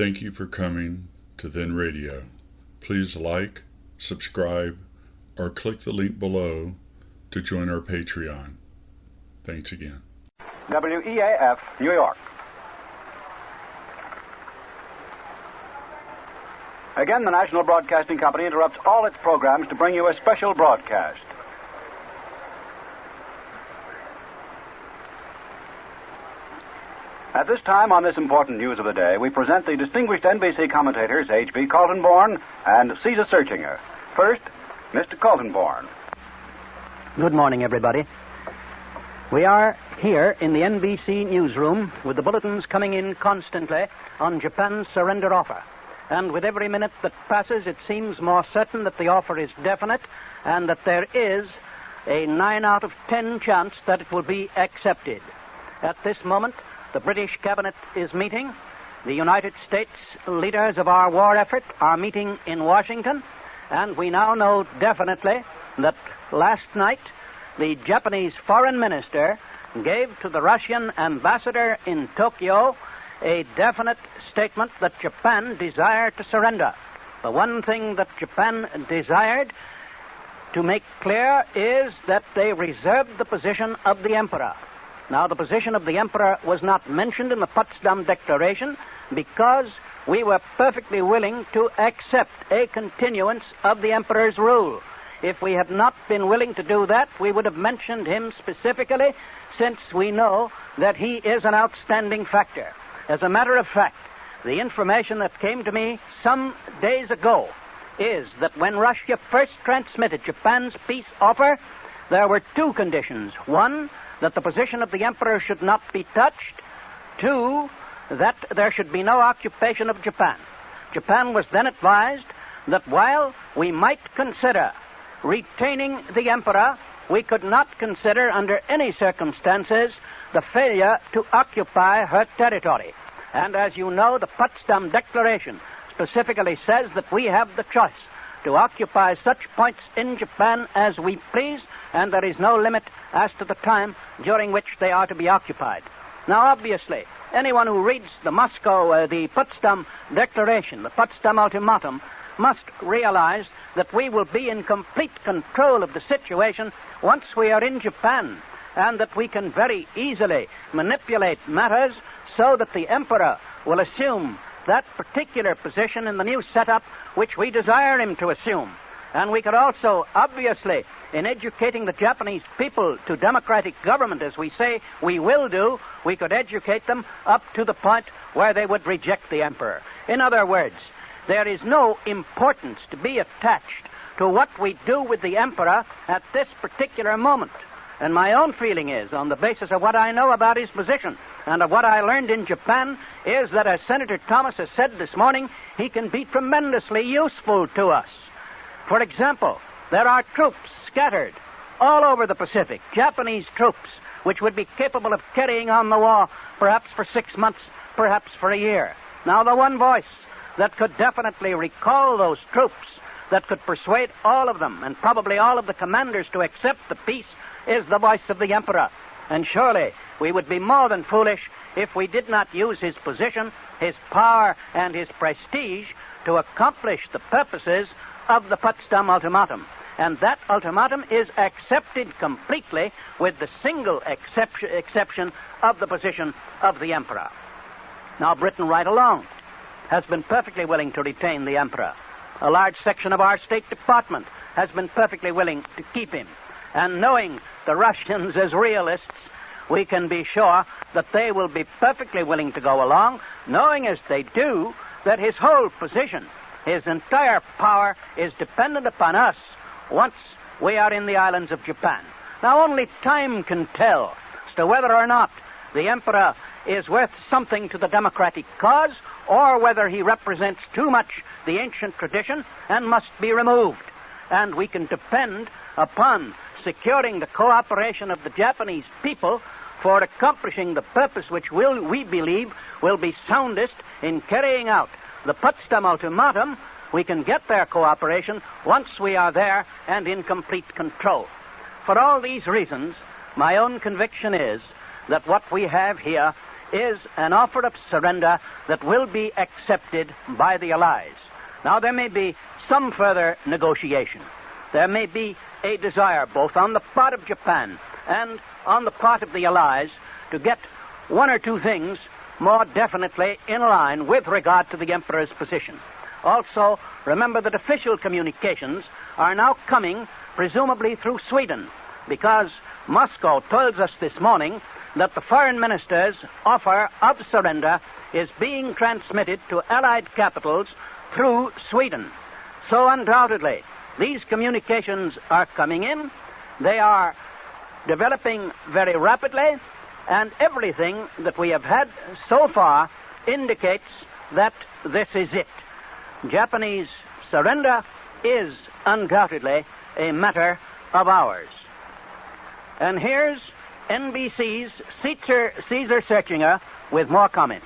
Thank you for coming to Then Radio. Please like, subscribe, or click the link below to join our Patreon. Thanks again. WEAF, New York. Again, the National Broadcasting Company interrupts all its programs to bring you a special broadcast. At this time on this important news of the day, we present the distinguished NBC commentators H.B. Kaltenborn and Caesar Searchinger. First, Mr. Kaltenborn. Good morning, everybody. We are here in the NBC newsroom with the bulletins coming in constantly on Japan's surrender offer. And with every minute that passes, it seems more certain that the offer is definite and that there is a 9 out of 10 chance that it will be accepted. At this moment, the British cabinet is meeting. The United States leaders of our war effort are meeting in Washington. And we now know definitely that last night the Japanese foreign minister gave to the Russian ambassador in Tokyo a definite statement that Japan desired to surrender. The one thing that Japan desired to make clear is that they reserved the position of the emperor. Now, the position of the emperor was not mentioned in the Potsdam Declaration because we were perfectly willing to accept a continuance of the emperor's rule. If we had not been willing to do that, we would have mentioned him specifically, since we know that he is an outstanding factor. As a matter of fact, the information that came to me some days ago is that when Russia first transmitted Japan's peace offer, there were two conditions. One, that the position of the emperor should not be touched. Two, that there should be no occupation of Japan. Japan was then advised that while we might consider retaining the emperor, we could not consider under any circumstances the failure to occupy her territory. And as you know, the Potsdam Declaration specifically says that we have the choice to occupy such points in Japan as we please, and there is no limit as to the time during which they are to be occupied. Now, obviously, anyone who reads the Potsdam Declaration, the Potsdam Ultimatum, must realize that we will be in complete control of the situation once we are in Japan, and that we can very easily manipulate matters so that the emperor will assume that particular position in the new setup which we desire him to assume. And we could also, obviously, in educating the Japanese people to democratic government, as we say we will do, we could educate them up to the point where they would reject the emperor. In other words, there is no importance to be attached to what we do with the emperor at this particular moment. And my own feeling is, on the basis of what I know about his position and of what I learned in Japan, is that, as Senator Thomas has said this morning, he can be tremendously useful to us. For example, there are troops scattered all over the Pacific, Japanese troops, which would be capable of carrying on the war perhaps for 6 months, perhaps for a year. Now, the one voice that could definitely recall those troops, that could persuade all of them, and probably all of the commanders, to accept the peace, is the voice of the emperor. And surely we would be more than foolish if we did not use his position, his power, and his prestige to accomplish the purposes of the Potsdam Ultimatum. And that ultimatum is accepted completely, with the single exception of the position of the emperor. Now, Britain right along has been perfectly willing to retain the emperor. A large section of our State Department has been perfectly willing to keep him. And knowing the Russians as realists, we can be sure that they will be perfectly willing to go along, knowing as they do that his whole position, his entire power, is dependent upon us once we are in the islands of Japan. Now, only time can tell as to whether or not the emperor is worth something to the democratic cause, or whether he represents too much the ancient tradition and must be removed. And we can depend upon securing the cooperation of the Japanese people for accomplishing the purpose which we believe will be soundest in carrying out the Potsdam Ultimatum. We can get their cooperation once we are there and in complete control. For all these reasons, my own conviction is that what we have here is an offer of surrender that will be accepted by the Allies. Now, there may be some further negotiation. There may be a desire, both on the part of Japan and on the part of the Allies, to get one or two things more definitely in line with regard to the Emperor's position. Also, remember that official communications are now coming, presumably through Sweden, because Moscow tells us this morning that the foreign minister's offer of surrender is being transmitted to Allied capitals through Sweden. So undoubtedly, these communications are coming in. They are developing very rapidly, and everything that we have had so far indicates that this is it. Japanese surrender is undoubtedly a matter of hours. And here's NBC's Caesar Searchinger with more comment.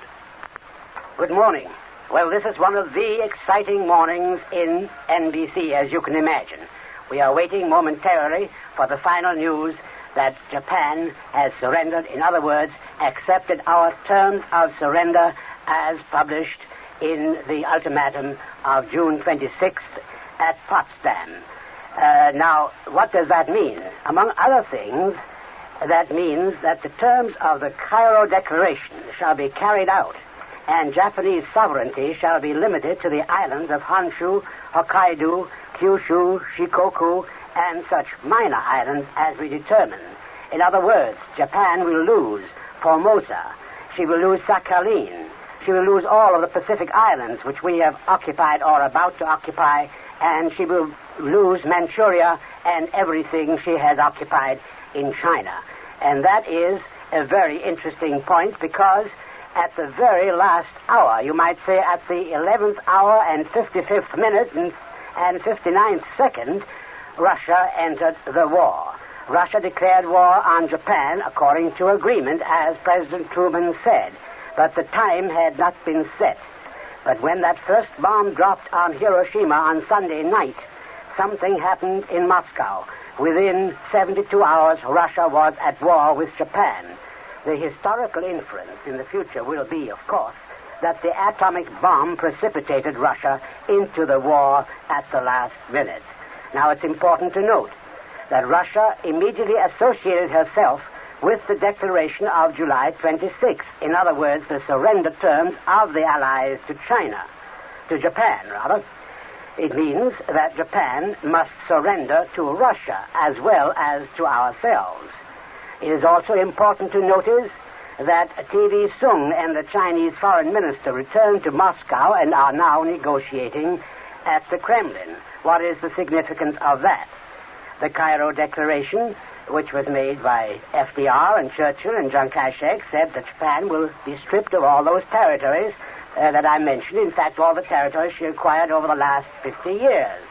Good morning. Well, this is one of the exciting mornings in NBC, as you can imagine. We are waiting momentarily for the final news that Japan has surrendered. In other words, accepted our terms of surrender as published in the ultimatum of June 26th at Potsdam. Now, what does that mean? Among other things, that means that the terms of the Cairo Declaration shall be carried out, and Japanese sovereignty shall be limited to the islands of Honshu, Hokkaido, Kyushu, Shikoku, and such minor islands as we determine. In other words, Japan will lose Formosa. She will lose Sakhalin. She will lose all of the Pacific Islands, which we have occupied or are about to occupy, and she will lose Manchuria and everything she has occupied in China. And that is a very interesting point, because at the very last hour, you might say at the 11th hour and 55th minute and 59th second, Russia entered the war. Russia declared war on Japan according to agreement, as President Truman said. But the time had not been set. But when that first bomb dropped on Hiroshima on Sunday night, something happened in Moscow. Within 72 hours, Russia was at war with Japan. The historical inference in the future will be, of course, that the atomic bomb precipitated Russia into the war at the last minute. Now, it's important to note that Russia immediately associated herself with the declaration of July 26th. In other words, the surrender terms of the Allies to Japan. It means that Japan must surrender to Russia as well as to ourselves. It is also important to notice that TV Sung and the Chinese foreign minister returned to Moscow and are now negotiating at the Kremlin. What is the significance of that? The Cairo Declaration, which was made by FDR and Churchill and Chiang Kai-shek, said that Japan will be stripped of all those territories that I mentioned. In fact, all the territories she acquired over the last 50 years.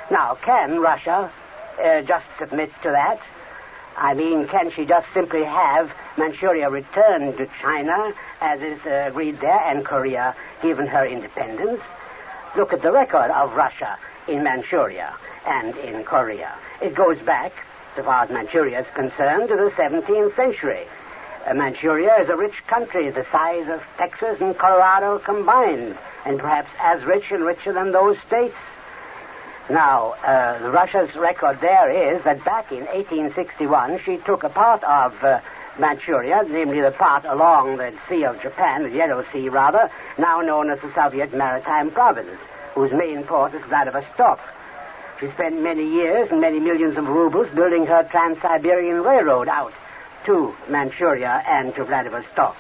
Now, can Russia just submit to that? I mean, can she just simply have Manchuria returned to China, as is agreed there, and Korea given her independence? Look at the record of Russia in Manchuria and in Korea. It goes back, so far as Manchuria is concerned, to the 17th century. Manchuria is a rich country, the size of Texas and Colorado combined, and perhaps as rich and richer than those states. Now, Russia's record there is that back in 1861, she took a part of Manchuria, namely the part along the Sea of Japan, the Yellow Sea rather, now known as the Soviet Maritime Province, whose main port is Vladivostok. She spent many years and many millions of rubles building her Trans-Siberian Railroad out to Manchuria and to Vladivostok.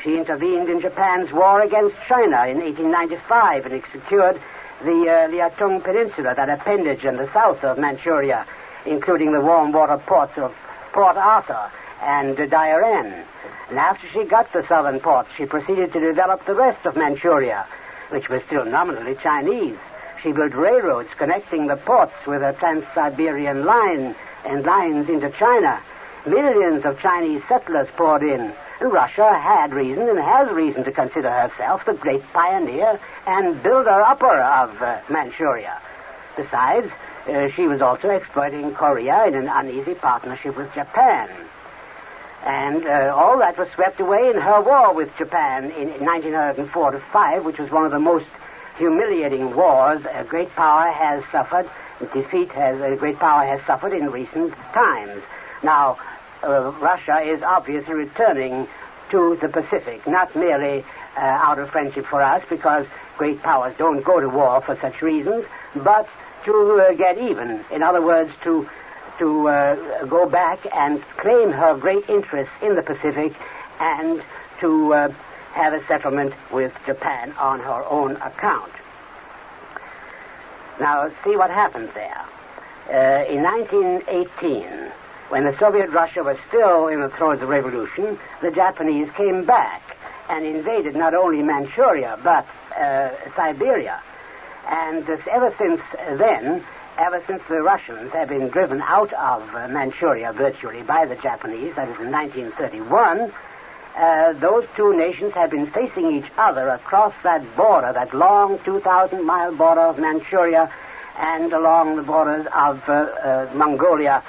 She intervened in Japan's war against China in 1895 and secured the Liaotung Peninsula, that appendage in the south of Manchuria, including the warm water ports of Port Arthur and Dairen. And after she got the southern ports, she proceeded to develop the rest of Manchuria, which was still nominally Chinese. She built railroads connecting the ports with a Trans-Siberian line and lines into China. Millions of Chinese settlers poured in. And Russia had reason and has reason to consider herself the great pioneer and builder-upper of Manchuria. Besides, she was also exploiting Korea in an uneasy partnership with Japan. And all that was swept away in her war with Japan in 1904-5, which was one of the most humiliating wars a great power has suffered. A great power has suffered in recent times. Now, Russia is obviously returning to the Pacific, not merely out of friendship for us, because great powers don't go to war for such reasons, but to get even. In other words, to go back and claim her great interests in the Pacific and to have a settlement with Japan on her own account. Now, see what happened there. In 1918, when the Soviet Russia was still in the throes of revolution, the Japanese came back and invaded not only Manchuria, but Siberia. And ever since then, ever since the Russians have been driven out of Manchuria virtually by the Japanese, that is in 1931, those two nations have been facing each other across that border, that long 2,000-mile border of Manchuria and along the borders of Mongolia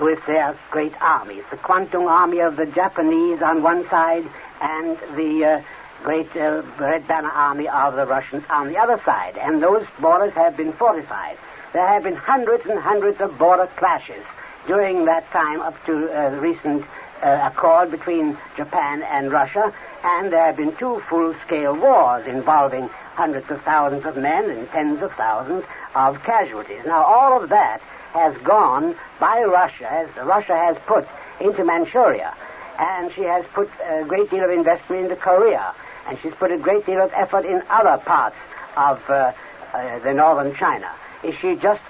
with their great armies. The Kwantung Army of the Japanese on one side and the great Red Banner Army of the Russians on the other side. And those borders have been fortified. There have been hundreds and hundreds of border clashes during that time up to the recent accord between Japan and Russia, and there have been two full-scale wars involving hundreds of thousands of men and tens of thousands of casualties. Now, all of that has gone by Russia, as Russia has put into Manchuria, and she has put a great deal of investment into Korea, and she's put a great deal of effort in other parts of the northern China. Is she just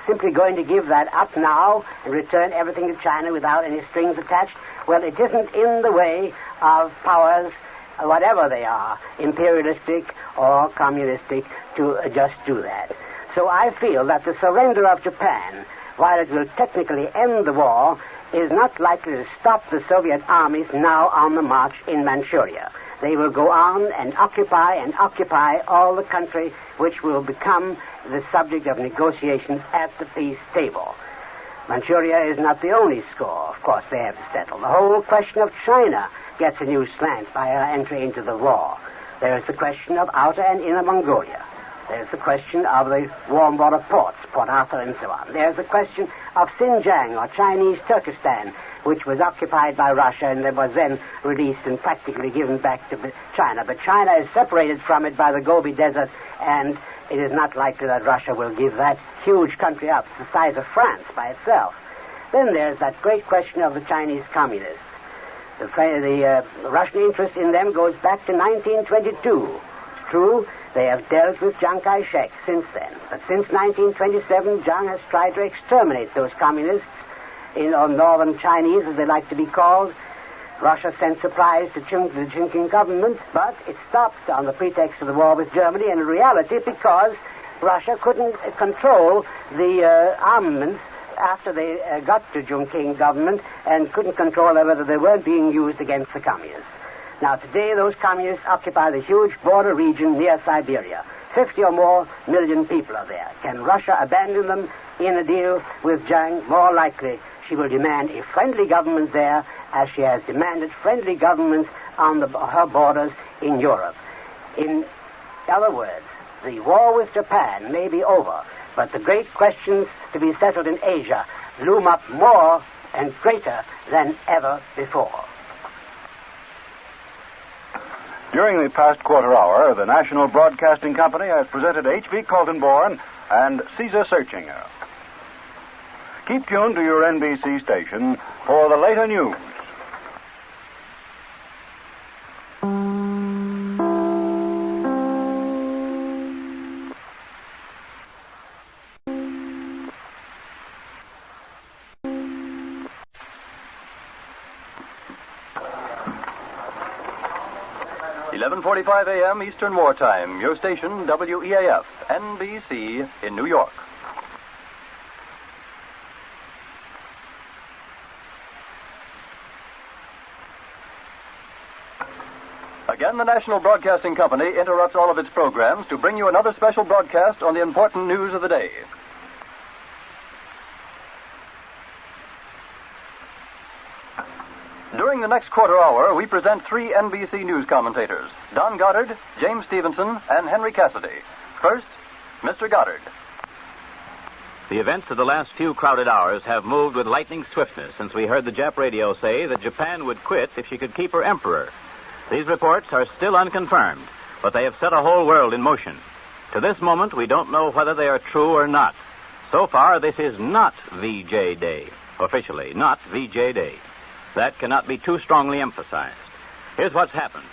simply going to give that up now and return everything to China without any strings attached? Well, it isn't in the way of powers, whatever they are, imperialistic or communistic, to just do that. So I feel that the surrender of Japan, while it will technically end the war, is not likely to stop the Soviet armies now on the march in Manchuria. They will go on and occupy all the country, which will become the subject of negotiations at the peace table. Manchuria is not the only score, of course, they have to settle. The whole question of China gets a new slant by our entry into the war. There is the question of Outer and Inner Mongolia. There's the question of the warm water ports, Port Arthur and so on. There's the question of Xinjiang, or Chinese Turkestan, which was occupied by Russia and that was then released and practically given back to China. But China is separated from it by the Gobi Desert, and it is not likely that Russia will give that huge country up. It's the size of France by itself. Then there's that great question of the Chinese communists. The Russian interest in them goes back to 1922. It's true, they have dealt with Chiang Kai-shek since then. But since 1927, Chiang has tried to exterminate those communists, or northern Chinese, as they like to be called. Russia sent supplies to the Chongqing government, but it stopped on the pretext of the war with Germany, and in reality because Russia couldn't control the armaments after they got to Chongqing government and couldn't control whether they weren't being used against the communists. Now, today, those communists occupy the huge border region near Siberia. 50 or more million people are there. Can Russia abandon them in a deal with Chiang? More likely, she will demand a friendly government there, as she has demanded friendly governments on her borders in Europe. In other words, the war with Japan may be over, but the great questions to be settled in Asia loom up more and greater than ever before. During the past quarter hour, the National Broadcasting Company has presented H.B. Coltonborn and Caesar Searchinger. Keep tuned to your NBC station for the later news. .45 a.m. Eastern Wartime. Your station, WEAF, NBC, in New York. Again, the National Broadcasting Company interrupts all of its programs to bring you another special broadcast on the important news of the day. During During the next quarter hour, we present three NBC News commentators, Don Goddard, James Stevenson, and Henry Cassidy. First, Mr. Goddard. The events of the last few crowded hours have moved with lightning swiftness since we heard the Jap radio say that Japan would quit if she could keep her emperor. These reports are still unconfirmed, but they have set a whole world in motion. To this moment, we don't know whether they are true or not. So far, this is not VJ Day. Officially, not VJ Day. That cannot be too strongly emphasized. Here's what's happened.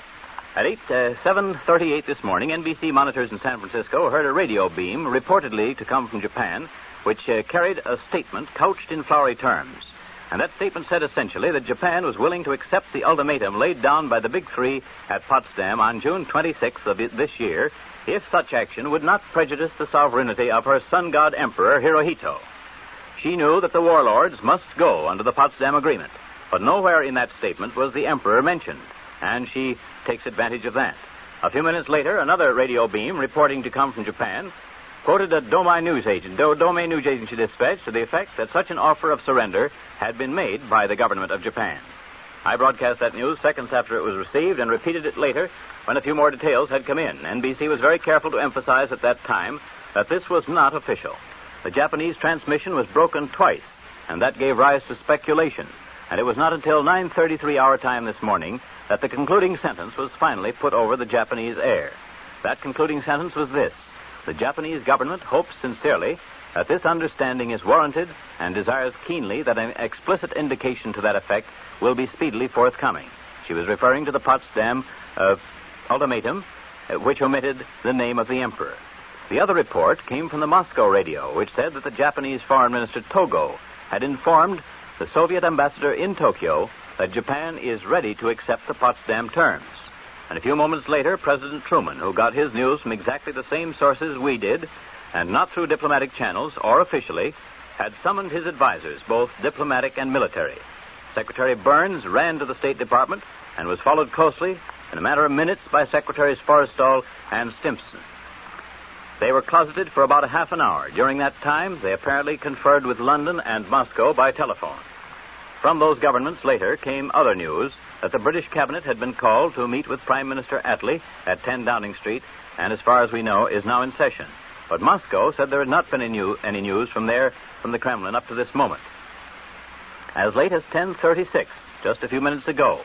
At 7:38 this morning, NBC monitors in San Francisco heard a radio beam reportedly to come from Japan, which carried a statement couched in flowery terms. And that statement said essentially that Japan was willing to accept the ultimatum laid down by the Big Three at Potsdam on June 26th of this year if such action would not prejudice the sovereignty of her sun god emperor Hirohito. She knew that the warlords must go under the Potsdam Agreement, but nowhere in that statement was the emperor mentioned, and she takes advantage of that. A few minutes later, another radio beam reporting to come from Japan quoted a Domei news agency dispatch to the effect that such an offer of surrender had been made by the government of Japan. I broadcast that news seconds after it was received and repeated it later when a few more details had come in. NBC was very careful to emphasize at that time that this was not official. The Japanese transmission was broken twice, and that gave rise to speculation. And it was not until 9:33 our time this morning that the concluding sentence was finally put over the Japanese air. That concluding sentence was this: the Japanese government hopes sincerely that this understanding is warranted and desires keenly that an explicit indication to that effect will be speedily forthcoming. She was referring to the Potsdam ultimatum, which omitted the name of the emperor. The other report came from the Moscow radio, which said that the Japanese Foreign Minister Togo had informed the Soviet ambassador in Tokyo that Japan is ready to accept the Potsdam terms. And a few moments later, President Truman, who got his news from exactly the same sources we did, and not through diplomatic channels or officially, had summoned his advisors, both diplomatic and military. Secretary Burns ran to the State Department and was followed closely in a matter of minutes by Secretaries Forrestal and Stimson. They were closeted for about a half an hour. During that time, they apparently conferred with London and Moscow by telephone. From those governments later came other news that the British cabinet had been called to meet with Prime Minister Attlee at 10 Downing Street, and as far as we know, is now in session. But Moscow said there had not been any news from the Kremlin up to this moment. As late as 10:36, just a few minutes ago,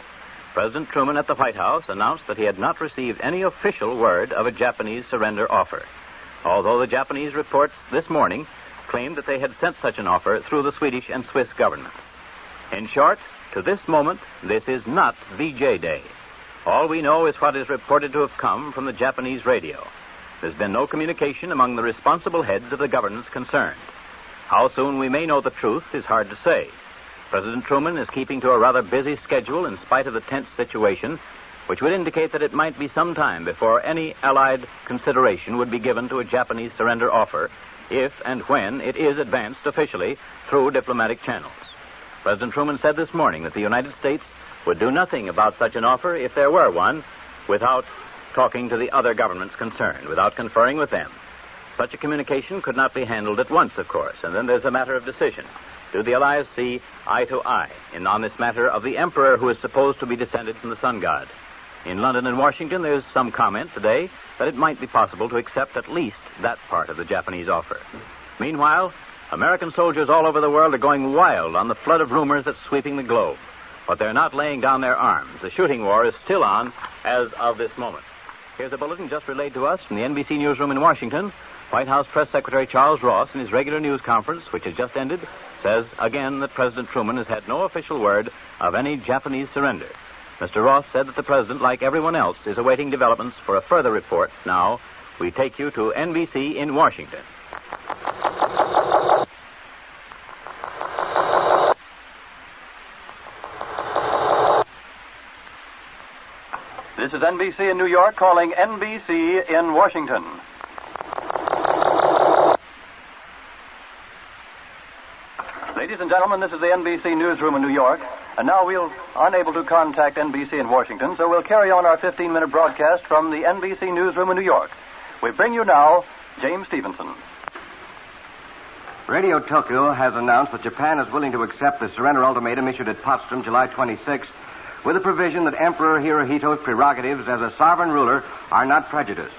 President Truman at the White House announced that he had not received any official word of a Japanese surrender offer, although the Japanese reports this morning claimed that they had sent such an offer through the Swedish and Swiss governments. In short, to this moment, this is not VJ Day. All we know is what is reported to have come from the Japanese radio. There's been no communication among the responsible heads of the governments concerned. How soon we may know the truth is hard to say. President Truman is keeping to a rather busy schedule in spite of the tense situation, which would indicate that it might be some time before any Allied consideration would be given to a Japanese surrender offer, if and when it is advanced officially through diplomatic channels. President Truman said this morning that the United States would do nothing about such an offer, if there were one, without talking to the other governments concerned, without conferring with them. Such a communication could not be handled at once, of course, and then there's a matter of decision. Do the Allies see eye to eye on this matter of the emperor who is supposed to be descended from the sun god? In London and Washington, there's some comment today that it might be possible to accept at least that part of the Japanese offer. Meanwhile, American soldiers all over the world are going wild on the flood of rumors that's sweeping the globe. But they're not laying down their arms. The shooting war is still on as of this moment. Here's a bulletin just relayed to us from the NBC newsroom in Washington. White House Press Secretary Charles Ross, in his regular news conference, which has just ended, says again that President Truman has had no official word of any Japanese surrender. Mr. Ross said that the president, like everyone else, is awaiting developments for a further report. Now, we take you to NBC in Washington. This is NBC in New York calling NBC in Washington. Ladies and gentlemen, this is the NBC newsroom in New York, and now we're unable to contact NBC in Washington, so we'll carry on our 15-minute broadcast from the NBC newsroom in New York. We bring you now James Stevenson. Radio Tokyo has announced that Japan is willing to accept the surrender ultimatum issued at Potsdam July 26th with the provision that Emperor Hirohito's prerogatives as a sovereign ruler are not prejudiced.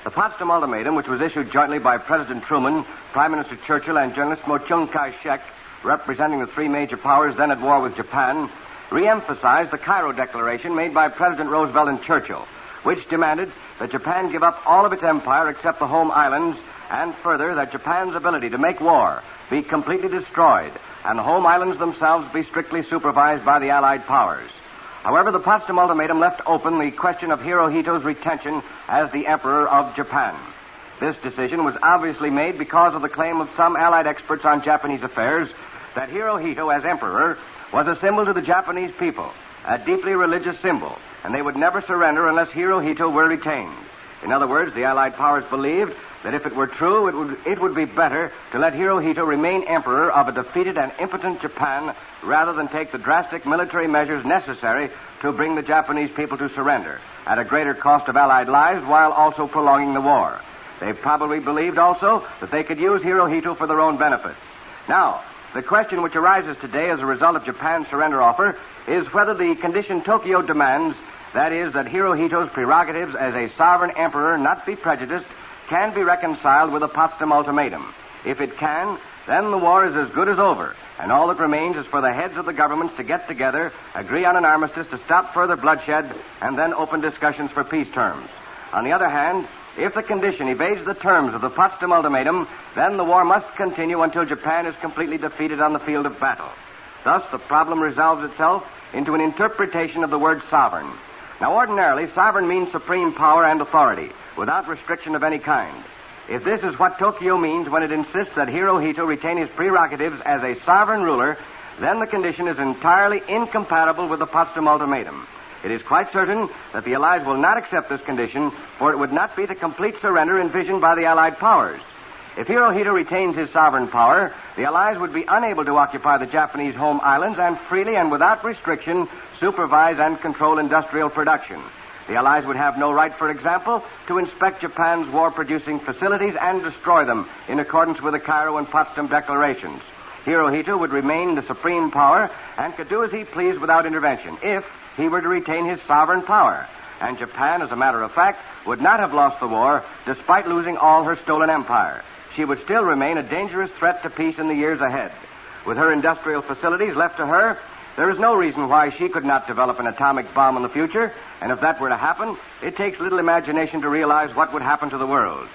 The Potsdam Ultimatum, which was issued jointly by President Truman, Prime Minister Churchill, and Generalissimo Chiang Kai-shek, representing the three major powers then at war with Japan, re-emphasized the Cairo Declaration made by President Roosevelt and Churchill, which demanded that Japan give up all of its empire except the home islands, and further that Japan's ability to make war be completely destroyed, and the home islands themselves be strictly supervised by the Allied powers. However, the Potsdam Ultimatum left open the question of Hirohito's retention as the Emperor of Japan. This decision was obviously made because of the claim of some Allied experts on Japanese affairs that Hirohito, as Emperor, was a symbol to the Japanese people, a deeply religious symbol, and they would never surrender unless Hirohito were retained. In other words, the Allied powers believed that if it were true, it would be better to let Hirohito remain emperor of a defeated and impotent Japan rather than take the drastic military measures necessary to bring the Japanese people to surrender at a greater cost of Allied lives while also prolonging the war. They probably believed also that they could use Hirohito for their own benefit. Now, the question which arises today as a result of Japan's surrender offer is whether the condition Tokyo demands, that is, that Hirohito's prerogatives as a sovereign emperor not be prejudiced, can be reconciled with the Potsdam Ultimatum. If it can, then the war is as good as over, and all that remains is for the heads of the governments to get together, agree on an armistice to stop further bloodshed, and then open discussions for peace terms. On the other hand, if the condition evades the terms of the Potsdam Ultimatum, then the war must continue until Japan is completely defeated on the field of battle. Thus, the problem resolves itself into an interpretation of the word sovereign. Now, ordinarily, sovereign means supreme power and authority, without restriction of any kind. If this is what Tokyo means when it insists that Hirohito retain his prerogatives as a sovereign ruler, then the condition is entirely incompatible with the Potsdam Ultimatum. It is quite certain that the Allies will not accept this condition, for it would not be the complete surrender envisioned by the Allied powers. If Hirohito retains his sovereign power, the Allies would be unable to occupy the Japanese home islands and freely and without restriction supervise and control industrial production. The Allies would have no right, for example, to inspect Japan's war-producing facilities and destroy them in accordance with the Cairo and Potsdam declarations. Hirohito would remain the supreme power and could do as he pleased without intervention if he were to retain his sovereign power. And Japan, as a matter of fact, would not have lost the war despite losing all her stolen empire. She would still remain a dangerous threat to peace in the years ahead. With her industrial facilities left to her, there is no reason why she could not develop an atomic bomb in the future, and if that were to happen, it takes little imagination to realize what would happen to the world.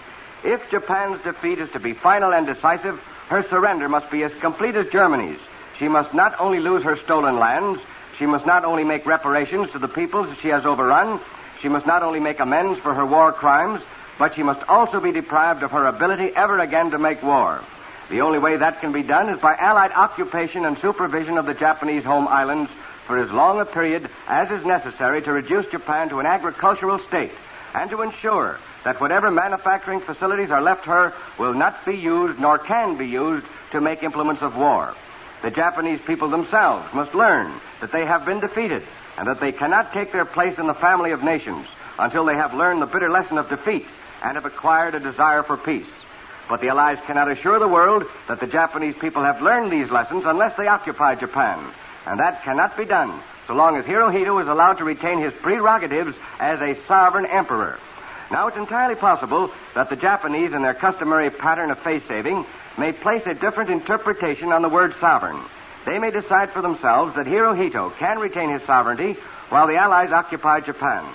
If Japan's defeat is to be final and decisive, her surrender must be as complete as Germany's. She must not only lose her stolen lands, she must not only make reparations to the peoples she has overrun, she must not only make amends for her war crimes, but she must also be deprived of her ability ever again to make war. The only way that can be done is by Allied occupation and supervision of the Japanese home islands for as long a period as is necessary to reduce Japan to an agricultural state and to ensure that whatever manufacturing facilities are left her will not be used nor can be used to make implements of war. The Japanese people themselves must learn that they have been defeated and that they cannot take their place in the family of nations until they have learned the bitter lesson of defeat and have acquired a desire for peace. But the Allies cannot assure the world that the Japanese people have learned these lessons unless they occupy Japan. And that cannot be done so long as Hirohito is allowed to retain his prerogatives as a sovereign emperor. Now, it's entirely possible that the Japanese, in their customary pattern of face-saving, may place a different interpretation on the word sovereign. They may decide for themselves that Hirohito can retain his sovereignty while the Allies occupy Japan.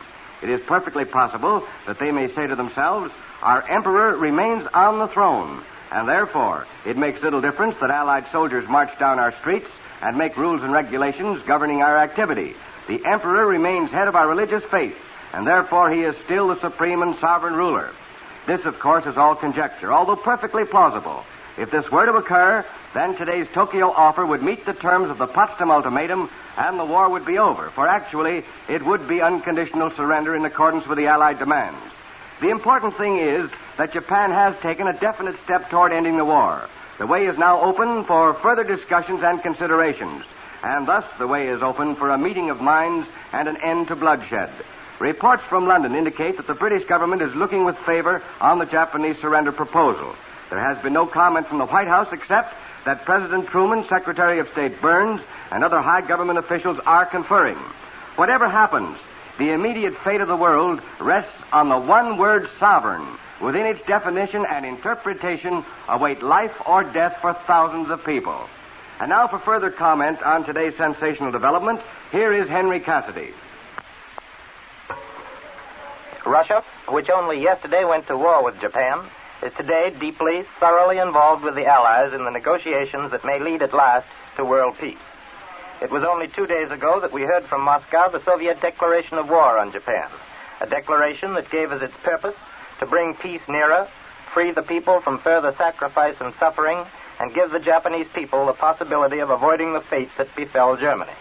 It is perfectly possible that they may say to themselves, our emperor remains on the throne, and therefore it makes little difference that Allied soldiers march down our streets and make rules and regulations governing our activity. The emperor remains head of our religious faith, and therefore he is still the supreme and sovereign ruler. This, of course, is all conjecture, although perfectly plausible. If this were to occur, then today's Tokyo offer would meet the terms of the Potsdam Ultimatum, and the war would be over, for actually it would be unconditional surrender in accordance with the Allied demands. The important thing is that Japan has taken a definite step toward ending the war. The way is now open for further discussions and considerations, and thus the way is open for a meeting of minds and an end to bloodshed. Reports from London indicate that the British government is looking with favor on the Japanese surrender proposal. There has been no comment from the White House except that President Truman, Secretary of State Burns, and other high government officials are conferring. Whatever happens, the immediate fate of the world rests on the one word sovereign. Within its definition and interpretation await life or death for thousands of people. And now for further comment on today's sensational development, here is Henry Cassidy. Russia, which only yesterday went to war with Japan, is today deeply, thoroughly involved with the Allies in the negotiations that may lead at last to world peace. It was only 2 days ago that we heard from Moscow the Soviet declaration of war on Japan, a declaration that gave as its purpose to bring peace nearer, free the people from further sacrifice and suffering, and give the Japanese people the possibility of avoiding the fate that befell Germany.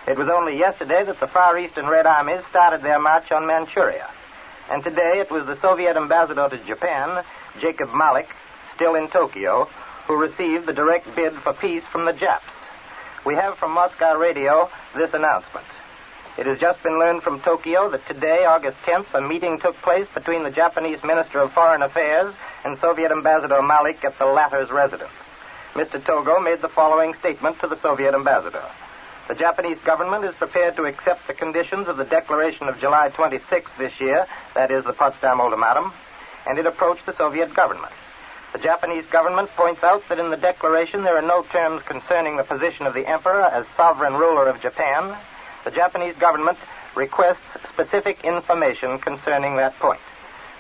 It was only yesterday that the Far East and Red Armies started their march on Manchuria. And today it was the Soviet ambassador to Japan, Jacob Malik, still in Tokyo, who received the direct bid for peace from the Japs. We have from Moscow radio this announcement. It has just been learned from Tokyo that today, August 10th, a meeting took place between the Japanese Minister of Foreign Affairs and Soviet Ambassador Malik at the latter's residence. Mr. Togo made the following statement to the Soviet ambassador. The Japanese government is prepared to accept the conditions of the declaration of July 26th this year, that is, the Potsdam Ultimatum, and it approached the Soviet government. The Japanese government points out that in the declaration there are no terms concerning the position of the emperor as sovereign ruler of Japan. The Japanese government requests specific information concerning that point.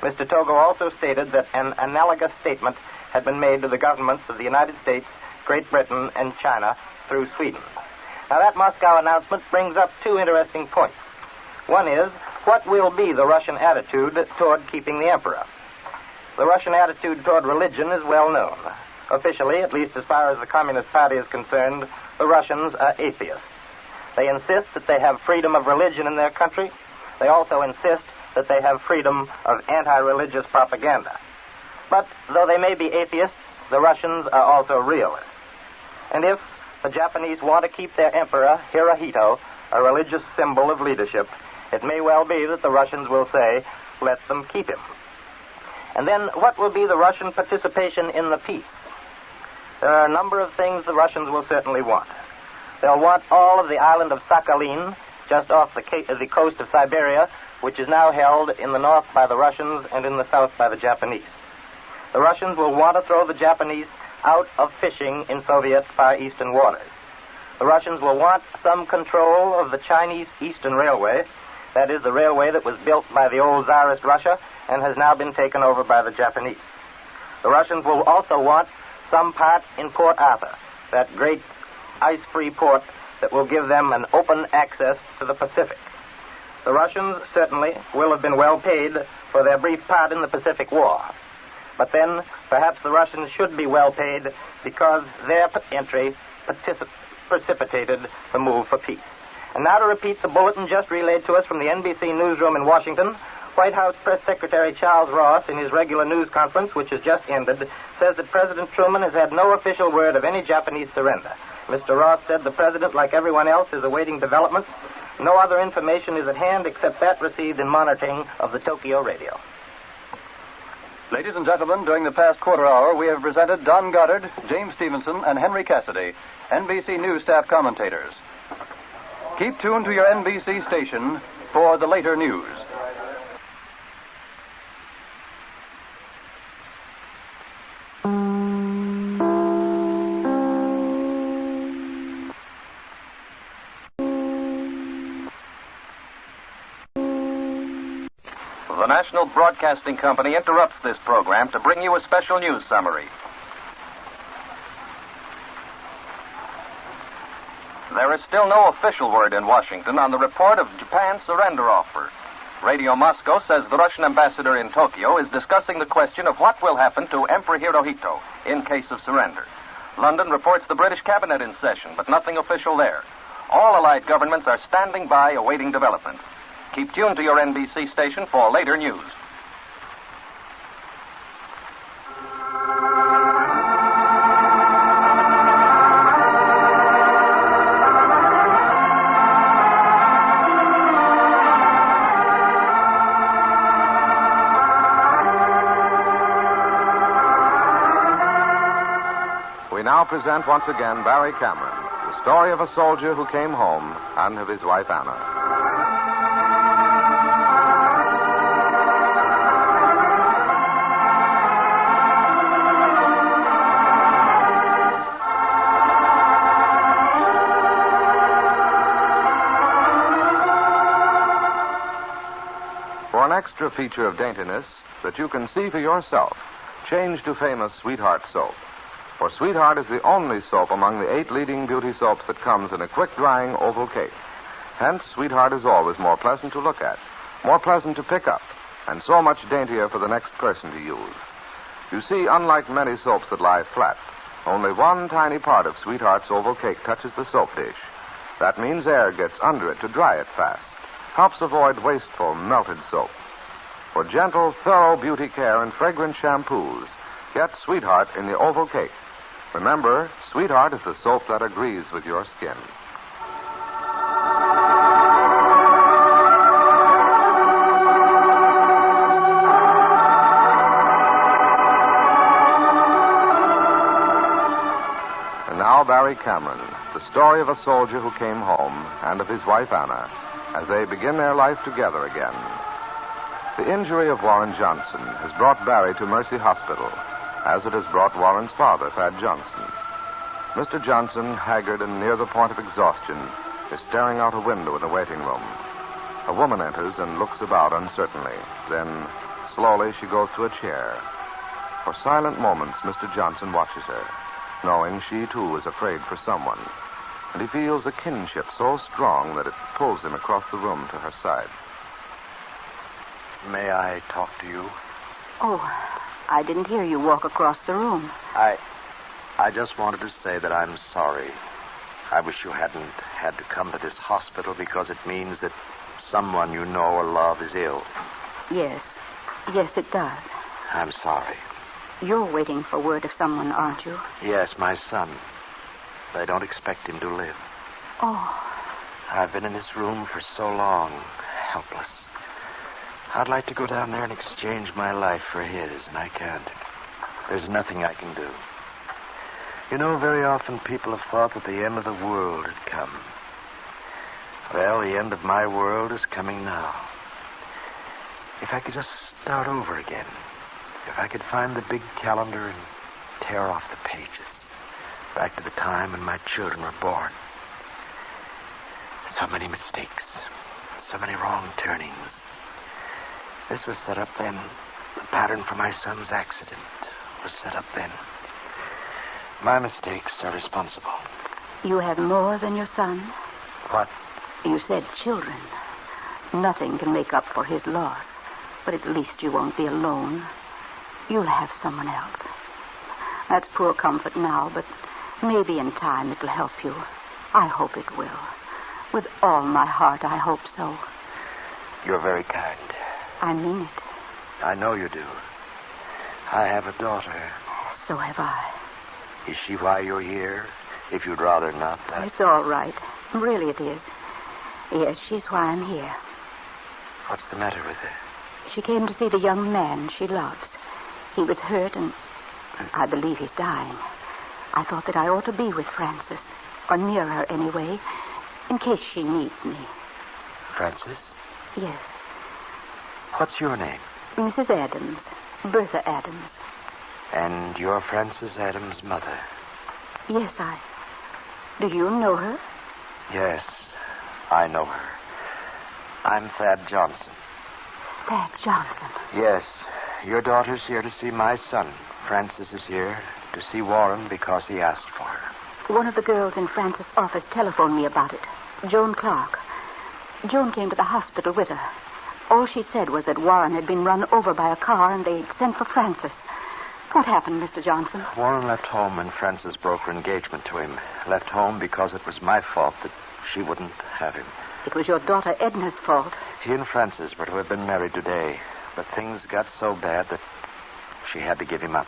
Mr. Togo also stated that an analogous statement had been made to the governments of the United States, Great Britain, and China through Sweden. Now, that Moscow announcement brings up two interesting points. One is, what will be the Russian attitude toward keeping the emperor? The Russian attitude toward religion is well known. Officially, at least as far as the Communist Party is concerned, the Russians are atheists. They insist that they have freedom of religion in their country. They also insist that they have freedom of anti-religious propaganda. But though they may be atheists, the Russians are also realists. And if the Japanese want to keep their emperor, Hirohito, a religious symbol of leadership, it may well be that the Russians will say, let them keep him. And then what will be the Russian participation in the peace? There are a number of things the Russians will certainly want. They'll want all of the island of Sakhalin, just off the coast of Siberia, which is now held in the north by the Russians and in the south by the Japanese. The Russians will want to throw the Japanese out of fishing in Soviet Far Eastern waters. The Russians will want some control of the Chinese Eastern Railway, that is, the railway that was built by the old Tsarist Russia and has now been taken over by the Japanese. The Russians will also want some part in Port Arthur, that great ice-free port that will give them an open access to the Pacific. The Russians certainly will have been well paid for their brief part in the Pacific War. But then, perhaps the Russians should be well paid because their entry precipitated the move for peace. And now to repeat the bulletin just relayed to us from the NBC newsroom in Washington, White House Press Secretary Charles Ross, in his regular news conference, which has just ended, says that President Truman has had no official word of any Japanese surrender. Mr. Ross said the president, like everyone else, is awaiting developments. No other information is at hand except that received in monitoring of the Tokyo radio. Ladies and gentlemen, during the past quarter hour, we have presented Don Goddard, James Stevenson, and Henry Cassidy, NBC News staff commentators. Keep tuned to your NBC station for the later news. The National Broadcasting Company interrupts this program to bring you a special news summary. There is still no official word in Washington on the report of Japan's surrender offer. Radio Moscow says the Russian ambassador in Tokyo is discussing the question of what will happen to Emperor Hirohito in case of surrender. London reports the British cabinet in session, but nothing official there. All allied governments are standing by awaiting developments. Keep tuned to your NBC station for later news. We now present once again Barry Cameron, the story of a soldier who came home and of his wife Anna. extra feature of daintiness that you can see for yourself. Change to famous Sweetheart soap. For Sweetheart is the only soap among the 8 leading beauty soaps that comes in a quick-drying oval cake. Hence, Sweetheart is always more pleasant to look at, more pleasant to pick up, and so much daintier for the next person to use. You see, unlike many soaps that lie flat, only one tiny part of Sweetheart's oval cake touches the soap dish. That means air gets under it to dry it fast. Helps avoid wasteful, melted soap. For gentle, thorough beauty care and fragrant shampoos, get Sweetheart in the oval cake. Remember, Sweetheart is the soap that agrees with your skin. And now Barry Cameron, the story of a soldier who came home and of his wife Anna as they begin their life together again. The injury of Warren Johnson has brought Barry to Mercy Hospital, as it has brought Warren's father, Thad Johnson. Mr. Johnson, haggard and near the point of exhaustion, is staring out a window in the waiting room. A woman enters and looks about uncertainly. Then, slowly, she goes to a chair. For silent moments, Mr. Johnson watches her, knowing she, too, is afraid for someone. And he feels a kinship so strong that it pulls him across the room to her side. May I talk to you? Oh, I didn't hear you walk across the room. I just wanted to say that I'm sorry. I wish you hadn't had to come to this hospital because it means that someone you know or love is ill. Yes, it does. I'm sorry. You're waiting for word of someone, aren't you? Yes, my son. They don't expect him to live. Oh. I've been in this room for so long, helpless. I'd like to go down there and exchange my life for his, and I can't. There's nothing I can do. You know, very often people have thought that the end of the world had come. Well, the end of my world is coming now. If I could just start over again. If I could find the big calendar and tear off the pages. Back to the time when my children were born. So many mistakes. So many wrong turnings. This was set up then. The pattern for my son's accident was set up then. My mistakes are responsible. You have more than your son? What? You said children. Nothing can make up for his loss. But at least you won't be alone. You'll have someone else. That's poor comfort now, but maybe in time it'll help you. I hope it will. With all my heart, I hope so. You're very kind. I mean it. I know you do. I have a daughter. So have I. Is she why you're here? If you'd rather not... It's all right. Really it is. Yes, she's why I'm here. What's the matter with her? She came to see the young man she loves. He was hurt, and I believe he's dying. I thought that I ought to be with Frances, or near her anyway, in case she needs me. Frances? Yes. What's your name? Mrs. Adams. Bertha Adams. And you're Frances Adams' mother? Yes, Do you know her? Yes, I know her. I'm Thad Johnson. Thad Johnson? Yes. Your daughter's here to see my son. Frances is here to see Warren because he asked for her. One of the girls in Frances' office telephoned me about it. Joan Clark. Joan came to the hospital with her. All she said was that Warren had been run over by a car and they'd sent for Frances. What happened, Mr. Johnson? Warren left home when Frances broke her engagement to him. Left home because it was my fault that she wouldn't have him. It was your daughter Edna's fault. He and Frances were to have been married today, but things got so bad that she had to give him up.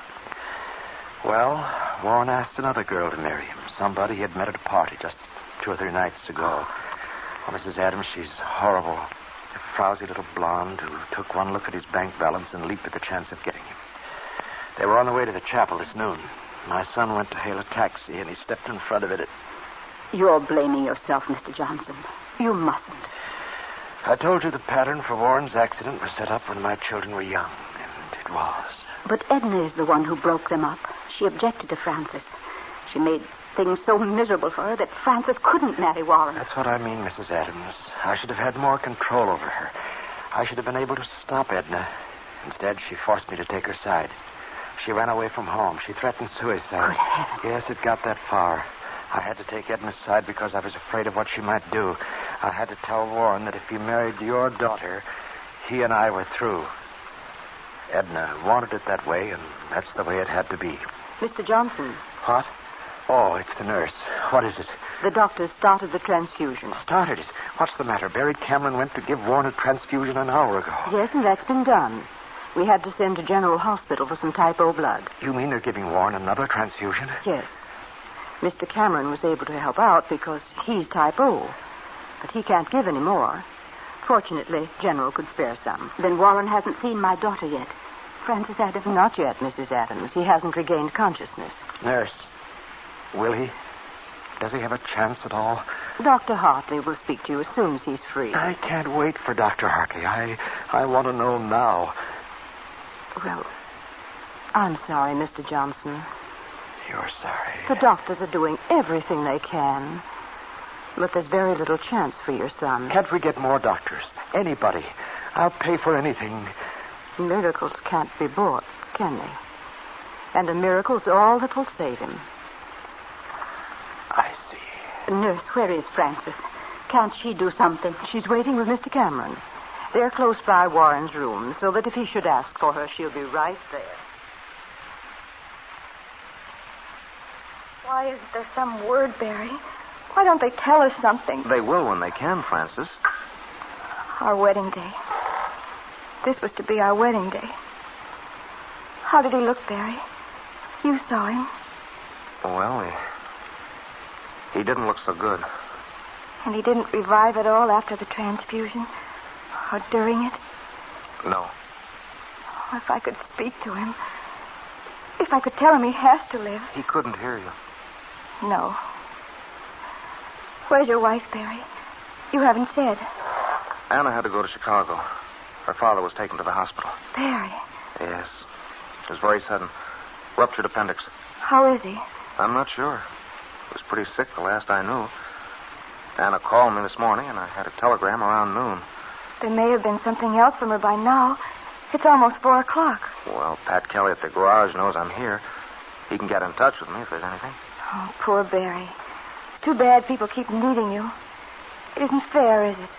Well, Warren asked another girl to marry him, somebody he had met at a party just 2 or 3 nights ago. Well, Mrs. Adams, she's horrible. A frowsy little blonde who took one look at his bank balance and leaped at the chance of getting him. They were on the way to the chapel this noon. My son went to hail a taxi, and he stepped in front of it. You're blaming yourself, Mr. Johnson. You mustn't. I told you the pattern for Warren's accident was set up when my children were young, and it was. But Edna is the one who broke them up. She objected to Frances. She made things so miserable for her that Frances couldn't marry Warren. That's what I mean, Mrs. Adams. I should have had more control over her. I should have been able to stop Edna. Instead, she forced me to take her side. She ran away from home. She threatened suicide. Good heavens. Yes, it got that far. I had to take Edna's side because I was afraid of what she might do. I had to tell Warren that if he married your daughter, he and I were through. Edna wanted it that way, and that's the way it had to be. Mr. Johnson. What? Oh, it's the nurse. What is it? The doctor started the transfusion. Started it? What's the matter? Barry Cameron went to give Warren a transfusion an hour ago. Yes, and that's been done. We had to send to General Hospital for some type O blood. You mean they're giving Warren another transfusion? Yes. Mr. Cameron was able to help out because he's type O. But he can't give any more. Fortunately, General could spare some. Then Warren hasn't seen my daughter yet. Francis Adams? Not yet, Mrs. Adams. He hasn't regained consciousness. Nurse, will he? Does he have a chance at all? Dr. Hartley will speak to you as soon as he's free. I can't wait for Dr. Hartley. I want to know now. Well, I'm sorry, Mr. Johnson. You're sorry. The doctors are doing everything they can. But there's very little chance for your son. Can't we get more doctors? Anybody. I'll pay for anything. Miracles can't be bought, can they? And a miracle's all that will save him. I see. Nurse, where is Frances? Can't she do something? She's waiting with Mr. Cameron. They're close by Warren's room, so that if he should ask for her, she'll be right there. Why isn't there some word, Barry? Why don't they tell us something? They will when they can, Francis. Our wedding day. This was to be our wedding day. How did he look, Barry? You saw him. Well, he didn't look so good. And he didn't revive at all after the transfusion? Or during it? No. Oh, if I could speak to him. If I could tell him he has to live. He couldn't hear you. No. Where's your wife, Barry? You haven't said. Anna had to go to Chicago. Her father was taken to the hospital. Barry. Yes. It was very sudden. Ruptured appendix. How is he? I'm not sure. He was pretty sick the last I knew. Anna called me this morning, and I had a telegram around noon. There may have been something else from her by now. It's almost 4 o'clock. Well, Pat Kelly at the garage knows I'm here. He can get in touch with me if there's anything. Oh, poor Barry. It's too bad people keep needing you. It isn't fair, is it?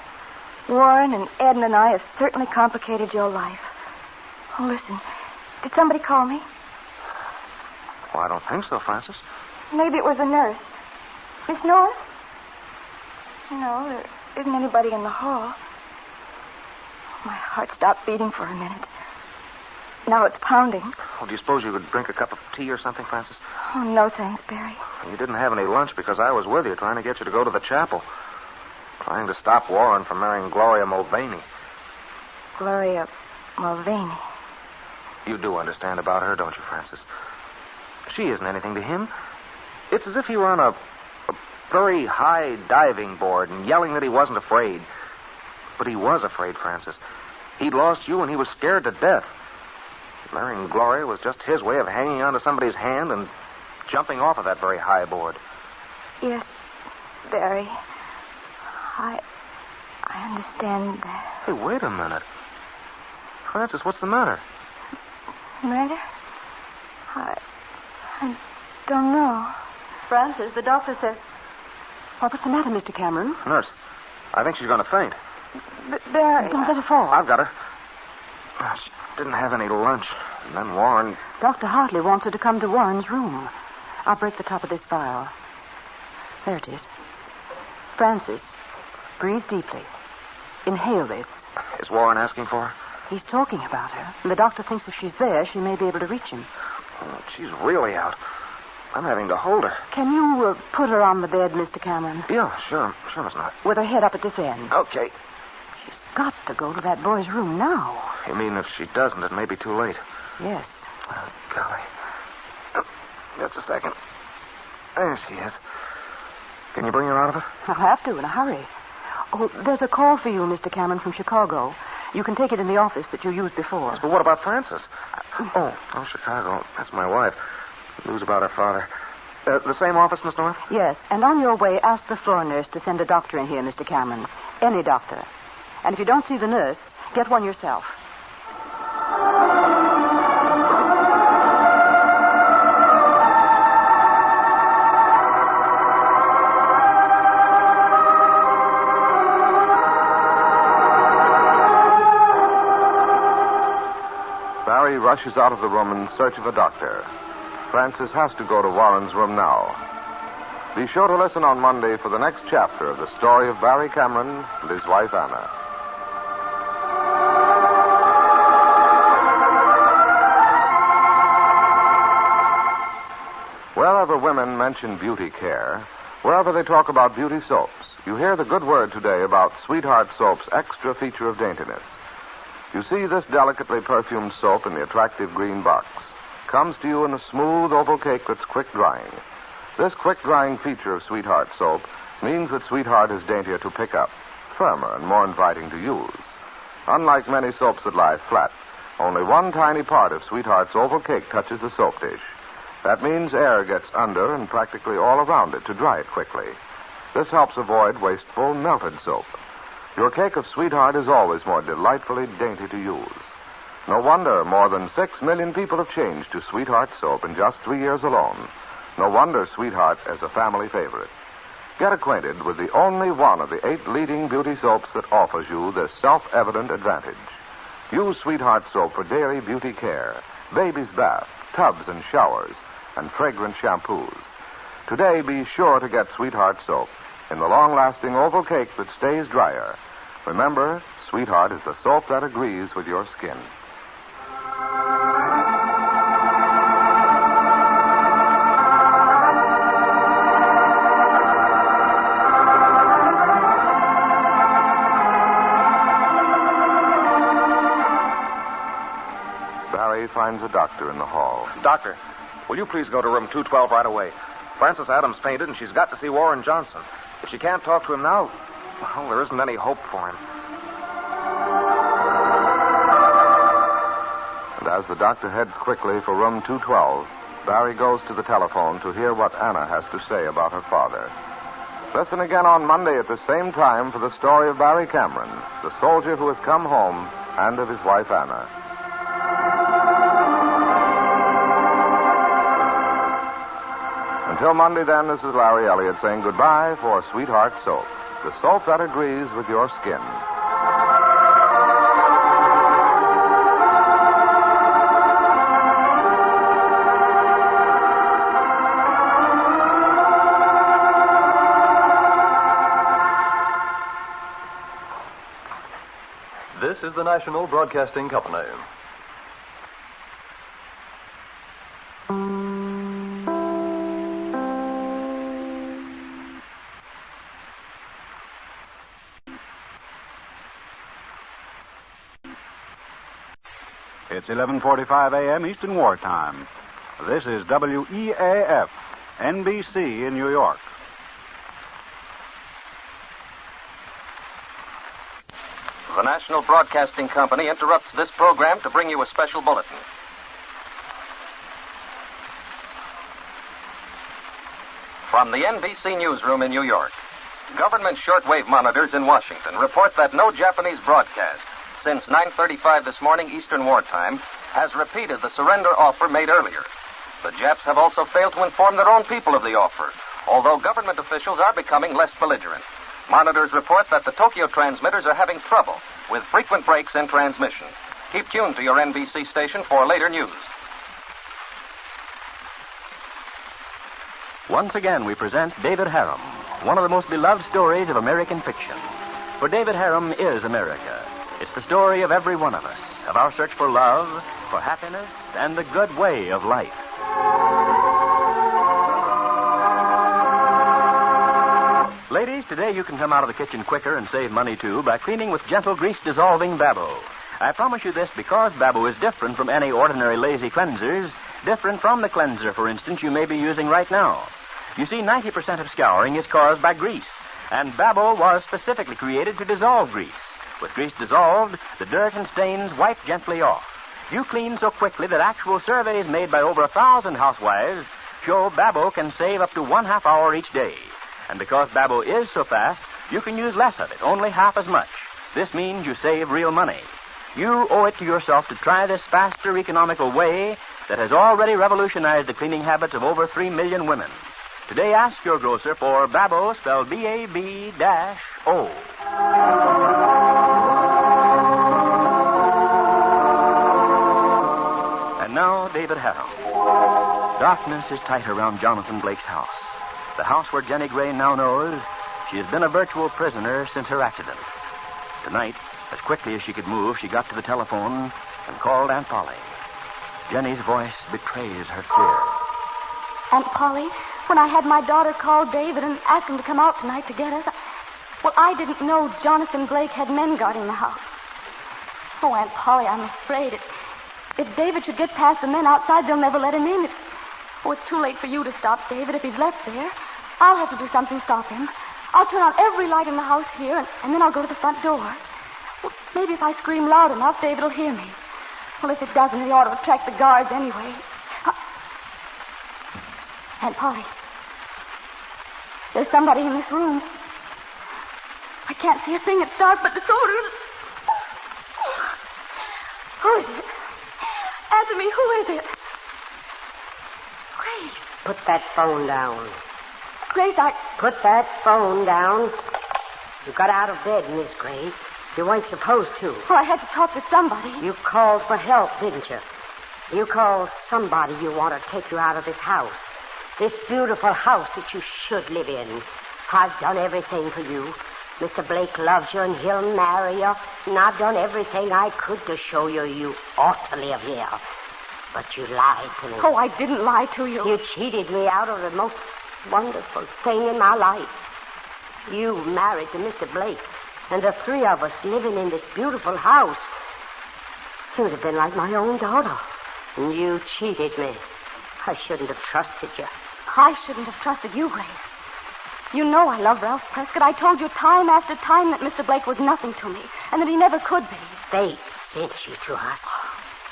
Warren and Edna and I have certainly complicated your life. Oh, listen. Did somebody call me? Well, I don't think so, Francis. Maybe it was a nurse. Miss North? No, there isn't anybody in the hall. My heart stopped beating for a minute. Now it's pounding. Well, do you suppose you could drink a cup of tea or something, Francis? Oh, no thanks, Barry. You didn't have any lunch because I was with you trying to get you to go to the chapel. Trying to stop Warren from marrying Gloria Mulvaney. Gloria Mulvaney. You do understand about her, don't you, Francis? She isn't anything to him. It's as if he were on a very high diving board and yelling that he wasn't afraid. But he was afraid, Francis. He'd lost you and he was scared to death. Marrying Gloria was just his way of hanging onto somebody's hand and jumping off of that very high board. Yes, Barry. I understand that. Hey, wait a minute. Francis, what's the matter? Murder? I don't know. Francis, the doctor says... What was the matter, Mr. Cameron? Nurse, I think she's going to faint. Barry... Don't let her fall. I've got her. She didn't have any lunch. And then Warren... Dr. Hartley wants her to come to Warren's room. I'll break the top of this vial. There it is. Francis, breathe deeply. Inhale this. Is Warren asking for her? He's talking about her. And the doctor thinks if she's there, she may be able to reach him. Oh, she's really out. I'm having to hold her. Can you put her on the bed, Mr. Cameron? Yeah, sure. Sure, Miss North. With her head up at this end. Okay. She's got to go to that boy's room now. You mean if she doesn't, it may be too late? Yes. Oh, golly. Oh, just a second. There she is. Can you bring her out of it? I'll have to in a hurry. Oh, there's a call for you, Mr. Cameron, from Chicago. You can take it in the office that you used before. Yes, but what about Frances? Oh, Chicago. That's my wife. News about her father. The same office, Miss North? Yes, and on your way, ask the floor nurse to send a doctor in here, Mr. Cameron. Any doctor. And if you don't see the nurse, Get one yourself. Barry rushes out of the room in search of a doctor. Francis has to go to Warren's room now. Be sure to listen on Monday for the next chapter of the story of Barry Cameron and his wife Anna. Wherever women mention beauty care, wherever they talk about beauty soaps, you hear the good word today about Sweetheart Soap's extra feature of daintiness. You see, this delicately perfumed soap in the attractive green box comes to you in a smooth oval cake that's quick drying. This quick drying feature of Sweetheart soap means that Sweetheart is daintier to pick up, firmer and more inviting to use. Unlike many soaps that lie flat, only one tiny part of Sweetheart's oval cake touches the soap dish. That means air gets under and practically all around it to dry it quickly. This helps avoid wasteful melted soap. Your cake of Sweetheart is always more delightfully dainty to use. No wonder more than 6 million people have changed to Sweetheart soap in just 3 years alone. No wonder Sweetheart is a family favorite. Get acquainted with the only one of the 8 leading beauty soaps that offers you this self-evident advantage. Use Sweetheart soap for daily beauty care, baby's bath, tubs and showers, and fragrant shampoos. Today, be sure to get Sweetheart soap in the long-lasting oval cake that stays drier. Remember, Sweetheart is the soap that agrees with your skin. Barry finds a doctor in the hall. Doctor, will you please go to room 212 right away? Frances Adams fainted, and she's got to see Warren Johnson. If she can't talk to him now, well, there isn't any hope for him. And as the doctor heads quickly for room 212, Barry goes to the telephone to hear what Anna has to say about her father. Listen again on Monday at the same time for the story of Barry Cameron, the soldier who has come home, and of his wife Anna. Until Monday, then, this is Larry Elliott saying goodbye for Sweetheart Soap, the soap that agrees with your skin. This is the National Broadcasting Company. It's 11:45 a.m. Eastern Wartime. This is WEAF, NBC in New York. The National Broadcasting Company interrupts this program to bring you a special bulletin. From the NBC newsroom in New York, government shortwave monitors in Washington report that no Japanese broadcast since 9:35 this morning Eastern Wartime has repeated the surrender offer made earlier. The Japs have also failed to inform their own people of the offer, although government officials are becoming less belligerent. Monitors report that the Tokyo transmitters are having trouble with frequent breaks in transmission. Keep tuned to your NBC station for later news. Once again, we present David Harum, one of the most beloved stories of American fiction. For David Harum is America. It's the story of every one of us, of our search for love, for happiness, and the good way of life. Ladies, today you can come out of the kitchen quicker and save money, too, by cleaning with gentle grease-dissolving Babbo. I promise you this because Babbo is different from any ordinary lazy cleansers, different from the cleanser, for instance, you may be using right now. You see, 90% of scouring is caused by grease, and Babbo was specifically created to dissolve grease. With grease dissolved, the dirt and stains wipe gently off. You clean so quickly that actual surveys made by over 1,000 housewives show Babbo can save up to 1/2 hour each day. And because Babbo is so fast, you can use less of it, only half as much. This means you save real money. You owe it to yourself to try this faster, economical way that has already revolutionized the cleaning habits of over 3 million women. Today, ask your grocer for Babo, spelled B-A-B-O. And now, David Harrell. Darkness is tight around Jonathan Blake's house. The house where Jenny Gray now knows she has been a virtual prisoner since her accident. Tonight, as quickly as she could move, she got to the telephone and called Aunt Polly. Jenny's voice betrays her fear. Aunt Polly, when I had my daughter call David and ask him to come out tonight to get us, I didn't know Jonathan Blake had men guarding the house. Oh, Aunt Polly, I'm afraid if David should get past the men outside, they'll never let him in. It's too late for you to stop David if he's left there. I'll have to do something to stop him. I'll turn on every light in the house here, and then I'll go to the front door. Well, maybe if I scream loud enough, David will hear me. Well, if it doesn't, he ought to attract the guards anyway. Aunt Polly, there's somebody in this room. I can't see a thing. It's dark, but so it is. Who is it? Answer me, who is it? Grace. Put that phone down. Grace, Put that phone down. You got out of bed, Miss Gray. You weren't supposed to. Well, I had to talk to somebody. You called for help, didn't you? You called somebody you want to take you out of this house. This beautiful house that you should live in. I've done everything for you. Mr. Blake loves you and he'll marry you. And I've done everything I could to show you ought to live here. But you lied to me. Oh, I didn't lie to you. You cheated me out of the most wonderful thing in my life. You married to Mr. Blake, and the three of us living in this beautiful house. You'd have been like my own daughter. And you cheated me. I shouldn't have trusted you. I shouldn't have trusted you, Grace. You know I love Ralph Prescott. I told you time after time that Mr. Blake was nothing to me, and that he never could be. Fate sent you to us.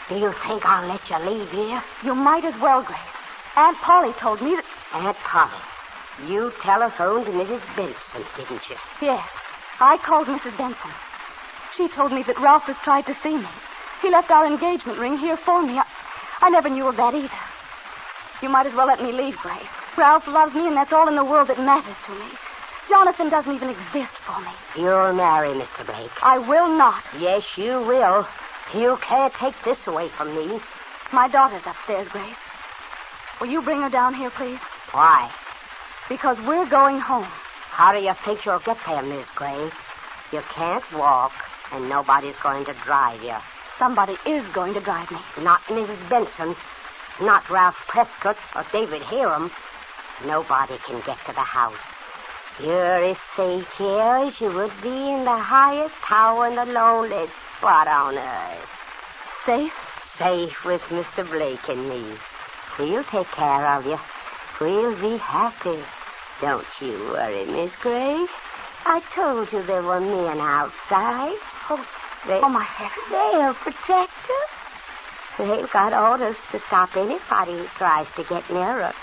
Do you think I'll let you leave here? You might as well, Grace. Aunt Polly told me that... Aunt Polly, you telephoned to Mrs. Benson, didn't you? Yes. I called Mrs. Benson. She told me that Ralph has tried to see me. He left our engagement ring here for me. I never knew of that either. You might as well let me leave, Grace. Ralph loves me, and that's all in the world that matters to me. Jonathan doesn't even exist for me. You'll marry Mr. Blake. I will not. Yes, you will. You can't take this away from me. My daughter's upstairs, Grace. Will you bring her down here, please? Why? Because we're going home. How do you think you'll get there, Miss Gray? You can't walk, and nobody's going to drive you. Somebody is going to drive me. Not Mrs. Benson. Not Ralph Prescott or David Hiram. Nobody can get to the house. You're as safe here as you would be in the highest tower in the loneliest spot on earth. Safe? Safe with Mr. Blake and me. We'll take care of you. We'll be happy. Don't you worry, Miss Gray. I told you there were men outside. Oh, my heavens. They'll protect us. They've got orders to stop anybody who tries to get near us.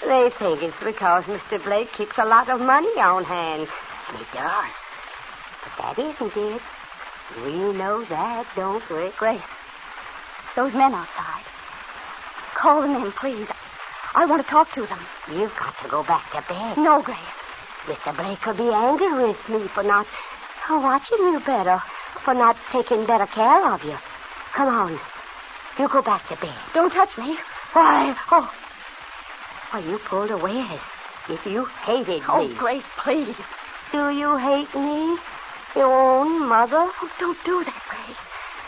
They think it's because Mr. Blake keeps a lot of money on hand. And he does. But that isn't it. We know that, don't we? Grace, those men outside. Call them in, please. I want to talk to them. You've got to go back to bed. No, Grace. Mr. Blake will be angry with me for not watching you better, for not taking better care of you. Come on. You go back to bed. Don't touch me. Why? Oh. Well, you pulled away as if you hated me. Oh, Grace, please. Do you hate me? Your own mother? Oh, don't do that, Grace.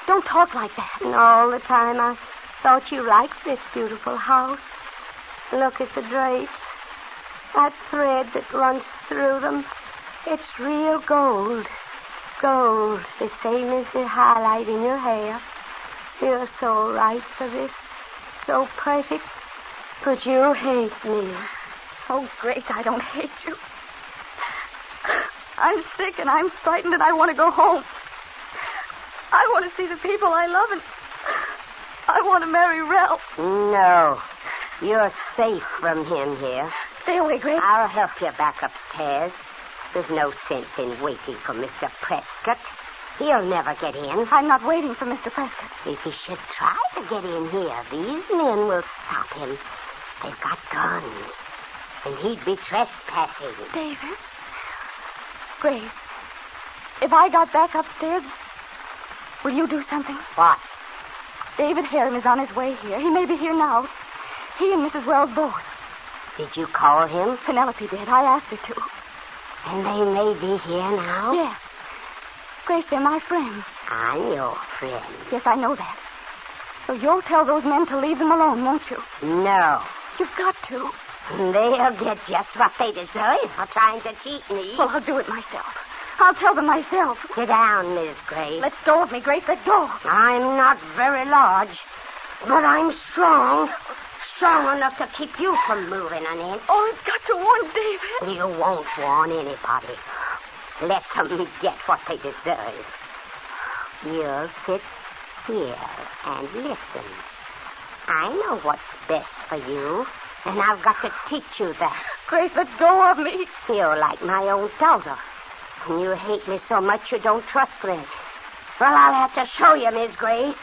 Don't talk like that. And all the time I thought you liked this beautiful house. Look at the drapes. That thread that runs through them. It's real gold. Gold, the same as the highlight in your hair. You're so right for this. So perfect. But you hate me. Oh, Grace, I don't hate you. I'm sick and I'm frightened and I want to go home. I want to see the people I love and I want to marry Ralph. No. You're safe from him here. Stay away, Grace. I'll help you back upstairs. There's no sense in waiting for Mr. Prescott. He'll never get in. I'm not waiting for Mr. Prescott. If he should try to get in here, these men will stop him. They've got guns. And he'd be trespassing. David? Grace, if I got back upstairs, will you do something? What? David Harum is on his way here. He may be here now. He and Mrs. Wells both. Did you call him? Penelope did. I asked her to. And they may be here now? Yes. Grace, they're my friends. I'm your friend. Yes, I know that. So you'll tell those men to leave them alone, won't you? No. You've got to. They'll get just what they deserve for trying to cheat me. Well, I'll do it myself. I'll tell them myself. Sit down, Miss Grace. Let go of me, Grace. Let go. I'm not very large, but I'm strong. Strong enough to keep you from moving an inch. Oh, I've got to warn David. You won't warn anybody. Let them get what they deserve. You'll sit here and listen. I know what's best for you, and I've got to teach you that. Grace, let go of me. You're like my own daughter. And you hate me so much you don't trust me. Well, I'll have to show you, Miss Gray.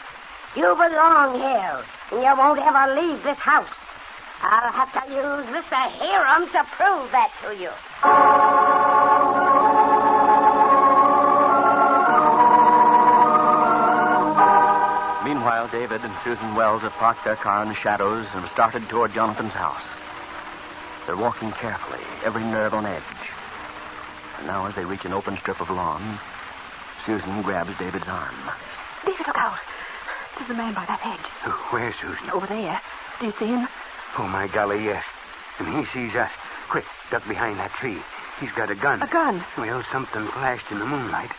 You belong here, and you won't ever leave this house. I'll have to use Mr. Harum to prove that to you. Meanwhile, David and Susan Wells have parked their car in the shadows and have started toward Jonathan's house. They're walking carefully, every nerve on edge. And now, as they reach an open strip of lawn, Susan grabs David's arm. David, look out. There's a man by that hedge. Where, Susan? Over there. Do you see him? Oh, my golly, yes. And he sees us. Quick, duck behind that tree. He's got a gun. A gun? Well, something flashed in the moonlight.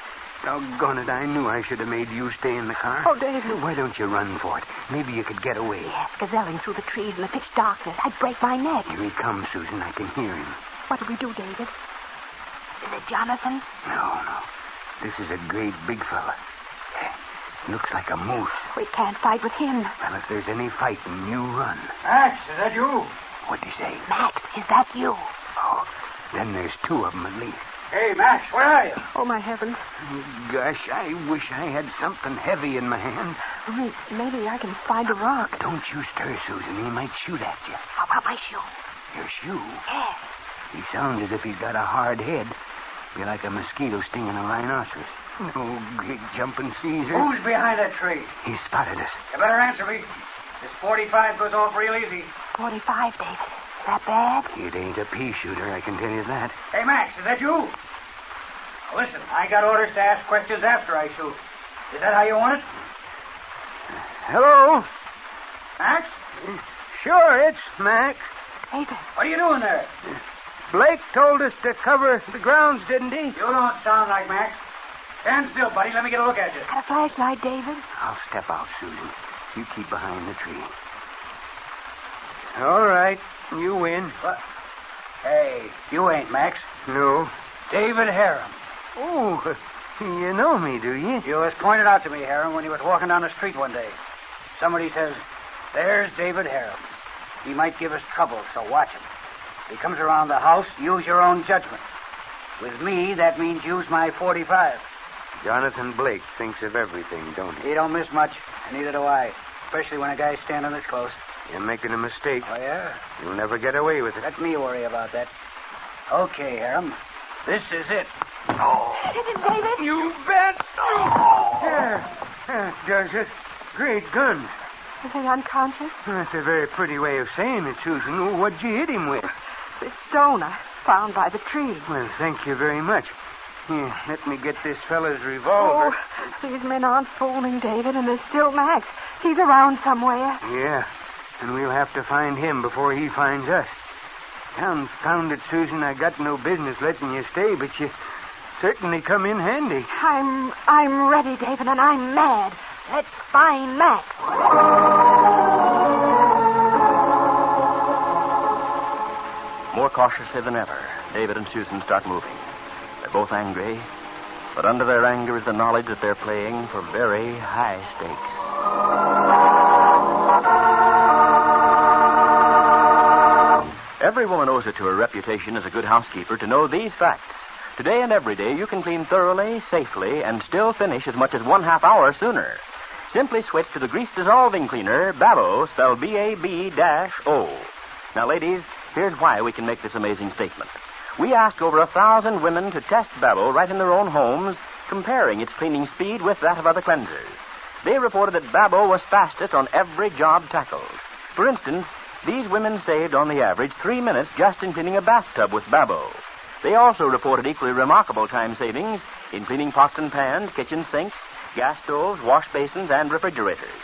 Doggone it, I knew I should have made you stay in the car. Oh, David. Why don't you run for it? Maybe you could get away. Yes, gazelling through the trees in the pitch darkness. I'd break my neck. Here he comes, Susan. I can hear him. What do we do, David? Is it Jonathan? No. This is a great big fella. Looks like a moose. We can't fight with him. Well, if there's any fighting, you run. Max, is that you? What'd he say? Max, is that you? Oh, then there's two of them at least. Hey, Max, where are you? Oh, my heavens. Gosh, I wish I had something heavy in my hand. Maybe I can find a rock. Don't you stir, Susan. He might shoot at you. How about my shoe? Your shoe? Yes. He sounds as if he's got a hard head. Be like a mosquito stinging a rhinoceros. Oh, great jumping Caesar. Who's behind that tree? He spotted us. You better answer me. This 45 goes off real easy. 45, David. Is that bad? It ain't a pea shooter, I can tell you that. Hey, Max, is that you? Now, listen, I got orders to ask questions after I shoot. Is that how you want it? Hello? Max? Sure, it's Max. David. What are you doing there? Blake told us to cover the grounds, didn't he? You don't sound like Max. Stand still, buddy. Let me get a look at you. Got a flashlight, David? I'll step out, Susan. You keep behind the tree. All right. You win. What? Hey, you ain't Max. No. David Harum. Oh, you know me, do you? You was pointed out to me, Harum, when you was walking down the street one day. Somebody says, there's David Harum. He might give us trouble, so watch him. If he comes around the house, use your own judgment. With me, that means use my 45. Jonathan Blake thinks of everything, don't he? He don't miss much, and neither do I. Especially when a guy's standing this close. You're making a mistake. Oh, yeah? You'll never get away with it. Let me worry about that. Okay, Harum. This is it. Oh. Is it, David? You bet. Oh. There does it. Great guns. Is he unconscious? That's a very pretty way of saying it, Susan. What'd you hit him with? This stone I found by the tree. Well, thank you very much. Here, let me get this fella's revolver. Oh, these men aren't fooling, David, and there's still Max. He's around somewhere. Yeah, and we'll have to find him before he finds us. Confound it, Susan, I got no business letting you stay, but you certainly come in handy. I'm ready, David, and I'm mad. Let's find Max. More cautiously than ever, David and Susan start moving. They're both angry, but under their anger is the knowledge that they're playing for very high stakes. Every woman owes it to her reputation as a good housekeeper to know these facts. Today and every day, you can clean thoroughly, safely, and still finish as much as 1/2 hour sooner. Simply switch to the grease-dissolving cleaner, Babo, spelled B-A-B-O. Now, ladies, here's why we can make this amazing statement. We asked over 1,000 women to test Babo right in their own homes, comparing its cleaning speed with that of other cleansers. They reported that Babo was fastest on every job tackled. For instance, these women saved, on the average, 3 minutes just in cleaning a bathtub with Babo. They also reported equally remarkable time savings in cleaning pots and pans, kitchen sinks, gas stoves, wash basins, and refrigerators.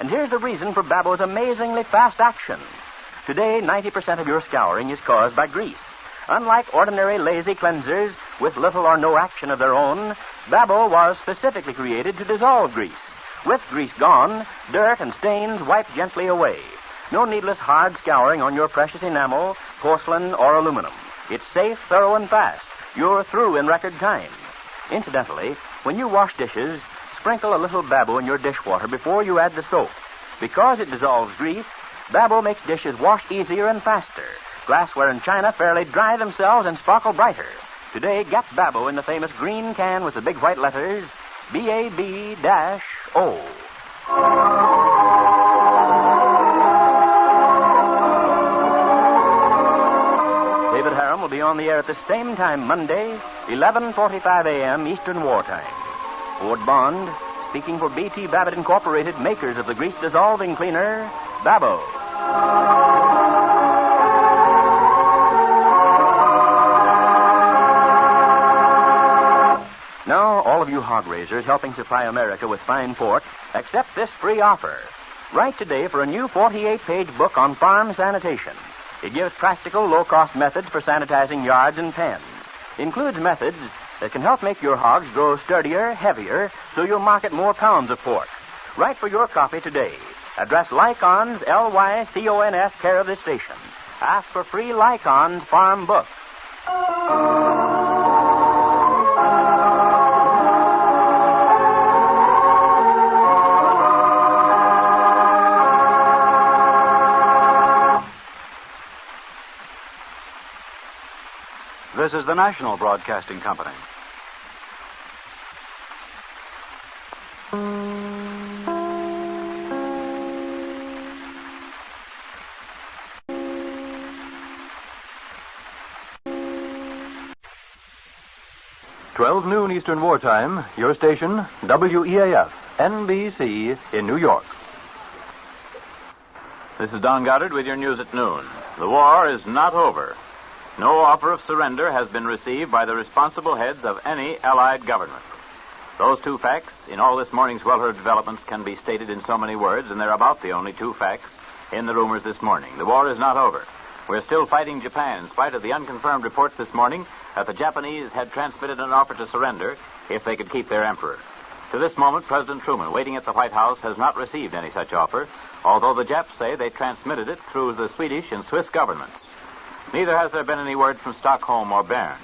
And here's the reason for Babo's amazingly fast action. Today, 90% of your scouring is caused by grease. Unlike ordinary lazy cleansers with little or no action of their own, Babo was specifically created to dissolve grease. With grease gone, dirt and stains wipe gently away. No needless hard scouring on your precious enamel, porcelain, or aluminum. It's safe, thorough, and fast. You're through in record time. Incidentally, when you wash dishes, sprinkle a little Babo in your dishwater before you add the soap. Because it dissolves grease, Babo makes dishes wash easier and faster. Glassware and china fairly dry themselves and sparkle brighter. Today, get Babo in the famous green can with the big white letters, B-A-B-O. David Harrell will be on the air at the same time Monday, 11:45 a.m. Eastern Wartime. Ford Bond, speaking for B.T. Babbitt Incorporated, makers of the grease-dissolving cleaner, Babo. Now, all of you hog raisers helping supply America with fine pork, accept this free offer. Write today for a new 48-page book on farm sanitation. It gives practical, low-cost methods for sanitizing yards and pens. Includes methods that can help make your hogs grow sturdier, heavier, so you'll market more pounds of pork. Write for your copy today. Address Lycons, L-Y-C-O-N-S, care of this station. Ask for free Lycons farm book. This is the National Broadcasting Company. Noon Eastern Wartime, your station, WEAF, NBC in New York. This is Don Goddard with your news at noon. The war is not over. No offer of surrender has been received by the responsible heads of any Allied government. Those two facts in all this morning's well-heard developments can be stated in so many words, and they're about the only two facts in the rumors this morning. The war is not over. We're still fighting Japan in spite of the unconfirmed reports this morning that the Japanese had transmitted an offer to surrender if they could keep their emperor. To this moment, President Truman, waiting at the White House, has not received any such offer, although the Japs say they transmitted it through the Swedish and Swiss governments. Neither has there been any word from Stockholm or Bern,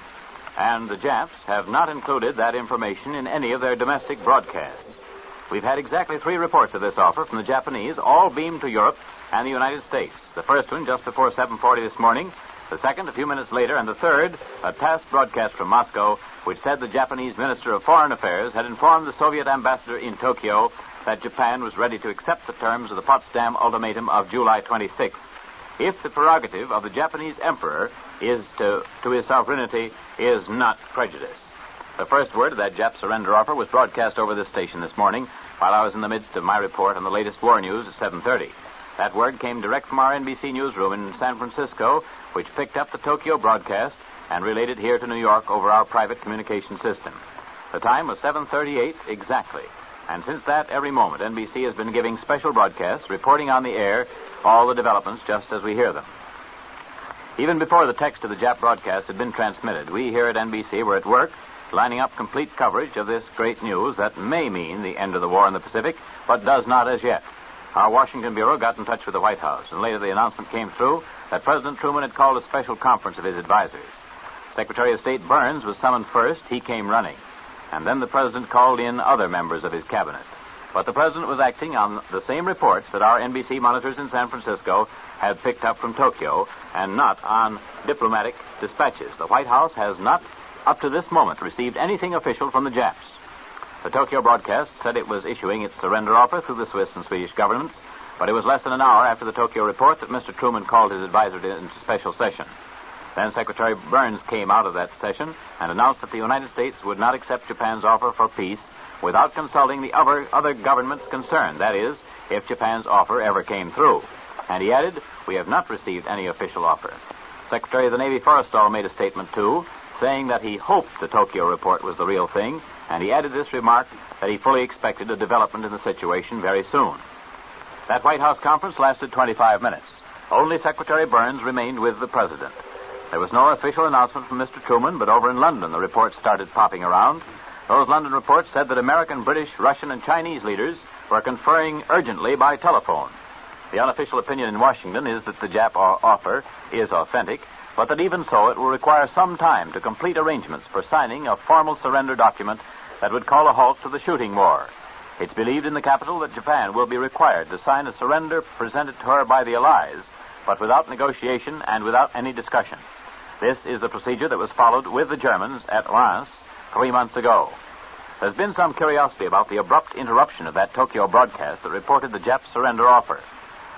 and the Japs have not included that information in any of their domestic broadcasts. We've had exactly 3 reports of this offer from the Japanese, all beamed to Europe and the United States. The first one just before 7:40 this morning, the second a few minutes later, and the third, a task broadcast from Moscow, which said the Japanese Minister of Foreign Affairs had informed the Soviet ambassador in Tokyo that Japan was ready to accept the terms of the Potsdam Ultimatum of July 26th, if the prerogative of the Japanese emperor is to his sovereignty is not prejudiced. The first word of that Jap surrender offer was broadcast over this station this morning while I was in the midst of my report on the latest war news at 7:30. That word came direct from our NBC newsroom in San Francisco, which picked up the Tokyo broadcast and relayed it here to New York over our private communication system. The time was 7:38 exactly. And since that, every moment, NBC has been giving special broadcasts, reporting on the air all the developments just as we hear them. Even before the text of the Jap broadcast had been transmitted, we here at NBC were at work lining up complete coverage of this great news that may mean the end of the war in the Pacific, but does not as yet. Our Washington bureau got in touch with the White House, and later the announcement came through that President Truman had called a special conference of his advisors. Secretary of State Burns was summoned first. He came running. And then the President called in other members of his cabinet. But the President was acting on the same reports that our NBC monitors in San Francisco had picked up from Tokyo, and not on diplomatic dispatches. The White House has not up to this moment, received anything official from the Japs. The Tokyo broadcast said it was issuing its surrender offer through the Swiss and Swedish governments, but it was less than an hour after the Tokyo report that Mr. Truman called his advisor into special session. Then Secretary Burns came out of that session and announced that the United States would not accept Japan's offer for peace without consulting the other governments concerned, that is, if Japan's offer ever came through. And he added, "We have not received any official offer." Secretary of the Navy Farrell made a statement, too, saying that he hoped the Tokyo report was the real thing, and he added this remark that he fully expected a development in the situation very soon. That White House conference lasted 25 minutes. Only Secretary Burns remained with the President. There was no official announcement from Mr. Truman, but over in London the reports started popping around. Those London reports said that American, British, Russian, and Chinese leaders were conferring urgently by telephone. The unofficial opinion in Washington is that the Jap offer is authentic, but that even so it will require some time to complete arrangements for signing a formal surrender document that would call a halt to the shooting war. It's believed in the capital that Japan will be required to sign a surrender presented to her by the Allies, but without negotiation and without any discussion. This is the procedure that was followed with the Germans at Reims 3 months ago. There's been some curiosity about the abrupt interruption of that Tokyo broadcast that reported the Jap surrender offer.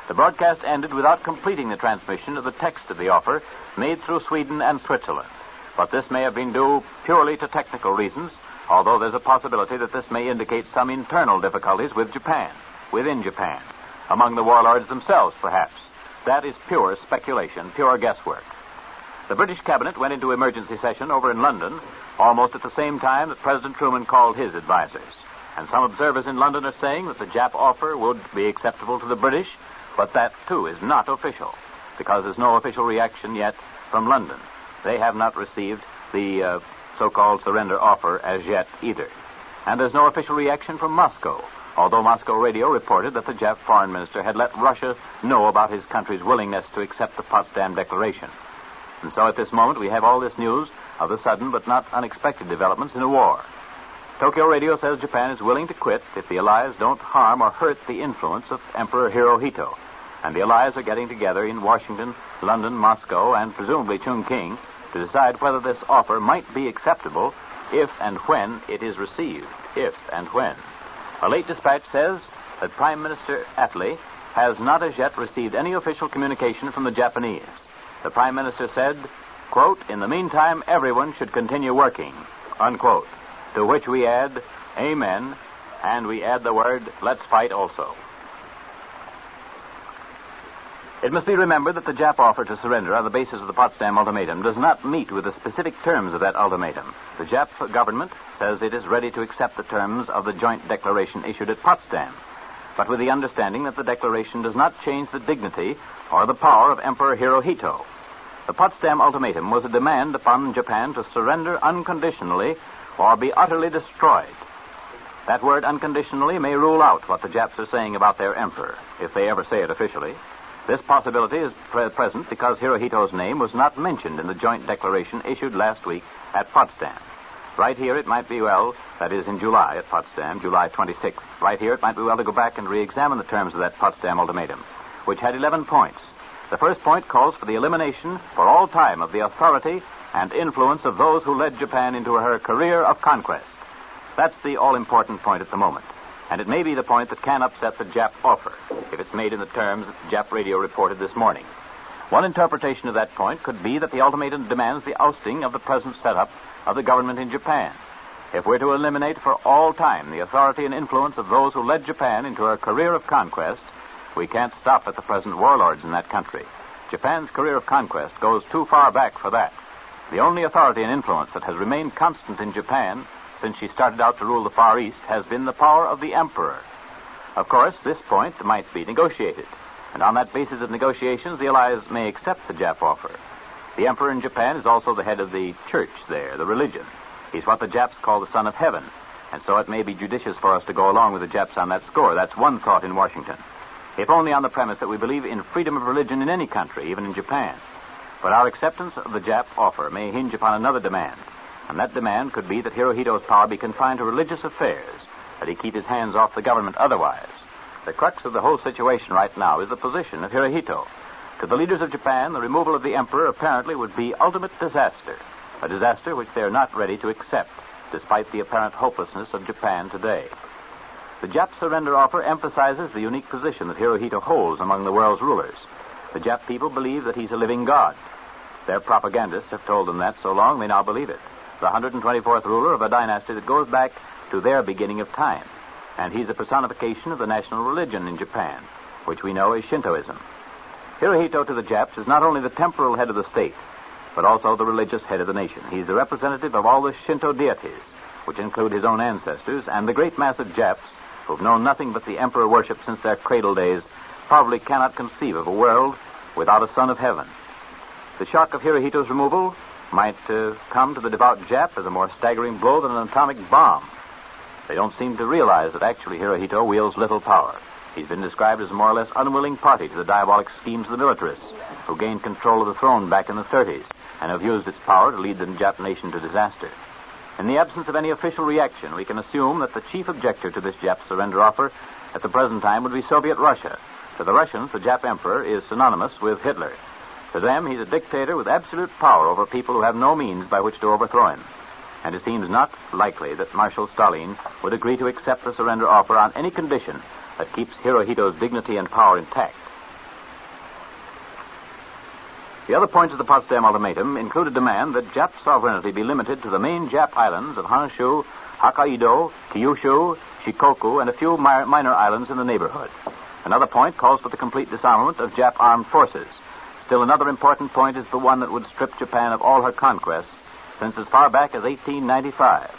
The broadcast ended without completing the transmission of the text of the offer made through Sweden and Switzerland. But this may have been due purely to technical reasons, although there's a possibility that this may indicate some internal difficulties with Japan, within Japan, among the warlords themselves, perhaps. That is pure speculation, pure guesswork. The British cabinet went into emergency session over in London almost at the same time that President Truman called his advisors. And some observers in London are saying that the Jap offer would be acceptable to the British, but that, too, is not official, because there's no official reaction yet from London. They have not received the so-called surrender offer as yet either. And there's no official reaction from Moscow, although Moscow radio reported that the Jap foreign minister had let Russia know about his country's willingness to accept the Potsdam Declaration. And so at this moment we have all this news of the sudden but not unexpected developments in a war. Tokyo radio says Japan is willing to quit if the Allies don't harm or hurt the influence of Emperor Hirohito. And the Allies are getting together in Washington, London, Moscow, and presumably Chongqing to decide whether this offer might be acceptable if and when it is received. If and when. A late dispatch says that Prime Minister Attlee has not as yet received any official communication from the Japanese. The Prime Minister said, quote, "In the meantime, everyone should continue working," unquote. To which we add, amen, and we add the word, let's fight also. It must be remembered that the Jap offer to surrender on the basis of the Potsdam Ultimatum does not meet with the specific terms of that ultimatum. The Jap government says it is ready to accept the terms of the joint declaration issued at Potsdam, but with the understanding that the declaration does not change the dignity or the power of Emperor Hirohito. The Potsdam Ultimatum was a demand upon Japan to surrender unconditionally or be utterly destroyed. That word unconditionally may rule out what the Japs are saying about their emperor, if they ever say it officially. This possibility is present because Hirohito's name was not mentioned in the joint declaration issued last week at Potsdam. Right here it might be well, that is in July at Potsdam, July 26th. Right here it might be well to go back and re-examine the terms of that Potsdam ultimatum, which had 11 points. The first point calls for the elimination for all time of the authority and influence of those who led Japan into her career of conquest. That's the all-important point at the moment. And it may be the point that can upset the Jap offer, if it's made in the terms that Jap radio reported this morning. One interpretation of that point could be that the ultimatum demands the ousting of the present setup of the government in Japan. If we're to eliminate for all time the authority and influence of those who led Japan into her career of conquest, we can't stop at the present warlords in that country. Japan's career of conquest goes too far back for that. The only authority and influence that has remained constant in Japan since she started out to rule the Far East has been the power of the emperor. Of course, this point might be negotiated, and on that basis of negotiations, the Allies may accept the Jap offer. The emperor in Japan is also the head of the church there, the religion. He's what the Japs call the Son of Heaven, and so it may be judicious for us to go along with the Japs on that score. That's one thought in Washington, if only on the premise that we believe in freedom of religion in any country, even in Japan. But our acceptance of the Jap offer may hinge upon another demand, and that demand could be that Hirohito's power be confined to religious affairs, that he keep his hands off the government otherwise. The crux of the whole situation right now is the position of Hirohito. To the leaders of Japan, the removal of the emperor apparently would be ultimate disaster. a disaster which they are not ready to accept, despite the apparent hopelessness of Japan today. The Jap surrender offer emphasizes the unique position that Hirohito holds among the world's rulers. The Jap people believe that he's a living god. Their propagandists have told them that so long they now believe it. The 124th ruler of a dynasty that goes back to their beginning of time. And he's a personification of the national religion in Japan, which we know is Shintoism. Hirohito to the Japs is not only the temporal head of the state, but also the religious head of the nation. He's the representative of all the Shinto deities, which include his own ancestors, and the great mass of Japs, who've known nothing but the emperor worship since their cradle days, probably cannot conceive of a world without a son of heaven. The shock of Hirohito's removal might come to the devout Jap as a more staggering blow than an atomic bomb. They don't seem to realize that actually Hirohito wields little power. He's been described as a more or less unwilling party to the diabolic schemes of the militarists, who gained control of the throne back in the 30s and have used its power to lead the Jap nation to disaster. In the absence of any official reaction, we can assume that the chief objector to this Jap surrender offer at the present time would be Soviet Russia. To the Russians, the Jap emperor is synonymous with Hitler. To them, he's a dictator with absolute power over people who have no means by which to overthrow him. And it seems not likely that Marshal Stalin would agree to accept the surrender offer on any condition that keeps Hirohito's dignity and power intact. The other points of the Potsdam Ultimatum include a demand that Jap sovereignty be limited to the main Jap islands of Honshu, Hokkaido, Kyushu, Shikoku, and a few minor islands in the neighborhood. Another point calls for the complete disarmament of Jap armed forces. Still another important point is the one that would strip Japan of all her conquests since as far back as 1895.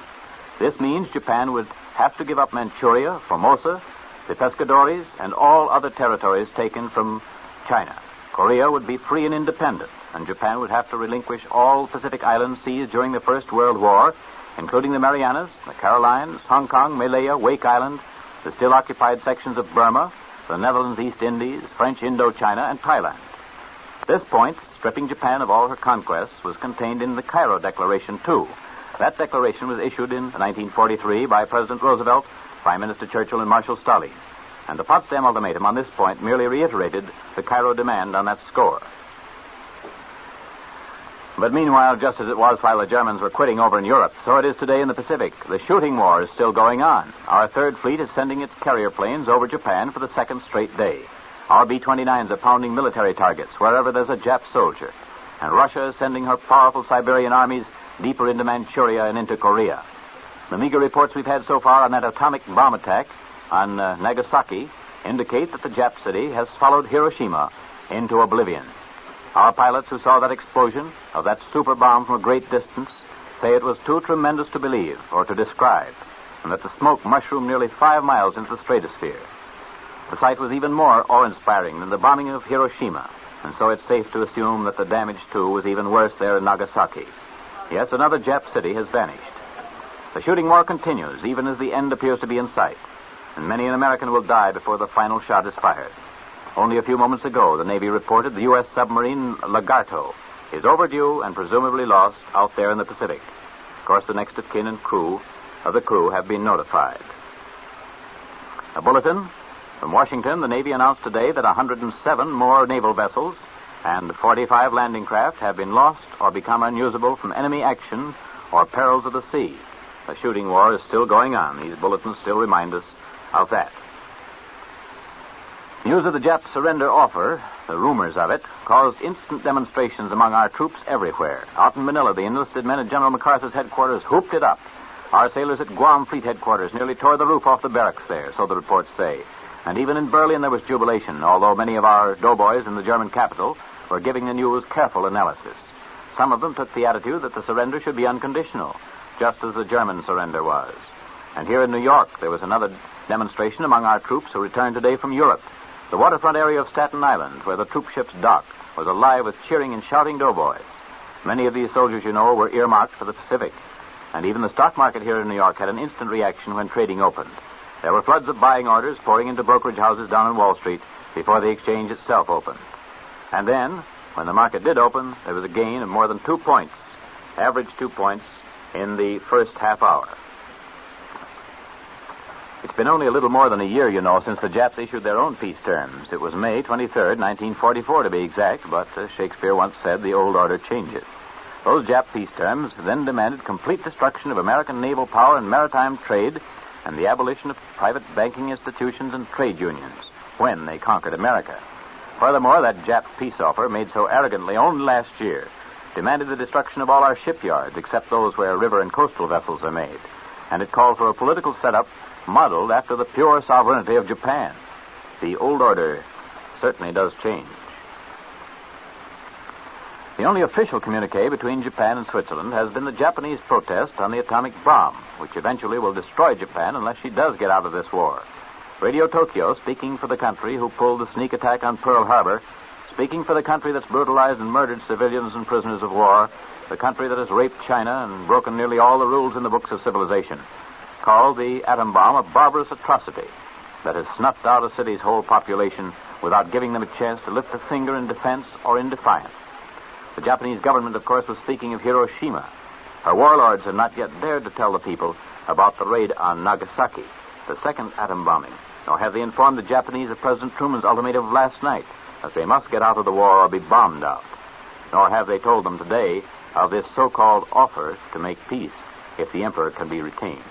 This means Japan would have to give up Manchuria, Formosa, the Pescadores, and all other territories taken from China. Korea would be free and independent, and Japan would have to relinquish all Pacific islands seized during the First World War, including the Marianas, the Carolines, Hong Kong, Malaya, Wake Island, the still occupied sections of Burma, the Netherlands, East Indies, French Indochina, and Thailand. This point, stripping Japan of all her conquests, was contained in the Cairo Declaration, too. That declaration was issued in 1943 by President Roosevelt, Prime Minister Churchill, and Marshal Stalin. And the Potsdam Ultimatum on this point merely reiterated the Cairo demand on that score. But meanwhile, just as it was while the Germans were quitting over in Europe, so it is today in the Pacific. The shooting war is still going on. Our Third Fleet is sending its carrier planes over Japan for the second straight day. Our B-29s are pounding military targets wherever there's a Jap soldier. And Russia is sending her powerful Siberian armies deeper into Manchuria and into Korea. The meager reports we've had so far on that atomic bomb attack on Nagasaki indicate that the Jap city has followed Hiroshima into oblivion. Our pilots who saw that explosion of that super bomb from a great distance say it was too tremendous to believe or to describe, and that the smoke mushroomed nearly 5 miles into the stratosphere. The sight was even more awe-inspiring than the bombing of Hiroshima, and so it's safe to assume that the damage, too, was even worse there in Nagasaki. Yes, another Jap city has vanished. The shooting war continues, even as the end appears to be in sight, and many an American will die before the final shot is fired. Only a few moments ago, the Navy reported the U.S. submarine Lagarto is overdue and presumably lost out there in the Pacific. Of course, the next of kin and crew of the crew have been notified. A bulletin from Washington. The Navy announced today that 107 more naval vessels and 45 landing craft have been lost or become unusable from enemy action or perils of the sea. The shooting war is still going on. These bulletins still remind us of that. News of the Jap surrender offer, the rumors of it, caused instant demonstrations among our troops everywhere. Out in Manila, the enlisted men at General MacArthur's headquarters whooped it up. Our sailors at Guam Fleet headquarters nearly tore the roof off the barracks there, so the reports say. And even in Berlin there was jubilation, although many of our doughboys in the German capital were giving the news careful analysis. Some of them took the attitude that the surrender should be unconditional, just as the German surrender was. And here in New York, there was another demonstration among our troops who returned today from Europe. The waterfront area of Staten Island, where the troop ships docked, was alive with cheering and shouting doughboys. Many of these soldiers, you know, were earmarked for the Pacific. And even the stock market here in New York had an instant reaction when trading opened. There were floods of buying orders pouring into brokerage houses down on Wall Street before the exchange itself opened. And then, when the market did open, there was a gain of more than 2 points, average 2 points, in the first half hour. It's been only a little more than a year, you know, since the Japs issued their own peace terms. It was May 23rd, 1944 to be exact, but Shakespeare once said the old order changes. Those Jap peace terms then demanded complete destruction of American naval power and maritime trade and the abolition of private banking institutions and trade unions when they conquered America. Furthermore, that Jap peace offer, made so arrogantly only last year, demanded the destruction of all our shipyards except those where river and coastal vessels are made. And it called for a political setup modeled after the pure sovereignty of Japan. The old order certainly does change. The only official communique between Japan and Switzerland has been the Japanese protest on the atomic bomb, which eventually will destroy Japan unless she does get out of this war. Radio Tokyo, speaking for the country who pulled the sneak attack on Pearl Harbor, speaking for the country that's brutalized and murdered civilians and prisoners of war, the country that has raped China and broken nearly all the rules in the books of civilization, called the atom bomb a barbarous atrocity that has snuffed out a city's whole population without giving them a chance to lift a finger in defense or in defiance. The Japanese government, of course, was speaking of Hiroshima. Her warlords had not yet dared to tell the people about the raid on Nagasaki, the second atom bombing, nor have they informed the Japanese of President Truman's ultimatum of last night, that they must get out of the war or be bombed out. Nor have they told them today of this so-called offer to make peace if the emperor can be retained.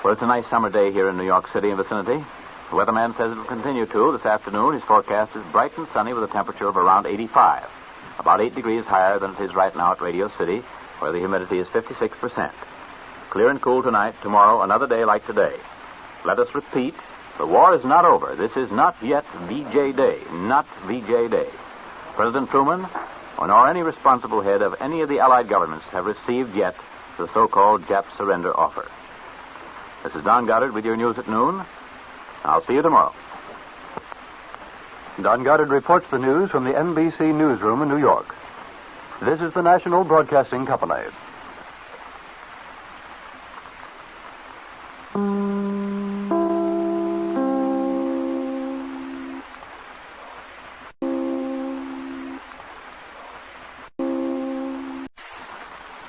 Well, it's a nice summer day here in New York City and vicinity. The weatherman says it will continue to. This afternoon, his forecast is bright and sunny with a temperature of around 85, about 8 degrees higher than it is right now at Radio City, where the humidity is 56%. Clear and cool tonight, tomorrow, another day like today. Let us repeat, the war is not over. This is not yet VJ Day, not VJ Day. President Truman, nor any responsible head of any of the Allied governments have received yet the so-called Jap surrender offer. This is Don Goddard with your news at noon. I'll see you tomorrow. Don Goddard reports the news from the NBC newsroom in New York. This is the National Broadcasting Company.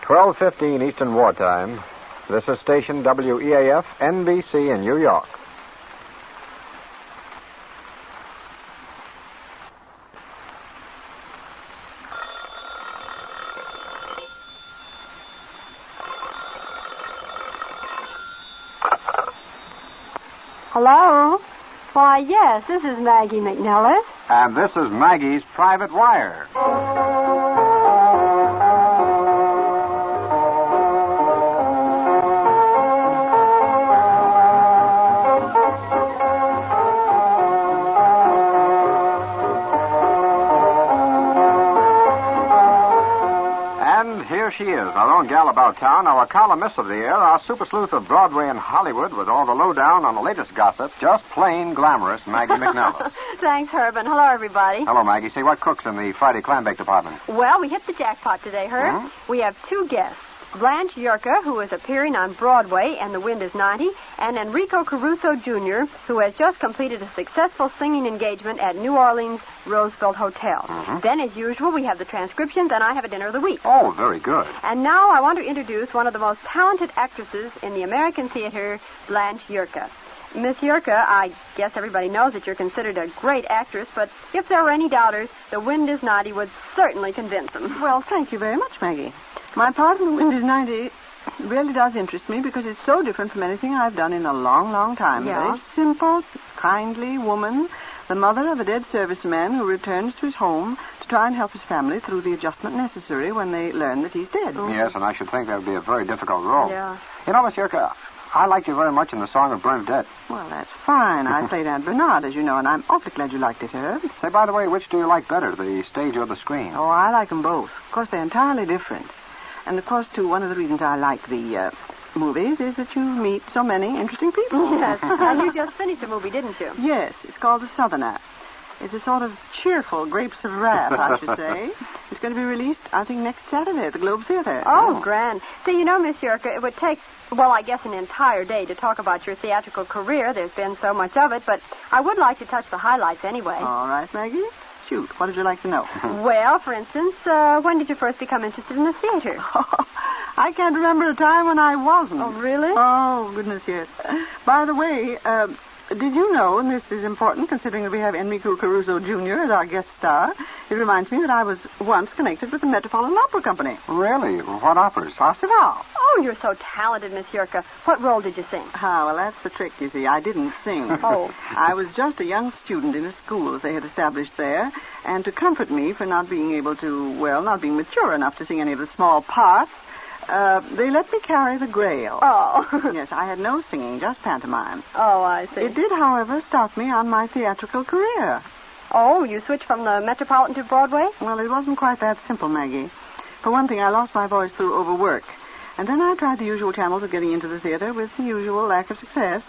"12:15 Eastern Wartime. This is station WEAF, NBC in New York. Hello? Why, yes, this is Maggie McNellis. And this is Maggie's Private Wire. She is, our own gal about town, our columnist of the air, our super sleuth of Broadway and Hollywood with all the lowdown on the latest gossip, just plain glamorous Maggie McNellis. Thanks, Herb, and hello, everybody. Hello, Maggie. Say, what cooks in the Friday clam bake department? Well, we hit the jackpot today, Herb. Hmm? We have two guests. Blanche Yerka, who is appearing on Broadway, and The Wind is 90, and Enrico Caruso, Jr., who has just completed a successful singing engagement at New Orleans Roosevelt Hotel. Mm-hmm. Then, as usual, we have the transcriptions, and I have a dinner of the week. Oh, very good. And now I want to introduce one of the most talented actresses in the American theater, Blanche Yerka. Miss Yerka, I guess everybody knows that you're considered a great actress, but if there were any doubters, The Wind is 90 would certainly convince them. Well, thank you very much, Maggie. My part in The Wind is 90 really does interest me because it's so different from anything I've done in a long, long time. Yeah. A very simple, kindly woman, the mother of a dead serviceman who returns to his home to try and help his family through the adjustment necessary when they learn that he's dead. Yes, and I should think that would be a very difficult role. Yeah. You know, Miss Yerka, I liked you very much in the Song of Bernadette. Well, that's fine. I played Aunt Bernard, as you know, and I'm awfully glad you liked it, Herb. Say, by the way, which do you like better, the stage or the screen? Oh, I like them both. Of course, they're entirely different. And, of course, too, one of the reasons I like the movies is that you meet so many interesting people. Yes. And you just finished a movie, didn't you? Yes. It's called The Southerner. It's a sort of cheerful Grapes of Wrath, I should say. It's going to be released, I think, next Saturday at the Globe Theater. Oh, grand. See, you know, Miss Yerka, it would take, well, I guess an entire day to talk about your theatrical career. There's been so much of it, but I would like to touch the highlights anyway. All right, Maggie. Shoot. What did you like to know? Well, for instance, when did you first become interested in the theater? I can't remember a time when I wasn't. Oh, really? Oh, goodness, yes. By the way, Did you know, and this is important considering that we have Enrico Caruso Jr. as our guest star, it reminds me that I was once connected with the Metropolitan Opera Company. Really? What operas? Parsifal. Oh, you're so talented, Miss Yurka. What role did you sing? Ah, well, that's the trick, you see. I didn't sing. Oh. I was just a young student in a school that they had established there, and to comfort me for not being able to, well, not being mature enough to sing any of the small parts, they let me carry the Grail. Oh. Yes, I had no singing, just pantomime. Oh, I see. It did, however, start me on my theatrical career. Oh, you switched from the Metropolitan to Broadway? Well, it wasn't quite that simple, Maggie. For one thing, I lost my voice through overwork. And then I tried the usual channels of getting into the theater with the usual lack of success.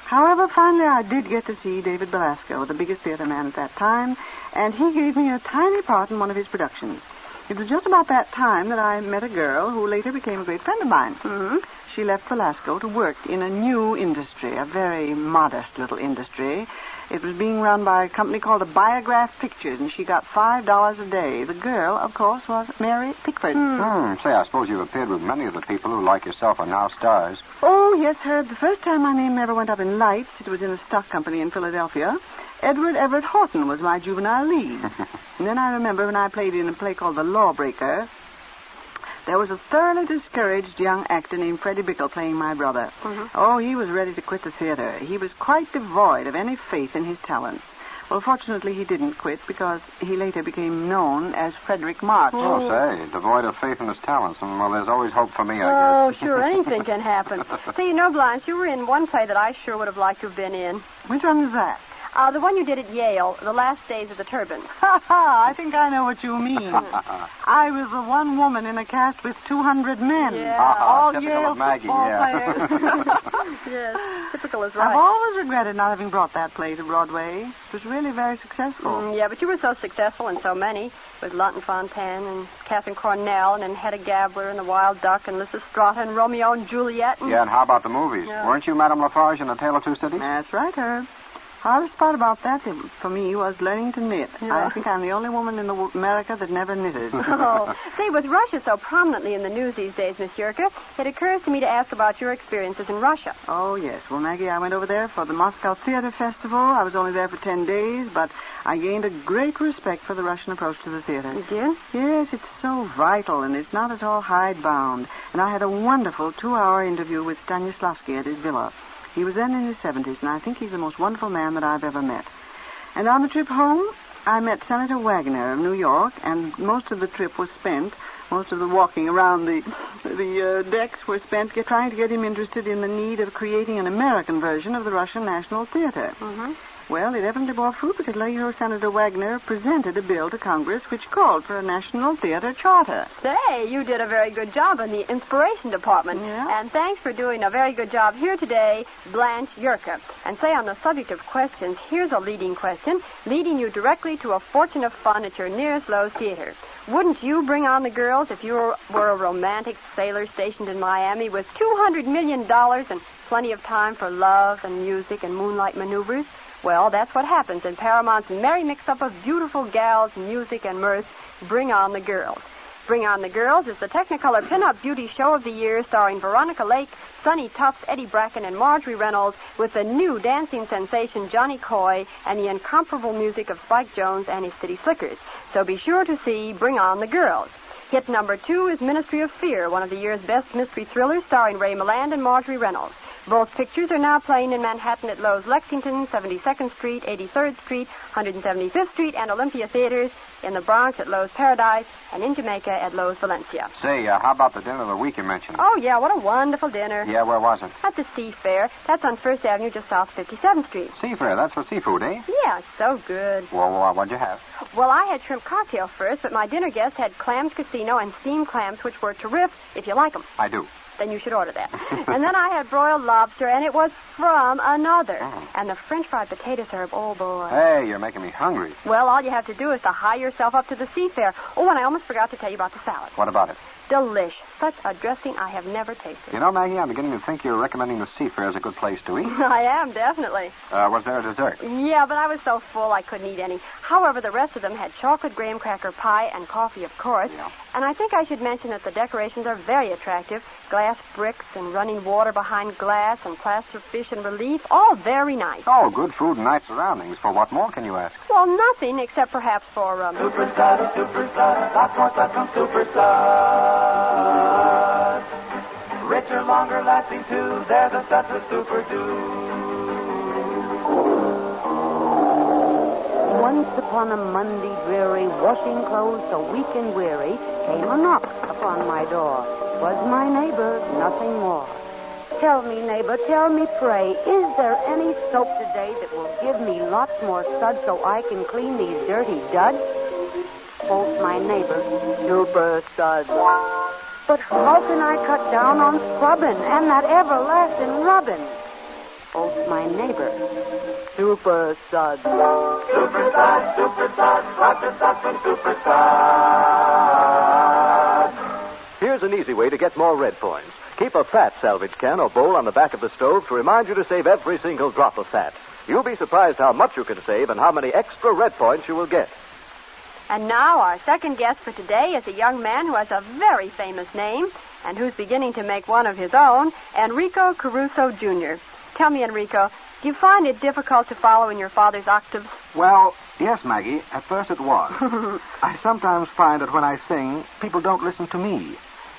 However, finally I did get to see David Belasco, the biggest theater man at that time, and he gave me a tiny part in one of his productions. It was just about that time that I met a girl who later became a great friend of mine. Mm-hmm. She left Belasco to work in a new industry, a very modest little industry. It was being run by a company called the Biograph Pictures, and she got $5 a day. The girl, of course, was Mary Pickford. Say, I suppose you've appeared with many of the people who, like yourself, are now stars. Oh, yes, Herb. The first time my name ever went up in lights, it was in a stock company in Philadelphia. Edward Everett Horton was my juvenile lead. And then I remember when I played in a play called The Lawbreaker, there was a thoroughly discouraged young actor named Freddie Bickle playing my brother. Mm-hmm. Oh, he was ready to quit the theater. He was quite devoid of any faith in his talents. Well, fortunately, he didn't quit because he later became known as Frederick March. Oh, say, devoid of faith in his talents. Well, there's always hope for me, I Oh, guess. sure, anything can happen. Say, you know, Blanche, you were in one play that I sure would have liked to have been in. Which one was that? The one you did at Yale, The Last Days of the Turban. Ha ha, I think I know what you mean. I was the one woman in a cast with 200 men. Yeah. All typical Yale of Maggie, football yeah. players. Yes, typical is right. I've always regretted not having brought that play to Broadway. It was really very successful. Yeah, but you were so successful in so many, with Lawton Fontanne and Catherine Cornell and Hedda Gabler and The Wild Duck and Lysistrata and Romeo and Juliet. Yeah, and how about the movies? Yeah. Weren't you Madame Lafarge in A Tale of Two Cities? That's right, Herb. Hardest part about that for me was learning to knit. Yeah. I think I'm the only woman in America that never knitted. Oh. Say, with Russia so prominently in the news these days, Miss Yurka, it occurs to me to ask about your experiences in Russia. Oh, yes. Well, Maggie, I went over there for the Moscow Theater Festival. I was only there for 10 days, but I gained a great respect for the Russian approach to the theater. You did? Yes, it's so vital, and it's not at all hidebound. And I had a wonderful 2-hour interview with Stanislavski at his villa. He was then in his 70s, and I think he's the most wonderful man that I've ever met. And on the trip home, I met Senator Wagner of New York, and most of the trip was spent, most of the walking around the decks were spent trying to get him interested in the need of creating an American version of the Russian National Theater. Mm-hmm. Well, it evidently bore fruit because later Senator Wagner presented a bill to Congress which called for a National Theater Charter. Say, you did a very good job in the Inspiration Department. Yeah? And thanks for doing a very good job here today, Blanche Yurka. And say, on the subject of questions, here's a leading question, leading you directly to a fortune of fun at your nearest Lowe's Theater. Wouldn't you bring on the girls if you were a romantic sailor stationed in Miami with $200 million and plenty of time for love and music and moonlight maneuvers? Well, that's what happens in Paramount's merry mix-up of beautiful gals, music, and mirth, Bring On the Girls. Bring On the Girls is the Technicolor Pin-Up Beauty Show of the Year, starring Veronica Lake, Sonny Tufts, Eddie Bracken, and Marjorie Reynolds, with the new dancing sensation Johnny Coy and the incomparable music of Spike Jones and his City Slickers. So be sure to see Bring On the Girls. Hit number 2 is Ministry of Fear, one of the year's best mystery thrillers, starring Ray Milland and Marjorie Reynolds. Both pictures are now playing in Manhattan at Lowe's Lexington, 72nd Street, 83rd Street, 175th Street, and Olympia Theaters, in the Bronx at Lowe's Paradise, and in Jamaica at Lowe's Valencia. Say, how about the dinner of the week you mentioned? Oh, yeah, what a wonderful dinner. Yeah, where was it? At the Seafair. That's on 1st Avenue, just south 57th Street. Seafair, that's for seafood, eh? Yeah, it's so good. Well, what'd you have? Well, I had shrimp cocktail first, but my dinner guest had clams casino and steamed clams, which were terrific, if you like them. I do. Then you should order that. And then I had broiled lobster, and it was from another. Oh. And the French fried potatoes, Herb, oh, boy. Hey, you're making me hungry. Well, all you have to do is to hie yourself up to the Seafair. Oh, and I almost forgot to tell you about the salad. What about it? Delish. Such a dressing I have never tasted. You know, Maggie, I'm beginning to think you're recommending the Seafair as a good place to eat. I am, definitely. Was there a dessert? Yeah, but I was so full I couldn't eat any. However, the rest of them had chocolate graham cracker pie and coffee, of course. Yeah. And I think I should mention that the decorations are very attractive. Glass bricks and running water behind glass and plaster fish in relief. All very nice. Oh, good food and nice surroundings. For what more can you ask? Well, nothing except perhaps for, Superstud, superstud, lots more stuff from Superstud. Richer, longer lasting too. They're the studs with Super Do. Once upon a Monday dreary, washing clothes so weak and weary, came a knock upon my door. 'Twas my neighbor, nothing more. Tell me, neighbor, tell me, pray, is there any soap today that will give me lots more suds so I can clean these dirty duds? Quoth my neighbor, Super Suds. But how can I cut down on scrubbing and that everlasting rubbing? Quoth my neighbor, Super Suds. Super Suds, Super Suds, lots of stuff from Super Suds. Here's an easy way to get more red points. Keep a fat salvage can or bowl on the back of the stove to remind you to save every single drop of fat. You'll be surprised how much you can save and how many extra red points you will get. And now our second guest for today is a young man who has a very famous name and who's beginning to make one of his own, Enrico Caruso, Jr. Tell me, Enrico, do you find it difficult to follow in your father's octaves? Well, yes, Maggie. At first it was. I sometimes find that when I sing, people don't listen to me.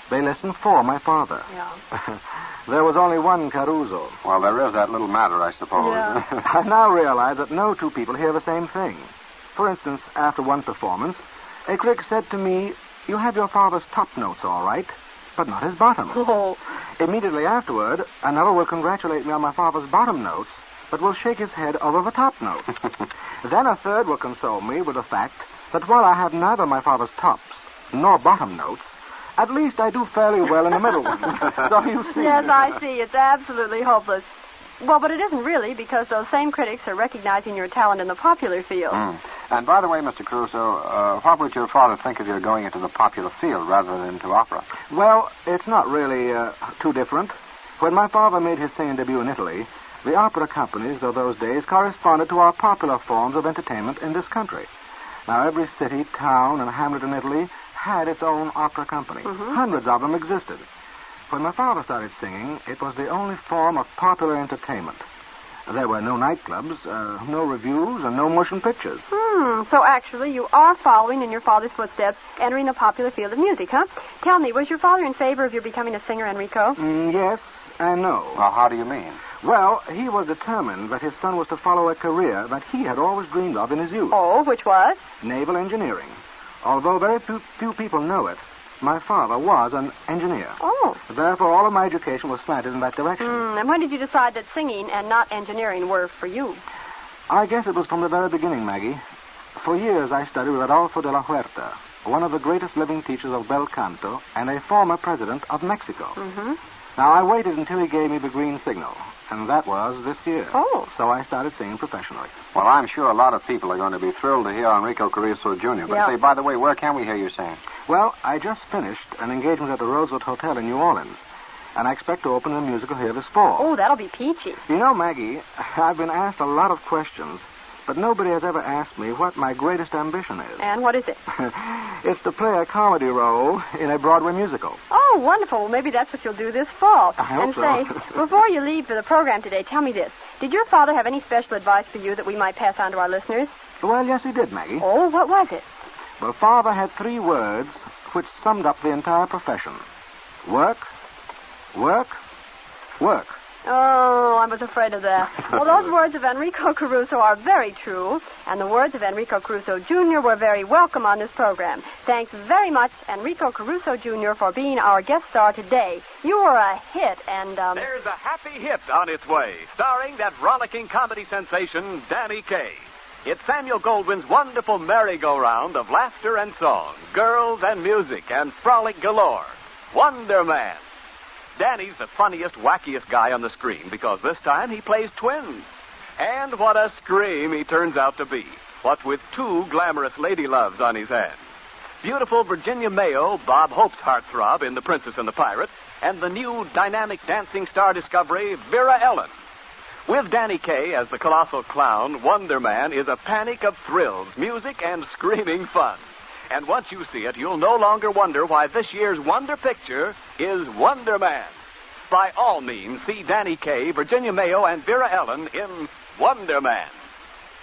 They listen for my father. Yeah. There was only one Caruso. Well, there is that little matter, I suppose. Yeah. I now realize that no two people hear the same thing. For instance, after one performance, a critic said to me, "You have your father's top notes all right, but not his bottom." Oh. Immediately afterward, another will congratulate me on my father's bottom notes, but will shake his head over the top notes. Then a third will console me with the fact that while I have neither my father's tops nor bottom notes, at least I do fairly well in the middle ones. So you see. Yes, I see. It's absolutely hopeless. Well, but it isn't really, because those same critics are recognizing your talent in the popular field. And by the way, Mr. Caruso, what would your father think of your going into the popular field rather than into opera? Well, it's not really too different. When my father made his singing debut in Italy, the opera companies of those days corresponded to our popular forms of entertainment in this country. Now, every city, town, and hamlet in Italy had its own opera company. Hundreds of them existed. When my father started singing, it was the only form of popular entertainment. There were no nightclubs, no reviews, and no motion pictures. So actually you are following in your father's footsteps, entering the popular field of music, huh? Tell me, was your father in favor of your becoming a singer, Enrico? Yes and no. Well, how do you mean? Well, he was determined that his son was to follow a career that he had always dreamed of in his youth. Oh, which was? Naval engineering. Although very few people know it, my father was an engineer. Oh. Therefore, all of my education was slanted in that direction. And when did you decide that singing and not engineering were for you? I guess it was from the very beginning, Maggie. For years, I studied with Adolfo de la Huerta, one of the greatest living teachers of bel canto and a former president of Mexico. Now, I waited until he gave me the green signal, and that was this year. Oh. So I started singing professionally. Well, I'm sure a lot of people are going to be thrilled to hear Enrico Caruso Jr. But say, by the way, where can we hear you sing? Well, I just finished an engagement at the Roosevelt Hotel in New Orleans, and I expect to open a musical here this fall. Oh, that'll be peachy. You know, Maggie, I've been asked a lot of questions, but nobody has ever asked me what my greatest ambition is. And what is it? It's to play a comedy role in a Broadway musical. Oh, wonderful. Well, maybe that's what you'll do this fall. I hope and so. say, before you leave for the program today, tell me this. Did your father have any special advice for you that we might pass on to our listeners? Well, yes, he did, Maggie. Oh, what was it? Well, Father had 3 words which summed up the entire profession. Work, work, work. Oh, I was afraid of that. Well, those words of Enrico Caruso are very true, and the words of Enrico Caruso Jr. were very welcome on this program. Thanks very much, Enrico Caruso Jr., for being our guest star today. You were a hit, and, There's a happy hit on its way, starring that rollicking comedy sensation, Danny Kaye. It's Samuel Goldwyn's wonderful merry-go-round of laughter and song, girls and music, and frolic galore. Wonder Man. Danny's the funniest, wackiest guy on the screen because this time he plays twins. And what a scream he turns out to be, what with 2 glamorous lady loves on his hands. Beautiful Virginia Mayo, Bob Hope's heartthrob in The Princess and the Pirate, and the new dynamic dancing star discovery, Vera Ellen. With Danny Kaye as the colossal clown, Wonder Man is a panic of thrills, music, and screaming fun. And once you see it, you'll no longer wonder why this year's Wonder Picture is Wonder Man. By all means, see Danny Kaye, Virginia Mayo, and Vera Ellen in Wonder Man.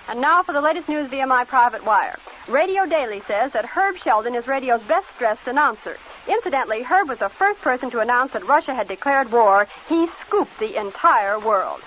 And now for the latest news via my private wire. Radio Daily says that Herb Sheldon is radio's best-dressed announcer. Incidentally, Herb was the first person to announce that Russia had declared war. He scooped the entire world.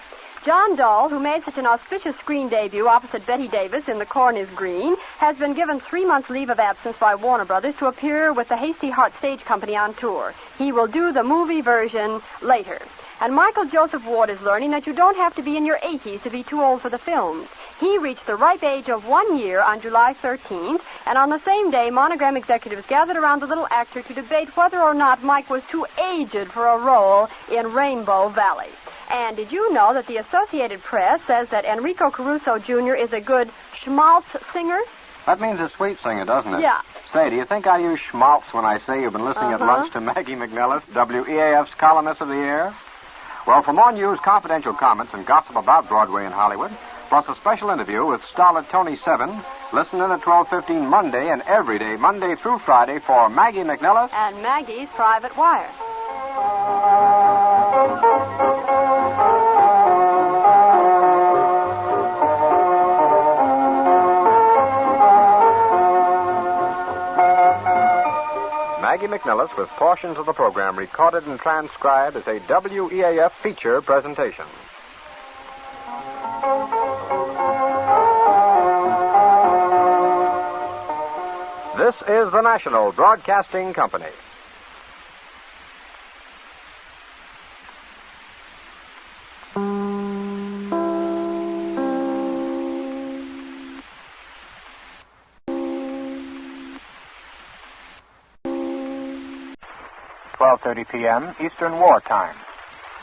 John Dahl, who made such an auspicious screen debut opposite Betty Davis in The Corn is Green, has been given 3 months' leave of absence by Warner Brothers to appear with the Hasty Heart Stage Company on tour. He will do the movie version later. And Michael Joseph Ward is learning that you don't have to be in your 80s to be too old for the films. He reached the ripe age of 1 year on July 13th, and on the same day, Monogram executives gathered around the little actor to debate whether or not Mike was too aged for a role in Rainbow Valley. And did you know that the Associated Press says that Enrico Caruso Jr. is a good schmaltz singer? That means a sweet singer, doesn't it? Yeah. Say, do you think I use schmaltz when I say you've been listening at lunch to Maggie McNellis, WEAF's columnist of the year? Well, for more news, confidential comments, and gossip about Broadway and Hollywood, plus a special interview with starlet Tony Seven, listen in at 12:15 Monday and every day, Monday through Friday, for Maggie McNellis and Maggie's Private Wire. Maggie McNellis with portions of the program recorded and transcribed as a WEAF feature presentation. This is the National Broadcasting Company. p.m. Eastern War Time.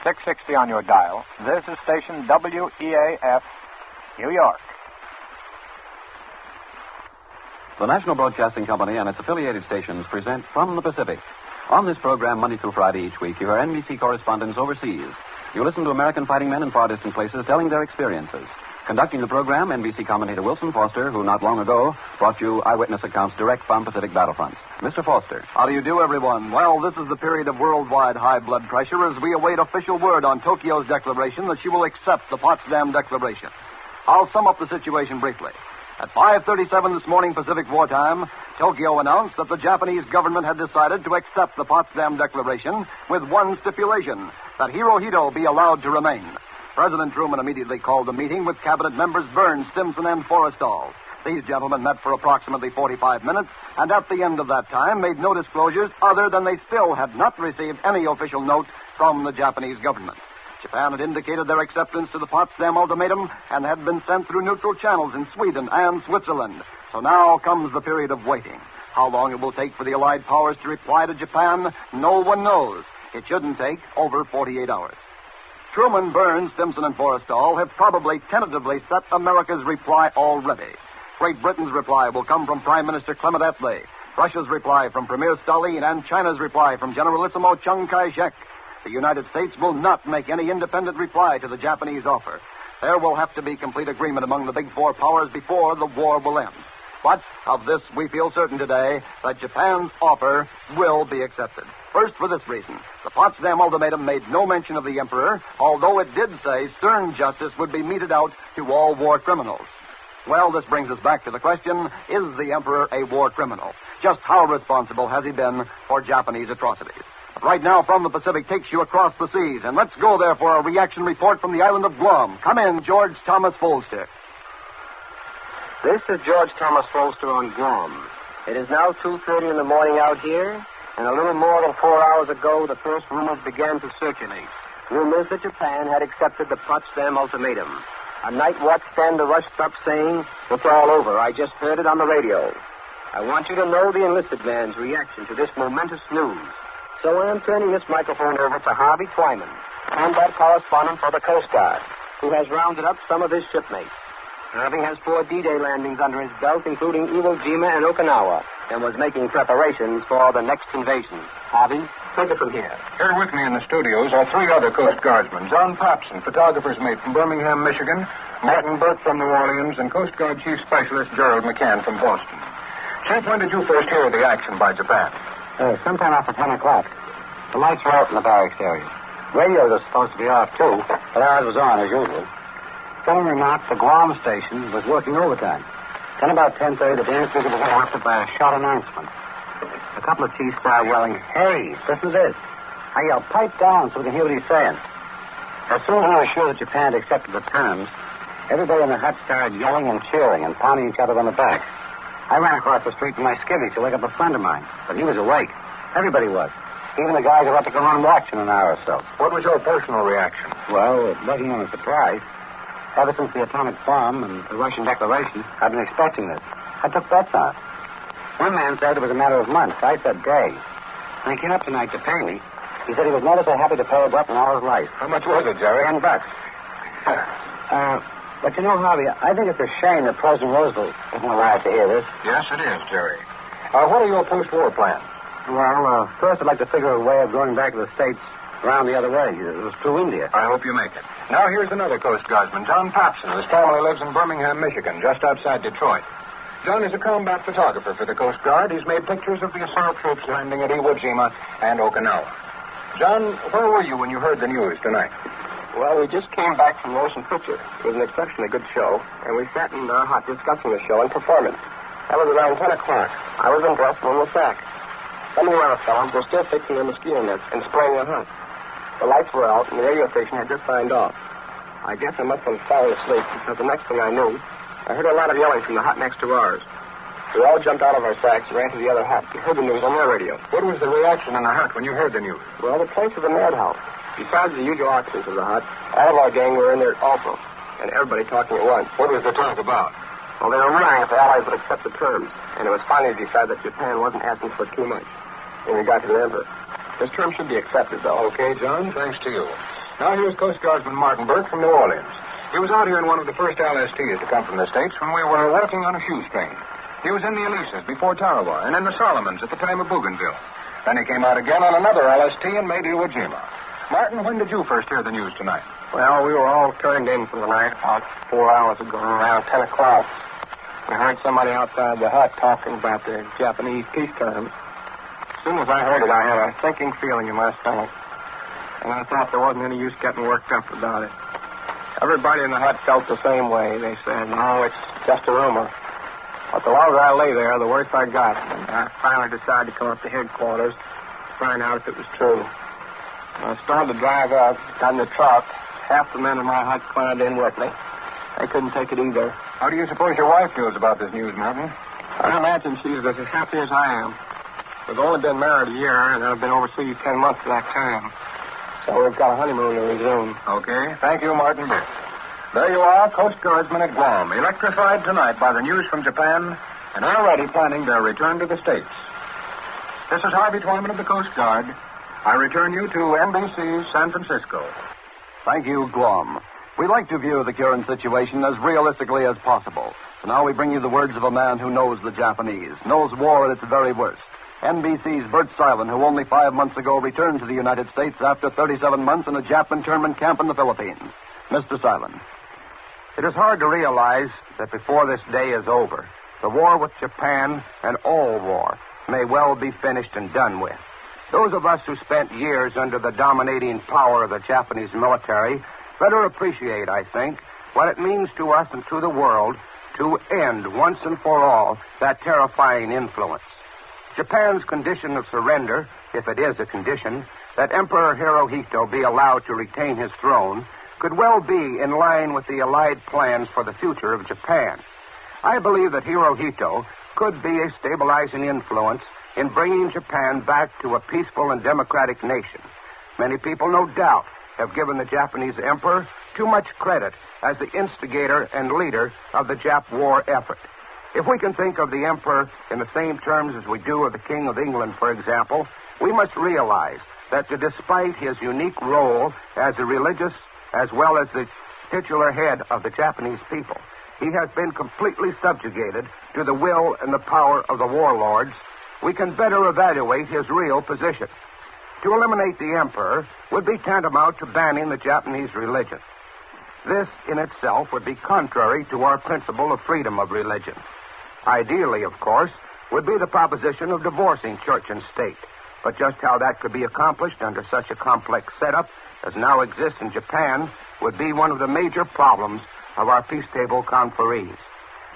660 on your dial. This is station WEAF, New York. The National Broadcasting Company and its affiliated stations present From the Pacific. On this program, Monday through Friday each week, you hear NBC correspondents overseas. You listen to American fighting men in far distant places telling their experiences. Conducting the program, NBC commentator Wilson Foster, who not long ago brought you eyewitness accounts direct from Pacific battlefronts. Mr. Foster. How do you do, everyone? Well, this is the period of worldwide high blood pressure as we await official word on Tokyo's declaration that she will accept the Potsdam Declaration. I'll sum up the situation briefly. At 5:37 this morning Pacific wartime, Tokyo announced that the Japanese government had decided to accept the Potsdam Declaration with one stipulation, that Hirohito be allowed to remain. President Truman immediately called a meeting with cabinet members Burns, Stimson, and Forrestal. These gentlemen met for approximately 45 minutes, and at the end of that time made no disclosures other than they still had not received any official note from the Japanese government. Japan had indicated their acceptance to the Potsdam Ultimatum and had been sent through neutral channels in Sweden and Switzerland. So now comes the period of waiting. How long it will take for the Allied powers to reply to Japan, no one knows. It shouldn't take over 48 hours. Truman, Burns, Stimson, and Forrestal have probably tentatively set America's reply already. Great Britain's reply will come from Prime Minister Clement Attlee, Russia's reply from Premier Stalin, and China's reply from Generalissimo Chiang Kai-shek. The United States will not make any independent reply to the Japanese offer. There will have to be complete agreement among the big four powers before the war will end. But of this we feel certain today, that Japan's offer will be accepted. First, for this reason. The Potsdam Ultimatum made no mention of the Emperor, although it did say stern justice would be meted out to all war criminals. Well, this brings us back to the question, is the Emperor a war criminal? Just how responsible has he been for Japanese atrocities? But right now, From the Pacific takes you across the seas, and let's go there for a reaction report from the island of Guam. Come in, George Thomas Folstick. This is George Thomas Folster on Guam. It is now 2:30 in the morning out here, and a little more than 4 hours ago, the first rumors began to circulate. Rumors that Japan had accepted the Potsdam Ultimatum. A night watch stander rushed up saying, "It's all over. I just heard it on the radio." I want you to know the enlisted man's reaction to this momentous news. So I am turning this microphone over to Harvey Twyman, combat correspondent for the Coast Guard, who has rounded up some of his shipmates. Irving has 4 D-Day landings under his belt, including Iwo Jima and Okinawa, and was making preparations for the next invasion. Harvey, take it from here. Here with me in the studios are 3 other Coast Guardsmen. John Papson, photographer's mate from Birmingham, Michigan, Martin Burke from New Orleans, and Coast Guard Chief Specialist Gerald McCann from Boston. Chief, when did you first hear of the action by Japan? Sometime after 10 o'clock. The lights were out in the barracks area. Radios were supposed to be off, too, but ours was on, as usual. Someone remarked the Guam station was working overtime. Then about 10:30, the dance music was interrupted by a short announcement. A couple of chiefs started yelling, "Hey, listen to this." I yelled, "Pipe down so we can hear what he's saying." As soon as we were sure that Japan had accepted the terms, everybody in the hut started yelling and cheering and pounding each other on the back. I ran across the street with my skivvy to wake up a friend of mine, but he was awake. Everybody was. Even the guys who had to go on watch in an hour or so. What was your personal reaction? Well, it wasn't a surprise. Ever since the atomic bomb and the Russian declaration, I've been expecting this. I took bets on it. One man said it was a matter of months. I said days. When he came up tonight to pay me, he said he was never so happy to pay a debt in all his life. How much was it, Jerry? $10. But you know, Harvey, I think it's a shame that President Roosevelt isn't allowed to hear this. Yes, it is, Jerry. What are your post-war plans? Well, first I'd like to figure a way of going back to the States around the other way. It was through India. I hope you make it. Now, here's another Coast Guardsman, John Papson, whose family lives in Birmingham, Michigan, just outside Detroit. John is a combat photographer for the Coast Guard. He's made pictures of the assault troops landing at Iwo Jima and Okinawa. John, where were you when you heard the news tonight? Well, we just came back from the motion picture. It was an exceptionally good show, and we sat in our hut discussing the show and performance. That was around 10 o'clock. I was undressed and in the sack. Some of the other fellows were still fixing their mosquito nets and spraying the hut. The lights were out, and the radio station had just signed off. I guess I must have fallen asleep, because the next thing I knew, I heard a lot of yelling from the hut next to ours. We all jumped out of our sacks and ran to the other hut. We heard the news on their radio. What was the reaction in the hut when you heard the news? Well, the place was a madhouse. Besides the usual occupants of the hut, all of our gang were in there also, and everybody talking at once. What was the talk about? Well, they were wondering if the Allies would accept the terms, and it was finally decided that Japan wasn't asking for too much in regard to the Emperor. This term should be accepted, though. Okay, John, thanks to you. Now, here's Coast Guardsman Martin Burke from New Orleans. He was out here in one of the first LSTs to come from the States when we were working on a shoestring. He was in the Elises before Tarawa and in the Solomons at the time of Bougainville. Then he came out again on another LST and made Iwo Jima. Martin, when did you first hear the news tonight? Well, we were all turned in for the night about 4 hours ago, around 10 o'clock. We heard somebody outside the hut talking about the Japanese peace terms. As soon as I heard it, I had a sinking feeling in my stomach. And I thought there wasn't any use getting worked up about it. Everybody in the hut felt the same way. They said, no, it's just a rumor. But the longer I lay there, the worse I got. And I finally decided to come up to headquarters to find out if it was true. When I started to drive up, got in the truck. Half the men in my hut climbed in with me. They couldn't take it either. How do you suppose your wife feels about this news, Martin? I imagine she's as happy as I am. We've only been married a year, and I've been overseas 10 months at that time. So we've got a honeymoon to resume. Okay. Thank you, Martin Burke. There you are, Coast Guardsmen at Guam, electrified tonight by the news from Japan and already planning their return to the States. This is Harvey Twyman of the Coast Guard. I return you to NBC's San Francisco. Thank you, Guam. We like to view the current situation as realistically as possible. So now we bring you the words of a man who knows the Japanese, knows war at its very worst. NBC's Bert Silent, who only 5 months ago returned to the United States after 37 months in a Jap internment camp in the Philippines. Mr. Silent. It is hard to realize that before this day is over, the war with Japan and all war may well be finished and done with. Those of us who spent years under the dominating power of the Japanese military better appreciate, I think, what it means to us and to the world to end once and for all that terrifying influence. Japan's condition of surrender, if it is a condition, that Emperor Hirohito be allowed to retain his throne, could well be in line with the Allied plans for the future of Japan. I believe that Hirohito could be a stabilizing influence in bringing Japan back to a peaceful and democratic nation. Many people, no doubt, have given the Japanese emperor too much credit as the instigator and leader of the Jap war effort. If we can think of the emperor in the same terms as we do of the King of England, for example, we must realize that despite his unique role as a religious as well as the titular head of the Japanese people, he has been completely subjugated to the will and the power of the warlords. We can better evaluate his real position. To eliminate the emperor would be tantamount to banning the Japanese religion. This in itself would be contrary to our principle of freedom of religion. Ideally, of course, would be the proposition of divorcing church and state. But just how that could be accomplished under such a complex setup as now exists in Japan would be one of the major problems of our peace table conferees.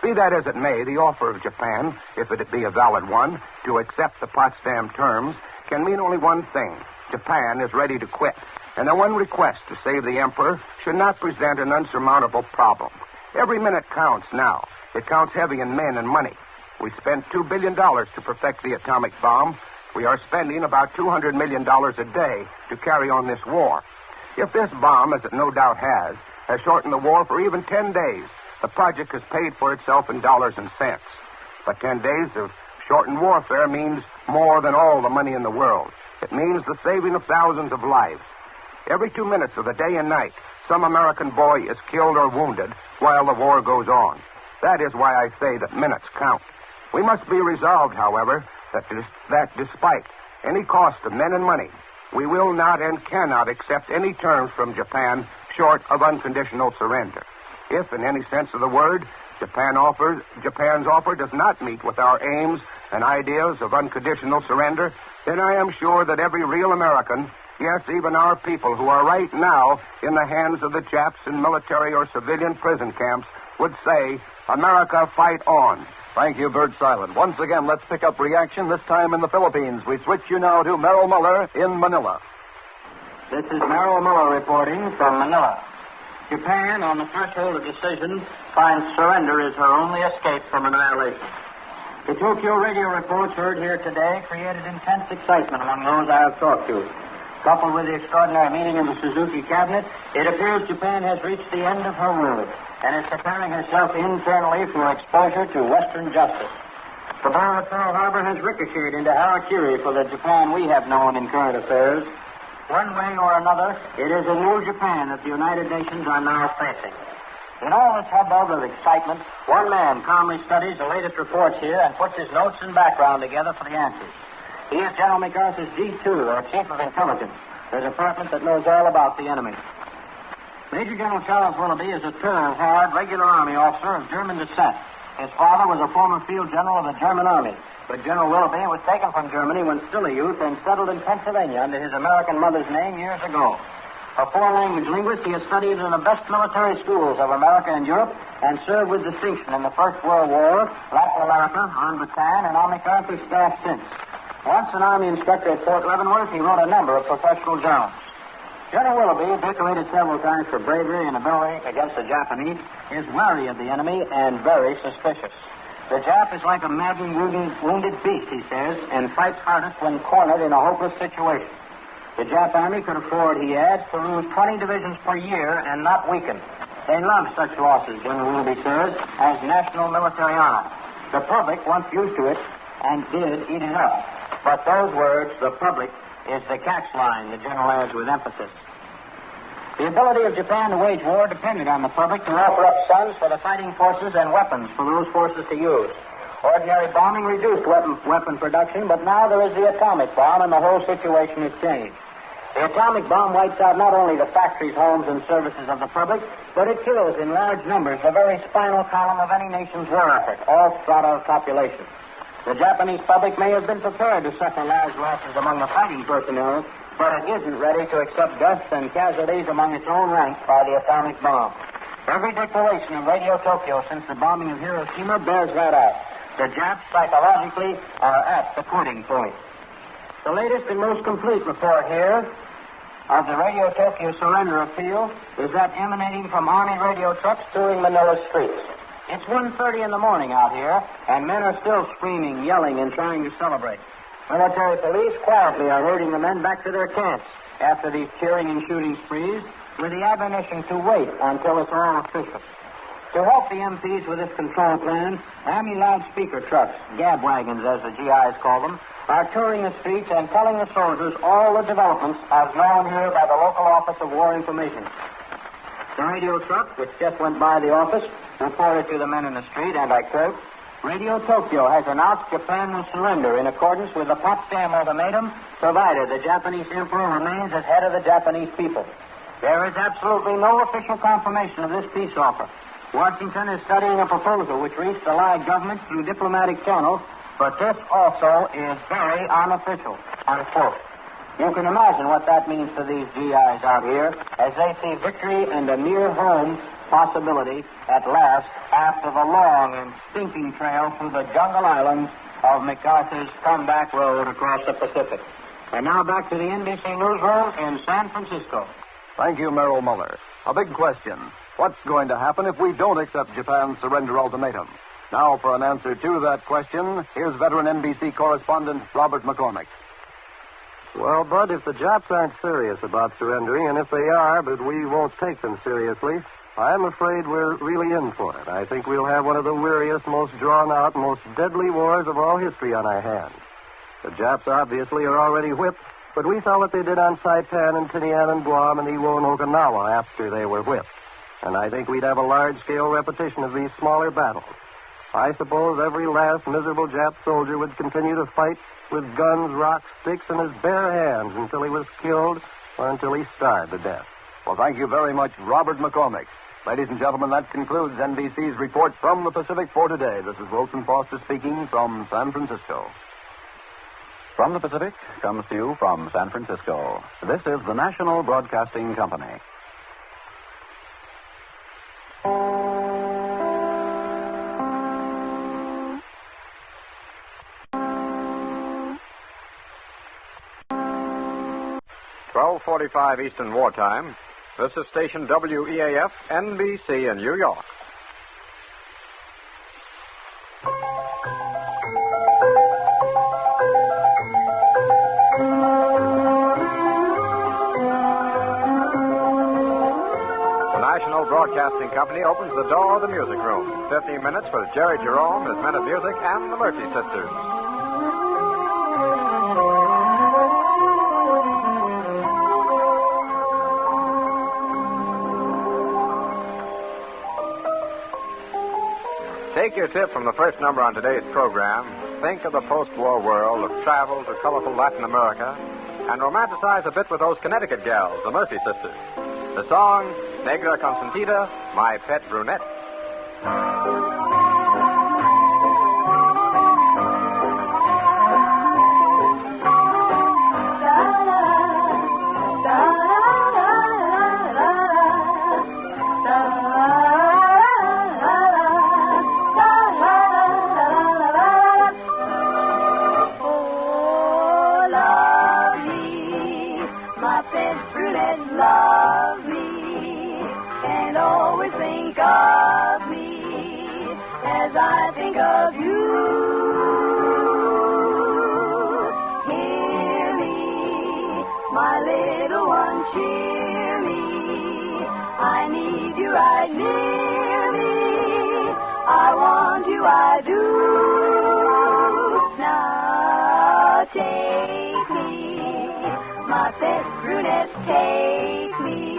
Be that as it may, the offer of Japan, if it be a valid one, to accept the Potsdam terms can mean only one thing. Japan is ready to quit, and the one request to save the emperor should not present an unsurmountable problem. Every minute counts now. It counts heavy in men and money. We spent $2 billion to perfect the atomic bomb. We are spending about $200 million a day to carry on this war. If this bomb, as it no doubt has shortened the war for even 10 days, the project has paid for itself in dollars and cents. But 10 days of shortened warfare means more than all the money in the world. It means the saving of thousands of lives. Every 2 minutes of the day and night, some American boy is killed or wounded while the war goes on. That is why I say that minutes count. We must be resolved, however, that despite any cost of men and money, we will not and cannot accept any terms from Japan short of unconditional surrender. If, in any sense of the word, Japan's offer does not meet with our aims and ideas of unconditional surrender, then I am sure that every real American, yes, even our people who are right now in the hands of the Japs in military or civilian prison camps, would say, America, fight on. Thank you, Bert Silent. Once again, let's pick up reaction, this time in the Philippines. We switch you now to Merrill Miller in Manila. This is Merrill Miller reporting from Manila. Japan, on the threshold of decision, finds surrender is her only escape from annihilation. The Tokyo radio reports heard here today created intense excitement among those I have talked to. Coupled with the extraordinary meeting of the Suzuki cabinet, it appears Japan has reached the end of her road and is preparing herself internally for exposure to Western justice. The bomb at Pearl Harbor has ricocheted into harakiri for the Japan we have known in current affairs. One way or another, it is a new Japan that the United Nations are now facing. In all this hubbub of excitement, one man calmly studies the latest reports here and puts his notes and background together for the answers. He is General MacArthur's G2, or Chief of Intelligence, the department that knows all about the enemy. Major General Charles Willoughby is a tall, hard, regular Army officer of German descent. His father was a former field general of the German Army, but General Willoughby was taken from Germany when still a youth and settled in Pennsylvania under his American mother's name years ago. A foreign-language linguist, he has studied in the best military schools of America and Europe and served with distinction in the First World War, Latin America, on Bataan, and on MacArthur's staff since. Once an Army instructor at Fort Leavenworth, he wrote a number of professional journals. General Willoughby, decorated several times for bravery and ability against the Japanese, is wary of the enemy and very suspicious. The Jap is like a maddened, wounded beast, he says, and fights hardest when cornered in a hopeless situation. The Jap Army could afford, he adds, to lose 20 divisions per year and not weaken. They love such losses, General Willoughby says, as national military honor. The public, once used to it, and did eat it up. But those words, the public, is the catch line, the general adds with emphasis. The ability of Japan to wage war depended on the public to offer up sons for the fighting forces and weapons for those forces to use. Ordinary bombing reduced weapon production, but now there is the atomic bomb, and the whole situation has changed. The atomic bomb wipes out not only the factories, homes, and services of the public, but it kills in large numbers the very spinal column of any nation's war effort, all strata of population. The Japanese public may have been prepared to suffer large losses among the fighting personnel, but it isn't ready to accept deaths and casualties among its own ranks by the atomic bomb. Every declaration of Radio Tokyo since the bombing of Hiroshima bears that out. The Japs psychologically are at the quitting point. The latest and most complete report here of the Radio Tokyo surrender appeal is that emanating from Army radio trucks touring Manila's streets. It's 1:30 in the morning out here, and men are still screaming, yelling, and trying to celebrate. Military police quietly are herding the men back to their camps after these cheering and shooting sprees, with the admonition to wait until it's all official. To help the MPs with this control plan, Army loudspeaker trucks, gab wagons as the GIs call them, are touring the streets and telling the soldiers all the developments as known here by the local Office of War Information. The radio truck, which just went by the office, reported to the men in the street, and I quote, Radio Tokyo has announced Japan will surrender in accordance with the Potsdam Ultimatum, provided the Japanese emperor remains as head of the Japanese people. There is absolutely no official confirmation of this peace offer. Washington is studying a proposal which reached Allied governments through diplomatic channels but this also is very unofficial, unquote. You can imagine what that means to these GIs out here as they see victory and a near-home possibility at last after the long and stinking trail through the jungle islands of MacArthur's comeback road across the Pacific. And now back to the NBC newsroom in San Francisco. Thank you, Merrill Muller. A big question. What's going to happen if we don't accept Japan's surrender ultimatum? Now, for an answer to that question, here's veteran NBC correspondent Robert McCormick. Well, Bud, if the Japs aren't serious about surrendering, and if they are, but we won't take them seriously, I'm afraid we're really in for it. I think we'll have one of the weariest, most drawn-out, most deadly wars of all history on our hands. The Japs obviously are already whipped, but we saw what they did on Saipan and Tinian and Guam and Iwo and Okinawa after they were whipped. And I think we'd have a large-scale repetition of these smaller battles. I suppose every last miserable Jap soldier would continue to fight with guns, rocks, sticks, and his bare hands until he was killed or until he starved to death. Well, thank you very much, Robert McCormick. Ladies and gentlemen, that concludes NBC's report from the Pacific for today. This is Wilson Foster speaking from San Francisco. From the Pacific comes to you from San Francisco. This is the National Broadcasting Company. .45 Eastern Wartime. This is station WEAF, NBC in New York. The National Broadcasting Company opens the door of the music room. 15 minutes with Jerry Jerome, his men of music, and the Murphy sisters. Take your tip from the first number on today's program. Think of the post-war world of travel to colorful Latin America and romanticize a bit with those Connecticut gals, the Murphy sisters. The song, Negra Consentida, My Pet Brunette. Take me.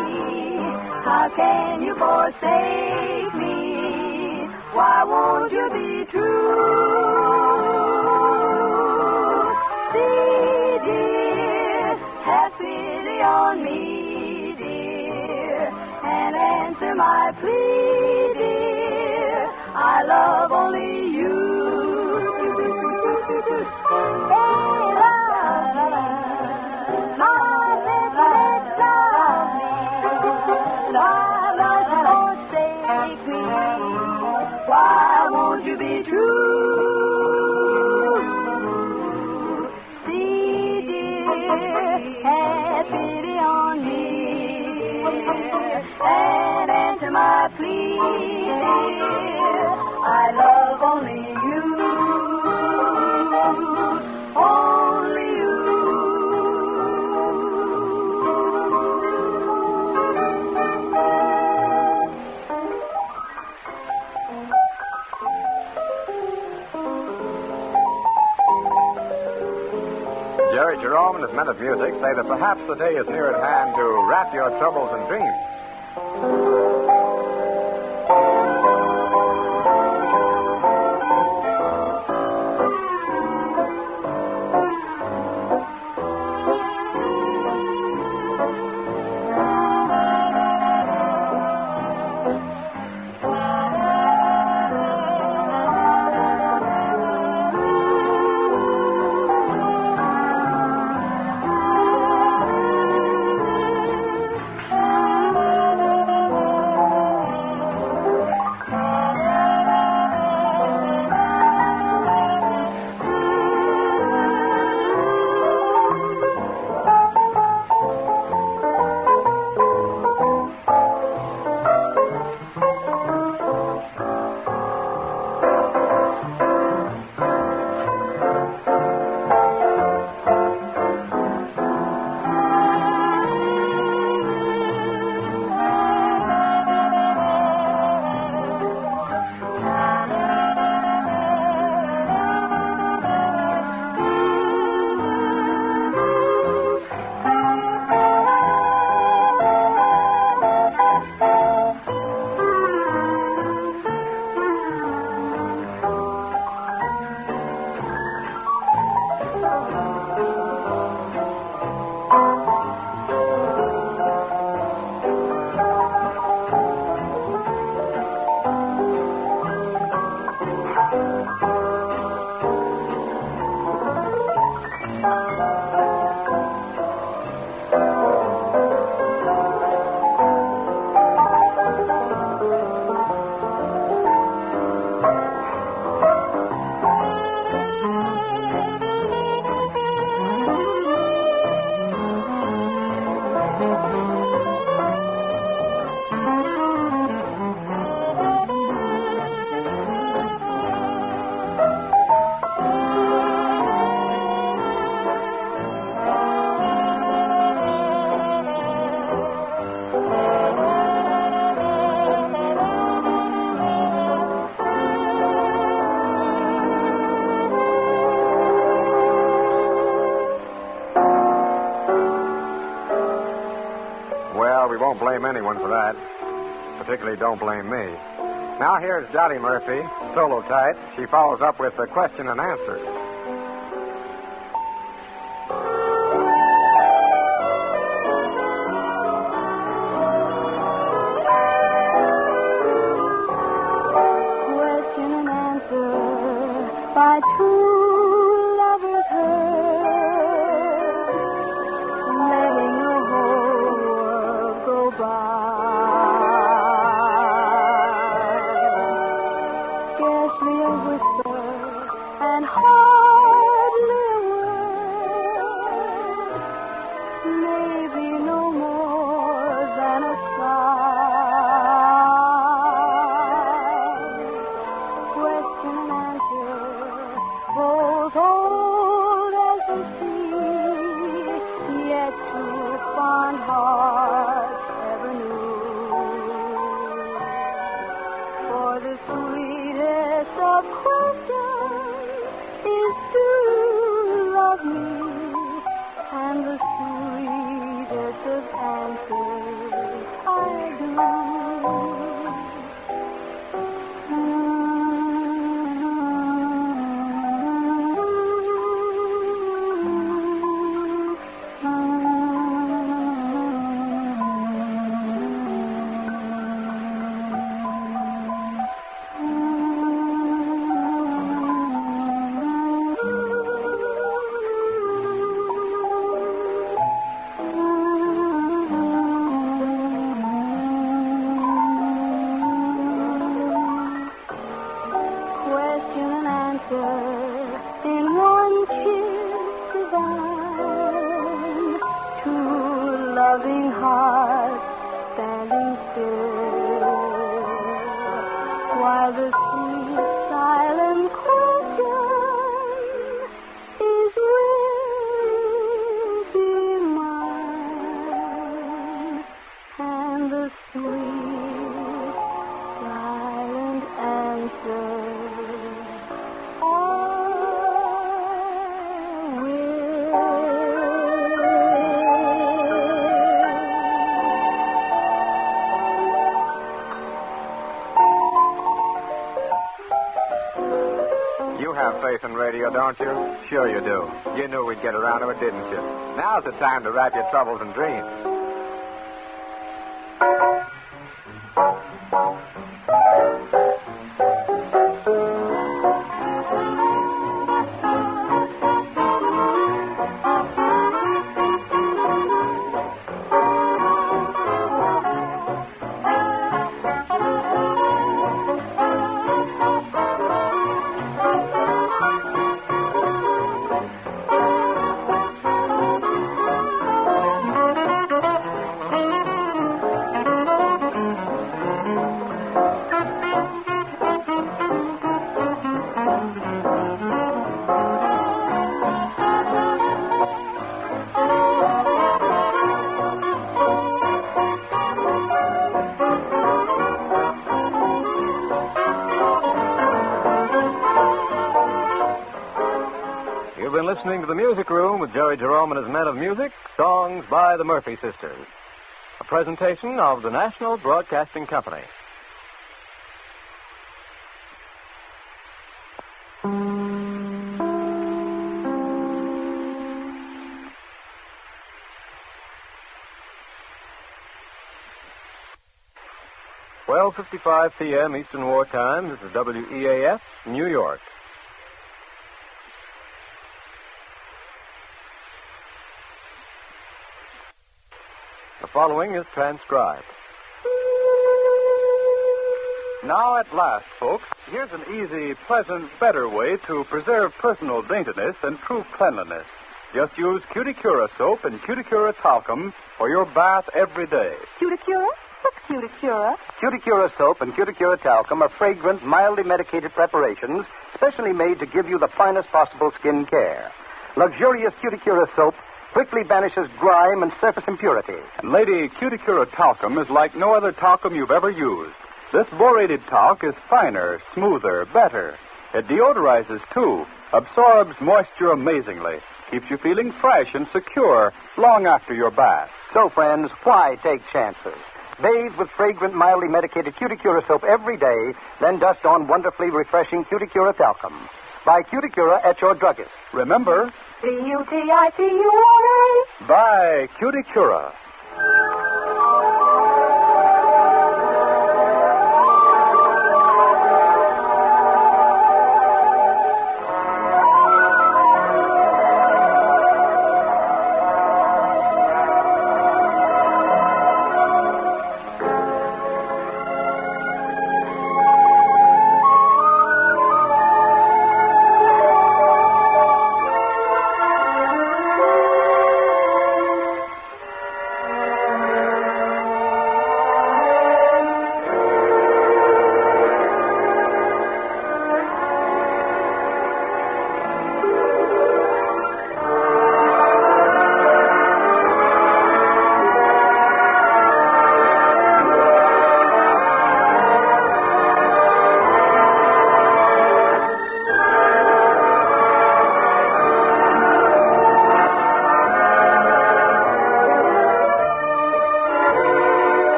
How can you forsake me? Why won't you be true? See, dear, have pity on me, dear, and answer my plea, dear. I love only you. Why won't you be true? See, dear, have pity on me, and answer my plea, dear. I love only you, only you. Jerry Jerome and his men of music say that perhaps the day is near at hand to wrap your troubles in dreams. blame anyone for that. Particularly don't blame me. Now here's Dottie Murphy, solo tight. She follows up with the question and answer. Question and answer by two lovers heard, letting the whole world go by. Scarcely a whisper and hardly a word, maybe no more than a sigh. Question and answer, both old as the sea, yet two fond hearts ever knew. For the sweetest of questions is, do you love me? And the sweetest of answers, I do. Question and answer in one kiss divine. Two loving hearts standing still, while the sweet silent question is, will you be mine? And the sweet silent answer, You have faith in radio, don't you? Sure you do. You knew we'd get around to it, didn't you? Now's the time to wrap your troubles in dreams. You've been listening to the Music Room with Jerry Jerome and his Men of Music, songs by the Murphy Sisters. A presentation of the National Broadcasting Company. "12:55 p.m. Eastern War Time. This is WEAF, New York. The following is transcribed. Now at last, folks, here's an easy, pleasant, better way to preserve personal daintiness and true cleanliness. Just use Cuticura soap and Cuticura talcum for your bath every day. Cuticura? What's Cuticura? Cuticura soap and Cuticura talcum are fragrant, mildly medicated preparations specially made to give you the finest possible skin care. Luxurious Cuticura soap quickly banishes grime and surface impurities. And lady, Cuticura talcum is like no other talcum you've ever used. This borated talc is finer, smoother, better. It deodorizes, too, absorbs moisture amazingly, keeps you feeling fresh and secure long after your bath. So, friends, why take chances? Bathe with fragrant, mildly medicated Cuticura soap every day, then dust on wonderfully refreshing Cuticura talcum. Buy Cuticura at your druggist. Remember, Cuticura. buy Cuticura.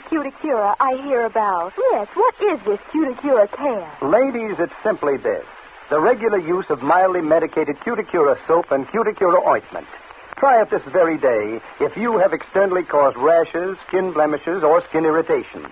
Cuticura I hear about. Yes, what is this Cuticura care? Ladies, it's simply this. The regular use of mildly medicated Cuticura soap and Cuticura ointment. Try it this very day if you have externally caused rashes, skin blemishes, or skin irritations.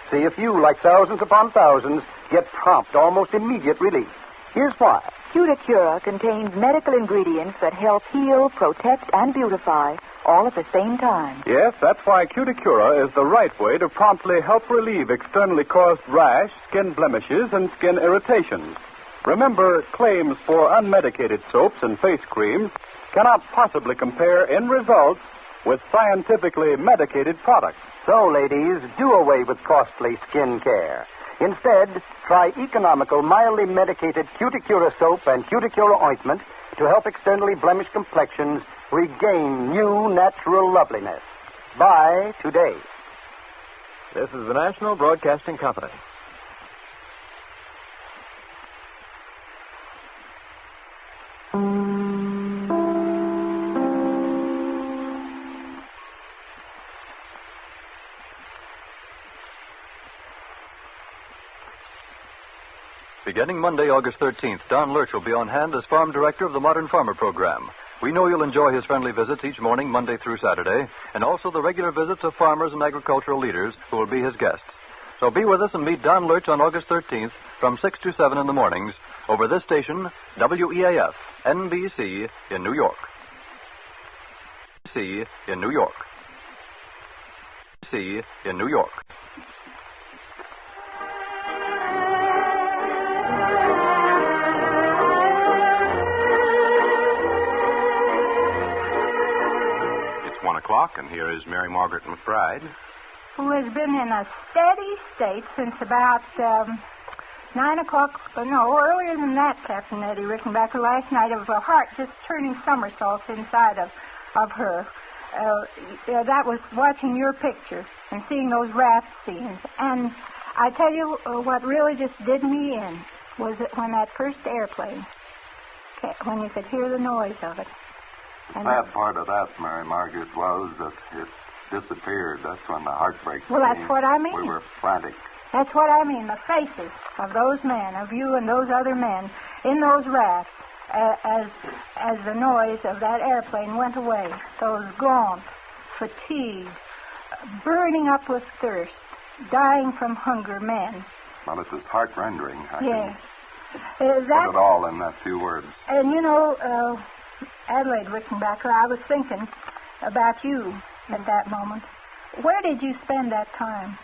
See if you, like thousands upon thousands, get prompt, almost immediate relief. Here's why. Cuticura contains medical ingredients that help heal, protect, and beautify, all at the same time. Yes, that's why Cuticura is the right way to promptly help relieve externally caused rash, skin blemishes, and skin irritations. Remember, claims for unmedicated soaps and face creams cannot possibly compare in results with scientifically medicated products. So, ladies, do away with costly skin care. Instead, try economical, mildly medicated Cuticura soap and Cuticura ointment to help externally blemished complexions regain new natural loveliness. Buy today. This is the National Broadcasting Company. Beginning Monday, August 13th, Don Lurch will be on hand as farm director of the Modern Farmer program. We know you'll enjoy his friendly visits each morning, Monday through Saturday, and also the regular visits of farmers and agricultural leaders who will be his guests. So be with us and meet Don Lurch on August 13th from 6 to 7 in the mornings over this station, WEAF, NBC in New York. NBC in New York. NBC in New York. And here is Mary Margaret McBride, who has been in a steady state since about 9 o'clock, earlier than that, Captain Eddie Rickenbacker, last night, of her heart just turning somersaults inside of her. That was watching your picture and seeing those raft scenes. And I tell you, what really just did me in was that when that first airplane, when you could hear the noise of it. The sad part of that, Mary Margaret, was that it disappeared. That's when the heartbreak Well, that's what I mean. We were frantic. That's what I mean. The faces of those men, of you and those other men, in those rafts, as the noise of that airplane went away. Those gaunt, fatigued, burning up with thirst, dying from hunger men. Well, it was heart-rending. Yes. Put it all in that few words. And you know, Adelaide Rickenbacker, I was thinking about you at that moment. Where did you spend that time?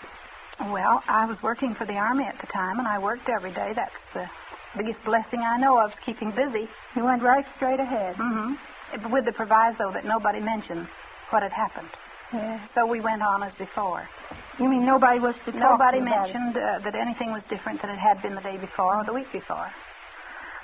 Well, I was working for the Army at the time, and I worked every day. That's the biggest blessing I know of, is keeping busy. You went right straight ahead. Mm-hmm. With the proviso that nobody mentioned what had happened. Yes. So we went on as before. You mean nobody was to talk Nobody about mentioned that anything was different than it had been the day before or the week before.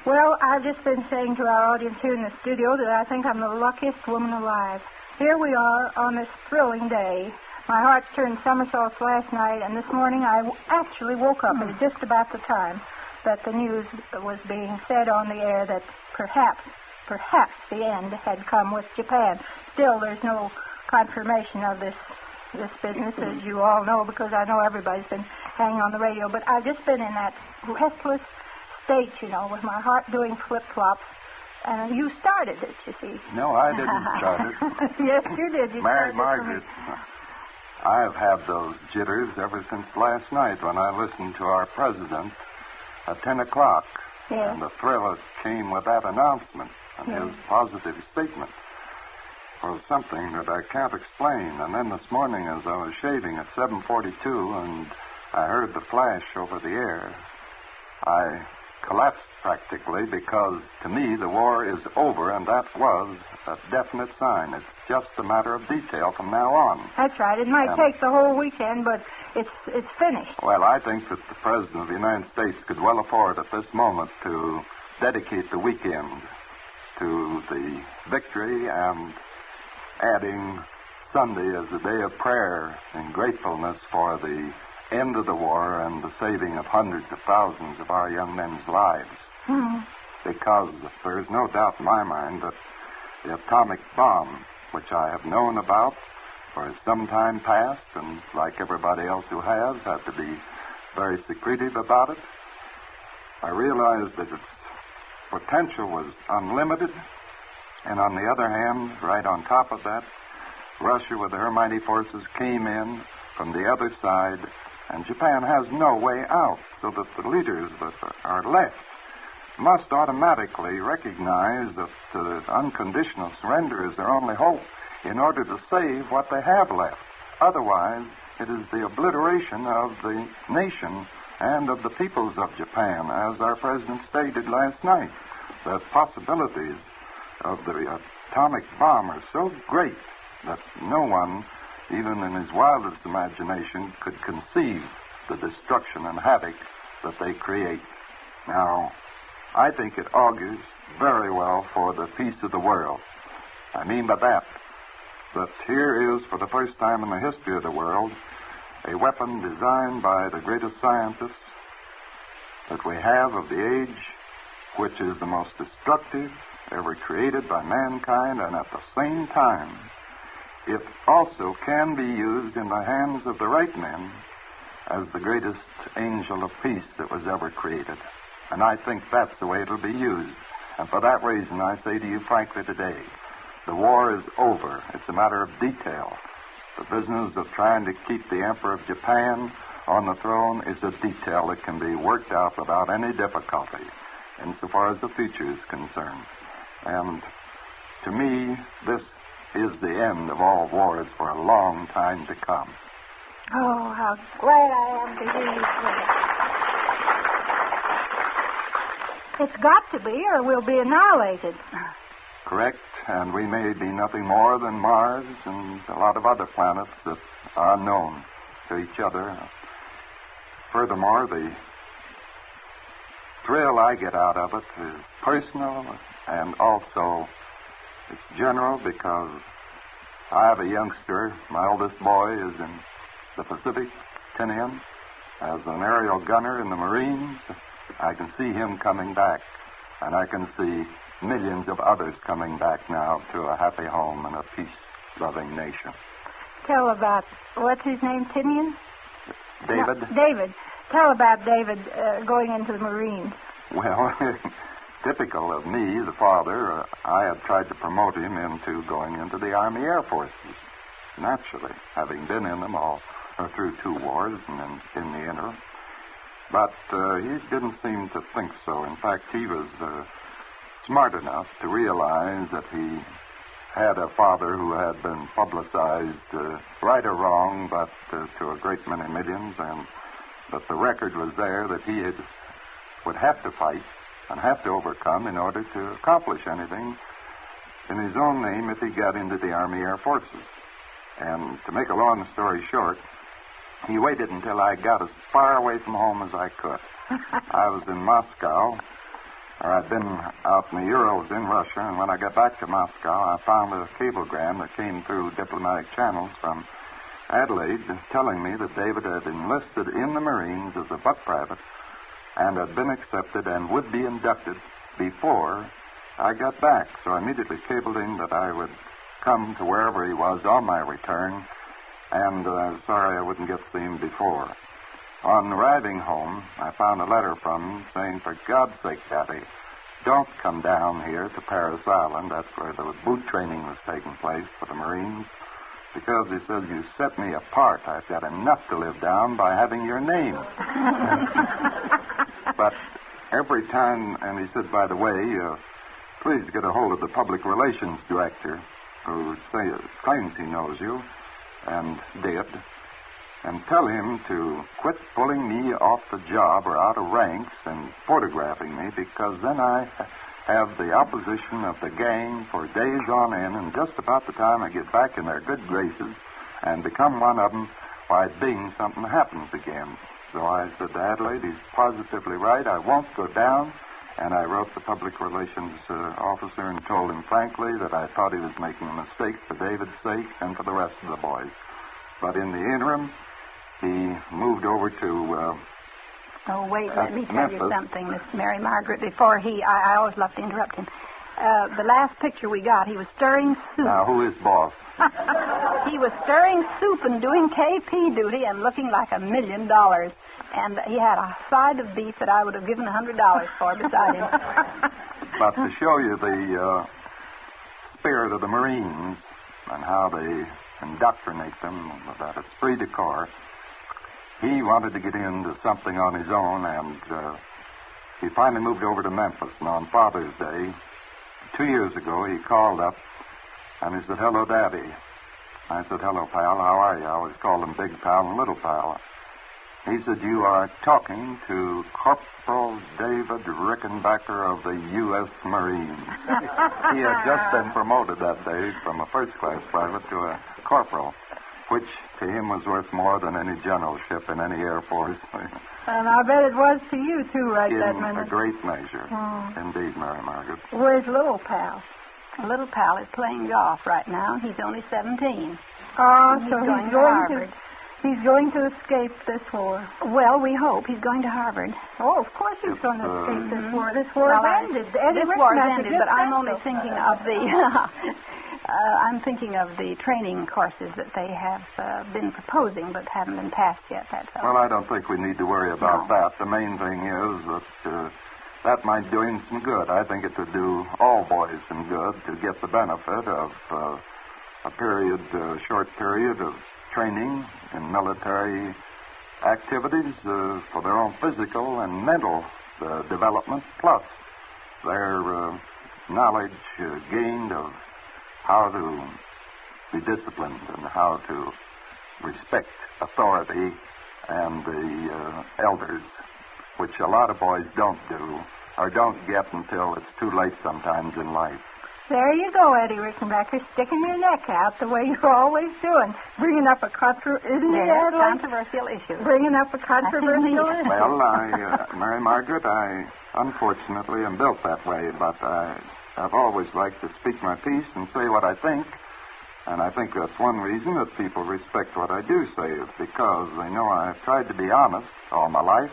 Well, I've just been saying to our audience here in the studio that I think I'm the luckiest woman alive. Here we are on this thrilling day. My heart turned somersaults last night, and this morning I actually woke up at just about the time that the news was being said on the air that perhaps the end had come with Japan. Still, there's no confirmation of this business, as you all know, because I know everybody's been hanging on the radio. But I've just been in that restless state, you know, with my heart doing flip-flops. And you started it, you see. No, I didn't start it. Yes, you did. Mary Margaret, I've had those jitters ever since last night when I listened to our president at 10 o'clock. Yes. And the thrill that came with that announcement and his positive statement was something that I can't explain. And then this morning as I was shaving at 7:42 and I heard the flash over the air, I collapsed practically because, to me, the war is over, and that was a definite sign. It's just a matter of detail from now on. That's right. It might take the whole weekend, but it's finished. Well, I think that the President of the United States could well afford at this moment to dedicate the weekend to the victory and adding Sunday as a day of prayer and gratefulness for the end of the war and the saving of hundreds of thousands of our young men's lives. Because there is no doubt in my mind that the atomic bomb, which I have known about for some time past, and like everybody else who has, had to be very secretive about it, I realized that its potential was unlimited, and on the other hand, right on top of that, Russia with her mighty forces came in from the other side, and Japan has no way out, so that the leaders that are left must automatically recognize that unconditional surrender is their only hope in order to save what they have left. Otherwise, it is the obliteration of the nation and of the peoples of Japan, as our president stated last night. The possibilities of the atomic bomb are so great that no one, even in his wildest imagination, could conceive the destruction and havoc that they create. Now, I think it augurs very well for the peace of the world. I mean by that here is, for the first time in the history of the world, a weapon designed by the greatest scientists that we have of the age, which is the most destructive ever created by mankind, and at the same time, it also can be used in the hands of the right men as the greatest angel of peace that was ever created. And I think that's the way it'll be used. And for that reason, I say to you frankly today, the war is over. It's a matter of detail. The business of trying to keep the Emperor of Japan on the throne is a detail that can be worked out without any difficulty insofar as the future is concerned. And to me, this is the end of all wars for a long time to come. Oh, how glad I am to hear you say it. It's got to be, or we'll be annihilated. Correct, and we may be nothing more than Mars and a lot of other planets that are unknown to each other. Furthermore, the thrill I get out of it is personal, and also it's general, because I have a youngster. My oldest boy is in the Pacific, Tinian, as an aerial gunner in the Marines. I can see him coming back, and I can see millions of others coming back now to a happy home and a peace-loving nation. Tell about, what's his name, Tinian? David? No, David. Tell about David going into the Marines. Well, typical of me, the father, I had tried to promote him into going into the Army Air Forces. Naturally, having been in them all through 2 wars and in the interim. But he didn't seem to think so. In fact, he was smart enough to realize that he had a father who had been publicized, right or wrong, but to a great many millions, and that the record was there that he would have to fight and have to overcome in order to accomplish anything in his own name if he got into the Army Air Forces. And to make a long story short, he waited until I got as far away from home as I could. I was in Moscow, or I'd been out in the Urals in Russia, and when I got back to Moscow, I found a cablegram that came through diplomatic channels from Adelaide telling me that David had enlisted in the Marines as a buck private and had been accepted and would be inducted before I got back. So I immediately cabled him that I would come to wherever he was on my return, and I was sorry I wouldn't get to see him before. On arriving home, I found a letter from him saying, "For God's sake, Daddy, don't come down here to Paris Island." That's where the boot training was taking place for the Marines. Because, he says, "you set me apart. I've got enough to live down by having your name." But every time, and he said, "By the way, please get a hold of the public relations director who claims he knows you, and did, and tell him to quit pulling me off the job or out of ranks and photographing me, because then I have the opposition of the gang for days on end, and just about the time I get back in their good graces and become one of them, why, bing, something happens again." So I said to Adelaide, "He's positively right. I won't go down." And I wrote the public relations officer and told him frankly that I thought he was making a mistake for David's sake and for the rest of the boys. But in the interim, he moved over to Oh, wait, let me tell Memphis. you something, Miss Mary Margaret, before I always love to interrupt him. The last picture we got, he was stirring soup. Now, who is boss? He was stirring soup and doing KP duty and looking like $1 million. And he had a side of beef that I would have given $100 for beside him. But to show you the spirit of the Marines and how they indoctrinate them with that esprit de corps, he wanted to get into something on his own, and he finally moved over to Memphis. And on Father's Day, 2 years ago, he called up, and he said, "Hello, Daddy." I said, "Hello, pal. How are you?" I always called him Big Pal and Little Pal. He said, "You are talking to Corporal David Rickenbacker of the U.S. Marines." He had just been promoted that day from a first-class private to a corporal, which to him was worth more than any generalship in any Air Force. And I bet it was to you, too, right In that a minute. great measure. Indeed, Mary Margaret. Where's Little Pal? Little Pal is playing golf right now. He's only 17. Oh, He's so going to Harvard. He's going to escape this war. Well, we hope. He's going to Harvard. Oh, of course he's going to escape this war. This war Well, has ended. This war's ended, but I'm only thinking of the... I'm thinking of the training courses that they have been proposing but haven't been passed yet, that's all. Well, I don't think we need to worry about that. The main thing is that that might do him some good. I think it would do all boys some good to get the benefit of a short period of training in military activities for their own physical and mental development, plus their knowledge gained of how to be disciplined and how to respect authority and the elders, which a lot of boys don't do or don't get until it's too late sometimes in life. There you go, Eddie Rickenbacker, sticking your neck out the way you're always doing. Bringing up a controversial issue. Bringing up a controversial issue. Well, Mary Margaret, I unfortunately am built that way, but I've always liked to speak my piece and say what I think. And I think that's one reason that people respect what I do say, is because they know I've tried to be honest all my life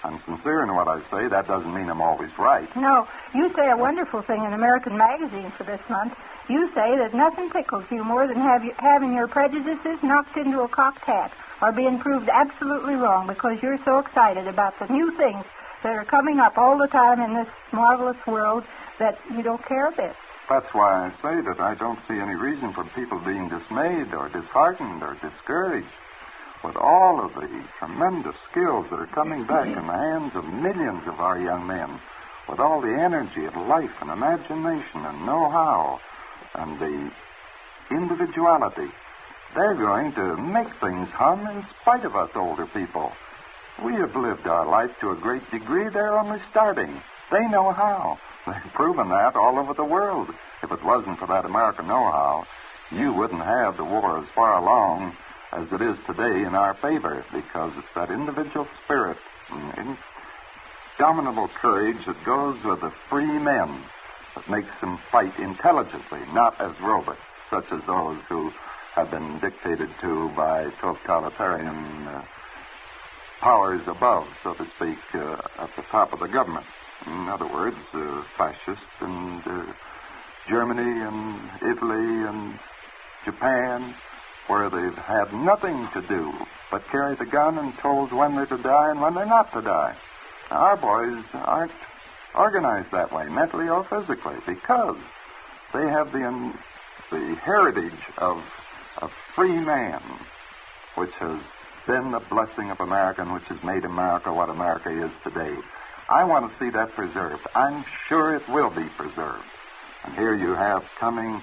I'm sincere in what I say. That doesn't mean I'm always right. No, you say a wonderful thing in American Magazine for this month. You say that nothing tickles you more than having your prejudices knocked into a cocked hat or being proved absolutely wrong because you're so excited about the new things that are coming up all the time in this marvelous world that you don't care a bit. That's why I say that I don't see any reason for people being dismayed or disheartened or discouraged. With all of the tremendous skills that are coming back in the hands of millions of our young men, with all the energy of life and imagination and know-how and the individuality, they're going to make things hum in spite of us older people. We have lived our life to a great degree. They're only starting. They know how. They've proven that all over the world. If it wasn't for that American know-how, you wouldn't have the war as far along as it is today in our favor, because it's that individual spirit and indomitable courage that goes with the free men that makes them fight intelligently, not as robots, such as those who have been dictated to by totalitarian powers above, so to speak, at the top of the government. In other words, fascists and Germany and Italy and Japan, where they've had nothing to do but carry the gun and told when they're to die and when they're not to die. Now, our boys aren't organized that way, mentally or physically, because they have the heritage of a free man, which has been the blessing of America and which has made America what America is today. I want to see that preserved. I'm sure it will be preserved. And here you have coming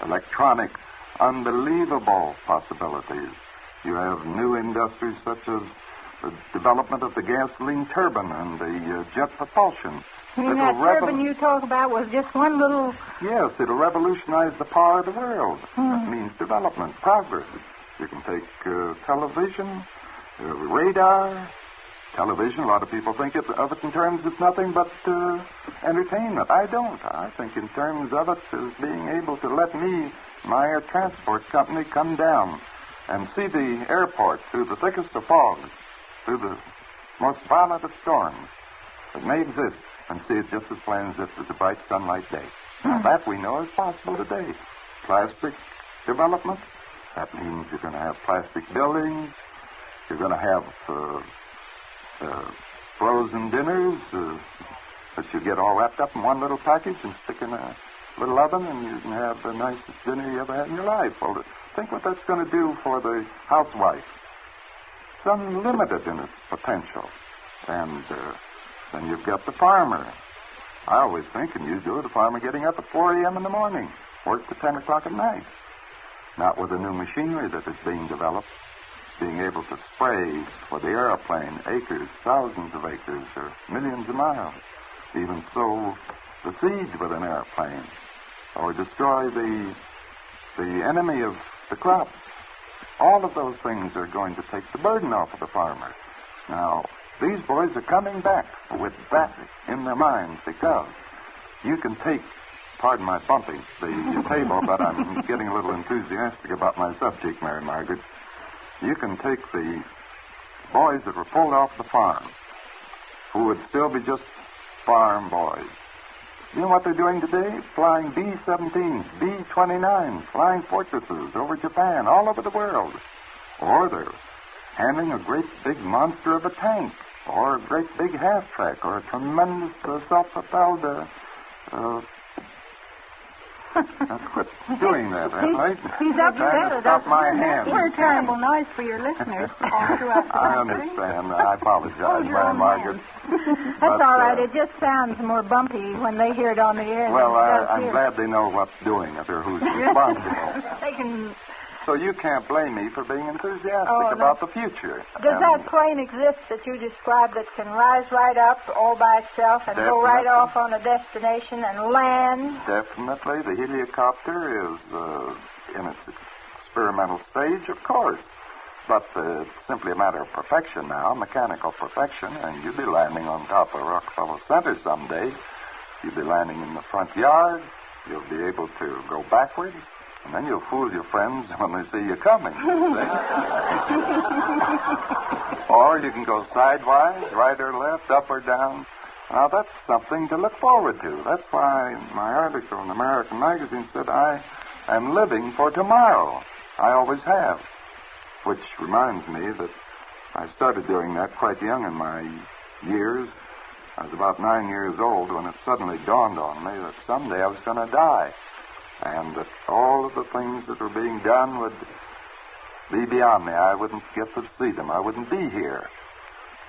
electronics, unbelievable possibilities. You have new industries such as the development of the gasoline turbine and the jet propulsion. You mean that turbine you talk about was just one little... Yes, it'll revolutionize the power of the world. That means development, progress. You can take television, radar, television. A lot of people think of it in terms of nothing but entertainment. I don't. I think in terms of it as being able to let me, my air transport company, come down and see the airport through the thickest of fogs, through the most violent of storms that may exist, and see it just as plain as if it was a bright sunlight day. Now, that we know is possible today. Plastic development, that means you're going to have plastic buildings, you're going to have frozen dinners that you get all wrapped up in one little package and stick in a little oven, and you can have the nicest dinner you ever had in your life. Well, think what that's going to do for the housewife. It's unlimited in its potential. And then you've got the farmer. I always think, and you do, the farmer getting up at 4 a.m. in the morning, work to 10 o'clock at night. Not with the new machinery that is being developed, being able to spray for the airplane acres, thousands of acres, or millions of miles. Even sow the seed with an airplane, or destroy the enemy of the crops. All of those things are going to take the burden off of the farmer. Now, these boys are coming back with that in their minds, because you can take, pardon my bumping the table, but I'm getting a little enthusiastic about my subject, Mary Margaret. You can take the boys that were pulled off the farm, who would still be just farm boys. You know what they're doing today? Flying B-17s, B-29s, flying fortresses over Japan, all over the world. Or they're handling a great big monster of a tank, or a great big half-track, or a tremendous self-propelled... Quit doing that, right? He's upset. Stop my hand. We're a terrible noise for your listeners all throughout the I understand. I apologize, Mary Margaret. That's all right. It just sounds more bumpy when they hear it on the air. Well, I'm glad they know what's doing it or who's responsible. They can... So you can't blame me for being enthusiastic about the future. Does that plane exist that you described that can rise right up all by itself and go right off on a destination and land? Definitely. The heliocopter is in its experimental stage, of course. But it's simply a matter of perfection now, mechanical perfection, and you'll be landing on top of Rockefeller Center someday. You'll be landing in the front yard. You'll be able to go backwards, And then you'll fool your friends when they see you coming. See? Or you can go sidewise, right or left, up or down. Now, that's something to look forward to. That's why my article in American Magazine said I am living for tomorrow. I always have. Which reminds me that I started doing that quite young in my years. I was about 9 years old when it suddenly dawned on me that someday I was going to die. And that all of the things that were being done would be beyond me. I wouldn't get to see them. I wouldn't be here.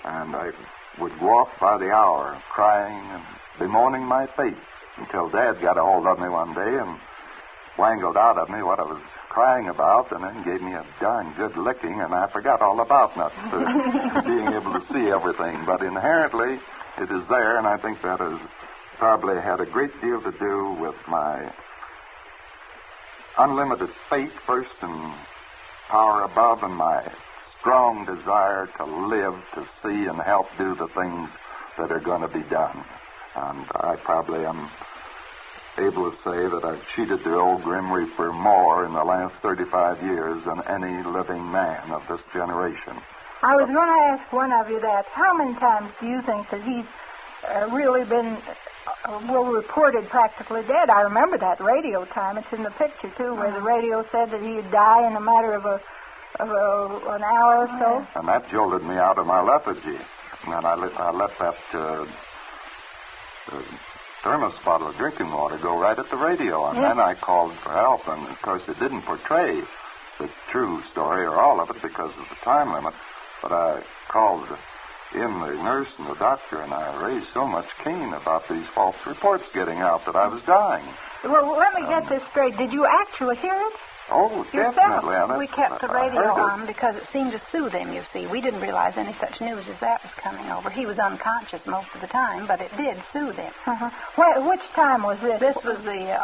And I would go off by the hour crying and bemoaning my fate until Dad got a hold of me one day and wangled out of me what I was crying about and then gave me a darn good licking, and I forgot all about not being able to see everything. But inherently, it is there, and I think that has probably had a great deal to do with my unlimited faith, first, in power above, and my strong desire to live, to see, and help do the things that are going to be done. And I probably am able to say that I've cheated the old Grim Reaper more in the last 35 years than any living man of this generation. I was going to ask one of you that. How many times do you think that he's really been reported practically dead? I remember that radio time. It's in the picture, too, where the radio said that he'd die in a matter of an hour or so. And that jolted me out of my lethargy. And then I let that thermos bottle of drinking water go right at the radio. And then I called for help. And, of course, it didn't portray the true story or all of it because of the time limit. But I called in the nurse and the doctor, and I raised so much cane about these false reports getting out that I was dying. Well, let me get this straight. Did you actually hear it? Oh, definitely. We kept the radio on because it seemed to soothe him, you see. We didn't realize any such news as that was coming over. He was unconscious most of the time, but it did soothe him. Which time was this? This was the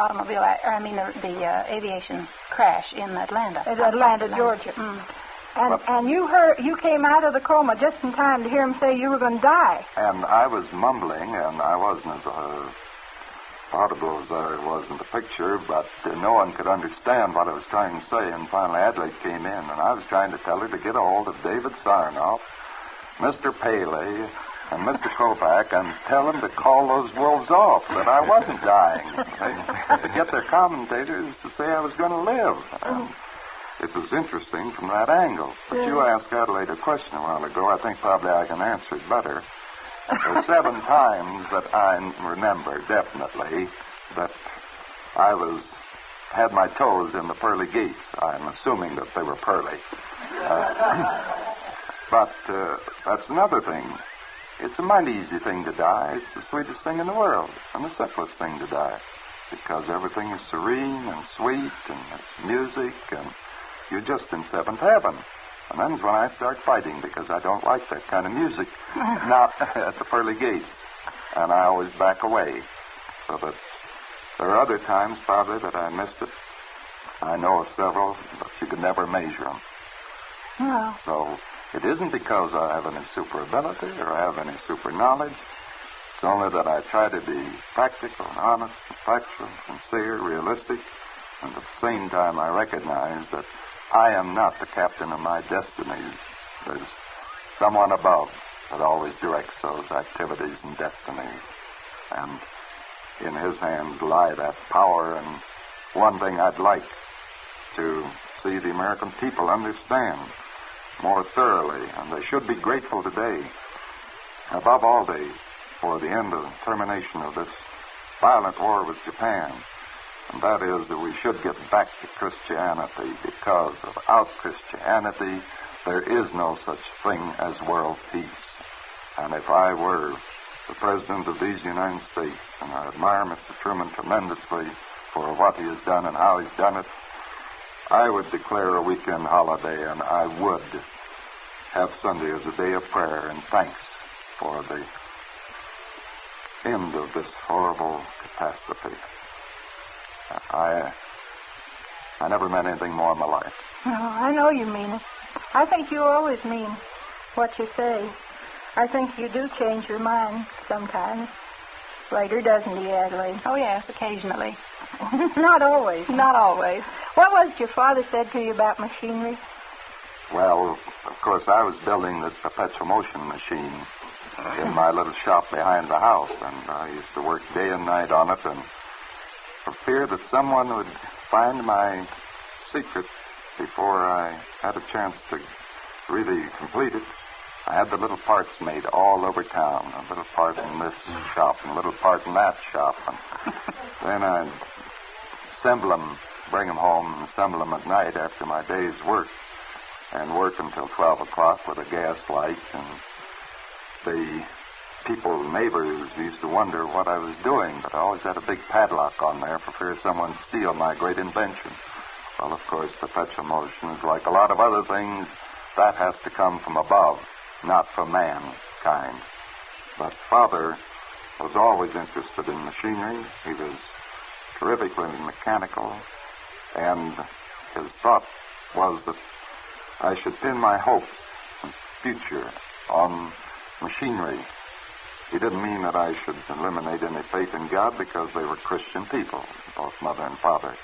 aviation crash in Atlanta. In Atlanta, Georgia. And you came out of the coma just in time to hear him say you were going to die. And I was mumbling, and I wasn't as audible as I was in the picture, but no one could understand what I was trying to say. And finally Adelaide came in, and I was trying to tell her to get a hold of David Sarnoff, Mr. Paley, and Mr. Kovac, and tell them to call those wolves off, that I wasn't dying. To get their commentators to say I was going to live. It was interesting from that angle. But you asked Adelaide a question a while ago. I think probably I can answer it better. There are 7 times that I remember definitely that I had my toes in the pearly gates. I'm assuming that they were pearly. But that's another thing. It's a mighty easy thing to die. It's the sweetest thing in the world and the simplest thing to die because everything is serene and sweet and it's music and you're just in seventh heaven. And then's when I start fighting because I don't like that kind of music. Not at the pearly gates. And I always back away. So that there are other times probably that I missed it. I know of several, but you could never measure them. No. So it isn't because I have any super ability or I have any super knowledge. It's only that I try to be practical and honest and factual, sincere, realistic. And at the same time I recognize that I am not the captain of my destinies. There's someone above that always directs those activities and destinies. And in his hands lie that power. And one thing I'd like to see the American people understand more thoroughly, and they should be grateful today, above all days, for the end and termination of this violent war with Japan. And that is that we should get back to Christianity, because without Christianity, there is no such thing as world peace. And if I were the President of these United States, and I admire Mr. Truman tremendously for what he has done and how he's done it, I would declare a weekend holiday, and I would have Sunday as a day of prayer and thanks for the end of this horrible catastrophe. I never meant anything more in my life. No, I know you mean it. I think you always mean what you say. I think you do change your mind sometimes. later, doesn't he, Adelaide? Oh, yes, occasionally. Not always. Not always. What was it your father said to you about machinery? Well, of course, I was building this perpetual motion machine in my little shop behind the house, and I used to work day and night on it, and for fear that someone would find my secret before I had a chance to really complete it, I had the little parts made all over town, a little part in this shop and a little part in that shop, and then I'd assemble them, bring them home and assemble them at night after my day's work, and work until 12 o'clock with a gas light, and the people, neighbors, used to wonder what I was doing, but I always had a big padlock on there for fear someone would steal my great invention. Well, of course, perpetual motion is like a lot of other things. That has to come from above, not from mankind. But Father was always interested in machinery. He was terrifically mechanical, and his thought was that I should pin my hopes and future on machinery. He didn't mean that I should eliminate any faith in God because they were Christian people, both mother and father.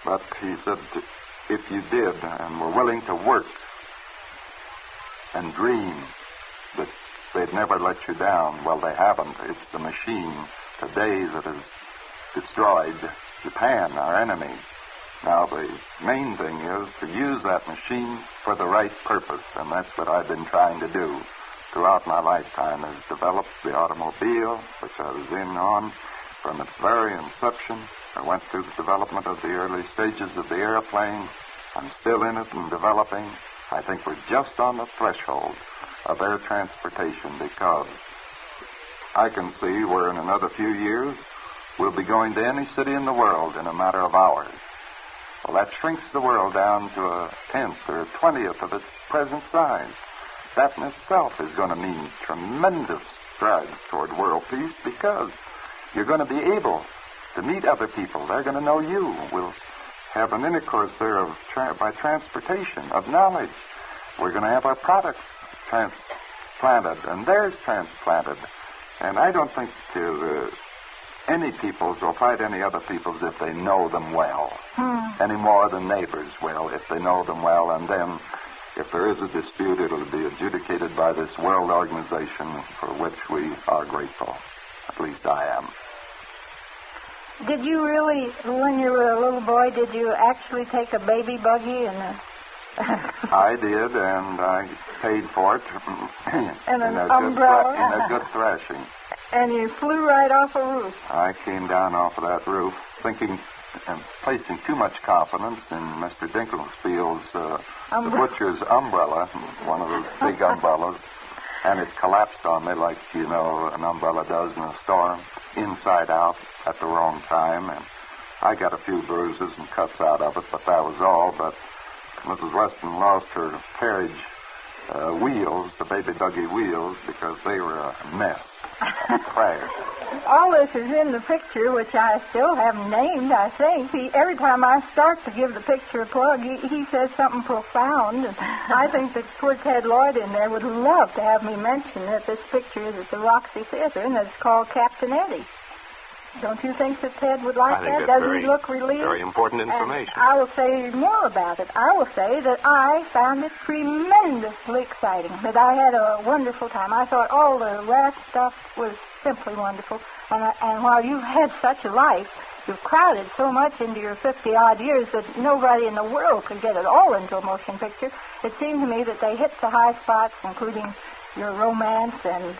But he said, if you did and were willing to work and dream, that they'd never let you down. Well, they haven't. It's the machine today that has destroyed Japan, our enemies. Now, the main thing is to use that machine for the right purpose, and that's what I've been trying to do throughout my lifetime, is develop the automobile, which I was in on from its very inception. I went through the development of the early stages of the airplane. I'm still in it and developing. I think we're just on the threshold of air transportation, because I can see where in another few years we'll be going to any city in the world in a matter of hours. Well, that shrinks the world down to a 10th or a 20th of its present size. That in itself is going to mean tremendous strides toward world peace, because you're going to be able to meet other people. They're going to know you. We'll have an intercourse there by transportation of knowledge. We're going to have our products transplanted and theirs transplanted. And I don't think any peoples will fight any other peoples if they know them well, any more than neighbors will if they know them well. And then if there is a dispute, it'll be adjudicated by this world organization for which we are grateful. At least I am. Did you really, when you were a little boy, did you actually take a baby buggy and I did, and I paid for it. And an umbrella? In a good thrashing. And you flew right off a roof? I came down off of that roof thinking and placing too much confidence in Mr. Dinkelspiel's the butcher's umbrella, one of those big umbrellas, and it collapsed on me like, you know, an umbrella does in a storm, inside out at the wrong time, and I got a few bruises and cuts out of it, but that was all. But Mrs. Weston lost her carriage wheels, the baby buggy wheels, because they were a mess. Crashed. All this is in the picture, which I still haven't named, I think. Every time I start to give the picture a plug, he says something profound. And I think that poor Ted Lloyd in there would love to have me mention that this picture is at the Roxy Theater, and that it's called Captain Eddie. Don't you think that Ted would like that? Doesn't he look relieved? Very important information. And I will say more about it. I will say that I found it tremendously exciting, that I had a wonderful time. I thought all the last stuff was simply wonderful. And while you've had such a life, you've crowded so much into your 50-odd years that nobody in the world could get it all into a motion picture. It seemed to me that they hit the high spots, including your romance and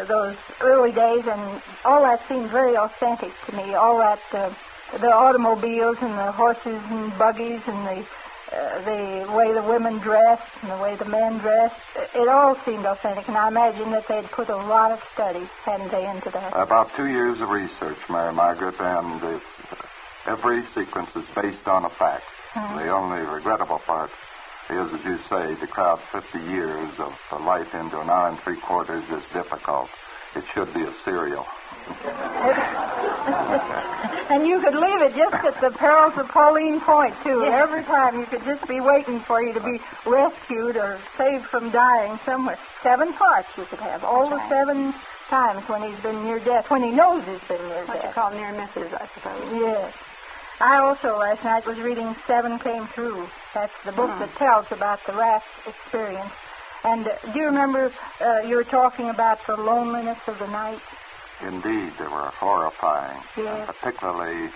those early days, and all that seemed very authentic to me. All that, the automobiles and the horses and buggies and the way the women dressed and the way the men dressed, it all seemed authentic, and I imagine that they'd put a lot of study, hadn't they, into that? About 2 years of research, Mary Margaret, and every sequence is based on a fact. Mm-hmm. The only regrettable part is, as you say, to crowd 50 years of life into an hour and 3/4 is difficult. It should be a serial. And you could leave it just at the perils of Pauline Point, too. Yes. Every time you could just be waiting for you to be rescued or saved from dying somewhere. 7 parts you could have. All the 7 times when he's been near death, when he knows he's been near death. What you call near misses, I suppose. Yes. I also, last night, was reading Seven Came Through. That's the book that tells about the raft experience. And do you remember you were talking about the loneliness of the night? Indeed, they were horrifying. Yes. And particularly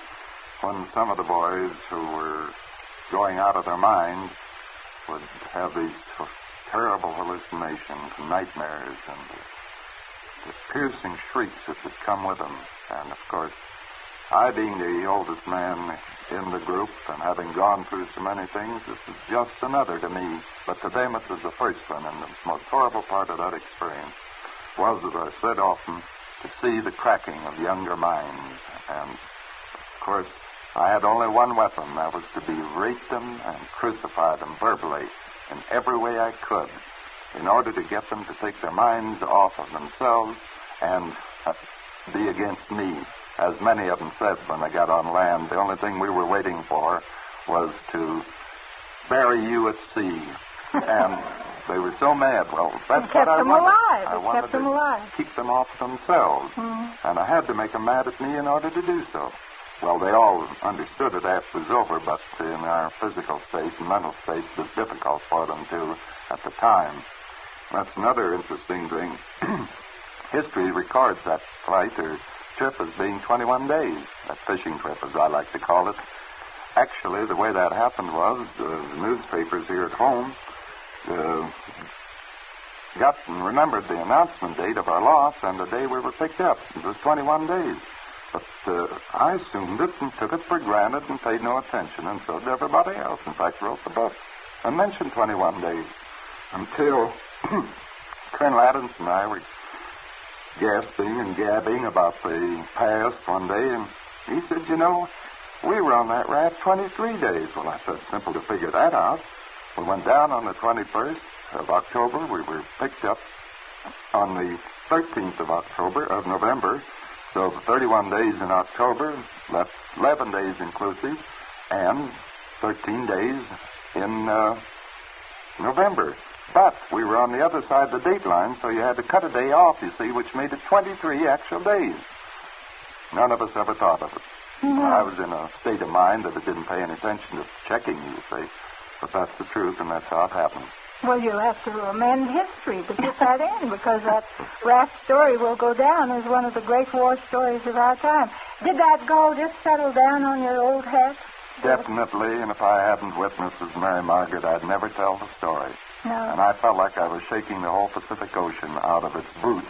when some of the boys who were going out of their mind would have these terrible hallucinations and nightmares and the piercing shrieks that would come with them. And, of course, I, being the oldest man in the group and having gone through so many things, this was just another to me. But to them it was the first one, and the most horrible part of that experience was, as I said often, to see the cracking of younger minds. And, of course, I had only one weapon. That was to berate them and crucify them verbally in every way I could in order to get them to take their minds off of themselves and be against me. As many of them said when they got on land, the only thing we were waiting for was to bury you at sea. And they were so mad. Well, that's what I wanted. I wanted to keep them off themselves. And I had to make them mad at me in order to do so. Well, they all understood it after it was over, but in our physical state and mental state, it was difficult for them to at the time. That's another interesting thing. History records that flight or trip as being 21 days, that fishing trip, as I like to call it. Actually, the way that happened was the newspapers here at home got and remembered the announcement date of our loss and the day we were picked up. It was 21 days. But I assumed it and took it for granted and paid no attention, and so did everybody else. In fact, wrote the book and mentioned 21 days until Colonel Adams and I were gasping and gabbing about the past one day, and he said, you know, we were on that raft 23 days. Well, I said, simple to figure that out. We went down on the 21st of October. We were picked up on the 13th of November. So the 31 days in October left 11 days inclusive and 13 days in November. But we were on the other side of the date line, so you had to cut a day off, you see, which made it 23 actual days. None of us ever thought of it. I was in a state of mind that it didn't pay any attention to checking, you see. But that's the truth, and that's how it happened. Well, you'll have to amend history to get that in, because that raft story will go down as one of the great war stories of our time. Did that go just settle down on your old head? Definitely, and if I hadn't witnessed as Mary Margaret, I'd never tell the story. No. And I felt like I was shaking the whole Pacific Ocean out of its boots,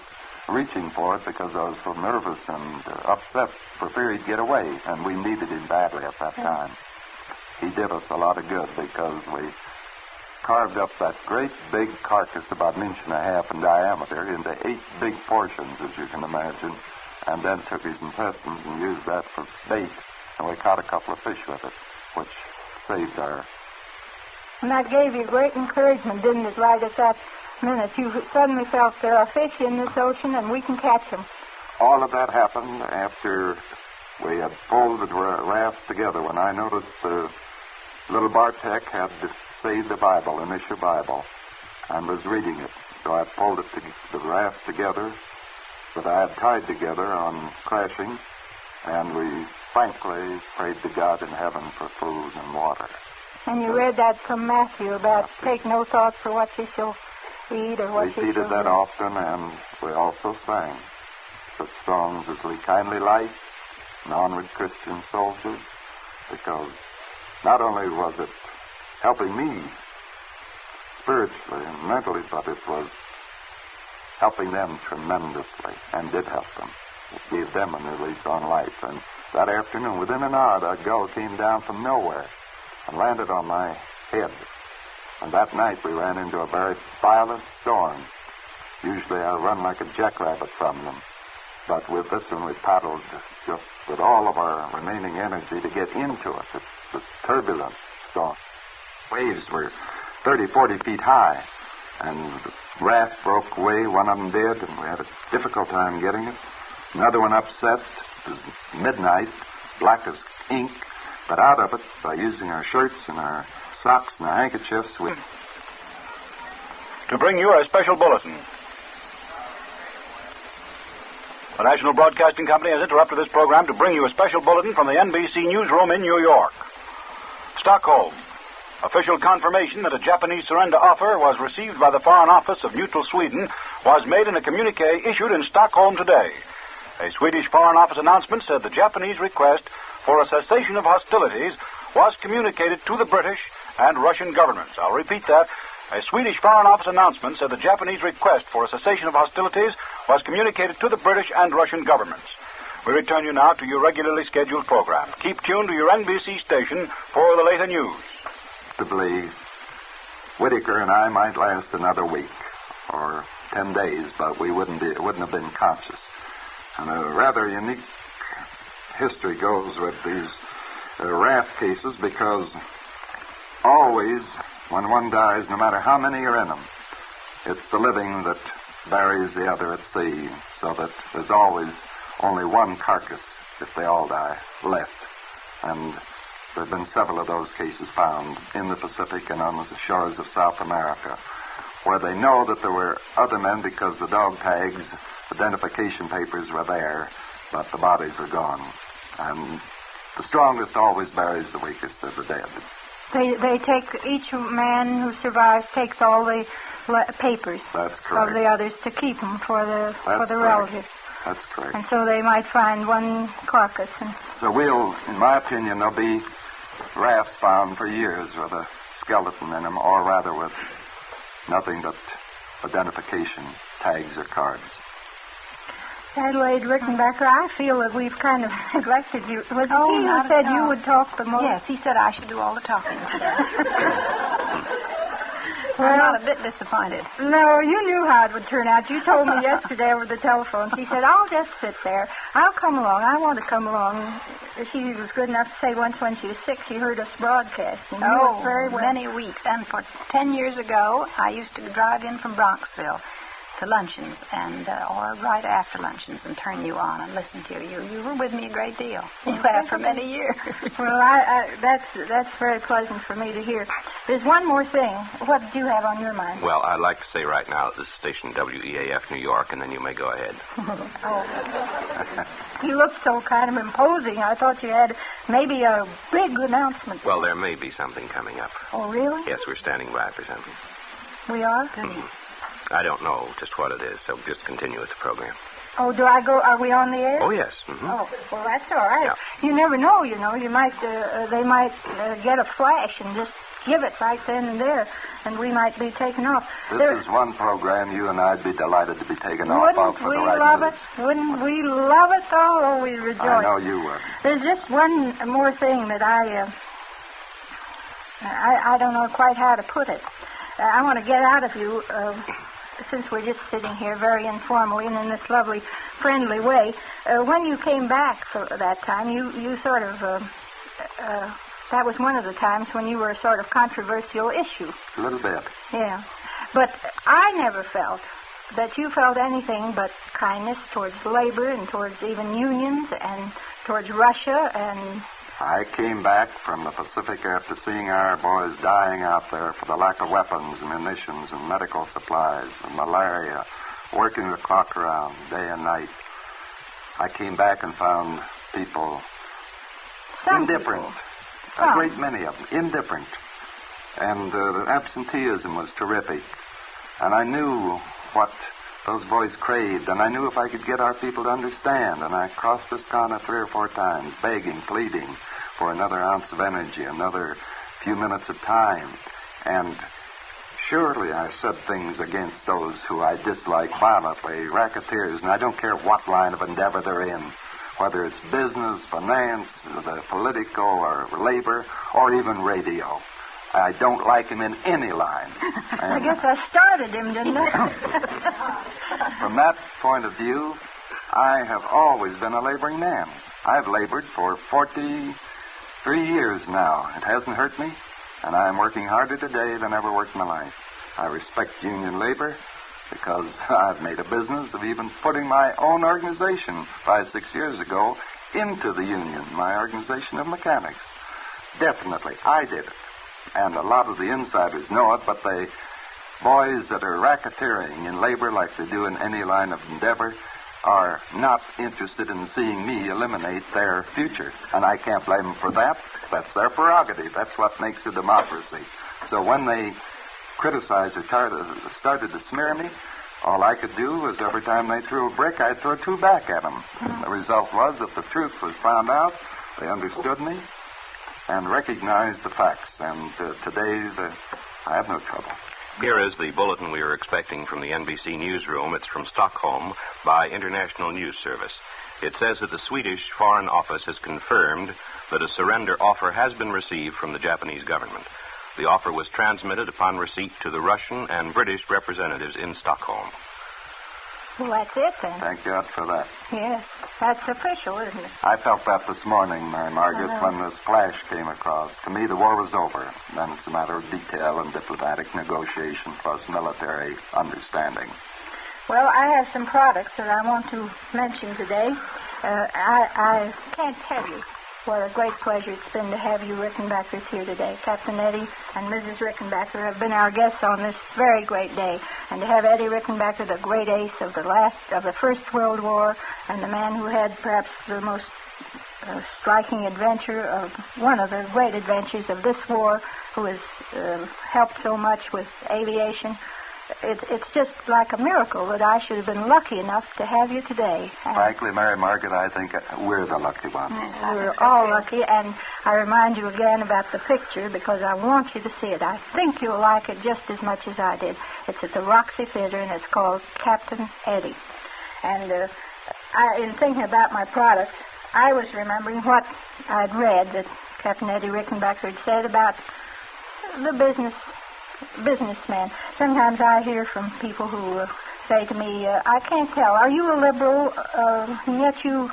reaching for it because I was so nervous and upset for fear he'd get away, and we needed him badly at that time. He did us a lot of good because we carved up that great big carcass about 1.5 inches in diameter into 8 big portions, as you can imagine, and then took his intestines and used that for bait, and we caught a couple of fish with it, which saved our... And that gave you great encouragement, didn't it, right at that minute? You suddenly felt there are fish in this ocean and we can catch them. All of that happened after we had pulled the rafts together, when I noticed the little Bartek had saved the Bible, an issue Bible, and was reading it. So I pulled the rafts together that I had tied together on crashing, and we frankly prayed to God in heaven for food and water. And you read that from Matthew about take no thought for what you shall eat or what you shall repeated that often, and we also sang such songs as We Kindly Light and Onward Christian Soldiers, because not only was it helping me spiritually and mentally, but it was helping them tremendously, and did help them. It gave them a new lease on life. And that afternoon, within an hour, that gull came down from nowhere and landed on my head. And that night we ran into a very violent storm. Usually I run like a jackrabbit from them. But with this one we paddled just with all of our remaining energy to get into it. It's this turbulent storm. Waves were 30, 40 feet high. And the raft broke away, one of them did, and we had a difficult time getting it. Another one upset. It was midnight, black as ink. But out of it, by using our shirts and our socks and our handkerchiefs, we... To bring you a special bulletin. The National Broadcasting Company has interrupted this program to bring you a special bulletin from the NBC newsroom in New York. Stockholm. Official confirmation that a Japanese surrender offer was received by the Foreign Office of neutral Sweden was made in a communique issued in Stockholm today. A Swedish Foreign Office announcement said the Japanese request for a cessation of hostilities was communicated to the British and Russian governments. I'll repeat that. A Swedish Foreign Office announcement said the Japanese request for a cessation of hostilities was communicated to the British and Russian governments. We return you now to your regularly scheduled program. Keep tuned to your NBC station for the later news. Possibly, Whitaker and I might last another week or 10 days, but we wouldn't have been conscious. And a rather unique history goes with these raft cases because always, when one dies, no matter how many are in them, it's the living that buries the other at sea, so that there's always only one carcass, if they all die, left. And there have been several of those cases found in the Pacific and on the shores of South America, where they know that there were other men because the dog tags, identification papers were there, but the bodies were gone. And the strongest always buries the weakest of the dead. They take, each man who survives takes all the papers That's correct. of the others to keep them for the relatives. That's correct. And so they might find one carcass. So in my opinion, there'll be rafts found for years with a skeleton in them, or rather with nothing but identification tags or cards. Adelaide Rickenbacker, I feel that we've kind of neglected you. Was it he who said you would talk the most? Yes, he said I should do all the talking today. Well, I'm not a bit disappointed. No, you knew how it would turn out. You told me yesterday over the telephone. She said, I'll just sit there. I'll come along. I want to come along. She was good enough to say once when she was sick, she heard us broadcasting. Oh, very many weeks. And for 10 years ago, I used to drive in from Bronxville to luncheons and or right after luncheons and turn you on and listen to you. You were with me a great deal. You have for many years. Well, that's very pleasant for me to hear. There's one more thing. What did you have on your mind? Well, I'd like to say right now that this is station WEAF New York, and then you may go ahead. Oh. You looked so kind of imposing. I thought you had maybe a big announcement. Well, there may be something coming up. Oh, really? Yes, we're standing by for something. We are? Mm-hmm. I don't know just what it is, so just continue with the program. Oh, do I go? Are we on the air? Oh, yes. Mm-hmm. Oh, well, that's all right. Yeah. You never know, you know. You might, they might get a flash and just give it right then and there, and we might be taken off. This is one program you and I'd be delighted to be taken off of for the right news. Wouldn't we love it, though? Oh, we rejoice. I know you would. There's just one more thing that I don't know quite how to put it. I want to get out of you, since we're just sitting here very informally and in this lovely, friendly way. When you came back for that time, you sort of, that was one of the times when you were a sort of controversial issue. A little bit. Yeah. But I never felt that you felt anything but kindness towards labor and towards even unions and towards Russia and... I came back from the Pacific after seeing our boys dying out there for the lack of weapons and munitions and medical supplies and malaria, working the clock around day and night. I came back and found people indifferent. A great many of them, indifferent. And the absenteeism was terrific. And I knew what those boys craved, and I knew if I could get our people to understand. And I crossed this corner 3 or 4 times, begging, pleading for another ounce of energy, another few minutes of time. And surely I said things against those who I dislike violently, racketeers, and I don't care what line of endeavor they're in, whether it's business, finance, the political, or labor, or even radio. I don't like him in any line. I guess I started him, didn't I? From that point of view, I have always been a laboring man. I've labored for 43 years now. It hasn't hurt me, and I'm working harder today than ever worked in my life. I respect union labor because I've made a business of even putting my own organization 5-6 years ago into the union, my organization of mechanics. Definitely, I did it. And a lot of the insiders know it, but the boys that are racketeering in labor like they do in any line of endeavor, are not interested in seeing me eliminate their future. And I can't blame them for that. That's their prerogative. That's what makes a democracy. So when they criticized or started to smear me, all I could do was every time they threw a brick, I'd throw two back at them. The result was that the truth was found out, they understood me, and recognized the facts. And today, I have no trouble. Here is the bulletin we were expecting from the NBC newsroom. It's from Stockholm by International News Service. It says that the Swedish Foreign Office has confirmed that a surrender offer has been received from the Japanese government. The offer was transmitted upon receipt to the Russian and British representatives in Stockholm. Well, that's it, then. Thank God for that. Yes, that's official, isn't it? I felt that this morning, Mary Margaret, when this flash came across. To me, the war was over. Then it's a matter of detail and diplomatic negotiation plus military understanding. Well, I have some products that I want to mention today. I can't tell you what a great pleasure it's been to have you Rickenbackers here today. Captain Eddie and Mrs. Rickenbacker have been our guests on this very great day. And to have Eddie Rickenbacker, the great ace of the First World War, and the man who had perhaps the most striking adventure of one of the great adventures of this war, who has helped so much with aviation. It's just like a miracle that I should have been lucky enough to have you today. Frankly, Mary Margaret, I think we're the lucky ones. We're all lucky, and I remind you again about the picture because I want you to see it. I think you'll like it just as much as I did. It's at the Roxy Theater, and it's called Captain Eddie. And in thinking about my products, I was remembering what I'd read that Captain Eddie Rickenbacker had said about the businessman. Sometimes I hear from people who say to me, I can't tell, are you a liberal, and yet you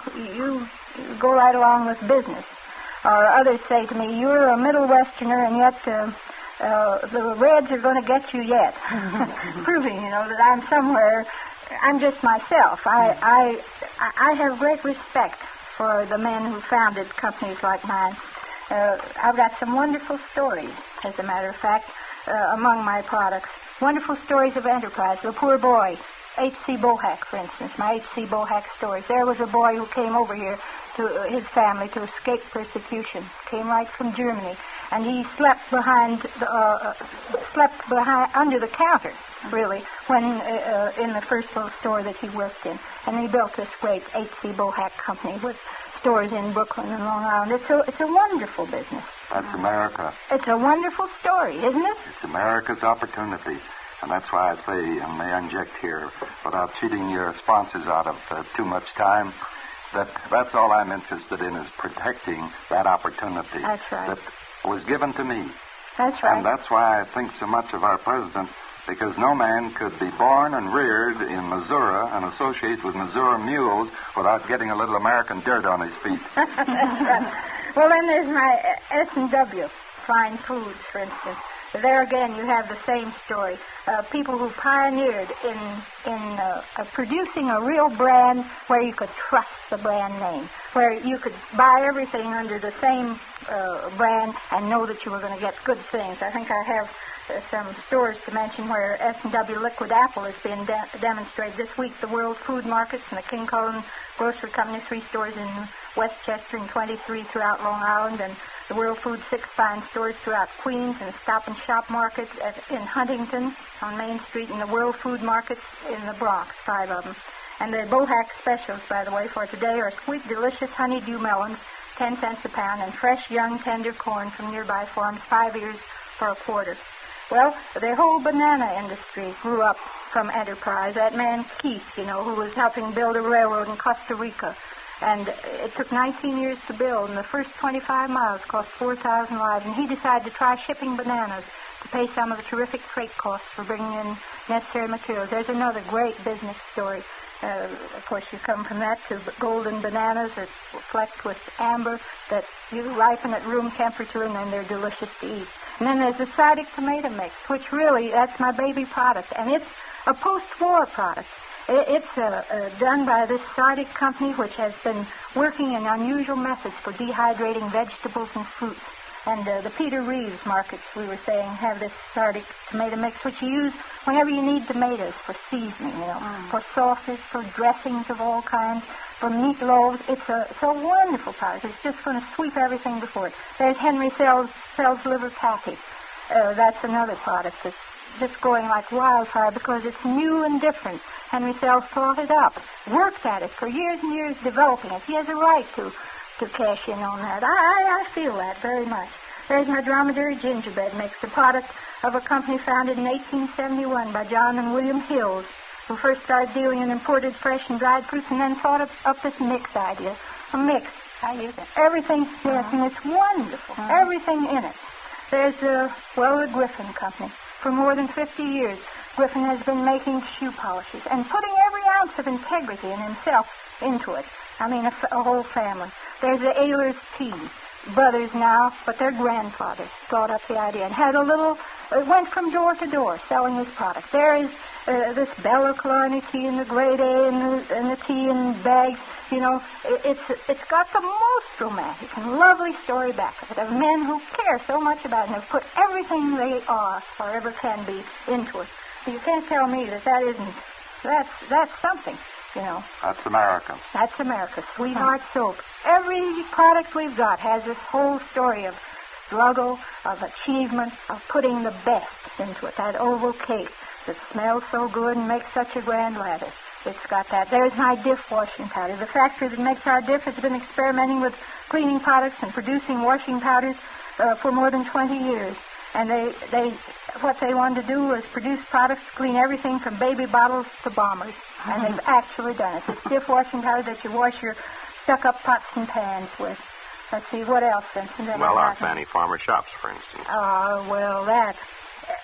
go right along with business? Or others say to me, you're a Middle Westerner, and yet the Reds are going to get you yet. Proving, that I'm somewhere, I'm just myself. I have great respect for the men who founded companies like mine. I've got some wonderful stories, as a matter of fact, among my products. Wonderful stories of enterprise. The poor boy, H.C. Bohack, for instance, my H.C. Bohack stories. There was a boy who came over here to his family to escape persecution. Came right from Germany, and he slept under the counter, really, when in the first little store that he worked in. And he built this great H.C. Bohack company with stores in Brooklyn and Long Island. It's a wonderful business. That's America. It's a wonderful story, isn't it? It's America's opportunity. And that's why I say, and may I inject here, without cheating your sponsors out of too much time, that's all I'm interested in is protecting that opportunity. That's right. That was given to me. That's right. And that's why I think so much of our president, because no man could be born and reared in Missouri and associate with Missouri mules without getting a little American dirt on his feet. That's right. Well, then there's my S&W, Fine Foods, for instance. There again, you have the same story. People who pioneered in producing a real brand where you could trust the brand name, where you could buy everything under the same brand and know that you were going to get good things. I think I have some stores to mention where S&W Liquid Apple is being demonstrated this week. The World Food Markets and the King Cullen Grocery Company, 3 stores in Westchester and 23 throughout Long Island, and the World Food 6 fine stores throughout Queens, and Stop and Shop Market in Huntington on Main Street, and the World Food Markets in the Bronx, 5 of them. And the Bohack specials, by the way, for today are sweet, delicious honeydew melons, 10 cents a pound, and fresh, young, tender corn from nearby farms, 5 ears for a quarter. Well, the whole banana industry grew up from enterprise. That man Keith, who was helping build a railroad in Costa Rica. And it took 19 years to build, and the first 25 miles cost 4,000 lives. And he decided to try shipping bananas to pay some of the terrific freight costs for bringing in necessary materials. There's another great business story. Of course, you come from that to golden bananas that flecked with amber that you ripen at room temperature, and then they're delicious to eat. And then there's the Sardic tomato mix, which really, that's my baby product, and it's a post-war product. It's done by this Sardic company, which has been working in unusual methods for dehydrating vegetables and fruits. And the Peter Reeves markets, we were saying, have this Sardic tomato mix, which you use whenever you need tomatoes for seasoning, for sauces, for dressings of all kinds, for meatloaves. It's a wonderful product. It's just going to sweep everything before it. There's Henry Sell's liver patty. That's another product that's just going like wildfire because it's new and different. Henry Sell's thought it up, worked at it for years and years, developing it. He has a right to cash in on that. I feel that very much. There's my dromedary gingerbread mix, the product of a company founded in 1871 by John and William Hills, who first started dealing in imported fresh and dried fruits and then thought up this mix idea. A mix. I use it. Everything, yes, and it's wonderful. Everything in it. There's the Griffin Company. For more than 50 years, Griffin has been making shoe polishes and putting every ounce of integrity in himself into it. I mean, a whole family. There's the Ehlers tea. Brothers now, but their grandfather thought up the idea and had went from door to door selling his product. There is this Bella Killarney tea in the grade A and the tea in bags. It's got the most romantic and lovely story back of it, of men who care so much about it and have put everything they are or ever can be into it. You can't tell me that isn't, that's something. That's American. That's America. Sweetheart soap. Every product we've got has this whole story of struggle, of achievement, of putting the best into it. That oval cake that smells so good and makes such a grand lather. It's got that. There's my Diff washing powder. The factory that makes our Diff has been experimenting with cleaning products and producing washing powders for more than 20 years. And what they wanted to do was produce products to clean everything from baby bottles to bombers. And they've actually done it. It's Diff washing powder that you wash your stuck-up pots and pans with. Let's see, what else, Vincent? Well, our Fanny Farmer shops, for instance. That.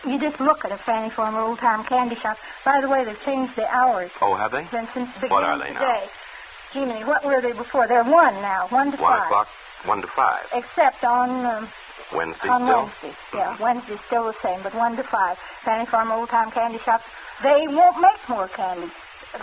You just look at a Fanny Farmer old-time candy shop. By the way, they've changed the hours. Oh, have they? Vincent, what are they today. now? Jiminy, what were they before? They're 1 now, 1 to 5. 1 o'clock, 1 to 5. Except on... Wednesday on still? Wednesday, yeah. Wednesday's still the same, but 1 to 5. Fanny Farmer old-time candy shops, they won't make more candy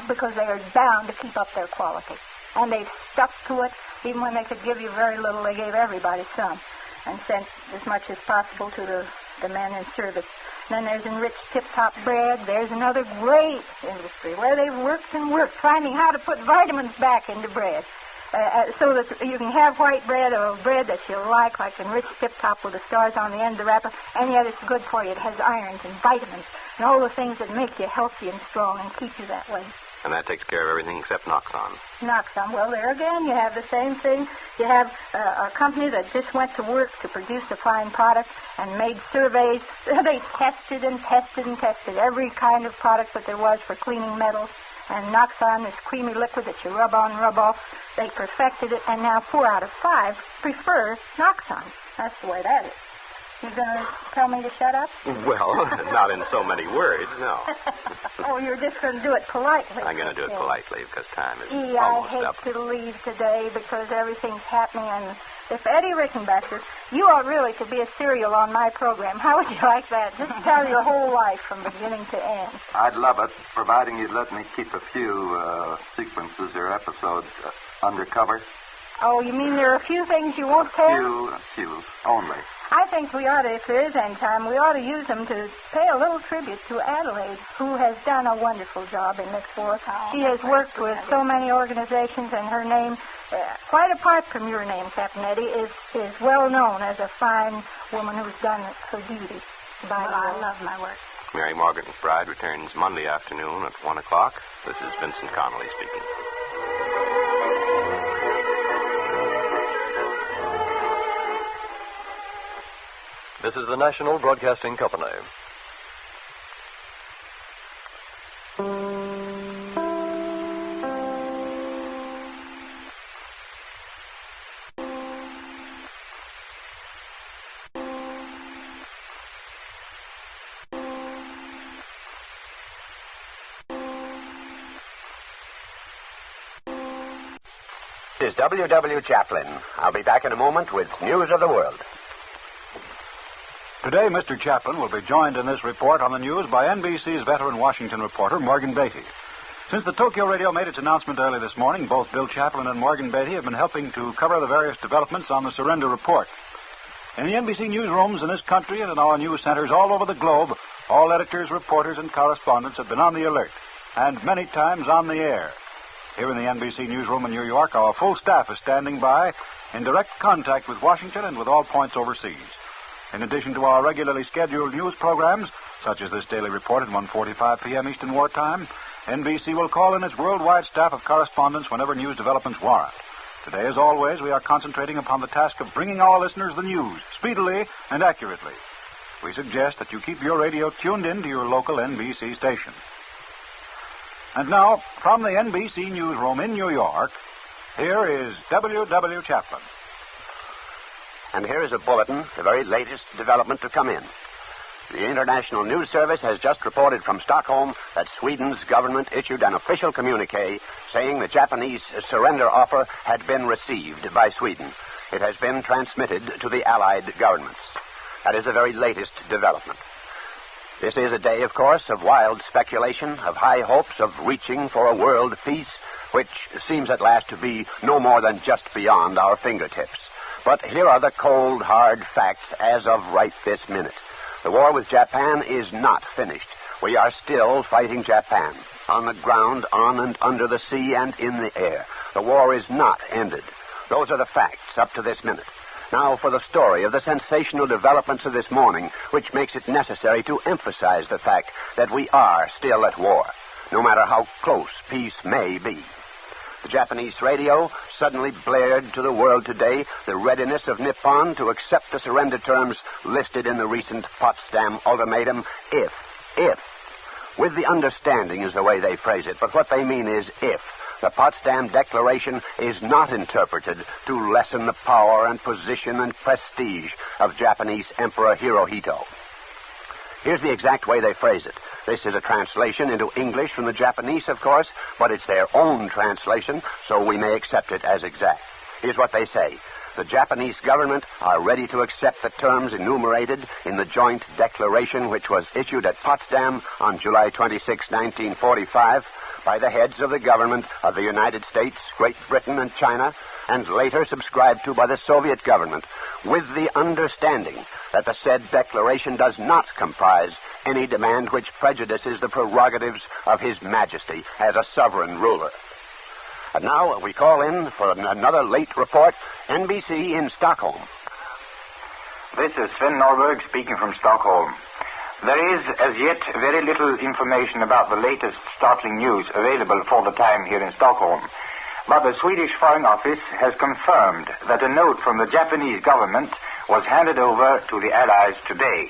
because they are bound to keep up their quality. And they've stuck to it. Even when they could give you very little, they gave everybody some and sent as much as possible to the men in service. Then there's enriched tip-top bread. There's another great industry where they've worked and worked, finding how to put vitamins back into bread. So that you can have white bread or bread that you like enriched tip-top with the stars on the end of the wrapper, and yet it's good for you. It has irons and vitamins and all the things that make you healthy and strong and keep you that way. And that takes care of everything except Noxon. Noxon. Well, there again, you have the same thing. You have a company that just went to work to produce a fine product and made surveys. They tested and tested and tested every kind of product that there was for cleaning metals. And Noxon, this creamy liquid that you rub on, rub off, they perfected it, and now 4 out of 5 prefer Noxon. That's the way that is. You going to tell me to shut up? Well, not in so many words, no. Oh, you're just going to do it politely. I'm going to do it politely because time is Gee, almost I hate up. to leave today because everything's happening, and if Eddie Rickenbacker, you ought really to be a serial on my program. How would you like that? Just tell your whole life from beginning to end. I'd love it, providing you'd let me keep a few sequences or episodes undercover. Oh, you mean there are a few things you won't tell? A few only. I think we ought to, if there is any time, we ought to use them to pay a little tribute to Adelaide, who has done a wonderful job in this war. She has worked with so many organizations, and her name, quite apart from your name, Captain Eddie, is well known as a fine woman who's done her duty. I love my work. Mary Margaret McBride returns Monday afternoon at 1 o'clock. This is Vincent Connolly speaking. This is the National Broadcasting Company. This is W.W. Chaplin. I'll be back in a moment with news of the world. Today, Mr. Chaplin will be joined in this report on the news by NBC's veteran Washington reporter, Morgan Beatty. Since the Tokyo radio made its announcement early this morning, both Bill Chaplin and Morgan Beatty have been helping to cover the various developments on the surrender report. In the NBC newsrooms in this country and in our news centers all over the globe, all editors, reporters, and correspondents have been on the alert, and many times on the air. Here in the NBC newsroom in New York, our full staff is standing by in direct contact with Washington and with all points overseas. In addition to our regularly scheduled news programs, such as this daily report at 1:45 p.m. Eastern Wartime, NBC will call in its worldwide staff of correspondents whenever news developments warrant. Today, as always, we are concentrating upon the task of bringing our listeners the news, speedily and accurately. We suggest that you keep your radio tuned in to your local NBC station. And now, from the NBC newsroom in New York, here is W. Chaplin. And here is a bulletin, the very latest development to come in. The International News Service has just reported from Stockholm that Sweden's government issued an official communique saying the Japanese surrender offer had been received by Sweden. It has been transmitted to the Allied governments. That is the very latest development. This is a day, of course, of wild speculation, of high hopes of reaching for a world peace, which seems at last to be no more than just beyond our fingertips. But here are the cold, hard facts as of right this minute. The war with Japan is not finished. We are still fighting Japan, on the ground, on and under the sea, and in the air. The war is not ended. Those are the facts up to this minute. Now for the story of the sensational developments of this morning, which makes it necessary to emphasize the fact that we are still at war, no matter how close peace may be. The Japanese radio suddenly blared to the world today the readiness of Nippon to accept the surrender terms listed in the recent Potsdam ultimatum, if. With the understanding is the way they phrase it, but what they mean is if. The Potsdam Declaration is not interpreted to lessen the power and position and prestige of Japanese Emperor Hirohito. Here's the exact way they phrase it. This is a translation into English from the Japanese, of course, but it's their own translation, so we may accept it as exact. Here's what they say. The Japanese government are ready to accept the terms enumerated in the joint declaration which was issued at Potsdam on July 26, 1945, by the heads of the government of the United States, Great Britain, and China, and later subscribed to by the Soviet government, with the understanding that the said declaration does not comprise any demand which prejudices the prerogatives of His Majesty as a sovereign ruler. And now we call in for another late report, NBC in Stockholm. This is Sven Norberg speaking from Stockholm. There is, as yet, very little information about the latest startling news available for the time here in Stockholm. But the Swedish Foreign Office has confirmed that a note from the Japanese government was handed over to the Allies today.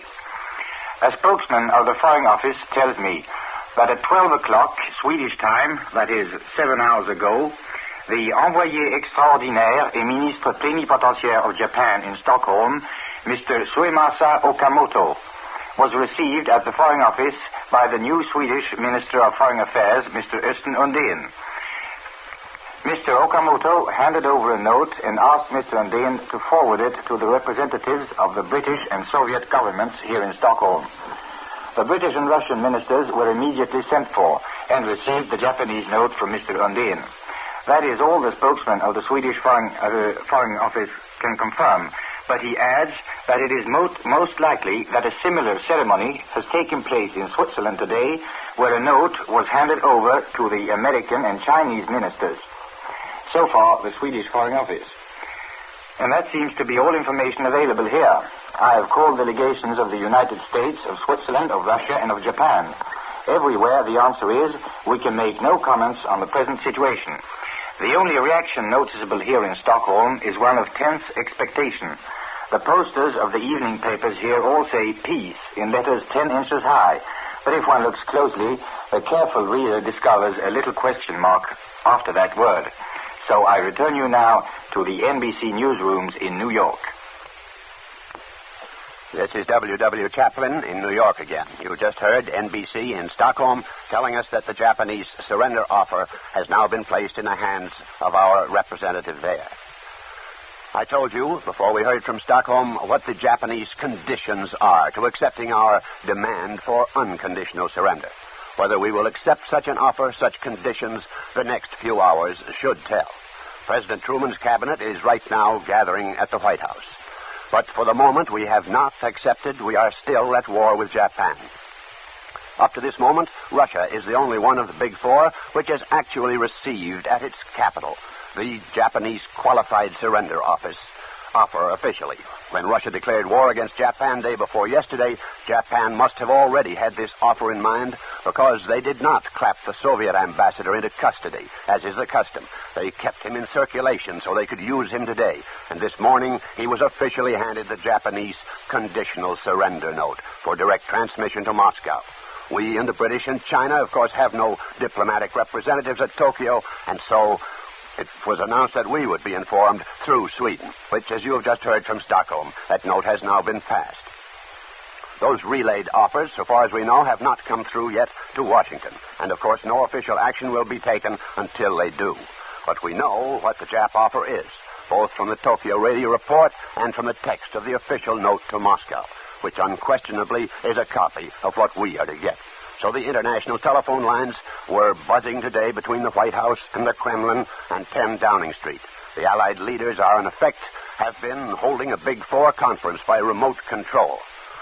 A spokesman of the Foreign Office tells me that at 12 o'clock Swedish time, that is 7 hours ago, the Envoyé Extraordinaire et Ministre Plénipotentiaire of Japan in Stockholm, Mr. Suemasa Okamoto, was received at the Foreign Office by the new Swedish Minister of Foreign Affairs, Mr. Östen Undén. Mr. Okamoto handed over a note and asked Mr. Undén to forward it to the representatives of the British and Soviet governments here in Stockholm. The British and Russian ministers were immediately sent for and received the Japanese note from Mr. Undén. That is all the spokesman of the Swedish Foreign Office can confirm. But he adds that it is most likely that a similar ceremony has taken place in Switzerland today, where a note was handed over to the American and Chinese ministers. So far, the Swedish Foreign Office. And that seems to be all information available here. I have called delegations of the United States, of Switzerland, of Russia, and of Japan. Everywhere the answer is, we can make no comments on the present situation. The only reaction noticeable here in Stockholm is one of tense expectation. The posters of the evening papers here all say peace in letters 10 inches high. But if one looks closely, the careful reader discovers a little question mark after that word. So I return you now to the NBC newsrooms in New York. This is W. Chaplin in New York again. You just heard NBC in Stockholm telling us that the Japanese surrender offer has now been placed in the hands of our representative there. I told you, before we heard from Stockholm, what the Japanese conditions are to accepting our demand for unconditional surrender. Whether we will accept such an offer, such conditions, the next few hours should tell. President Truman's cabinet is right now gathering at the White House. But for the moment, we have not accepted we are still at war with Japan. Up to this moment, Russia is the only one of the big four which has actually received at its capital the Japanese Qualified Surrender offer officially. When Russia declared war against Japan day before yesterday, Japan must have already had this offer in mind because they did not clap the Soviet ambassador into custody, as is the custom. They kept him in circulation so they could use him today. And this morning, he was officially handed the Japanese conditional surrender note for direct transmission to Moscow. We and the British and China, of course, have no diplomatic representatives at Tokyo, and so it was announced that we would be informed through Sweden, which, as you have just heard from Stockholm, that note has now been passed. Those relayed offers, so far as we know, have not come through yet to Washington, and of course no official action will be taken until they do. But we know what the Jap offer is, both from the Tokyo radio report and from the text of the official note to Moscow, which unquestionably is a copy of what we are to get. So the international telephone lines were buzzing today between the White House and the Kremlin and 10 Downing Street. The Allied leaders are, in effect, have been holding a Big Four conference by remote control,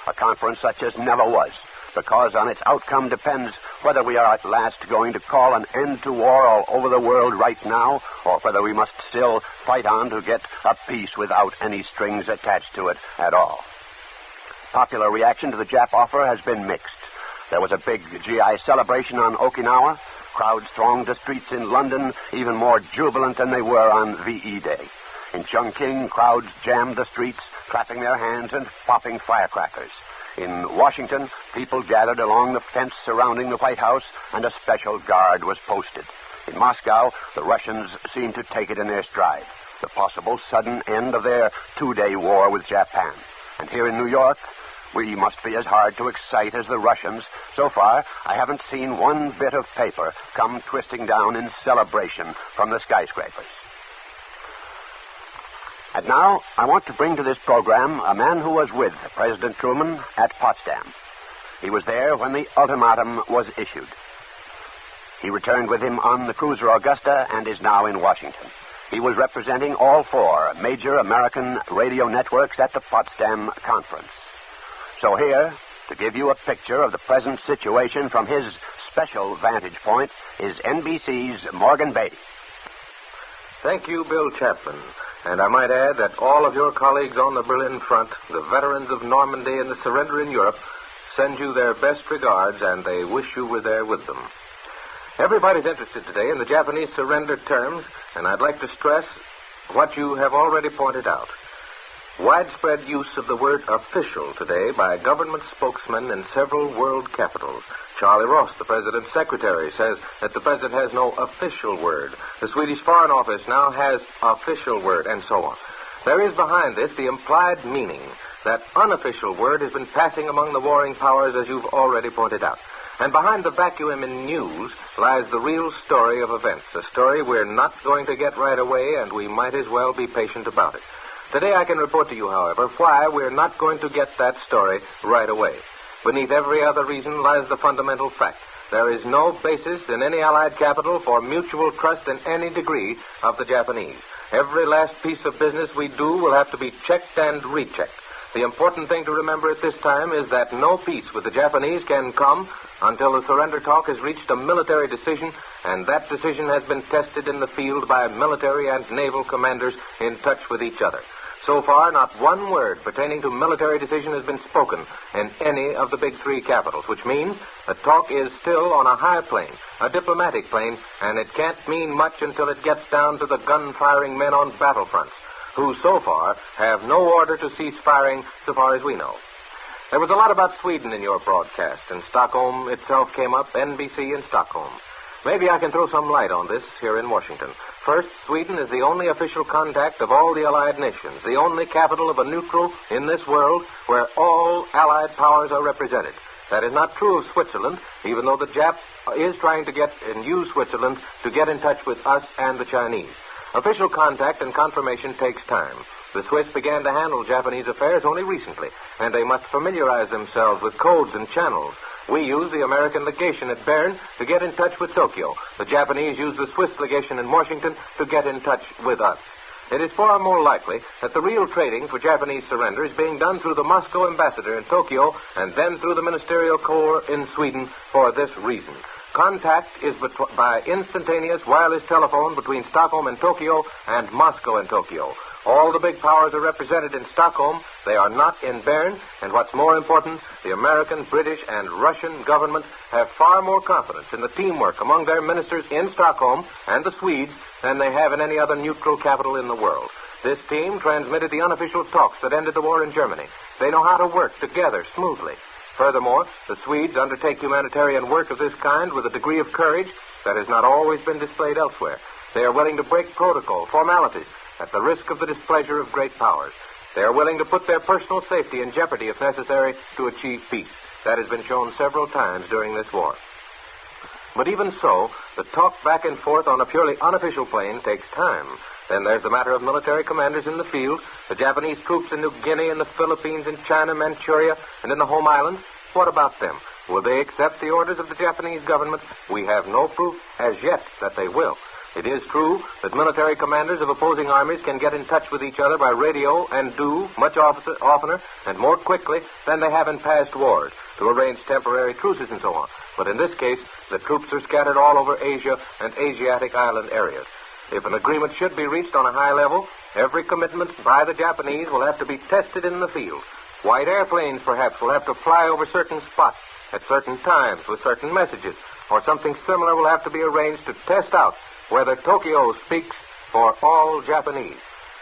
a conference such as never was, because on its outcome depends whether we are at last going to call an end to war all over the world right now, or whether we must still fight on to get a peace without any strings attached to it at all. Popular reaction to the Jap offer has been mixed. There was a big GI celebration on Okinawa. Crowds thronged the streets in London, even more jubilant than they were on VE Day. In Chongqing, crowds jammed the streets, clapping their hands and popping firecrackers. In Washington, people gathered along the fence surrounding the White House, and a special guard was posted. In Moscow, the Russians seemed to take it in their stride, the possible sudden end of their 2-day war with Japan. And here in New York, we must be as hard to excite as the Russians. So far, I haven't seen one bit of paper come twisting down in celebration from the skyscrapers. And now, I want to bring to this program a man who was with President Truman at Potsdam. He was there when the ultimatum was issued. He returned with him on the cruiser Augusta and is now in Washington. He was representing all 4 major American radio networks at the Potsdam Conference. So here, to give you a picture of the present situation from his special vantage point, is NBC's Morgan Beatty. Thank you, Bill Chapman. And I might add that all of your colleagues on the Berlin front, the veterans of Normandy and the surrender in Europe, send you their best regards, and they wish you were there with them. Everybody's interested today in the Japanese surrender terms, and I'd like to stress what you have already pointed out. Widespread use of the word official today by government spokesmen in several world capitals. Charlie Ross, the President's secretary, says that the President has no official word. The Swedish Foreign Office now has official word, and so on. There is behind this the implied meaning that unofficial word has been passing among the warring powers, as you've already pointed out. And behind the vacuum in news lies the real story of events, a story we're not going to get right away, and we might as well be patient about it. Today I can report to you, however, why we're not going to get that story right away. Beneath every other reason lies the fundamental fact. There is no basis in any Allied capital for mutual trust in any degree of the Japanese. Every last piece of business we do will have to be checked and rechecked. The important thing to remember at this time is that no peace with the Japanese can come until the surrender talk has reached a military decision, and that decision has been tested in the field by military and naval commanders in touch with each other. So far, not one word pertaining to military decision has been spoken in any of the big 3 capitals, which means the talk is still on a high plane, a diplomatic plane, and it can't mean much until it gets down to the gun-firing men on battlefronts, who so far have no order to cease firing so far as we know. There was a lot about Sweden in your broadcast, and Stockholm itself came up, NBC in Stockholm. Maybe I can throw some light on this here in Washington. First, Sweden is the only official contact of all the Allied nations, the only capital of a neutral in this world where all Allied powers are represented. That is not true of Switzerland, even though the Jap is trying to get and use Switzerland to get in touch with us and the Chinese. Official contact and confirmation takes time. The Swiss began to handle Japanese affairs only recently, and they must familiarize themselves with codes and channels. We use the American legation at Bern to get in touch with Tokyo. The Japanese use the Swiss legation in Washington to get in touch with us. it is far more likely that the real trading for Japanese surrender is being done through the Moscow ambassador in Tokyo and then through the ministerial corps in Sweden for this reason. Contact is by instantaneous wireless telephone between Stockholm and Tokyo and Moscow and Tokyo. All the big powers are represented in Stockholm. They are not in Bern. And what's more important, the American, British, and Russian governments have far more confidence in the teamwork among their ministers in Stockholm and the Swedes than they have in any other neutral capital in the world. This team transmitted the unofficial talks that ended the war in Germany. They know how to work together smoothly. Furthermore, the Swedes undertake humanitarian work of this kind with a degree of courage that has not always been displayed elsewhere. They are willing to break protocol, formalities, at the risk of the displeasure of great powers. They are willing to put their personal safety in jeopardy if necessary to achieve peace. That has been shown several times during this war. But even so, the talk back and forth on a purely unofficial plane takes time. Then there's the matter of military commanders in the field, the Japanese troops in New Guinea, in the Philippines, in China, Manchuria, and in the home islands. What about them? Will they accept the orders of the Japanese government? We have no proof as yet that they will. It is true that military commanders of opposing armies can get in touch with each other by radio and do much oftener and more quickly than they have in past wars to arrange temporary truces and so on. But in this case, the troops are scattered all over Asia and Asiatic island areas. If an agreement should be reached on a high level, every commitment by the Japanese will have to be tested in the field. White airplanes, perhaps, will have to fly over certain spots at certain times with certain messages, or something similar will have to be arranged to test out whether Tokyo speaks for all Japanese.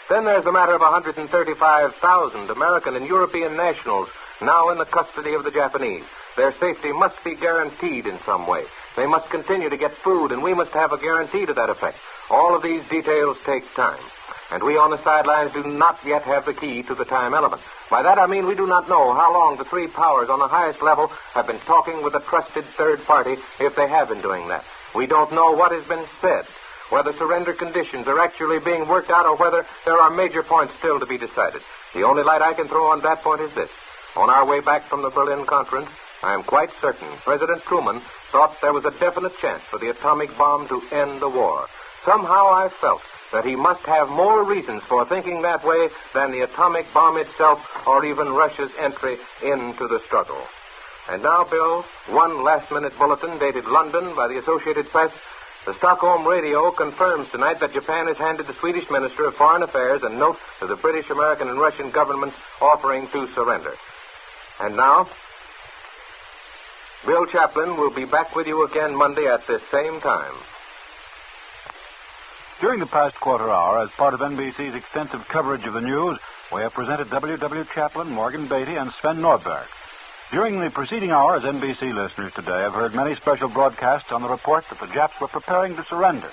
Then there's the matter of 135,000 American and European nationals now in the custody of the Japanese. Their safety must be guaranteed in some way. They must continue to get food, and we must have a guarantee to that effect. All of these details take time, and we on the sidelines do not yet have the key to the time element. By that I mean we do not know how long the three powers on the highest level have been talking with a trusted third party, if they have been doing that. We don't know what has been said, whether surrender conditions are actually being worked out or whether there are major points still to be decided. The only light I can throw on that point is this. On our way back from the Berlin conference, I am quite certain President Truman thought there was a definite chance for the atomic bomb to end the war. Somehow I felt that he must have more reasons for thinking that way than the atomic bomb itself or even Russia's entry into the struggle. And now, Bill, one last-minute bulletin dated London by the Associated Press. The Stockholm radio confirms tonight that Japan has handed the Swedish Minister of Foreign Affairs a note to the British, American, and Russian governments offering to surrender. And now, Bill Chaplin will be back with you again Monday at this same time. During the past quarter hour, as part of NBC's extensive coverage of the news, we have presented W. Chaplin, Morgan Beatty, and Sven Norberg. During the preceding hour, as NBC listeners today have heard many special broadcasts on the report that the Japs were preparing to surrender.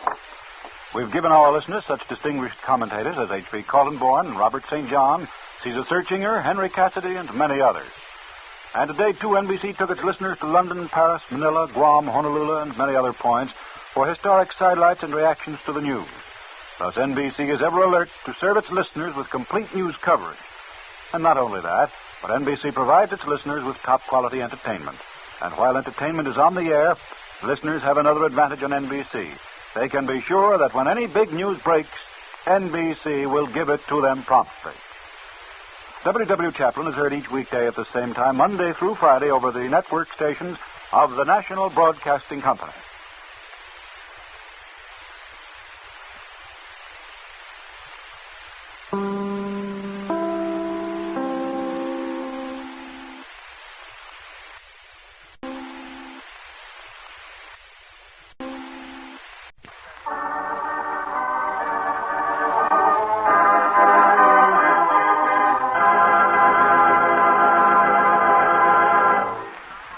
We've given our listeners such distinguished commentators as H.B. Kaltenborn, Robert St. John, Caesar Searchinger, Henry Cassidy, and many others. And today, too, NBC took its listeners to London, Paris, Manila, Guam, Honolulu, and many other points for historic sidelights and reactions to the news. Thus, NBC is ever alert to serve its listeners with complete news coverage. And not only that, but NBC provides its listeners with top-quality entertainment. And while entertainment is on the air, listeners have another advantage on NBC. They can be sure that when any big news breaks, NBC will give it to them promptly. W. Chaplin is heard each weekday at the same time, Monday through Friday, over the network stations of the National Broadcasting Company.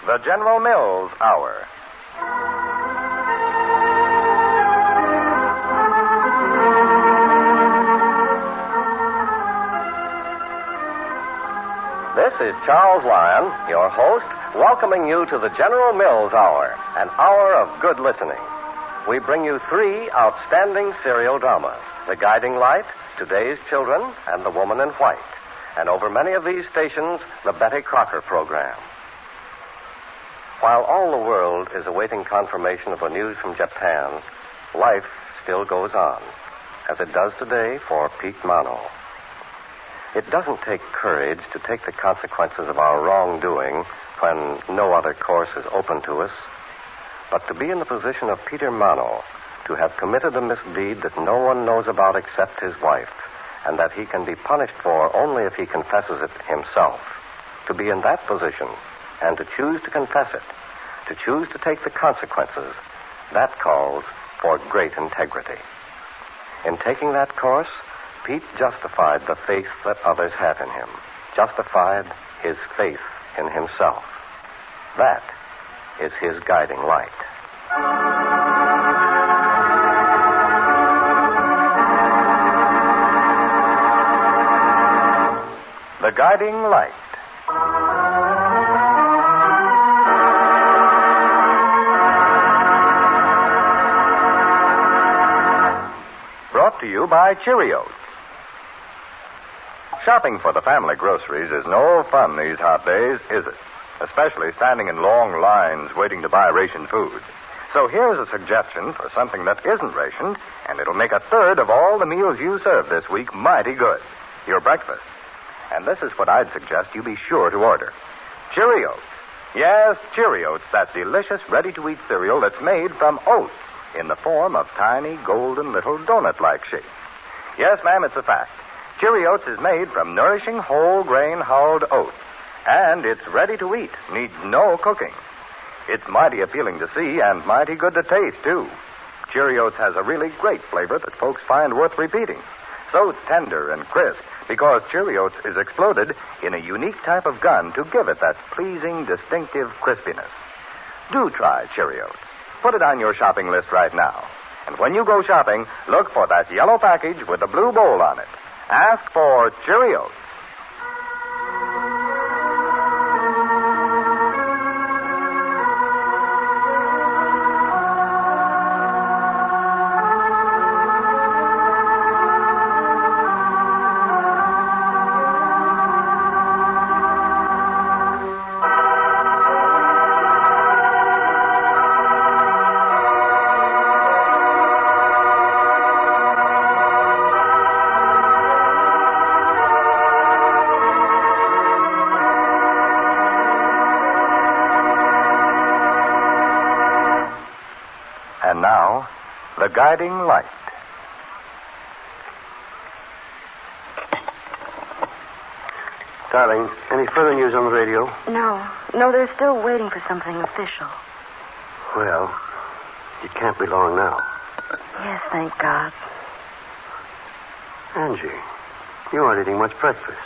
The General Mills Hour. This is Charles Lyon, your host, welcoming you to the General Mills Hour, an hour of good listening. We bring you 3 outstanding serial dramas, The Guiding Light, Today's Children, and The Woman in White. And over many of these stations, the Betty Crocker program. While all the world is awaiting confirmation of the news from Japan, life still goes on. as it does today for Pete Mano. It doesn't take courage to take the consequences of our wrongdoing when no other course is open to us, but to be in the position of Peter Mano, to have committed a misdeed that no one knows about except his wife, and that he can be punished for only if he confesses it himself. To be in that position and to choose to confess it, to choose to take the consequences, that calls for great integrity. In taking that course, Pete justified the faith that others have in him, justified his faith in himself. That is his guiding light. The guiding light. Brought to you by Cheerios. Shopping for the family groceries is no fun these hot days, is it? Especially standing in long lines waiting to buy rationed food. So here's a suggestion for something that isn't rationed, and it'll make a third of all the meals you serve this week mighty good. Your breakfast. And this is what I'd suggest you be sure to order. Cheerios. Yes, Cheerios, that delicious ready-to-eat cereal that's made from oats in the form of tiny, golden little donut-like shapes. Yes, ma'am, it's a fact. Cheerios is made from nourishing whole-grain hulled oats, and it's ready to eat, needs no cooking. It's mighty appealing to see and mighty good to taste, too. Cheerios has a really great flavor that folks find worth repeating. So tender and crisp, because Cheerios is exploded in a unique type of gun to give it that pleasing, distinctive crispiness. Do try Cheerios. Put it on your shopping list right now. And when you go shopping, look for that yellow package with the blue bowl on it. Ask for Cheerios. And now, the guiding light. Darling, any further news on the radio? No, they're still waiting for something official. Well, it can't be long now. Yes, thank God. Angie, you aren't eating much breakfast.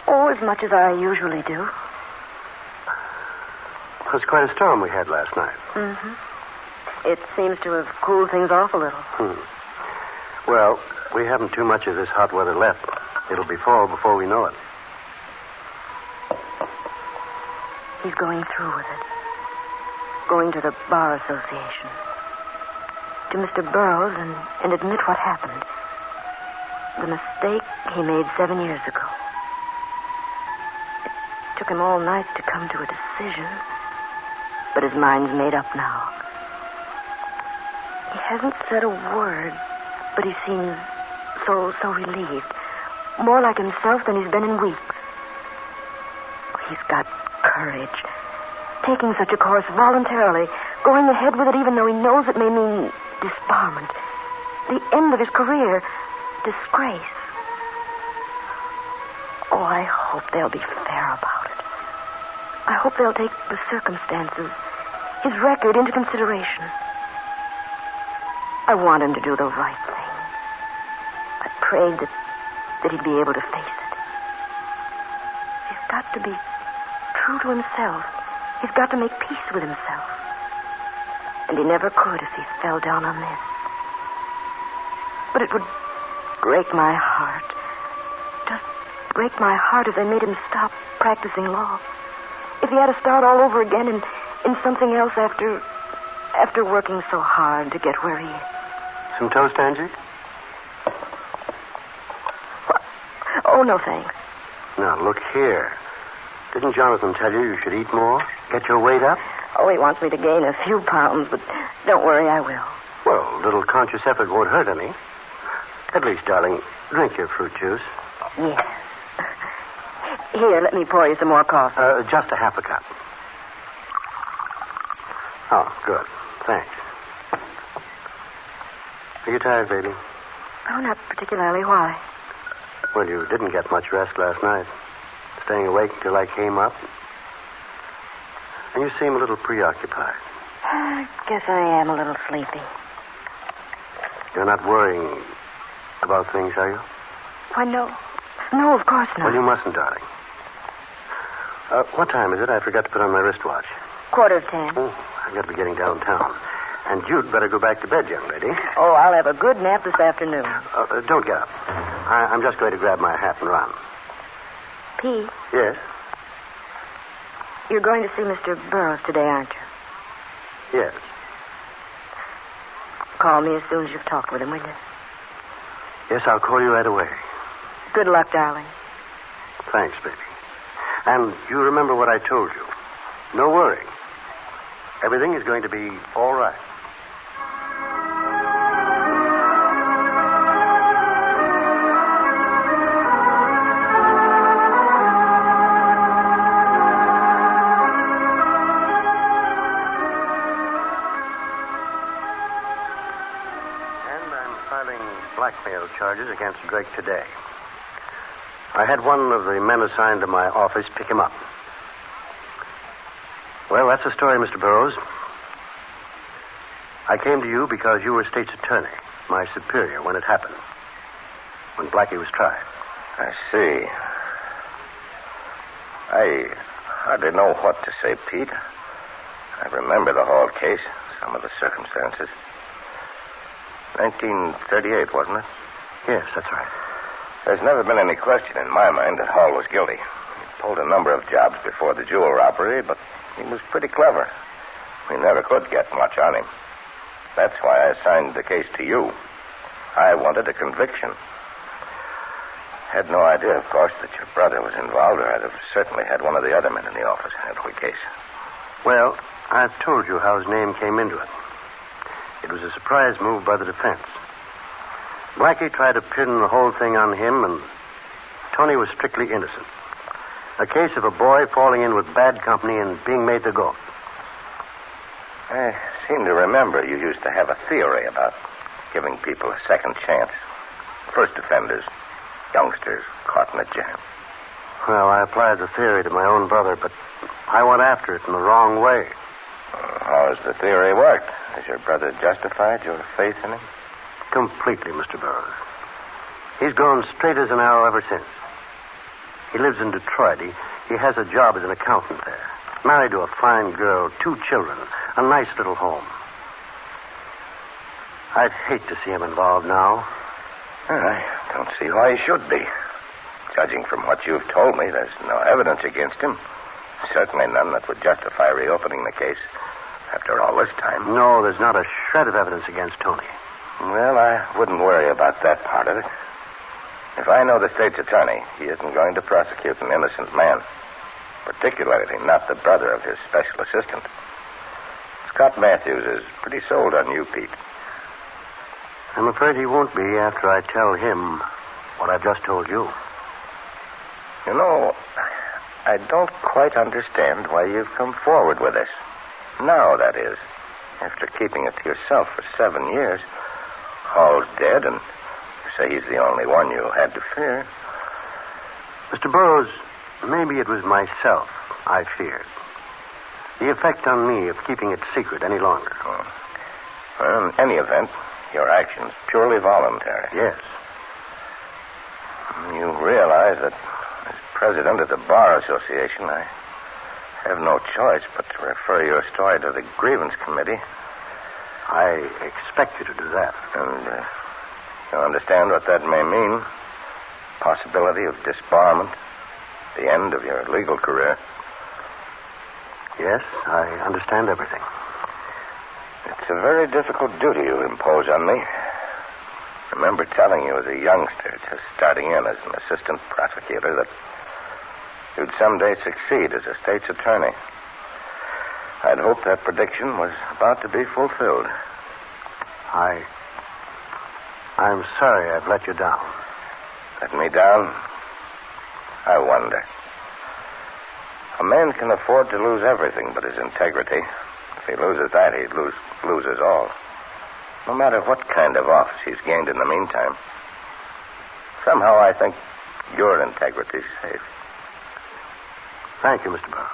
Oh, as much as I usually do. It was quite a storm we had last night. Mm-hmm. It seems to have cooled things off a little. Well, we haven't too much of this hot weather left. It'll be fall before we know it. He's going through with it. Going to the Bar Association. To Mr. Burroughs and admit what happened. The mistake he made 7 years ago. It took him all night to come to a decision. But his mind's made up now. He hasn't said a word, but he seems so relieved. More like himself than he's been in weeks. He's got courage. Taking such a course voluntarily. Going ahead with it even though he knows it may mean disbarment. The end of his career. Disgrace. Oh, I hope they'll be fair about it. I hope they'll take the circumstances, his record, into consideration. I want him to do the right thing. I prayed that he'd be able to face it. He's got to be true to himself. He's got to make peace with himself. And he never could if he fell down on this. But it would break my heart. Just break my heart if they made him stop practicing law. If he had to start all over again in something else after working so hard to get where he is. Some toast, Angie? Oh, no, thanks. Now, look here. Didn't Jonathan tell you should eat more? Get your weight up? Oh, he wants me to gain a few pounds, but don't worry, I will. Well, a little conscious effort won't hurt any. At least, darling, drink your fruit juice. Yes. Here, let me pour you some more coffee. Just a half a cup. Oh, good. Thanks. Are you tired, baby? Oh, not particularly. Why? Well, you didn't get much rest last night. Staying awake until I came up. And you seem a little preoccupied. I guess I am a little sleepy. You're not worrying about things, are you? Why, no. No, of course not. Well, you mustn't, darling. What time is it? I forgot to put on my wristwatch. 10:15. Oh, I've got to be getting downtown. And you'd better go back to bed, young lady. Oh, I'll have a good nap this afternoon. Don't get up. I'm just going to grab my hat and run. Pete, Yes? you're going to see Mr. Burroughs today, aren't you? Yes. Call me as soon as you've talked with him, will you? Yes, I'll call you right away. Good luck, darling. Thanks, baby. And you remember what I told you. No worrying. Everything is going to be all right. Blackmail charges against Drake today. I had one of the men assigned to my office pick him up. Well, that's the story, Mr. Burroughs. I came to you because you were state's attorney, my superior, when it happened, when Blackie was tried. I see. I hardly know what to say, Pete. I remember the Hall case, some of the circumstances. 1938, wasn't it? Yes, that's right. There's never been any question in my mind that Hall was guilty. He pulled a number of jobs before the jewel robbery, but he was pretty clever. We never could get much on him. That's why I assigned the case to you. I wanted a conviction. Had no idea, of course, that your brother was involved, or I'd have certainly had one of the other men in the office handle the case. Well, I've told you how his name came into it. It was a surprise move by the defense. Blackie tried to pin the whole thing on him, and Tony was strictly innocent. A case of a boy falling in with bad company and being made to go. I seem to remember you used to have a theory about giving people a second chance. First offenders, youngsters caught in a jam. Well, I applied the theory to my own brother, but I went after it in the wrong way. How has the theory worked? Has your brother justified your faith in him? Completely, Mr. Burroughs. He's gone straight as an arrow ever since. He lives in Detroit. He has a job as an accountant there. Married to a fine girl, 2 children, a nice little home. I'd hate to see him involved now. I don't see why he should be. Judging from what you've told me, there's no evidence against him. Certainly none that would justify reopening the case after all this time. No, there's not a shred of evidence against Tony. Well, I wouldn't worry about that part of it. If I know the state's attorney, he isn't going to prosecute an innocent man, particularly not the brother of his special assistant. Scott Matthews is pretty sold on you, Pete. I'm afraid he won't be after I tell him what I've just told you. You know, I don't quite understand why you've come forward with this. Now, that is, after keeping it to yourself for 7 years. Hall's dead, and you say he's the only one you had to fear. Mr. Burroughs, maybe it was myself I feared. The effect on me of keeping it secret any longer. Well, in any event, your action's purely voluntary. Yes. You realize that as president of the Bar Association, I have no choice but to refer your story to the grievance committee. I expect you to do that. And you understand what that may mean? Possibility of disbarment, the end of your legal career. Yes, I understand everything. It's a very difficult duty you impose on me. I remember telling you as a youngster, just starting in as an assistant prosecutor, that you'd someday succeed as a state's attorney. I'd hoped that prediction was about to be fulfilled. I I'm sorry I've let you down. Let me down? I wonder. A man can afford to lose everything but his integrity. If he loses that, he loses all. No matter what kind of office he's gained in the meantime. Somehow I think your integrity's safe. Thank you, Mr. Burroughs.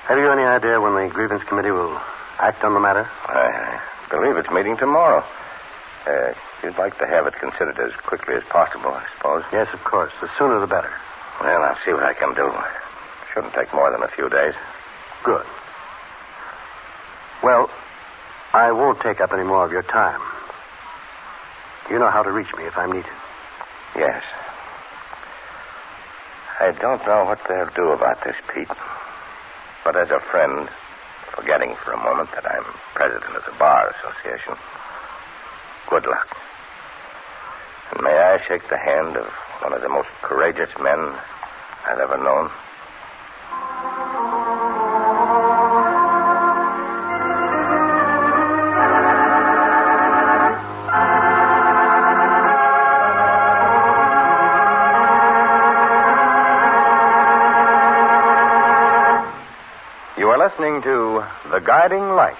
Have you any idea when the grievance committee will act on the matter? I believe it's meeting tomorrow. You'd like to have it considered as quickly as possible, I suppose. Yes, of course. The sooner the better. Well, I'll see what I can do. Shouldn't take more than a few days. Good. Well, I won't take up any more of your time. You know how to reach me if I'm needed. Yes. I don't know what they'll do about this, Pete. But as a friend, forgetting for a moment that I'm president of the Bar Association, good luck. And may I shake the hand of one of the most courageous men I've ever known. You are listening to The Guiding Light.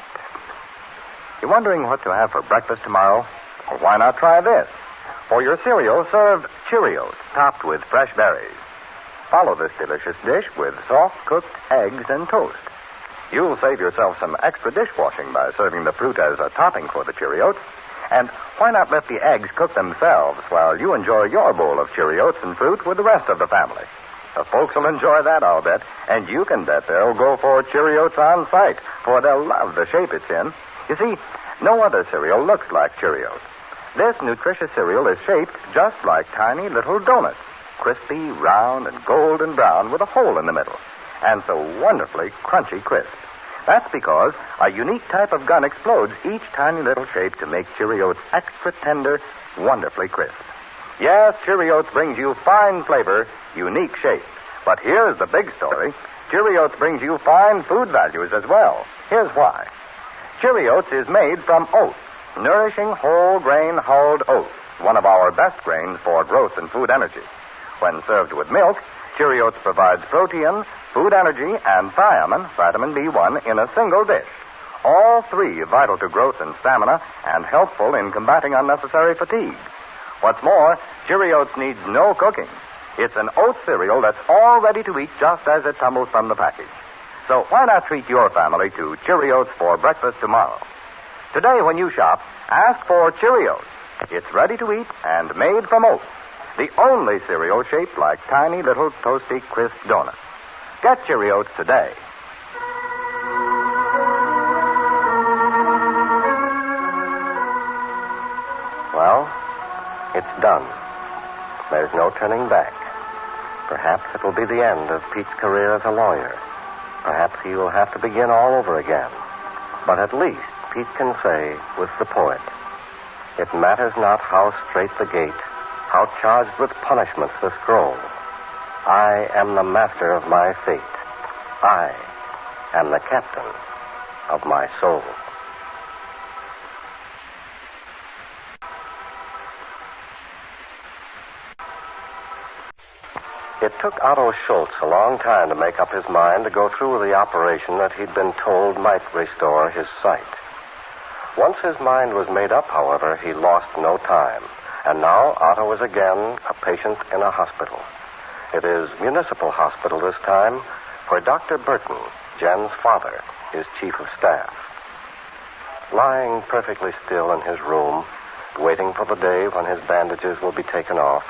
You're wondering what to have for breakfast tomorrow? Well, why not try this? For your cereal, serve Cheerios, topped with fresh berries. Follow this delicious dish with soft-cooked eggs and toast. You'll save yourself some extra dishwashing by serving the fruit as a topping for the Cheerios. And why not let the eggs cook themselves while you enjoy your bowl of Cheerios and fruit with the rest of the family? The folks will enjoy that, I'll bet. And you can bet they'll go for Cheerios on sight, for they'll love the shape it's in. You see, no other cereal looks like Cheerios. This nutritious cereal is shaped just like tiny little donuts, crispy, round, and golden brown with a hole in the middle, and so wonderfully crunchy crisp. That's because a unique type of gun explodes each tiny little shape to make Cheerios extra tender, wonderfully crisp. Yes, Cheerios brings you fine flavor, unique shape. But here's the big story. Cheerios brings you fine food values as well. Here's why. Cheerios is made from oats, nourishing whole grain hulled oats, one of our best grains for growth and food energy. When served with milk, Cheerios provides protein, food energy, and thiamine, vitamin B1, in a single dish. All three vital to growth and stamina and helpful in combating unnecessary fatigue. What's more, Cheerios needs no cooking. It's an oat cereal that's all ready to eat just as it tumbles from the package. So why not treat your family to Cheerios for breakfast tomorrow? Today when you shop, ask for Cheerios. It's ready to eat and made from oats. The only cereal shaped like tiny little toasty crisp donuts. Get Cheerios today. Well, it's done. There's no turning back. Perhaps it will be the end of Pete's career as a lawyer. Perhaps he will have to begin all over again. But at least Pete can say with the poet, "It matters not how strait the gate, how charged with punishments the scroll. I am the master of my fate. I am the captain of my soul." It took Otto Schultz a long time to make up his mind to go through with the operation that he'd been told might restore his sight. Once his mind was made up, however, he lost no time. And now Otto is again a patient in a hospital. It is Municipal Hospital this time, where Dr. Burton, Jen's father, is chief of staff. Lying perfectly still in his room, waiting for the day when his bandages will be taken off,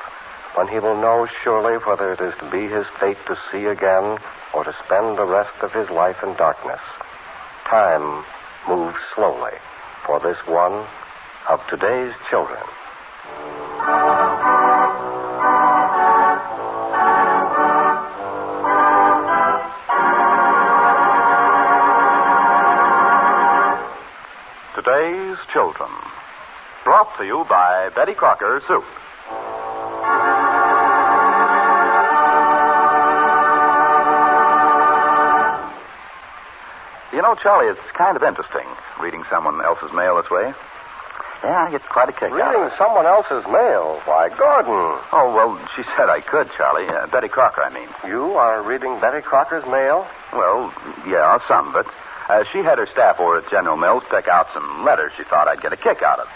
when he will know surely whether it is to be his fate to see again or to spend the rest of his life in darkness. Time moves slowly for this one of today's children. Today's Children. Brought to you by Betty Crocker Soup. You know, Charlie, it's kind of interesting reading someone else's mail this way. Yeah, I get quite a kick out of Reading it. someone else's mail? Why, Gordon. Oh, well, she said I could, Charlie. Betty Crocker, I mean. You are reading Betty Crocker's mail? Well, yeah, some of it. She had her staff over at General Mills pick out some letters she thought I'd get a kick out of.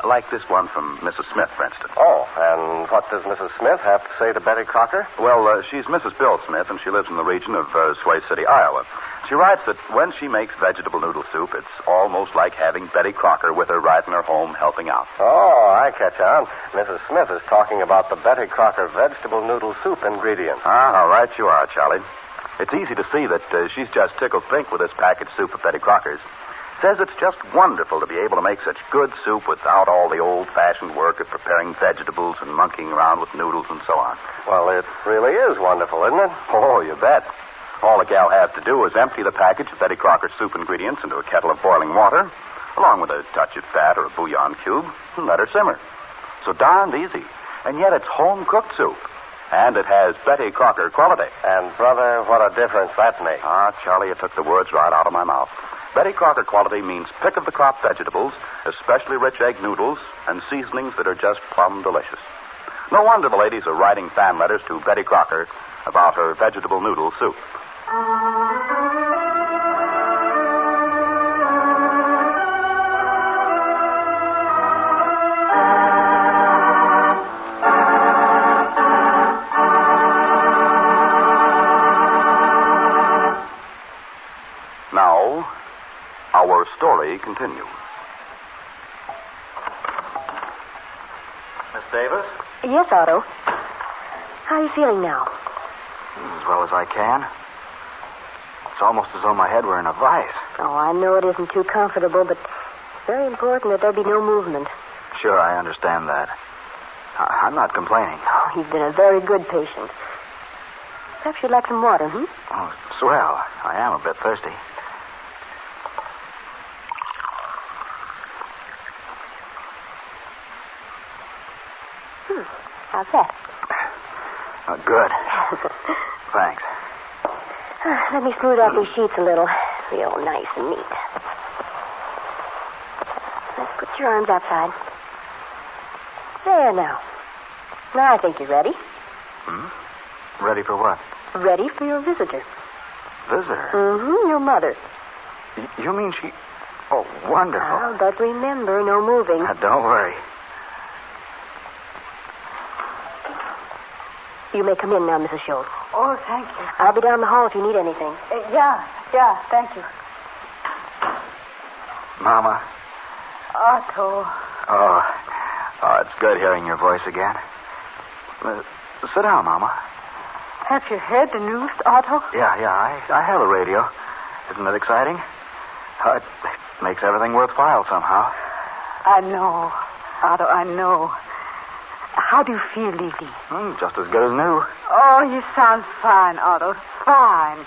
Like this one from Mrs. Smith, for instance. Oh, and what does Mrs. Smith have to say to Betty Crocker? Well, she's Mrs. Bill Smith, and she lives in the region of Sway City, Iowa. She writes that when she makes vegetable noodle soup, it's almost like having Betty Crocker with her right in her home helping out. Oh, I catch on. Mrs. Smith is talking about the Betty Crocker vegetable noodle soup ingredients. All right, you are, Charlie. It's easy to see that she's just tickled pink with this packaged soup of Betty Crocker's. Says it's just wonderful to be able to make such good soup without all the old-fashioned work of preparing vegetables and monkeying around with noodles and so on. Well, it really is wonderful, isn't it? Oh, you bet. All the gal has to do is empty the package of Betty Crocker's soup ingredients into a kettle of boiling water, along with a touch of fat or a bouillon cube, and let her simmer. So darned easy. And yet it's home-cooked soup. And it has Betty Crocker quality. And, brother, what a difference that makes. Charlie, you took the words right out of my mouth. Betty Crocker quality means pick-of-the-crop vegetables, especially rich egg noodles, and seasonings that are just plumb delicious. No wonder the ladies are writing fan letters to Betty Crocker about her vegetable noodle soup. Now, our story continues. Miss Davis? Yes, Otto. How are you feeling now? As well as I can. It's almost as though my head were in a vice. Oh, I know it isn't too comfortable, but it's very important that there be no movement. Sure, I understand that. I'm not complaining. Oh, you've been a very good patient. Perhaps you'd like some water, Oh, swell. I am a bit thirsty. How's that? Good. Thanks. Let me smooth out these sheets a little. Real nice and neat. Let's put your arms outside. There now. Now I think you're ready. Ready for what? Ready for your visitor. Visitor? Your mother. You mean she... Oh, wonderful. Oh, but remember, no moving. Don't worry. You may come in now, Mrs. Schultz. Oh, thank you. I'll be down the hall if you need anything. Yeah, thank you. Mama. Otto. Oh, it's good hearing your voice again. Sit down, Mama. Have you heard the news, Otto? Yeah, I have a radio. Isn't it exciting? It makes everything worthwhile somehow. I know, Otto, I know. How do you feel, Lily? Just as good as new. Oh, you sound fine, Otto. Fine.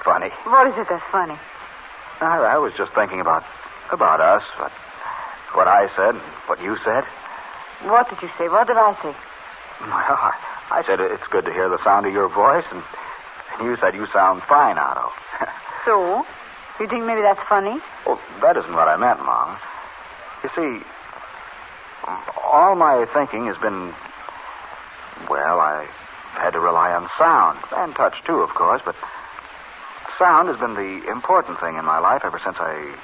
Funny. What is it that's funny? I was just thinking about us, what I said and what you said. What did you say? What did I say? Well, I said it's good to hear the sound of your voice, and you said you sound fine, Otto. So? You think maybe that's funny? Well, that isn't what I meant, Mom. You see, all my thinking has been, well, I've had to rely on sound, and touch too, of course, but sound has been the important thing in my life ever since I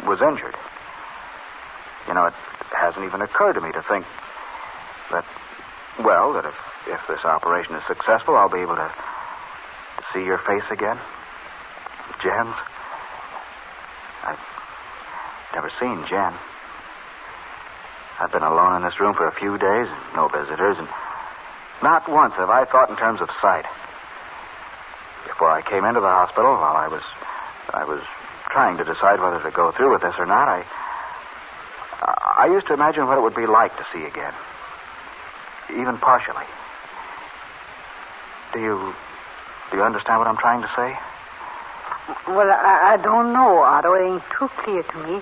was injured. You know, it hasn't even occurred to me to think that, well, that if this operation is successful, I'll be able to see your face again. Jen's. I've never seen Jen. I've been alone in this room for a few days, no visitors, and not once have I thought in terms of sight. Before I came into the hospital, while I was trying to decide whether to go through with this or not, I used to imagine what it would be like to see again. Even partially. Do you understand what I'm trying to say? Well, I don't know, Otto. It ain't too clear to me.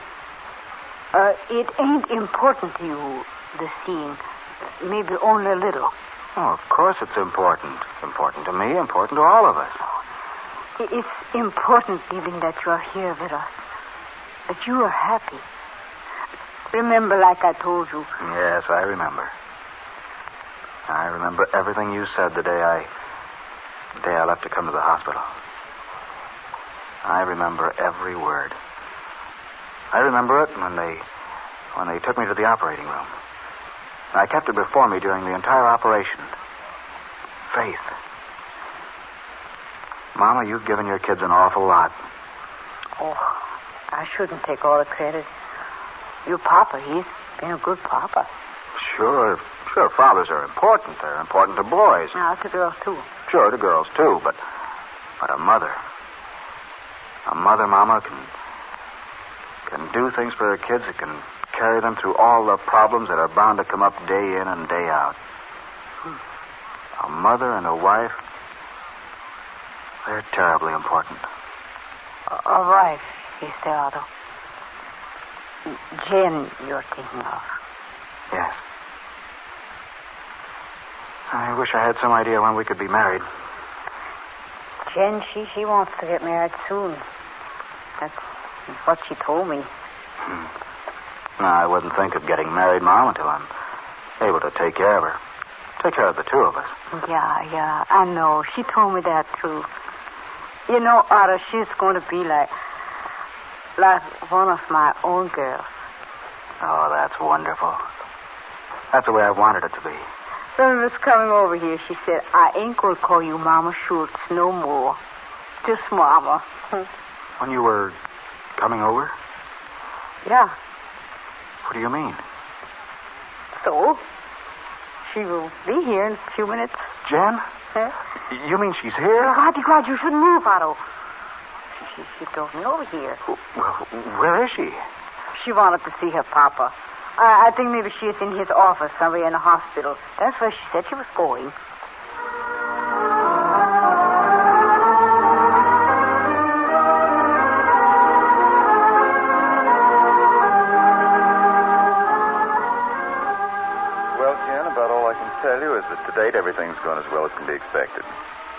It ain't important to you, the seeing. Maybe only a little. Oh, of course it's important. Important to me, important to all of us. It's important, Living, that you are here with us. That you are happy. Remember like I told you. Yes, I remember. I remember everything you said the day I left to come to the hospital. I remember every word. I remember it when they took me to the operating room. I kept it before me during the entire operation. Faith. Mama, you've given your kids an awful lot. Oh, I shouldn't take all the credit. Your papa, he's been a good papa. Sure, fathers are important. They're important to boys. Now, to girls, too. Sure, to girls, too, but a mother. A mother, Mama, can do things for her kids that can carry them through all the problems that are bound to come up day in and day out. A mother and a wife, they're terribly important. A wife, he said, Otto. Jen, you're thinking of. Yes. I wish I had some idea when we could be married. Jen, she wants to get married soon. That's what she told me. No, I wouldn't think of getting married, Mom, until I'm able to take care of her. Take care of the two of us. Yeah, I know. She told me that, too. You know, Otto, she's going to be like one of my own girls. Oh, that's wonderful. That's the way I wanted it to be. When I was coming over here, she said, I ain't going to call you Mama Schultz no more. Just Mama. When you were coming over? Yeah. What do you mean? So, she will be here in a few minutes. Jen? Huh? You mean she's here? God, you shouldn't move, Otto. She drove me over here. Well, where is she? She wanted to see her papa. I think maybe she is in his office somewhere in the hospital. That's where she said she was going. Well, Jen, about all I can tell you is that to date everything's gone as well as can be expected.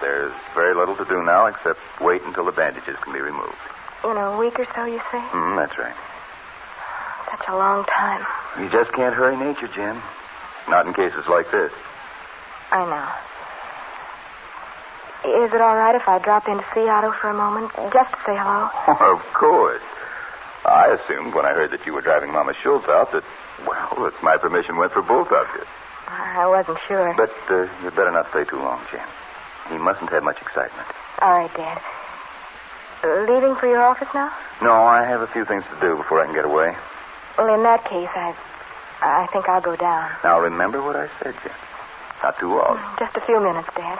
There's very little to do now except wait until the bandages can be removed. In a week or so, you say? That's right. Such a long time. You just can't hurry nature, Jen. Not in cases like this. I know. Is it all right if I drop in to see Otto for a moment, just to say hello? Of course. I assumed when I heard that you were driving Mama Schultz out that, well, my permission went for both of you. I wasn't sure. But you'd better not stay too long, Jen. He mustn't have much excitement. All right, Dad. Leaving for your office now? No, I have a few things to do before I can get away. Well, in that case, I think I'll go down. Now, remember what I said, Jen. Not too long. Just a few minutes, Dad.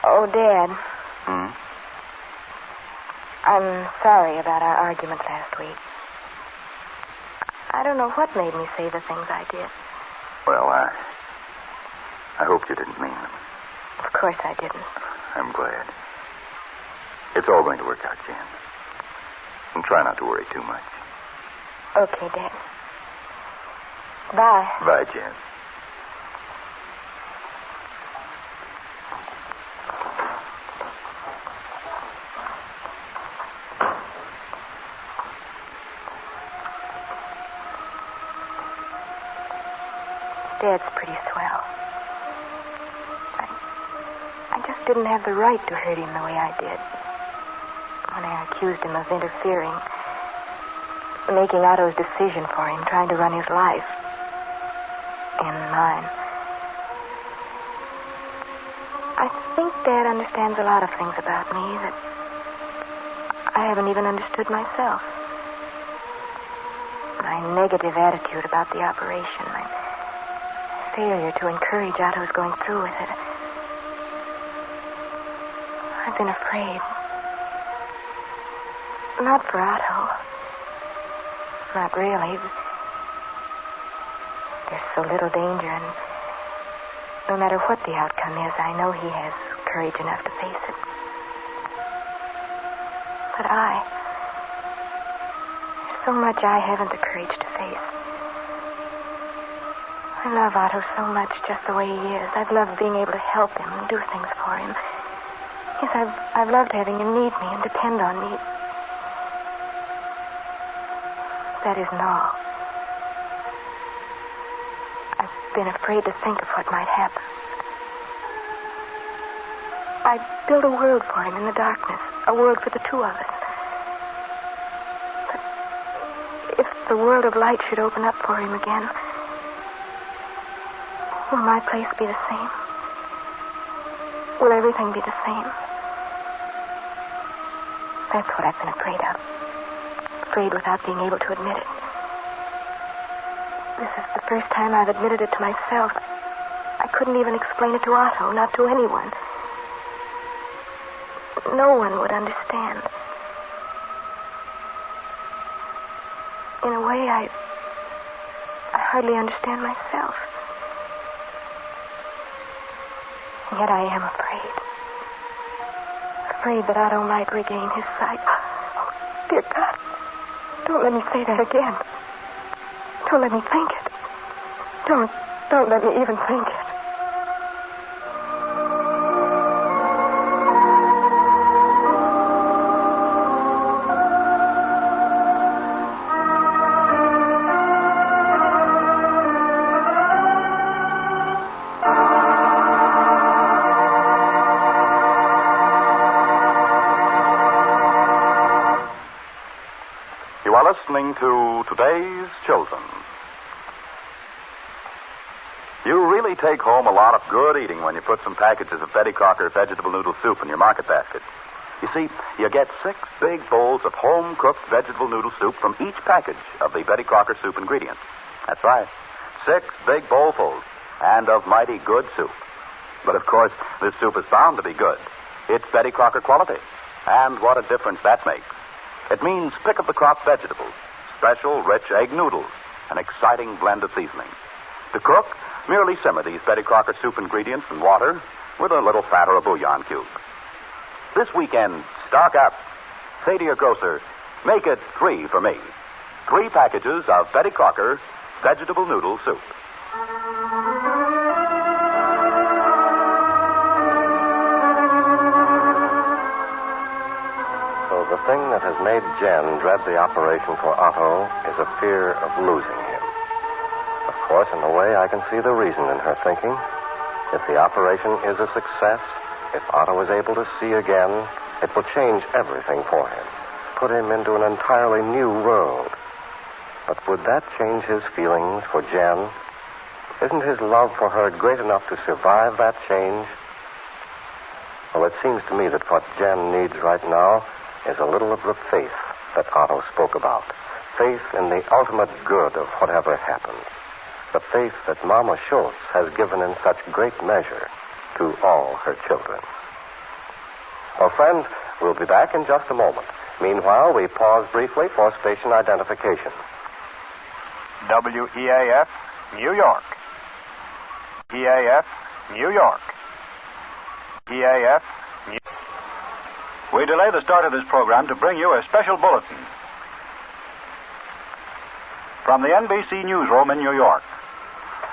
Oh, Dad. I'm sorry about our argument last week. I don't know what made me say the things I did. Well, I hope you didn't mean them. Of course I didn't. I'm glad. It's all going to work out, Jen. And try not to worry too much. Okay, Dad. Bye. Bye, Jen. Dad's pretty swell. I just didn't have the right to hurt him the way I did. When I accused him of interfering, making Otto's decision for him, trying to run his life. And mine. I think Dad understands a lot of things about me that I haven't even understood myself. My negative attitude about the operation, my failure to encourage Otto's going through with it. I've been afraid. Not for Otto. Not really. There's so little danger, and no matter what the outcome is, I know he has courage enough to face it. But there's so much I haven't the courage to face. I love Otto so much just the way he is. I've loved being able to help him and do things for him. Yes, I've loved having him need me and depend on me. that isn't all. I've been afraid to think of what might happen. I built a world for him in the darkness, a world for the two of us. But if the world of light should open up for him again, will my place be the same? Will everything be the same? That's what I've been afraid of. Afraid without being able to admit it. This is the first time I've admitted it to myself. I couldn't even explain it to Otto, not to anyone. No one would understand. In a way, I hardly understand myself. And yet I am afraid. Afraid that Otto might regain his sight. Oh, dear God, don't let me say that again. Don't let me think it. Don't let me even think it. You are listening to Today's Children. You really take home a lot of good eating when you put some packages of Betty Crocker vegetable noodle soup in your market basket. You see, you get 6 big bowls of home-cooked vegetable noodle soup from each package of the Betty Crocker soup ingredients. That's right, 6 big bowlfuls, and of mighty good soup. But of course, this soup is bound to be good. It's Betty Crocker quality, and what a difference that makes. It means pick-of-the-crop vegetables, special rich egg noodles, an exciting blend of seasonings. To cook, merely simmer these Betty Crocker soup ingredients in water with a little fat or a bouillon cube. This weekend, stock up. Say to your grocer, make it 3 for me. 3 packages of Betty Crocker vegetable noodle soup. The thing that has made Jen dread the operation for Otto is a fear of losing him. Of course, in a way, I can see the reason in her thinking. If the operation is a success, if Otto is able to see again, it will change everything for him, put him into an entirely new world. But would that change his feelings for Jen? Isn't his love for her great enough to survive that change? Well, it seems to me that what Jen needs right now is a little of the faith that Otto spoke about. Faith in the ultimate good of whatever happens. The faith that Mama Schultz has given in such great measure to all her children. Well, friends, we'll be back in just a moment. Meanwhile, we pause briefly for station identification. WEAF, New York. EAF, New York. EAF, New York. We delay the start of this program to bring you a special bulletin from the NBC newsroom in New York.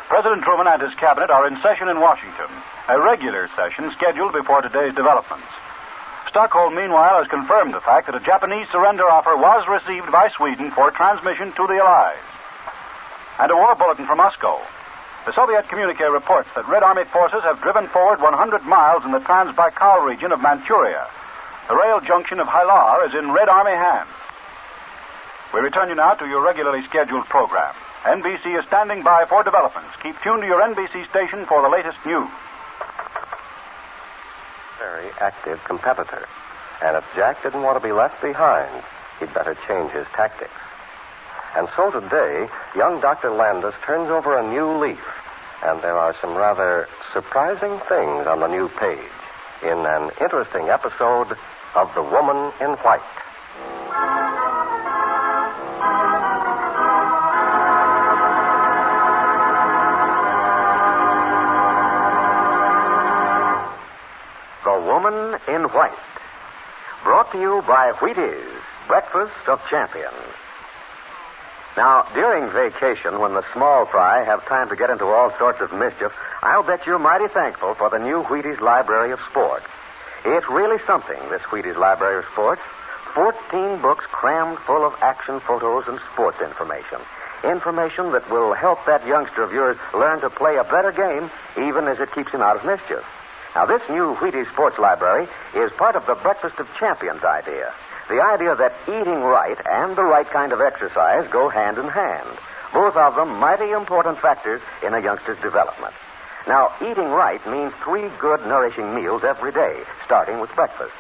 President Truman and his cabinet are in session in Washington, a regular session scheduled before today's developments. Stockholm, meanwhile, has confirmed the fact that a Japanese surrender offer was received by Sweden for transmission to the Allies. And a war bulletin from Moscow. The Soviet communique reports that Red Army forces have driven forward 100 miles in the Transbaikal region of Manchuria. The rail junction of Hylar is in Red Army hands. We return you now to your regularly scheduled program. NBC is standing by for developments. Keep tuned to your NBC station for the latest news. Very active competitor. And if Jack didn't want to be left behind, he'd better change his tactics. And so today, young Dr. Landis turns over a new leaf. And there are some rather surprising things on the new page in an interesting episode of The Woman in White. The Woman in White. Brought to you by Wheaties, breakfast of champions. Now, during vacation, when the small fry have time to get into all sorts of mischief, I'll bet you're mighty thankful for the new Wheaties Library of Sports. It's really something, this Wheaties Library of Sports. 14 books crammed full of action photos and sports information. Information that will help that youngster of yours learn to play a better game, even as it keeps him out of mischief. Now, this new Wheaties Sports Library is part of the Breakfast of Champions idea. The idea that eating right and the right kind of exercise go hand in hand. Both of them mighty important factors in a youngster's development. Now, eating right means 3 good, nourishing meals every day, starting with breakfast.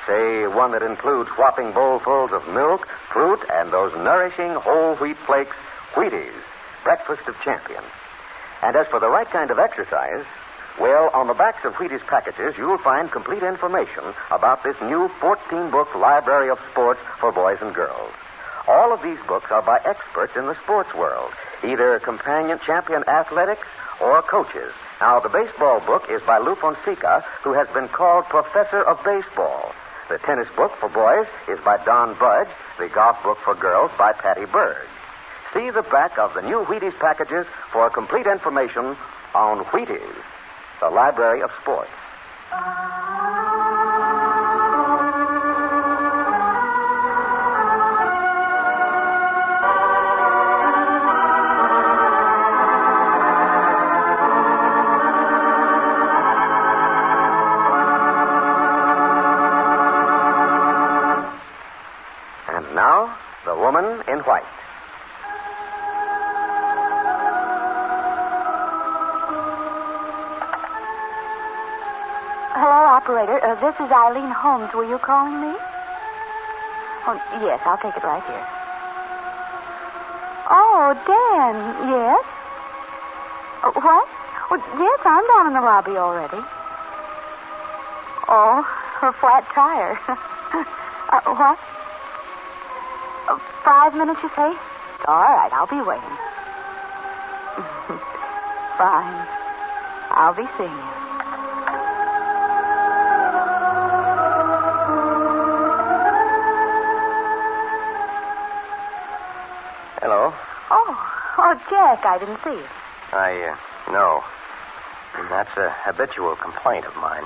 Say, one that includes whopping bowlfuls of milk, fruit, and those nourishing whole wheat flakes, Wheaties, Breakfast of Champions. And as for the right kind of exercise, well, on the backs of Wheaties packages, you'll find complete information about this new 14-book library of sports for boys and girls. All of these books are by experts in the sports world, either companion champion athletics or coaches. Now, the baseball book is by Lou Fonseca, who has been called Professor of Baseball. The tennis book for boys is by Don Budge, the golf book for girls by Patty Berg. See the back of the new Wheaties packages for complete information on Wheaties, the Library of Sports. And now, The Woman in White. Operator, this is Eileen Holmes. Were you calling me? Oh, yes, I'll take it right here. Oh, Dan, yes? What? Well, yes, I'm down in the lobby already. Oh, her flat tire. What? 5 minutes, you say? All right, I'll be waiting. Fine. I'll be seeing you. Hello. Oh, Jack, I didn't see you. No. That's a habitual complaint of mine.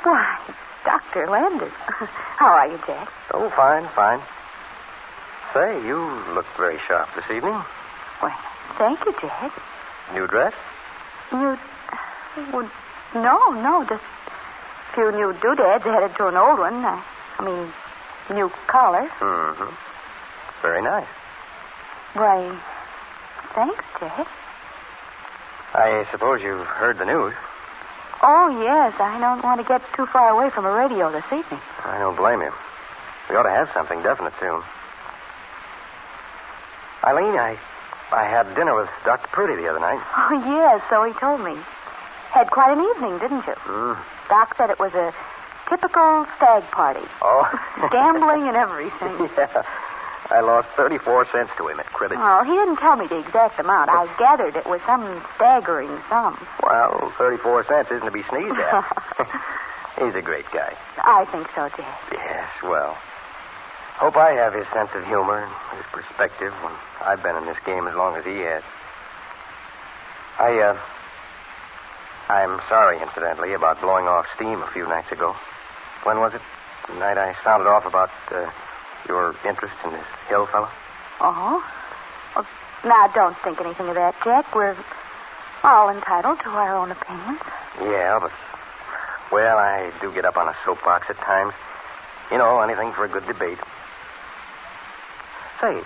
Why, Dr. Landis. How are you, Jack? Oh, fine. Say, you look very sharp this evening. Well, thank you, Jack. New dress? Well, no, just a few new doodads headed to an old one. New collar. Mm-hmm. Very nice. Why, thanks, Jack. I suppose you've heard the news. Oh, yes. I don't want to get too far away from a radio this evening. I don't blame you. We ought to have something definite soon. Eileen, I had dinner with Dr. Purdy the other night. Oh, yes, so he told me. Had quite an evening, didn't you? Doc said it was a typical stag party. Oh. Gambling and everything. Yeah. I lost 34 cents to him at cribbage. Oh, he didn't tell me the exact amount. I gathered it was some staggering sum. Well, 34 cents isn't to be sneezed at. He's a great guy. I think so, Jack. Yes, well, hope I have his sense of humor and his perspective when I've been in this game as long as he has. I'm sorry, incidentally, about blowing off steam a few nights ago. When was it? The night I sounded off about your interest in this Hill fellow? Oh? Well, now, don't think anything of that, Jack. We're all entitled to our own opinions. Yeah, but, well, I do get up on a soapbox at times. You know, anything for a good debate. Say,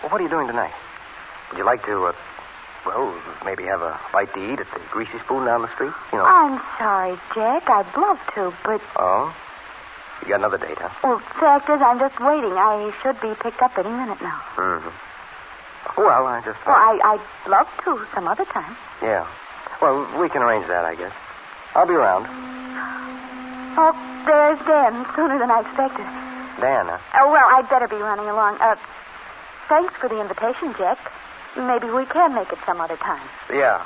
what are you doing tonight? Would you like to, maybe have a bite to eat at the Greasy Spoon down the street? You know. I'm sorry, Jack. I'd love to, but... Oh? You got another date, huh? Well, fact is, I'm just waiting. I should be picked up any minute now. Mm-hmm. Well, I just... Well, I'd love to some other time. Yeah. Well, we can arrange that, I guess. I'll be around. Oh, there's Dan, sooner than I expected. Dan, huh? Oh, well, I'd better be running along. Thanks for the invitation, Jack. Maybe we can make it some other time. Yeah.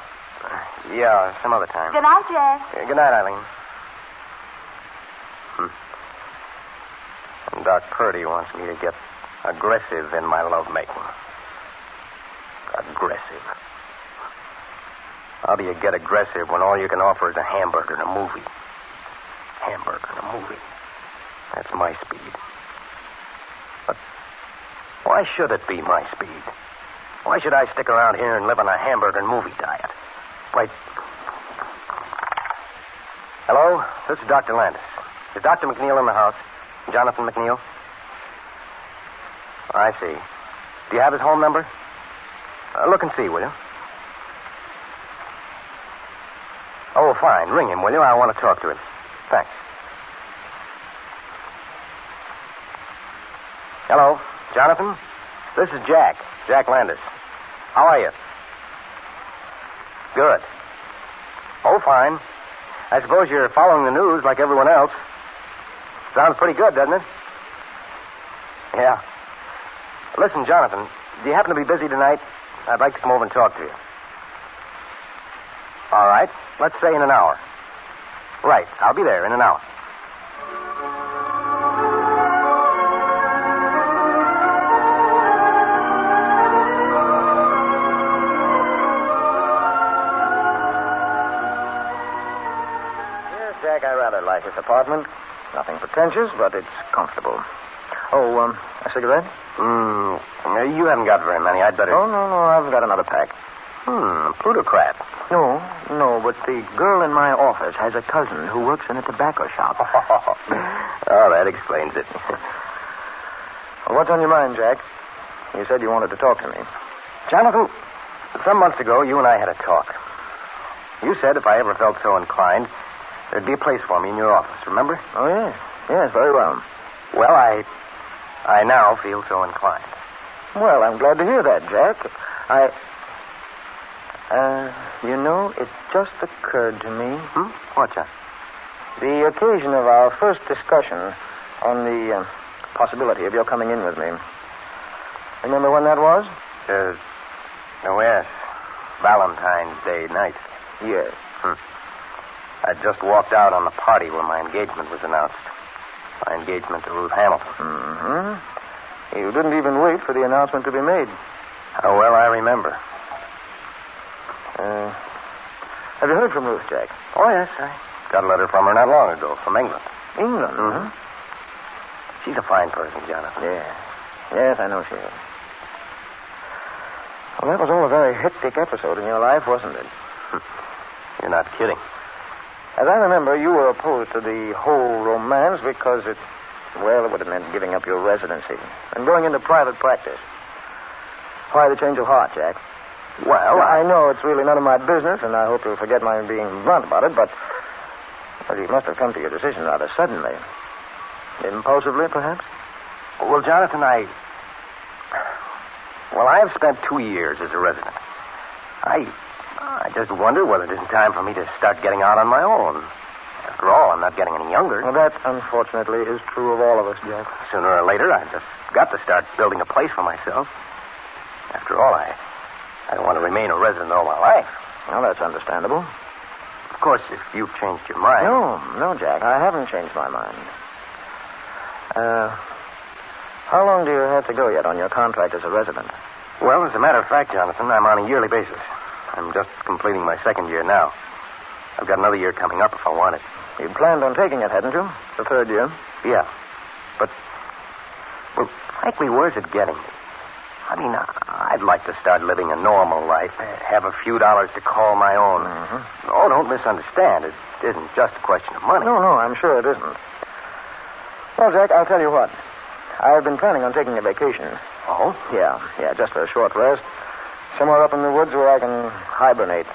Yeah, some other time. Good night, Jack. Good night, Eileen. And Doc Purdy wants me to get aggressive in my lovemaking. Aggressive. How do you get aggressive when all you can offer is a hamburger and a movie? Hamburger and a movie. That's my speed. But why should it be my speed? Why should I stick around here and live on a hamburger and movie diet? Wait. Hello? This is Dr. Landis. Is Dr. McNeil in the house? Jonathan McNeil? I see. Do you have his home number? Look and see, will you? Oh, fine. Ring him, will you? I want to talk to him. Thanks. Hello, Jonathan? This is Jack Landis. How are you? Good. Oh, fine. I suppose you're following the news like everyone else. Sounds pretty good, doesn't it? Yeah. Listen, Jonathan, do you happen to be busy tonight? I'd like to come over and talk to you. All right. Let's say in an hour. Right. I'll be there in an hour. Yes, Jack, I rather like this apartment. Nothing pretentious, but it's comfortable. Oh, a cigarette? You haven't got very many. I'd better... Oh, no, I've got another pack. Plutocrat. No, but the girl in my office has a cousin who works in a tobacco shop. Oh, that explains it. Well, what's on your mind, Jack? You said you wanted to talk to me. Jonathan, some months ago, you and I had a talk. You said if I ever felt so inclined, there'd be a place for me in your office, remember? Oh, yes. Yes, very well. Well, I now feel so inclined. Well, I'm glad to hear that, Jack. It just occurred to me. What, John? The occasion of our first discussion on the possibility of your coming in with me. Remember when that was? Oh, yes. Valentine's Day night. Yes. I just walked out on the party where my engagement was announced. My engagement to Ruth Hamilton. Mm-hmm. You didn't even wait for the announcement to be made. Oh, well, I remember. Have you heard from Ruth, Jack? Oh, yes. I got a letter from her not long ago, from England. England? Mm-hmm. She's a fine person, Jonathan. Yeah. Yes, I know she is. Well, that was all a very hectic episode in your life, wasn't it? You're not kidding. As I remember, you were opposed to the whole romance because it would have meant giving up your residency and going into private practice. Why the change of heart, Jack? Well, I know it's really none of my business, and I hope you'll forget my being blunt about it, but you must have come to your decision rather suddenly. Impulsively, perhaps? Well, Jonathan, I have spent 2 years as a resident. I just wonder whether it isn't time for me to start getting out on my own. After all, I'm not getting any younger. Well, that, unfortunately, is true of all of us, Jack. Sooner or later, I've just got to start building a place for myself. After all, I don't want to remain a resident all my life. Well, that's understandable. Of course, if you've changed your mind... No, Jack, I haven't changed my mind. How long do you have to go yet on your contract as a resident? Well, as a matter of fact, Jonathan, I'm on a yearly basis. I'm just completing my second year now. I've got another year coming up if I want it. You planned on taking it, hadn't you? The third year? Yeah. But, well, frankly, where's it getting me? I mean, I'd like to start living a normal life, have a few dollars to call my own. Mm-hmm. Oh, don't misunderstand. It isn't just a question of money. No, I'm sure it isn't. Well, Jack, I'll tell you what. I've been planning on taking a vacation. Oh? Yeah, just for a short rest. Somewhere up in the woods where I can hibernate.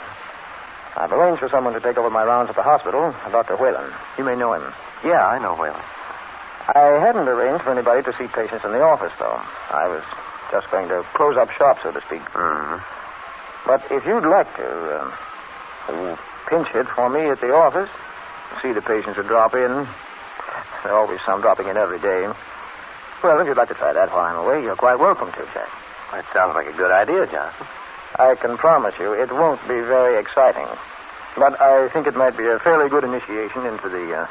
I've arranged for someone to take over my rounds at the hospital, Dr. Whalen. You may know him. Yeah, I know Whalen. I hadn't arranged for anybody to see patients in the office, though. I was just going to close up shop, so to speak. Mm-hmm. But if you'd like to pinch hit for me at the office, see the patients who drop in. There are always some dropping in every day. Well, if you'd like to try that while I'm away, you're quite welcome to, Jack. That sounds like a good idea, Jonathan. I can promise you it won't be very exciting. But I think it might be a fairly good initiation into the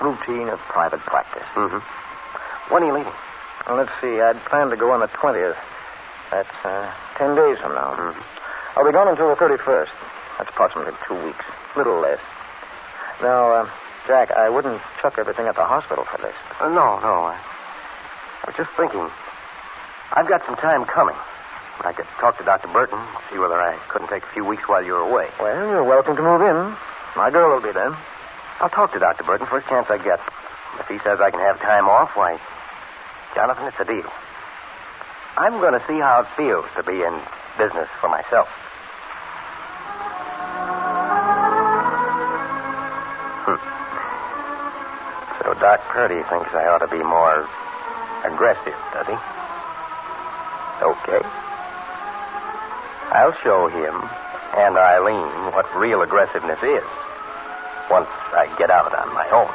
routine of private practice. Mm-hmm. When are you leaving? Well, let's see. I'd planned to go on the 20th. That's 10 days from now. Mm-hmm. I'll be gone until the 31st. That's approximately 2 weeks. A little less. Now, Jack, I wouldn't chuck everything at the hospital for this. No. was just thinking, I've got some time coming. I could talk to Dr. Burton, see whether I couldn't take a few weeks while you were away. Well, you're welcome to move in. My girl will be there. I'll talk to Dr. Burton first chance I get. If he says I can have time off, why, Jonathan, it's a deal. I'm going to see how it feels to be in business for myself. So Doc Purdy thinks I ought to be more aggressive, does he? Okay. I'll show him and Eileen what real aggressiveness is once I get out on my own.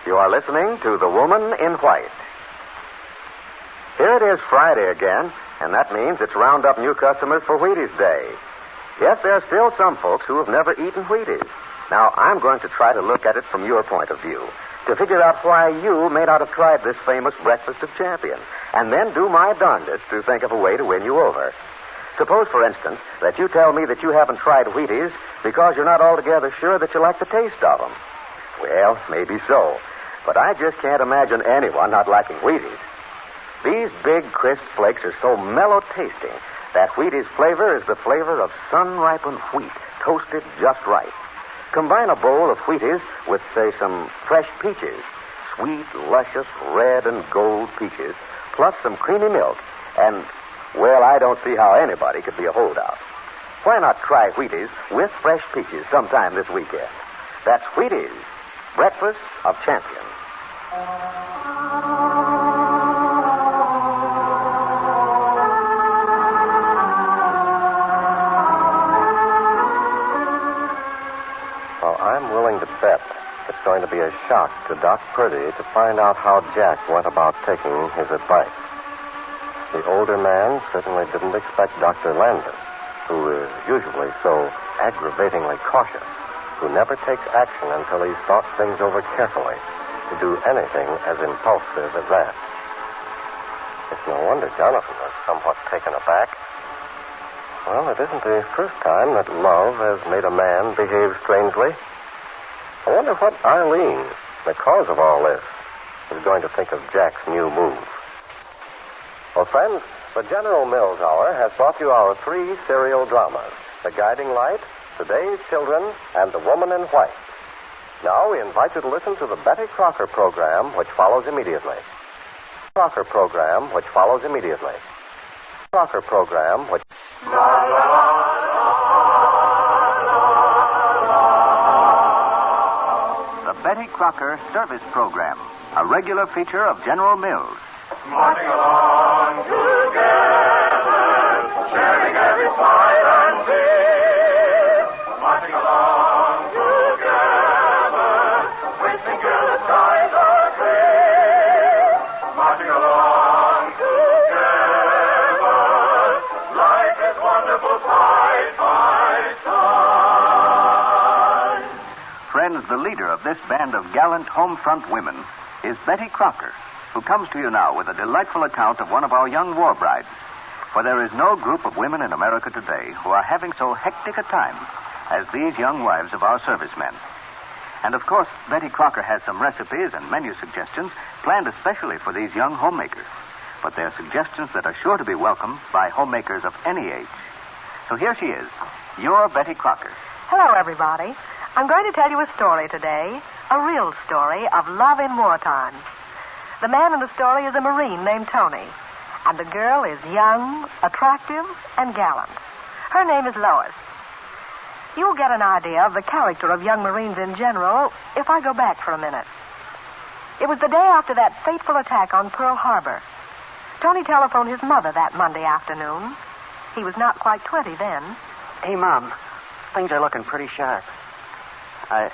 You are listening to The Woman in White. Here it is Friday again, and that means it's round up new customers for Wheaties Day. Yes, there are still some folks who have never eaten Wheaties. Now, I'm going to try to look at it from your point of view, to figure out why you may not have tried this famous breakfast of champions, and then do my darndest to think of a way to win you over. Suppose, for instance, that you tell me that you haven't tried Wheaties because you're not altogether sure that you like the taste of them. Well, maybe so, but I just can't imagine anyone not liking Wheaties. These big, crisp flakes are so mellow-tasting that Wheaties flavor is the flavor of sun-ripened wheat, toasted just right. Combine a bowl of Wheaties with, say, some fresh peaches, sweet, luscious, red and gold peaches, plus some creamy milk, and, well, I don't see how anybody could be a holdout. Why not try Wheaties with fresh peaches sometime this weekend? That's Wheaties, breakfast of champions. I'm willing to bet it's going to be a shock to Doc Purdy to find out how Jack went about taking his advice. The older man certainly didn't expect Dr. Landon, who is usually so aggravatingly cautious, who never takes action until he's thought things over carefully, to do anything as impulsive as that. It's no wonder Jonathan was somewhat taken aback. Well, it isn't the first time that love has made a man behave strangely. I wonder what Eileen, the cause of all this, is going to think of Jack's new move. Well, friends, the General Mills Hour has brought you our 3 serial dramas, The Guiding Light, Today's Children, and The Woman in White. Now we invite you to listen to the Betty Crocker program, which follows immediately. Crocker program, which follows immediately. Crocker program, which... The Betty Crocker Service Program, a regular feature of General Mills. Marching along together, sharing every sight and fear. Marching along together, wishing till the skies are clear. Marching along together, life is wonderful side by side. Friends, the leader of this band of gallant home front women is Betty Crocker, who comes to you now with a delightful account of one of our young war brides. For there is no group of women in America today who are having so hectic a time as these young wives of our servicemen. And, of course, Betty Crocker has some recipes and menu suggestions planned especially for these young homemakers. But they're suggestions that are sure to be welcomed by homemakers of any age. So here she is, your Betty Crocker. Hello, everybody. I'm going to tell you a story today, a real story of love in wartime. The man in the story is a Marine named Tony, and the girl is young, attractive, and gallant. Her name is Lois. You'll get an idea of the character of young Marines in general if I go back for a minute. It was the day after that fateful attack on Pearl Harbor. Tony telephoned his mother that Monday afternoon. He was not quite 20 then. Hey, Mom, things are looking pretty sharp. I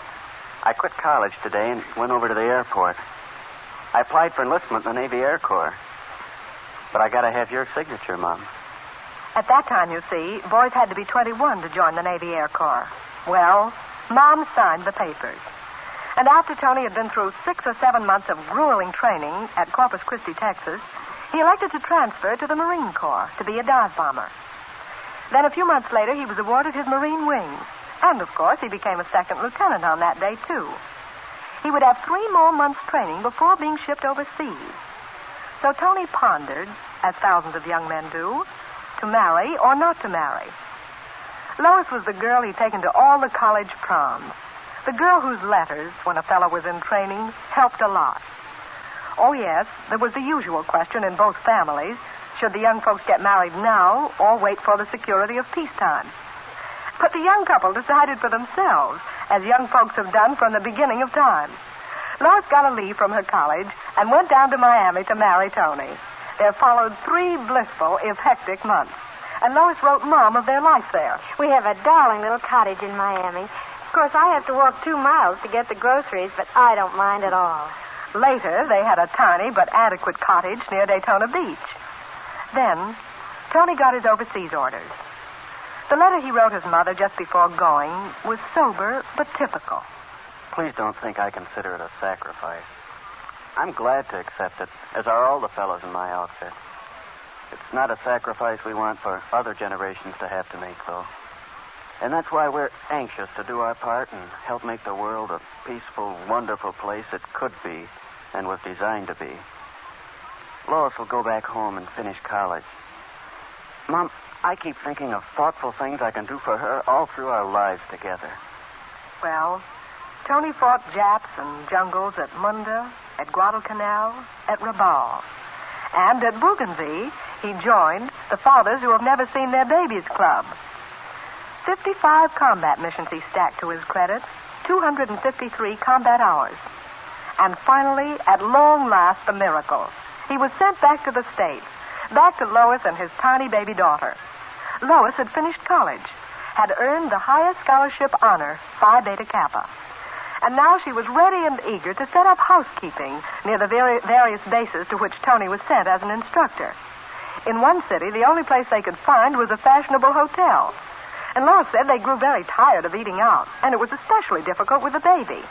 quit college today and went over to the airport. I applied for enlistment in the Navy Air Corps. But I gotta have your signature, Mom. At that time, you see, boys had to be 21 to join the Navy Air Corps. Well, Mom signed the papers. And after Tony had been through 6 or 7 months of grueling training at Corpus Christi, Texas, he elected to transfer to the Marine Corps to be a dive bomber. Then a few months later, he was awarded his Marine wings. And, of course, he became a second lieutenant on that day, too. He would have 3 more months' training before being shipped overseas. So Tony pondered, as thousands of young men do, to marry or not to marry. Lois was the girl he'd taken to all the college proms. The girl whose letters, when a fellow was in training, helped a lot. Oh, yes, there was the usual question in both families. Should the young folks get married now or wait for the security of peacetime? But the young couple decided for themselves, as young folks have done from the beginning of time. Lois got a leave from her college and went down to Miami to marry Tony. There followed 3 blissful, if hectic, months. And Lois wrote Mom of their life there. We have a darling little cottage in Miami. Of course, I have to walk 2 miles to get the groceries, but I don't mind at all. Later, they had a tiny but adequate cottage near Daytona Beach. Then, Tony got his overseas orders. The letter he wrote his mother just before going was sober but typical. Please don't think I consider it a sacrifice. I'm glad to accept it, as are all the fellows in my outfit. It's not a sacrifice we want for other generations to have to make, though. And that's why we're anxious to do our part and help make the world a peaceful, wonderful place it could be and was designed to be. Lois will go back home and finish college. Mom, I keep thinking of thoughtful things I can do for her all through our lives together. Well, Tony fought Japs and jungles at Munda, at Guadalcanal, at Rabaul. And at Bougainville, he joined the Fathers Who Have Never Seen Their Babies Club. 55 combat missions he stacked to his credit, 253 combat hours. And finally, at long last, the miracle. He was sent back to the States, back to Lois and his tiny baby daughter. Lois had finished college, had earned the highest scholarship honor, Phi Beta Kappa. And now she was ready and eager to set up housekeeping near the various bases to which Tony was sent as an instructor. In one city, the only place they could find was a fashionable hotel. And Lois said they grew very tired of eating out, and it was especially difficult with the baby.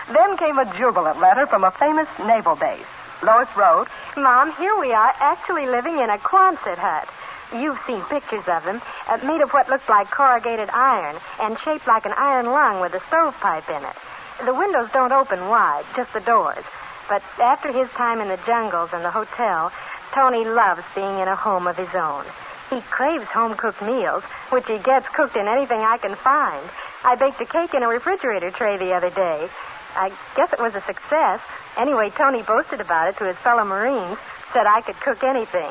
Then came a jubilant letter from a famous naval base. Lois wrote, Mom, here we are actually living in a Quonset hut. You've seen pictures of them, made of what looks like corrugated iron and shaped like an iron lung with a stovepipe in it. The windows don't open wide, just the doors. But after his time in the jungles and the hotel, Tony loves being in a home of his own. He craves home-cooked meals, which he gets cooked in anything I can find. I baked a cake in a refrigerator tray the other day. I guess it was a success. Anyway, Tony boasted about it to his fellow Marines, said I could cook anything.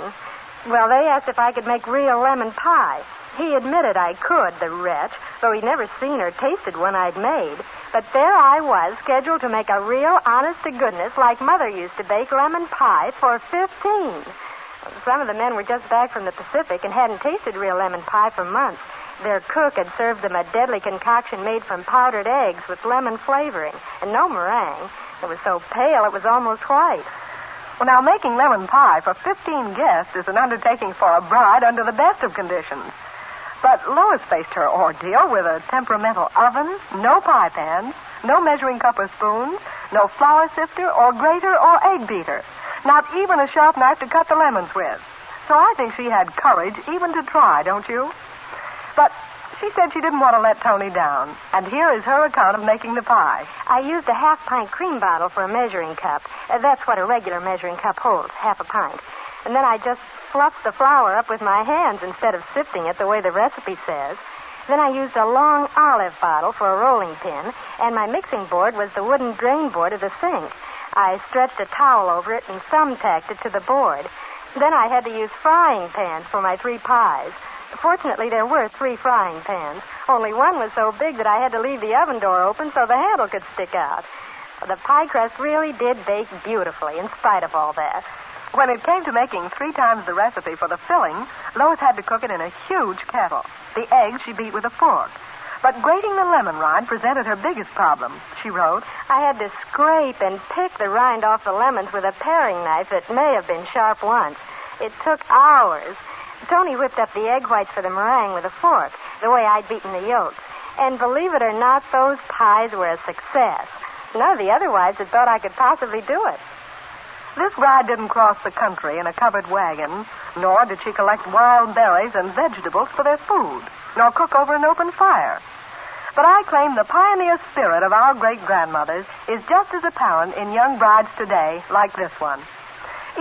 Well, they asked if I could make real lemon pie. He admitted I could, the wretch, though he'd never seen or tasted one I'd made. But there I was, scheduled to make a real, honest-to-goodness, like Mother used to bake lemon pie for 15. Some of the men were just back from the Pacific and hadn't tasted real lemon pie for months. Their cook had served them a deadly concoction made from powdered eggs with lemon flavoring and no meringue. It was so pale it was almost white. Well, now, making lemon pie for 15 guests is an undertaking for a bride under the best of conditions. But Lois faced her ordeal with a temperamental oven, no pie pans, no measuring cup or spoon, no flour sifter or grater or egg beater, not even a sharp knife to cut the lemons with. So I think she had courage even to try, don't you? But she said she didn't want to let Tony down. And here is her account of making the pie. I used a half-pint cream bottle for a measuring cup. That's what a regular measuring cup holds, half a pint. And then I just fluffed the flour up with my hands instead of sifting it the way the recipe says. Then I used a long olive bottle for a rolling pin, and my mixing board was the wooden drain board of the sink. I stretched a towel over it and thumbtacked it to the board. Then I had to use frying pans for my 3 pies. Fortunately, there were 3 frying pans. Only one was so big that I had to leave the oven door open so the handle could stick out. The pie crust really did bake beautifully in spite of all that. When it came to making 3 times the recipe for the filling, Lois had to cook it in a huge kettle. The eggs she beat with a fork. But grating the lemon rind presented her biggest problem. She wrote, I had to scrape and pick the rind off the lemons with a paring knife that may have been sharp once. It took hours. Tony whipped up the egg whites for the meringue with a fork, the way I'd beaten the yolks. And believe it or not, those pies were a success. None of the other wives had thought I could possibly do it. This bride didn't cross the country in a covered wagon, nor did she collect wild berries and vegetables for their food, nor cook over an open fire. But I claim the pioneer spirit of our great-grandmothers is just as apparent in young brides today like this one,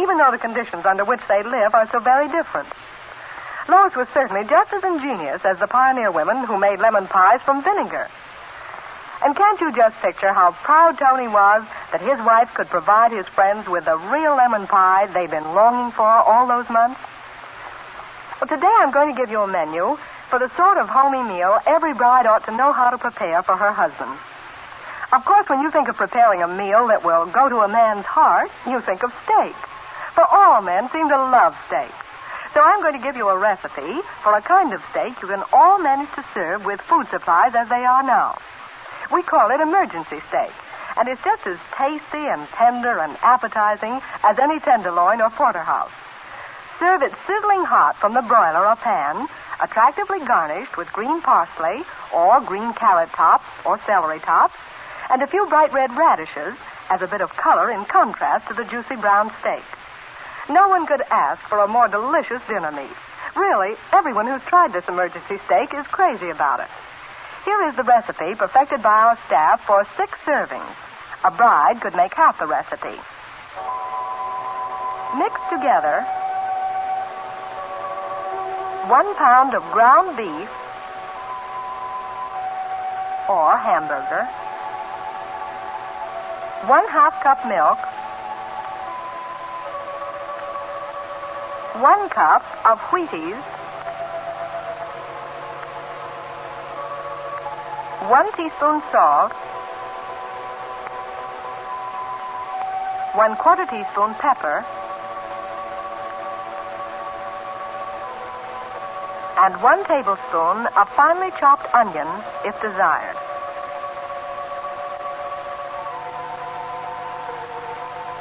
even though the conditions under which they live are so very different. Lois was certainly just as ingenious as the pioneer women who made lemon pies from vinegar. And can't you just picture how proud Tony was that his wife could provide his friends with the real lemon pie they've been longing for all those months? Well, today I'm going to give you a menu for the sort of homey meal every bride ought to know how to prepare for her husband. Of course, when you think of preparing a meal that will go to a man's heart, you think of steak. For all men seem to love steak. So I'm going to give you a recipe for a kind of steak you can all manage to serve with food supplies as they are now. We call it emergency steak, and it's just as tasty and tender and appetizing as any tenderloin or porterhouse. Serve it sizzling hot from the broiler or pan, attractively garnished with green parsley or green carrot tops or celery tops, and a few bright red radishes as a bit of color in contrast to the juicy brown steak. No one could ask for a more delicious dinner meat. Really, everyone who's tried this emergency steak is crazy about it. Here is the recipe perfected by our staff for 6 servings. A bride could make half the recipe. Mix together 1 pound of ground beef or hamburger, 1/2 cup milk, 1 cup of Wheaties, 1 teaspoon salt, 1/4 teaspoon pepper, and 1 tablespoon of finely chopped onions if desired.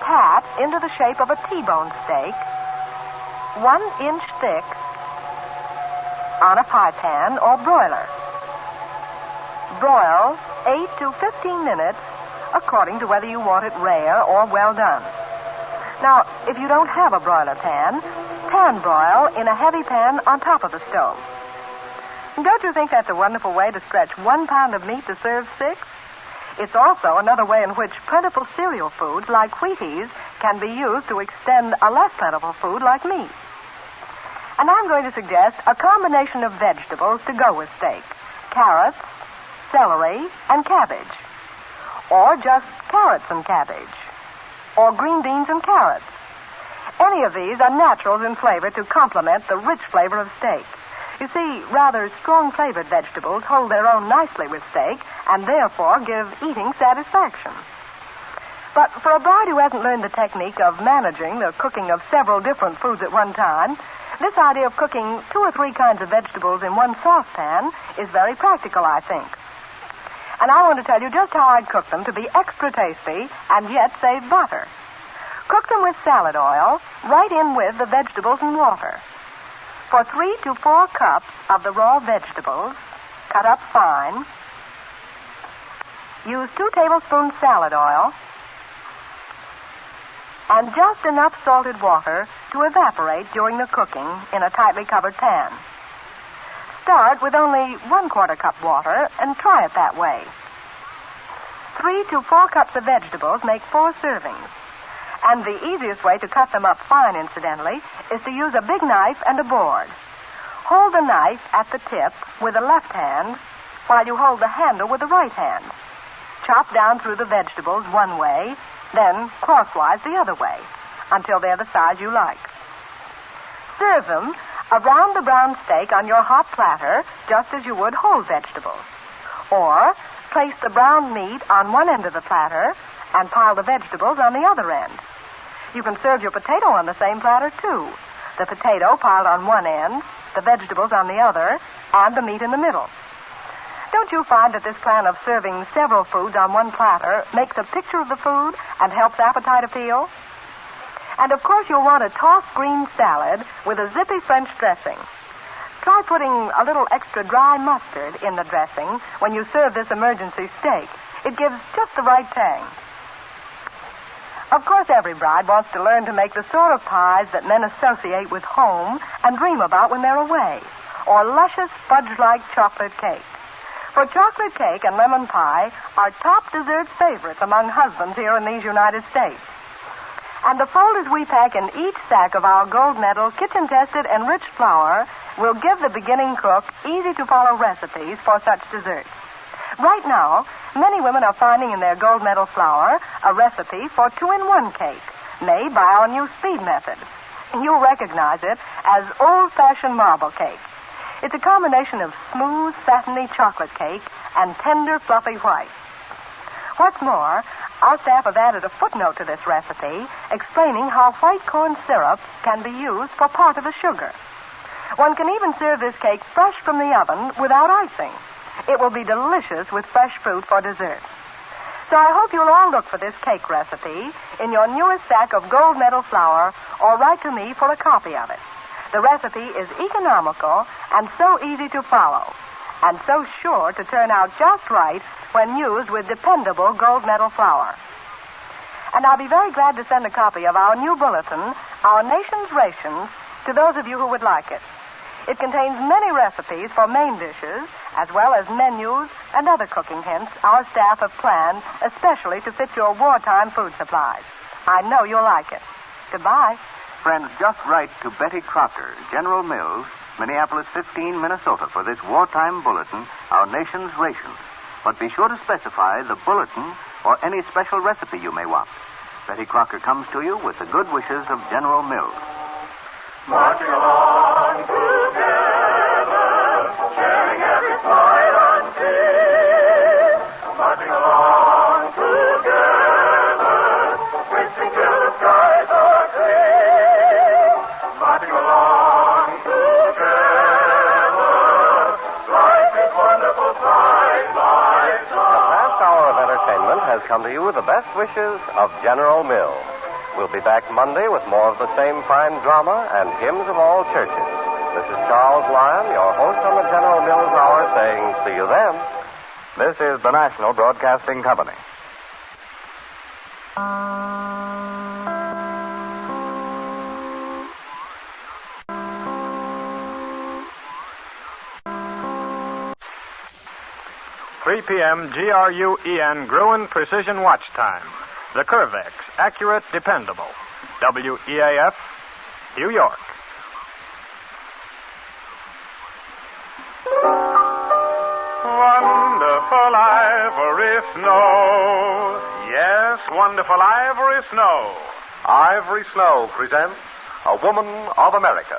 Pat into the shape of a T-bone steak, 1 inch thick, on a pie pan or broiler. Broil 8 to 15 minutes according to whether you want it rare or well done. Now, if you don't have a broiler pan broil in a heavy pan on top of the stove. Don't you think that's a wonderful way to stretch 1 pound of meat to serve 6? It's also another way in which plentiful cereal foods like Wheaties can be used to extend a less plentiful food like meat. And I'm going to suggest a combination of vegetables to go with steak. Carrots, celery, and cabbage. Or just carrots and cabbage. Or green beans and carrots. Any of these are naturals in flavor to complement the rich flavor of steak. You see, rather strong-flavored vegetables hold their own nicely with steak and therefore give eating satisfaction. But for a bride who hasn't learned the technique of managing the cooking of several different foods at one time, this idea of cooking 2 or 3 kinds of vegetables in one saucepan is very practical, I think. And I want to tell you just how I'd cook them to be extra tasty and yet save butter. Cook them with salad oil, right in with the vegetables and water. For 3 to 4 cups of the raw vegetables, cut up fine, use 2 tablespoons salad oil and just enough salted water to evaporate during the cooking in a tightly covered pan. Start with only 1/4 cup water and try it that way. 3 to 4 cups of vegetables make 4 servings. And the easiest way to cut them up fine, incidentally, is to use a big knife and a board. Hold the knife at the tip with the left hand while you hold the handle with the right hand. Chop down through the vegetables one way, then crosswise the other way, until they're the size you like. Serve them around the brown steak on your hot platter, just as you would whole vegetables. Or place the brown meat on one end of the platter and pile the vegetables on the other end. You can serve your potato on the same platter, too. The potato piled on one end, the vegetables on the other, and the meat in the middle. Don't you find that this plan of serving several foods on one platter makes a picture of the food and helps appetite appeal? And, of course, you'll want a tossed green salad with a zippy French dressing. Try putting a little extra dry mustard in the dressing when you serve this emergency steak. It gives just the right tang. Of course, every bride wants to learn to make the sort of pies that men associate with home and dream about when they're away, or luscious fudge-like chocolate cake. For chocolate cake and lemon pie are top dessert favorites among husbands here in these United States. And the folders we pack in each sack of our gold medal, kitchen-tested, enriched flour will give the beginning cook easy-to-follow recipes for such desserts. Right now, many women are finding in their gold medal flour a recipe for 2-in-1 cake made by our new speed method. You'll recognize it as old-fashioned marble cake. It's a combination of smooth, satiny chocolate cake and tender, fluffy white. What's more, our staff have added a footnote to this recipe explaining how white corn syrup can be used for part of the sugar. One can even serve this cake fresh from the oven without icing. It will be delicious with fresh fruit for dessert. So I hope you'll all look for this cake recipe in your newest stack of gold medal flour or write to me for a copy of it. The recipe is economical and so easy to follow, and so sure to turn out just right when used with dependable gold medal flour. And I'll be very glad to send a copy of our new bulletin, Our Nation's Rations, to those of you who would like it. It contains many recipes for main dishes, as well as menus and other cooking hints our staff have planned especially to fit your wartime food supplies. I know you'll like it. Goodbye. Friends, just write to Betty Crocker, General Mills, Minneapolis 15, Minnesota, for this wartime bulletin, Our Nation's Rations. But be sure to specify the bulletin or any special recipe you may want. Betty Crocker comes to you with the good wishes of General Mills. Marching along together, sharing every smile and tear. Marching along together, racing till the skies are clear. Marching along together, life is wonderful, life's The last hour of entertainment has come to you with the best wishes of General Mills. We'll be back Monday with more of the same fine drama and hymns of all churches. This is Charles Lyon, your host on the General Mills Hour, saying see you then. This is the National Broadcasting Company. .3 p.m. GRUEN Gruen Precision Watch Time. The Curvex, accurate, dependable. WEAF, New York. Wonderful ivory snow. Yes, wonderful ivory snow. Ivory Snow presents A Woman of America.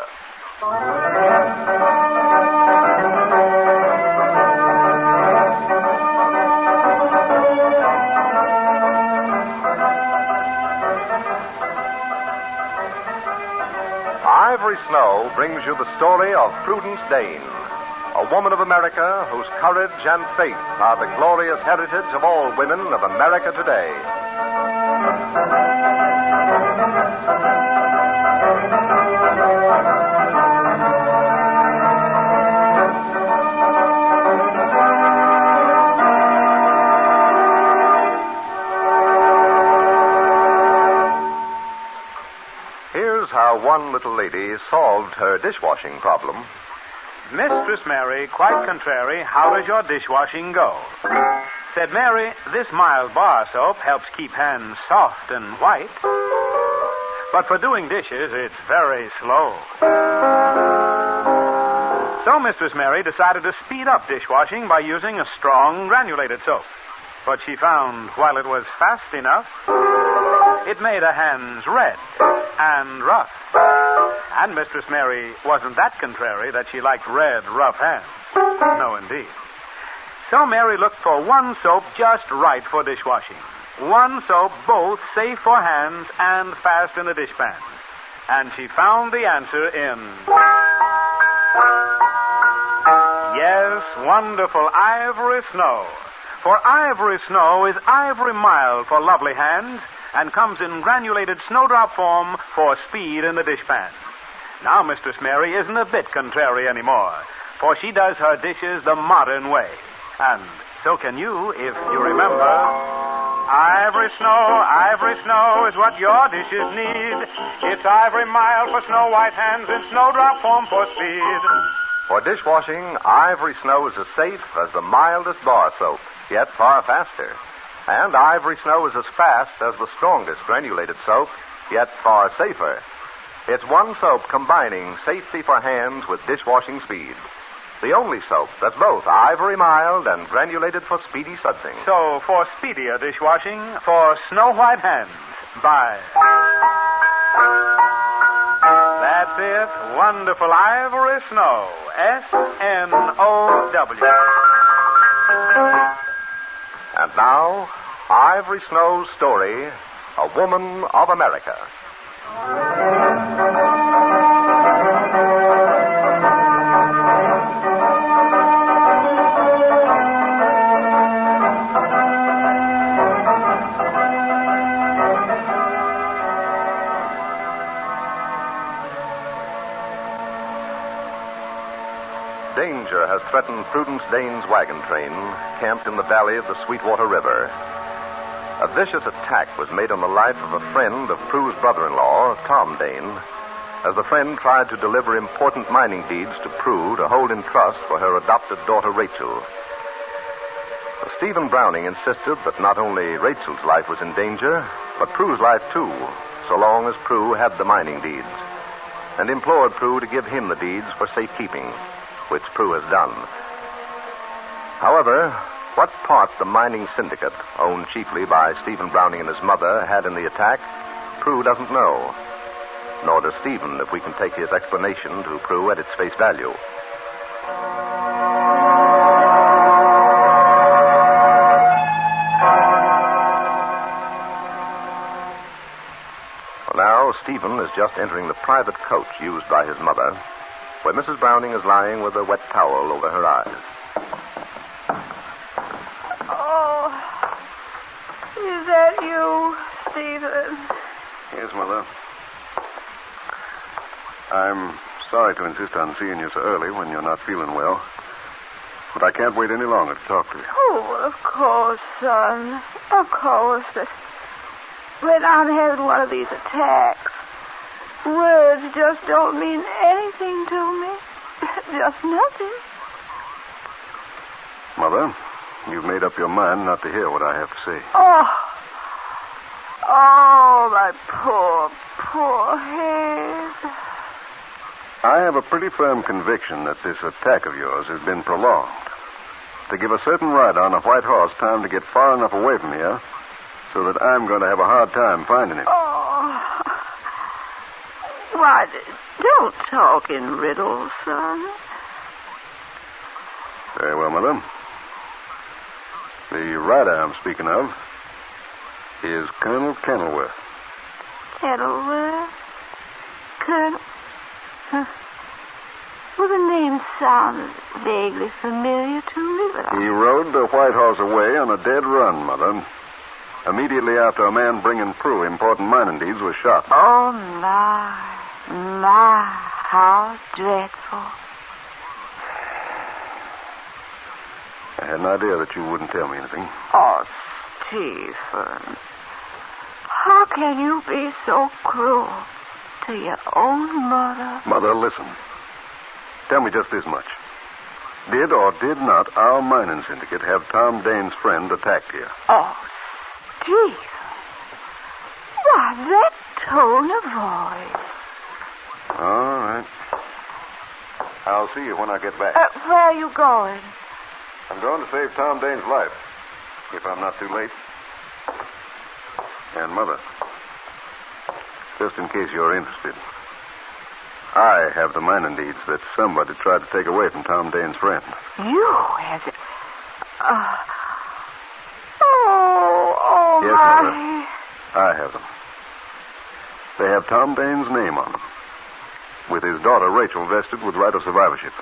Ivory Snow brings you the story of Prudence Dane, a woman of America whose courage and faith are the glorious heritage of all women of America today. Here's how one little lady solved her dishwashing problem. Mistress Mary, quite contrary, how does your dishwashing go? Said Mary, this mild bar soap helps keep hands soft and white. But for doing dishes, it's very slow. So Mistress Mary decided to speed up dishwashing by using a strong granulated soap. But she found while it was fast enough, it made her hands red and rough. And Mistress Mary wasn't that contrary that she liked red, rough hands. No, indeed. So Mary looked for one soap just right for dishwashing. One soap both safe for hands and fast in the dishpan. And she found the answer in... Yes, wonderful Ivory Snow. For Ivory Snow is ivory mild for lovely hands and comes in granulated snowdrop form for speed in the dishpan. Now Mistress Mary isn't a bit contrary anymore, for she does her dishes the modern way. And so can you if you remember Ivory snow is what your dishes need. It's ivory mild for snow white hands and snowdrop foam for speed. For dishwashing, Ivory Snow is as safe as the mildest bar soap, yet far faster. And Ivory Snow is as fast as the strongest granulated soap, yet far safer. It's one soap combining safety for hands with dishwashing speed. The only soap that's both ivory mild and granulated for speedy sudsing. So, for speedier dishwashing, for snow white hands, buy. That's it. Wonderful Ivory Snow. S-N-O-W. And now, Ivory Snow's story, A Woman of America. Danger has threatened Prudence Dane's wagon train, camped in the valley of the Sweetwater River. A vicious attack was made on the life of a friend of Prue's brother-in-law, Tom Dane, as the friend tried to deliver important mining deeds to Prue to hold in trust for her adopted daughter, Rachel. Stephen Browning insisted that not only Rachel's life was in danger, but Prue's life, too, so long as Prue had the mining deeds, and implored Prue to give him the deeds for safekeeping, which Prue has done. However, what part the mining syndicate, owned chiefly by Stephen Browning and his mother, had in the attack, Prue doesn't know. Nor does Stephen, if we can take his explanation to Prue at its face value. Well, now, Stephen is just entering the private coach used by his mother, where Mrs. Browning is lying with a wet towel over her eyes. Oh, is that you, Stephen? Yes, Mother. I'm sorry to insist on seeing you so early when you're not feeling well, but I can't wait any longer to talk to you. Oh, of course, son. Of course. But when I'm having one of these attacks, words just don't mean anything to me. Just nothing. Mother, you've made up your mind not to hear what I have to say. Oh, my poor head. I have a pretty firm conviction that this attack of yours has been prolonged to give a certain rider on a white horse time to get far enough away from here so that I'm going to have a hard time finding him. Oh. Why, don't talk in riddles, son. Very well, Mother. The rider I'm speaking of is Colonel Kenilworth. Kenilworth? Colonel? Well, the name sounds vaguely familiar to me, but He rode the white horse away on a dead run, Mother, immediately after a man bringing Prue important mining deeds was shot. Oh, my, how dreadful. I had an idea that you wouldn't tell me anything. Oh, Stephen, how can you be so cruel to your own mother? Mother, listen. Tell me just this much. Did or did not our mining syndicate have Tom Dane's friend attacked here? Oh, Stephen. Why, that tone of voice. All right. I'll see you when I get back. Where are you going? I'm going to save Tom Dane's life, if I'm not too late. And, Mother, just in case you're interested, I have the mining deeds that somebody tried to take away from Tom Dane's friend. You have it? Oh, yes, my. Mother. I have them. They have Tom Dane's name on them, with his daughter Rachel vested with right of survivorship.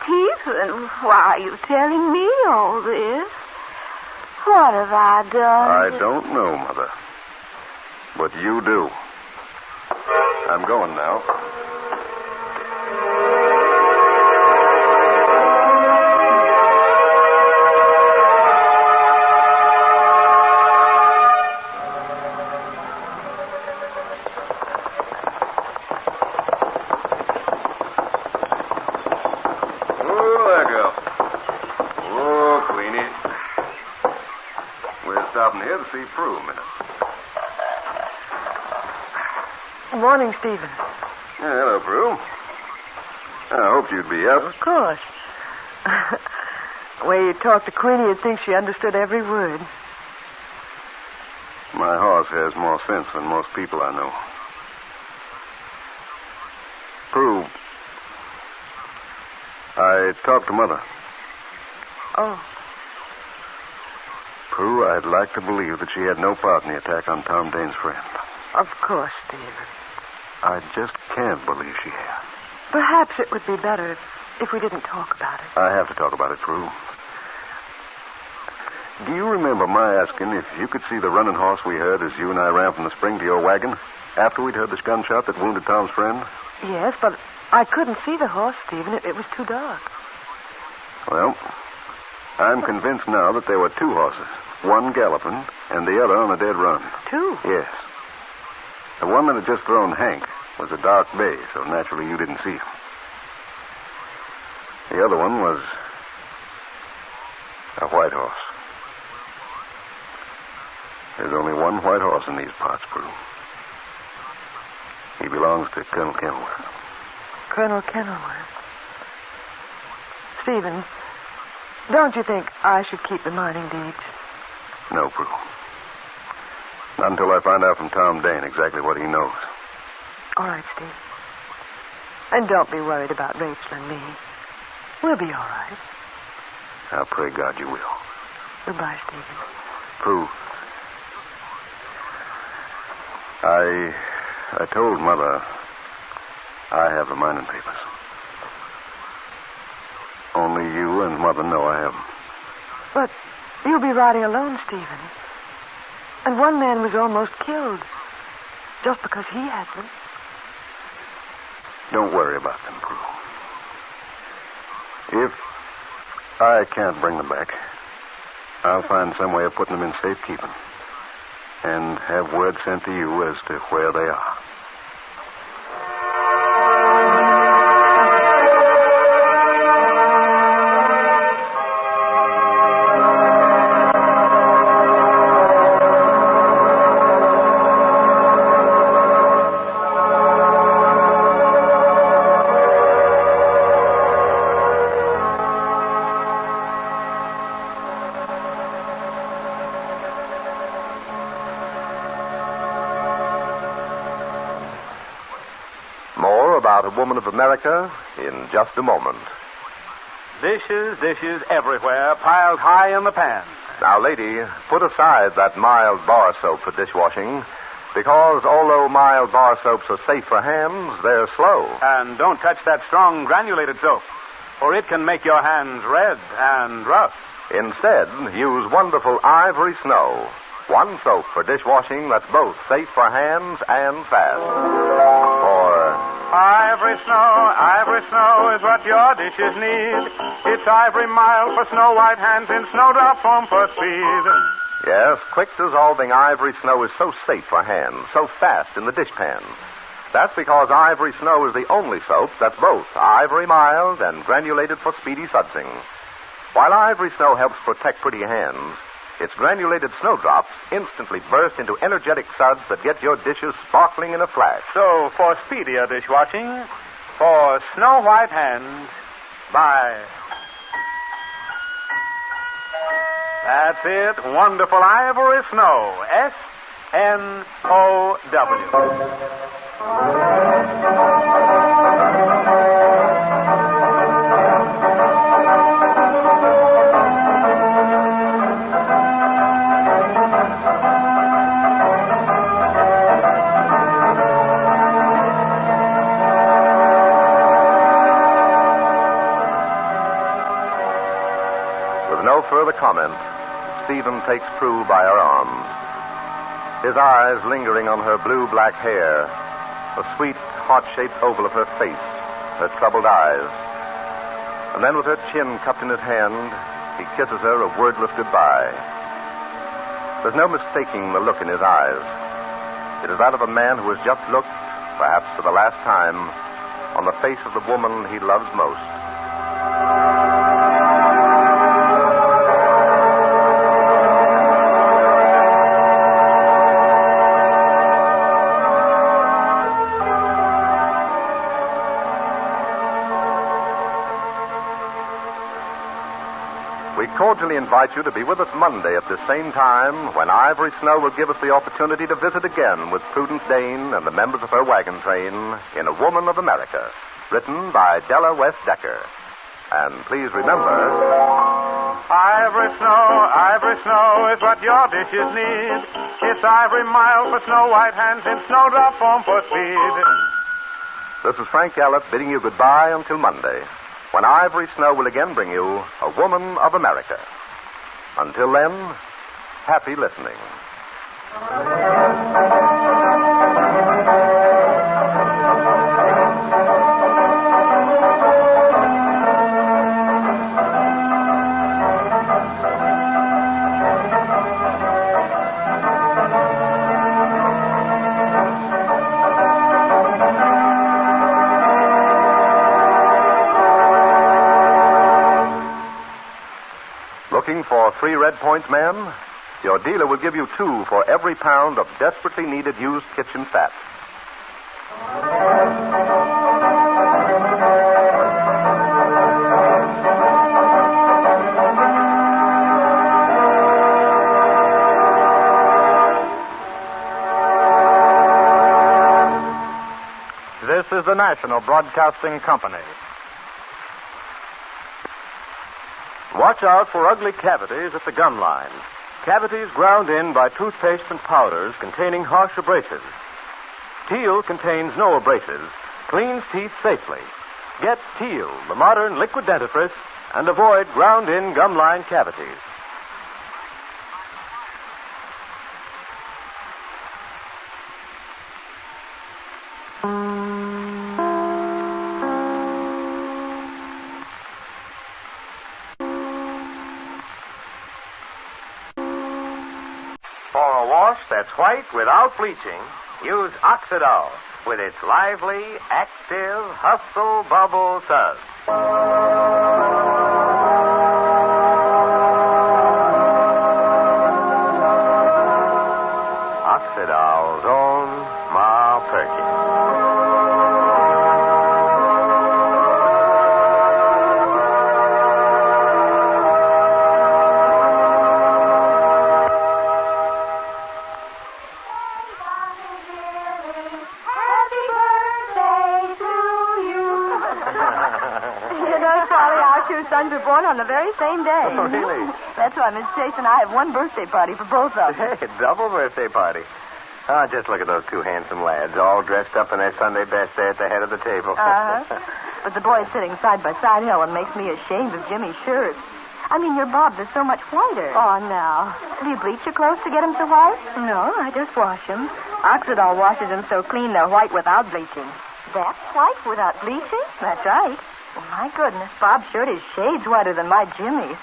Stephen, why are you telling me all this? What have I done? I don't know, Mother. But you do. I'm going now. stopping here to see Prue a minute. Good morning, Stephen. Yeah, hello, Prue. I hoped you'd be up. Of course. The way you talk to Queenie, you'd think she understood every word. My horse has more sense than most people I know. Prue, I talked to Mother. Oh. Prue, I'd like to believe that she had no part in the attack on Tom Dane's friend. Of course, Stephen. I just can't believe she had. Perhaps it would be better if we didn't talk about it. I have to talk about it, Prue. Do you remember my asking if you could see the running horse we heard as you and I ran from the spring to your wagon after we'd heard the gunshot that wounded Tom's friend? Yes, but I couldn't see the horse, Stephen. It was too dark. Well, I'm convinced now that there were two horses, one galloping and the other on a dead run. Two? Yes. The one that had just thrown Hank was a dark bay, so naturally you didn't see him. The other one was a white horse. There's only one white horse in these parts, Prue. He belongs to Colonel Kenilworth. Colonel Kenilworth? Stephen, don't you think I should keep the mining deeds? No, Prue. Not until I find out from Tom Dane exactly what he knows. All right, Steve. And don't be worried about Rachel and me. We'll be all right. I pray God you will. Goodbye, Stephen. Prue, I told Mother I have the mining papers. Only you and Mother know I have them. But you'll be riding alone, Stephen. And one man was almost killed just because he had them. Don't worry about them, Prue. If I can't bring them back, I'll find some way of putting them in safekeeping and have word sent to you as to where they are. About a woman of America in just a moment. Dishes everywhere, piled high in the pan. Now, lady, put aside that mild bar soap for dishwashing, because although mild bar soaps are safe for hands, they're slow. And don't touch that strong granulated soap, or it can make your hands red and rough. Instead, use wonderful Ivory Snow. One soap for dishwashing that's both safe for hands and fast. Ivory Snow is what your dishes need. It's Ivory mild for snow white hands in snowdrop foam for speed. Yes, quick dissolving Ivory Snow is so safe for hands, so fast in the dishpan. That's because Ivory Snow is the only soap that's both Ivory mild and granulated for speedy sudsing. While Ivory Snow helps protect pretty hands, its granulated snowdrops instantly burst into energetic suds that get your dishes sparkling in a flash. So, for speedier dishwashing, for snow white hands, buy. That's it. Wonderful Ivory Snow. S-N-O-W. Further comment, Stephen takes Prue by her arms. His eyes lingering on her blue-black hair, the sweet, heart-shaped oval of her face, her troubled eyes. And then with her chin cupped in his hand, he kisses her a wordless goodbye. There's no mistaking the look in his eyes. It is that of a man who has just looked, perhaps for the last time, on the face of the woman he loves most. cordially invite you to be with us Monday at the same time when Ivory Snow will give us the opportunity to visit again with Prudence Dane and the members of her wagon train in A Woman of America, written by Della West Decker. And please remember... Ivory snow is what your dishes need. It's ivory mild for snow white hands and snowdrop foam for speed. This is Frank Gallup bidding you goodbye until Monday, when Ivory Snow will again bring you A Woman of America. Until then, happy listening. Looking for 3 red points, men? Your dealer will give you 2 for every pound of desperately needed used kitchen fat. This is the National Broadcasting Company. Watch out for ugly cavities at the gum line. Cavities ground in by toothpaste and powders containing harsh abrasives. Teal contains no abrasives, cleans teeth safely. Get Teal, the modern liquid dentifrice, and avoid ground-in gum line cavities. For a wash that's white without bleaching, use Oxidol with its lively, active, hustle bubble suds. Oxidol's own Ma Perkins. Sons were born on the very same day. Oh, really? That's why Miss Chase and I have one birthday party for both of them. Hey, double birthday party. Oh, just look at those 2 handsome lads, all dressed up in their Sunday best there at the head of the table. Uh-huh. But the boy sitting side by side, Helen, makes me ashamed of Jimmy's shirt. I mean, your bobs are so much whiter. Oh, no. Do you bleach your clothes to get them so white? No, I just wash them. Oxidol washes them so clean they're white without bleaching. That's white without bleaching? That's right. Oh, my goodness, Bob's shirt is shades whiter than my Jimmy's.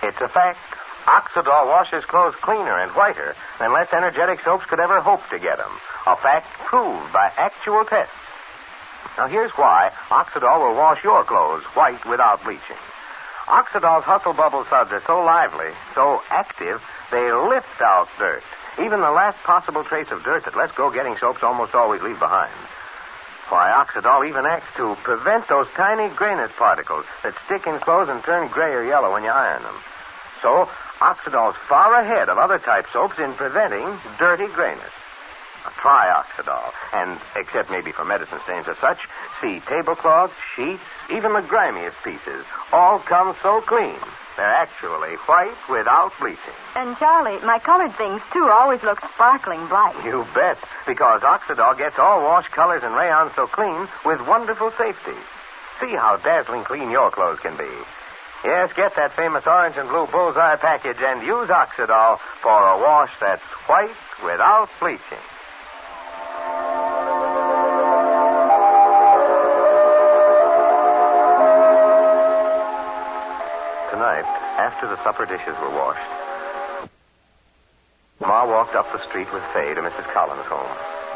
It's a fact. Oxidol washes clothes cleaner and whiter than less energetic soaps could ever hope to get them. A fact proved by actual tests. Now, here's why Oxidol will wash your clothes white without bleaching. Oxidol's hustle bubble suds are so lively, so active, they lift out dirt. Even the last possible trace of dirt that Let's Go Getting soaps almost always leave behind. Why, Oxidol even acts to prevent those tiny grayness particles that stick in clothes and turn gray or yellow when you iron them. So, Oxidol's far ahead of other type soaps in preventing dirty grayness. Now, try Oxidol, and except maybe for medicine stains or such, see tablecloths, sheets, even the grimiest pieces, all come so clean. They're actually white without bleaching. And, Charlie, my colored things, too, always look sparkling bright. You bet, because Oxidol gets all wash colors and rayons so clean with wonderful safety. See how dazzling clean your clothes can be. Yes, get that famous orange and blue bullseye package and use Oxidol for a wash that's white without bleaching. Tonight, after the supper dishes were washed, Ma walked up the street with Fay to Mrs. Collins' home,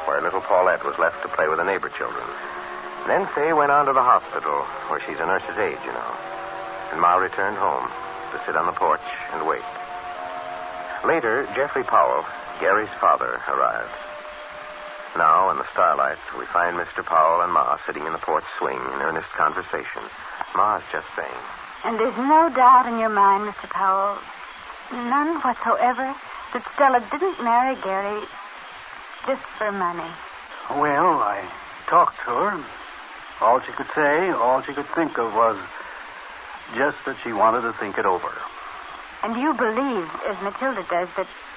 where little Paulette was left to play with the neighbor children. Then Fay went on to the hospital, where she's a nurse's aide, you know. And Ma returned home to sit on the porch and wait. Later, Jeffrey Powell, Gary's father, arrived. Now, in the starlight, we find Mr. Powell and Ma sitting in the porch swing in earnest conversation. Ma's just saying, And there's no doubt in your mind, Mr. Powell, none whatsoever, that Stella didn't marry Gary just for money. Well, I talked to her. All she could say, all she could think of was just that she wanted to think it over. And you believed, as Matilda does,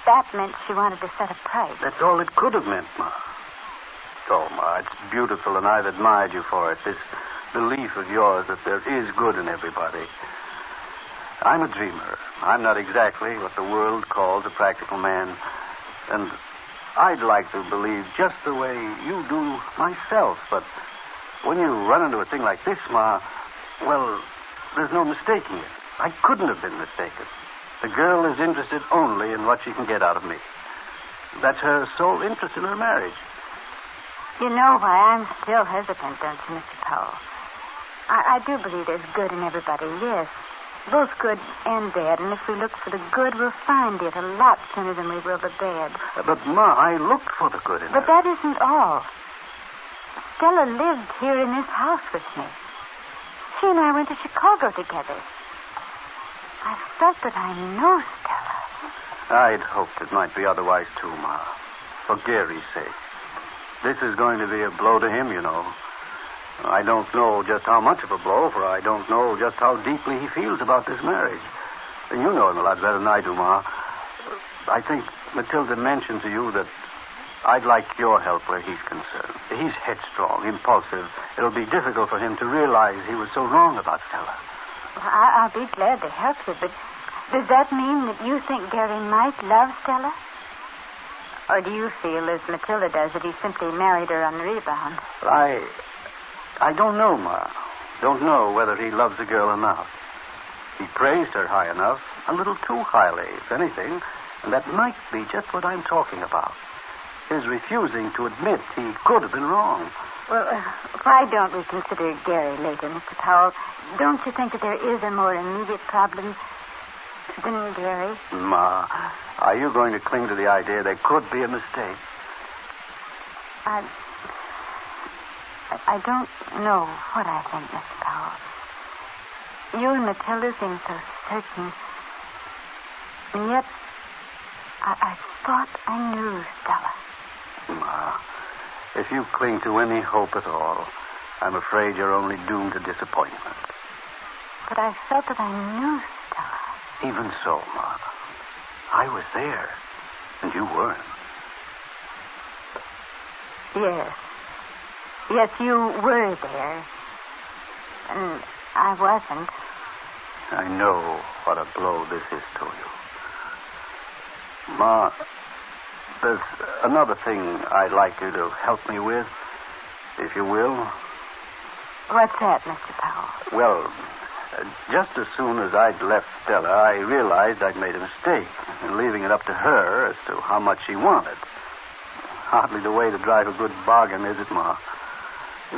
that meant she wanted to set a price. That's all it could have meant, Ma. Oh, Ma, it's beautiful, and I've admired you for it. This belief of yours that there is good in everybody. I'm a dreamer. I'm not exactly what the world calls a practical man. And I'd like to believe just the way you do myself. But when you run into a thing like this, Ma, well, there's no mistaking it. I couldn't have been mistaken. The girl is interested only in what she can get out of me. That's her sole interest in her marriage. You know why I'm still hesitant, don't you, Mr. Powell? I do believe there's good in everybody, yes. Both good and bad. And if we look for the good, we'll find it a lot sooner than we will the bad. But, Ma, I looked for the good in her. But that isn't all. Stella lived here in this house with me. She and I went to Chicago together. I felt that I know Stella. I'd hoped it might be otherwise, too, Ma. For Gary's sake. This is going to be a blow to him, you know. I don't know just how much of a blow, for I don't know just how deeply he feels about this marriage. And you know him a lot better than I do, Ma. I think Matilda mentioned to you that I'd like your help where he's concerned. He's headstrong, impulsive. It'll be difficult for him to realize he was so wrong about Stella. I'll be glad to help you, but does that mean that you think Gary might love Stella? Or do you feel, as Matilda does, that he simply married her on the rebound? I don't know, Ma. Don't know whether he loves the girl enough. He praised her high enough, a little too highly, if anything, and that might be just what I'm talking about. His refusing to admit he could have been wrong. Well, why don't we consider Gary later, Mr. Powell? Don't you think that there is a more immediate problem than Gary? Ma, are you going to cling to the idea there could be a mistake? I don't know what I think, Mr. Powell. You and Matilda seem so certain. And yet, I thought I knew Stella. Ma, if you cling to any hope at all, I'm afraid you're only doomed to disappointment. But I felt that I knew Stella. Even so, Ma, I was there, and you weren't. Yes. Yes, you were there. And I wasn't. I know what a blow this is to you. Ma, there's another thing I'd like you to help me with, if you will. What's that, Mr. Powell? Well, just as soon as I'd left Stella, I realized I'd made a mistake in leaving it up to her as to how much she wanted. Hardly the way to drive a good bargain, is it, Ma?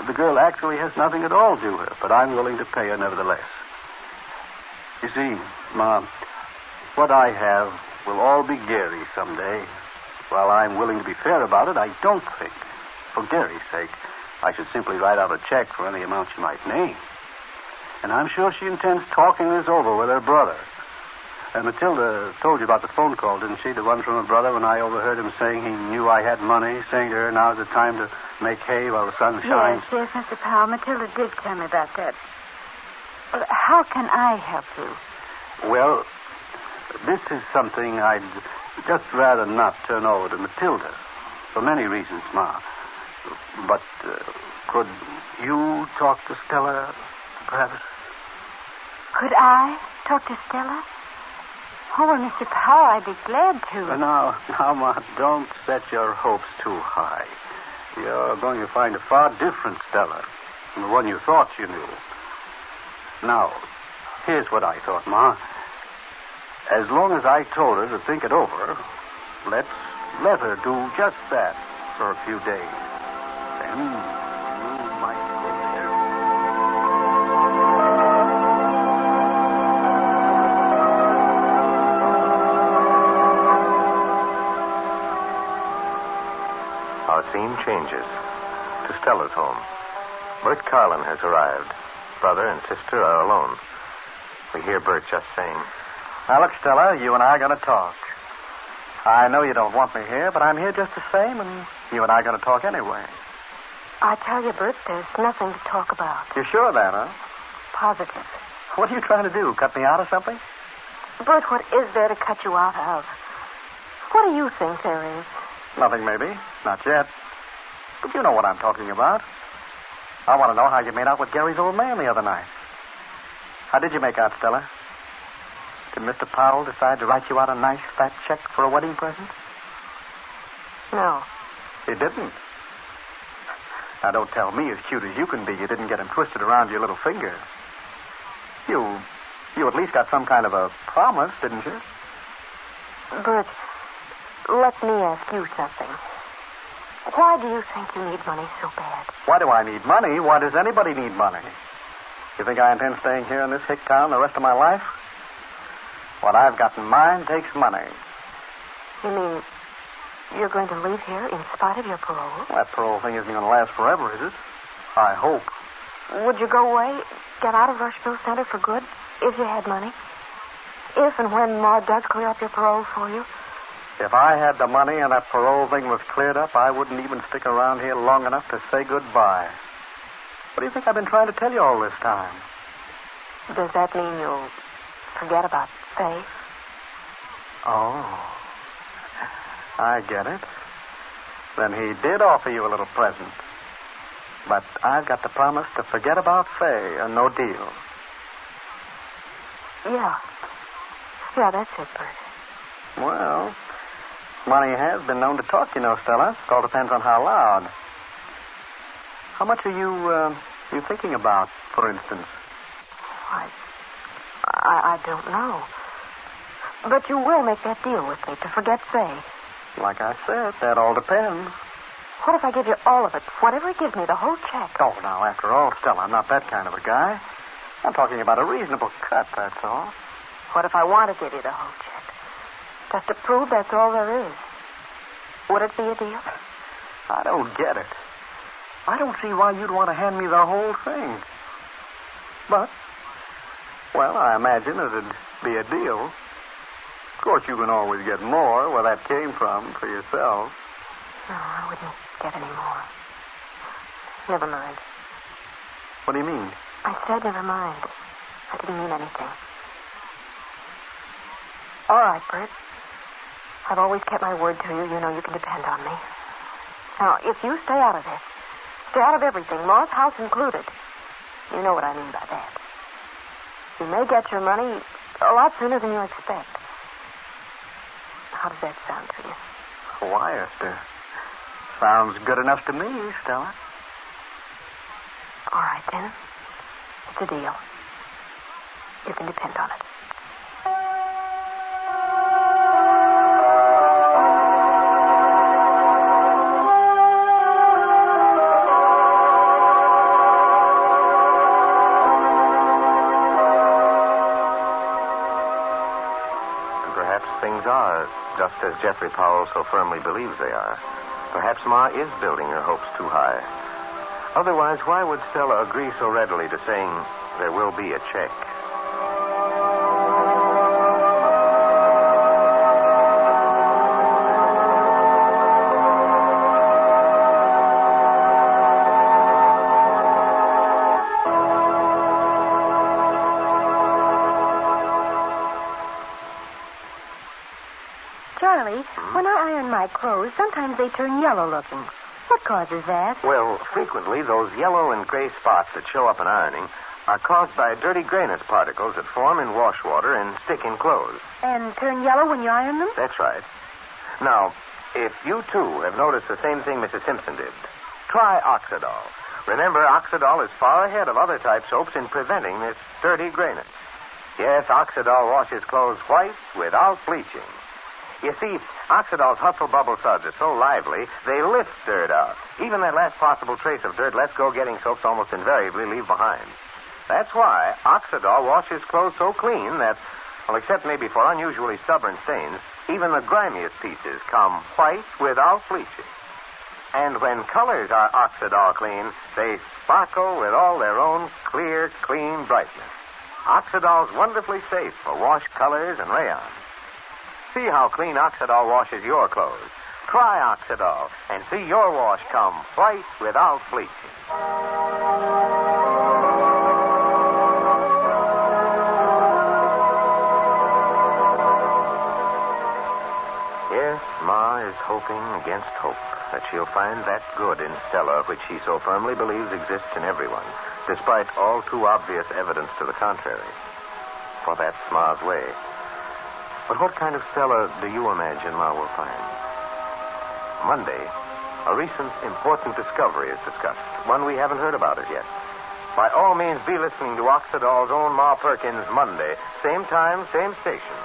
The girl actually has nothing at all to her, but I'm willing to pay her nevertheless. You see, Ma, what I have will all be Gary's someday. While I'm willing to be fair about it, I don't think, for Gary's sake, I should simply write out a check for any amount she might name. And I'm sure she intends talking this over with her brother. And Matilda told you about the phone call, didn't she? The one from her brother when I overheard him saying he knew I had money, saying to her, now's the time to make hay while the sun shines. Yes, Mr. Powell. Matilda did tell me about that. Well, how can I help you? Well, this is something I'd just rather not turn over to Matilda. For many reasons, Ma. But could you talk to Stella, perhaps? Could I talk to Stella? Oh, well, Mr. Powell, I'd be glad to. Now, Ma, don't set your hopes too high. You're going to find a far different Stella from the one you thought you knew. Now, here's what I thought, Ma. As long as I told her to think it over, let's let her do just that for a few days. Then you might go there. Our scene changes to Stella's home. Bert Carlin has arrived. Brother and sister are alone. We hear Bert just saying. Now, look, Stella, you and I are going to talk. I know you don't want me here, but I'm here just the same, and you and I are going to talk anyway. I tell you, Bert, there's nothing to talk about. You're sure of that, huh? Positive. What are you trying to do, cut me out of something? Bert, what is there to cut you out of? What do you think there is? Nothing, maybe. Not yet. But you know what I'm talking about. I want to know how you made out with Gary's old man the other night. How did you make out, Stella? Did Mr. Powell decide to write you out a nice fat check for a wedding present? No. He didn't? Now, don't tell me, as cute as you can be, you didn't get him twisted around your little finger. You at least got some kind of a promise, didn't you? Bert, let me ask you something. Why do you think you need money so bad? Why do I need money? Why does anybody need money? You think I intend staying here in this hick town the rest of my life? What I've got in mind takes money. You mean you're going to leave here in spite of your parole? That parole thing isn't going to last forever, is it? I hope. Would you go away, get out of Rushville Center for good, if you had money? If and when Ma does clear up your parole for you? If I had the money and that parole thing was cleared up, I wouldn't even stick around here long enough to say goodbye. What do you think I've been trying to tell you all this time? Does that mean you'll forget about Faye? Oh, I get it. Then he did offer you a little present. But I've got to promise to forget about Faye and no deal. Yeah. Yeah, that's it, Bert. Well, money has been known to talk, you know, Stella. It all depends on how loud. How much are you thinking about, for instance? I don't know. But you will make that deal with me to forget Faye. Like I said, that all depends. What if I give you all of it? Whatever it gives me, the whole check. Oh, now, after all, Stella, I'm not that kind of a guy. I'm talking about a reasonable cut, that's all. What if I want to give you the whole check? Just to prove that's all there is. Would it be a deal? I don't get it. I don't see why you'd want to hand me the whole thing. But, well, I imagine it'd be a deal. Of course, you can always get more where that came from for yourself. No, I wouldn't get any more. Never mind. What do you mean? I said never mind. I didn't mean anything. All right, Bert. I've always kept my word to you. You know you can depend on me. Now, if you stay out of this, stay out of everything, Moss House included, you know what I mean by that. You may get your money a lot sooner than you expect. How does that sound to you? Why, it sounds good enough to me, Stella. All right, then. It's a deal. You can depend on it. Things are just as Jeffrey Powell so firmly believes they are. Perhaps Ma is building her hopes too high. Otherwise, why would Stella agree so readily to saying there will be a check? Charlie, when I iron my clothes, sometimes they turn yellow looking. What causes that? Well, frequently those yellow and gray spots that show up in ironing are caused by dirty grayness particles that form in wash water and stick in clothes. And turn yellow when you iron them? That's right. Now, if you, too, have noticed the same thing Mrs. Simpson did, try Oxidol. Remember, Oxidol is far ahead of other type soaps in preventing this dirty grayness. Yes, Oxidol washes clothes white without bleaching. You see, Oxidol's hustle bubble suds are so lively, they lift dirt out. Even that last possible trace of dirt lets go getting soaps almost invariably leave behind. That's why Oxidol washes clothes so clean that, well, except maybe for unusually stubborn stains, even the grimiest pieces come white without bleaching. And when colors are Oxidol clean, they sparkle with all their own clear, clean brightness. Oxidol's wonderfully safe for wash colors and rayons. See how clean Oxidol washes your clothes. Try Oxidol and see your wash come white without bleaching. Yes, Ma is hoping against hope that she'll find that good in Stella which she so firmly believes exists in everyone, despite all too obvious evidence to the contrary. For that's Ma's way. But what kind of Stella do you imagine Ma will find? Monday, a recent important discovery is discussed, one we haven't heard about as yet. By all means, be listening to Oxidol's own Ma Perkins Monday, same time, same station.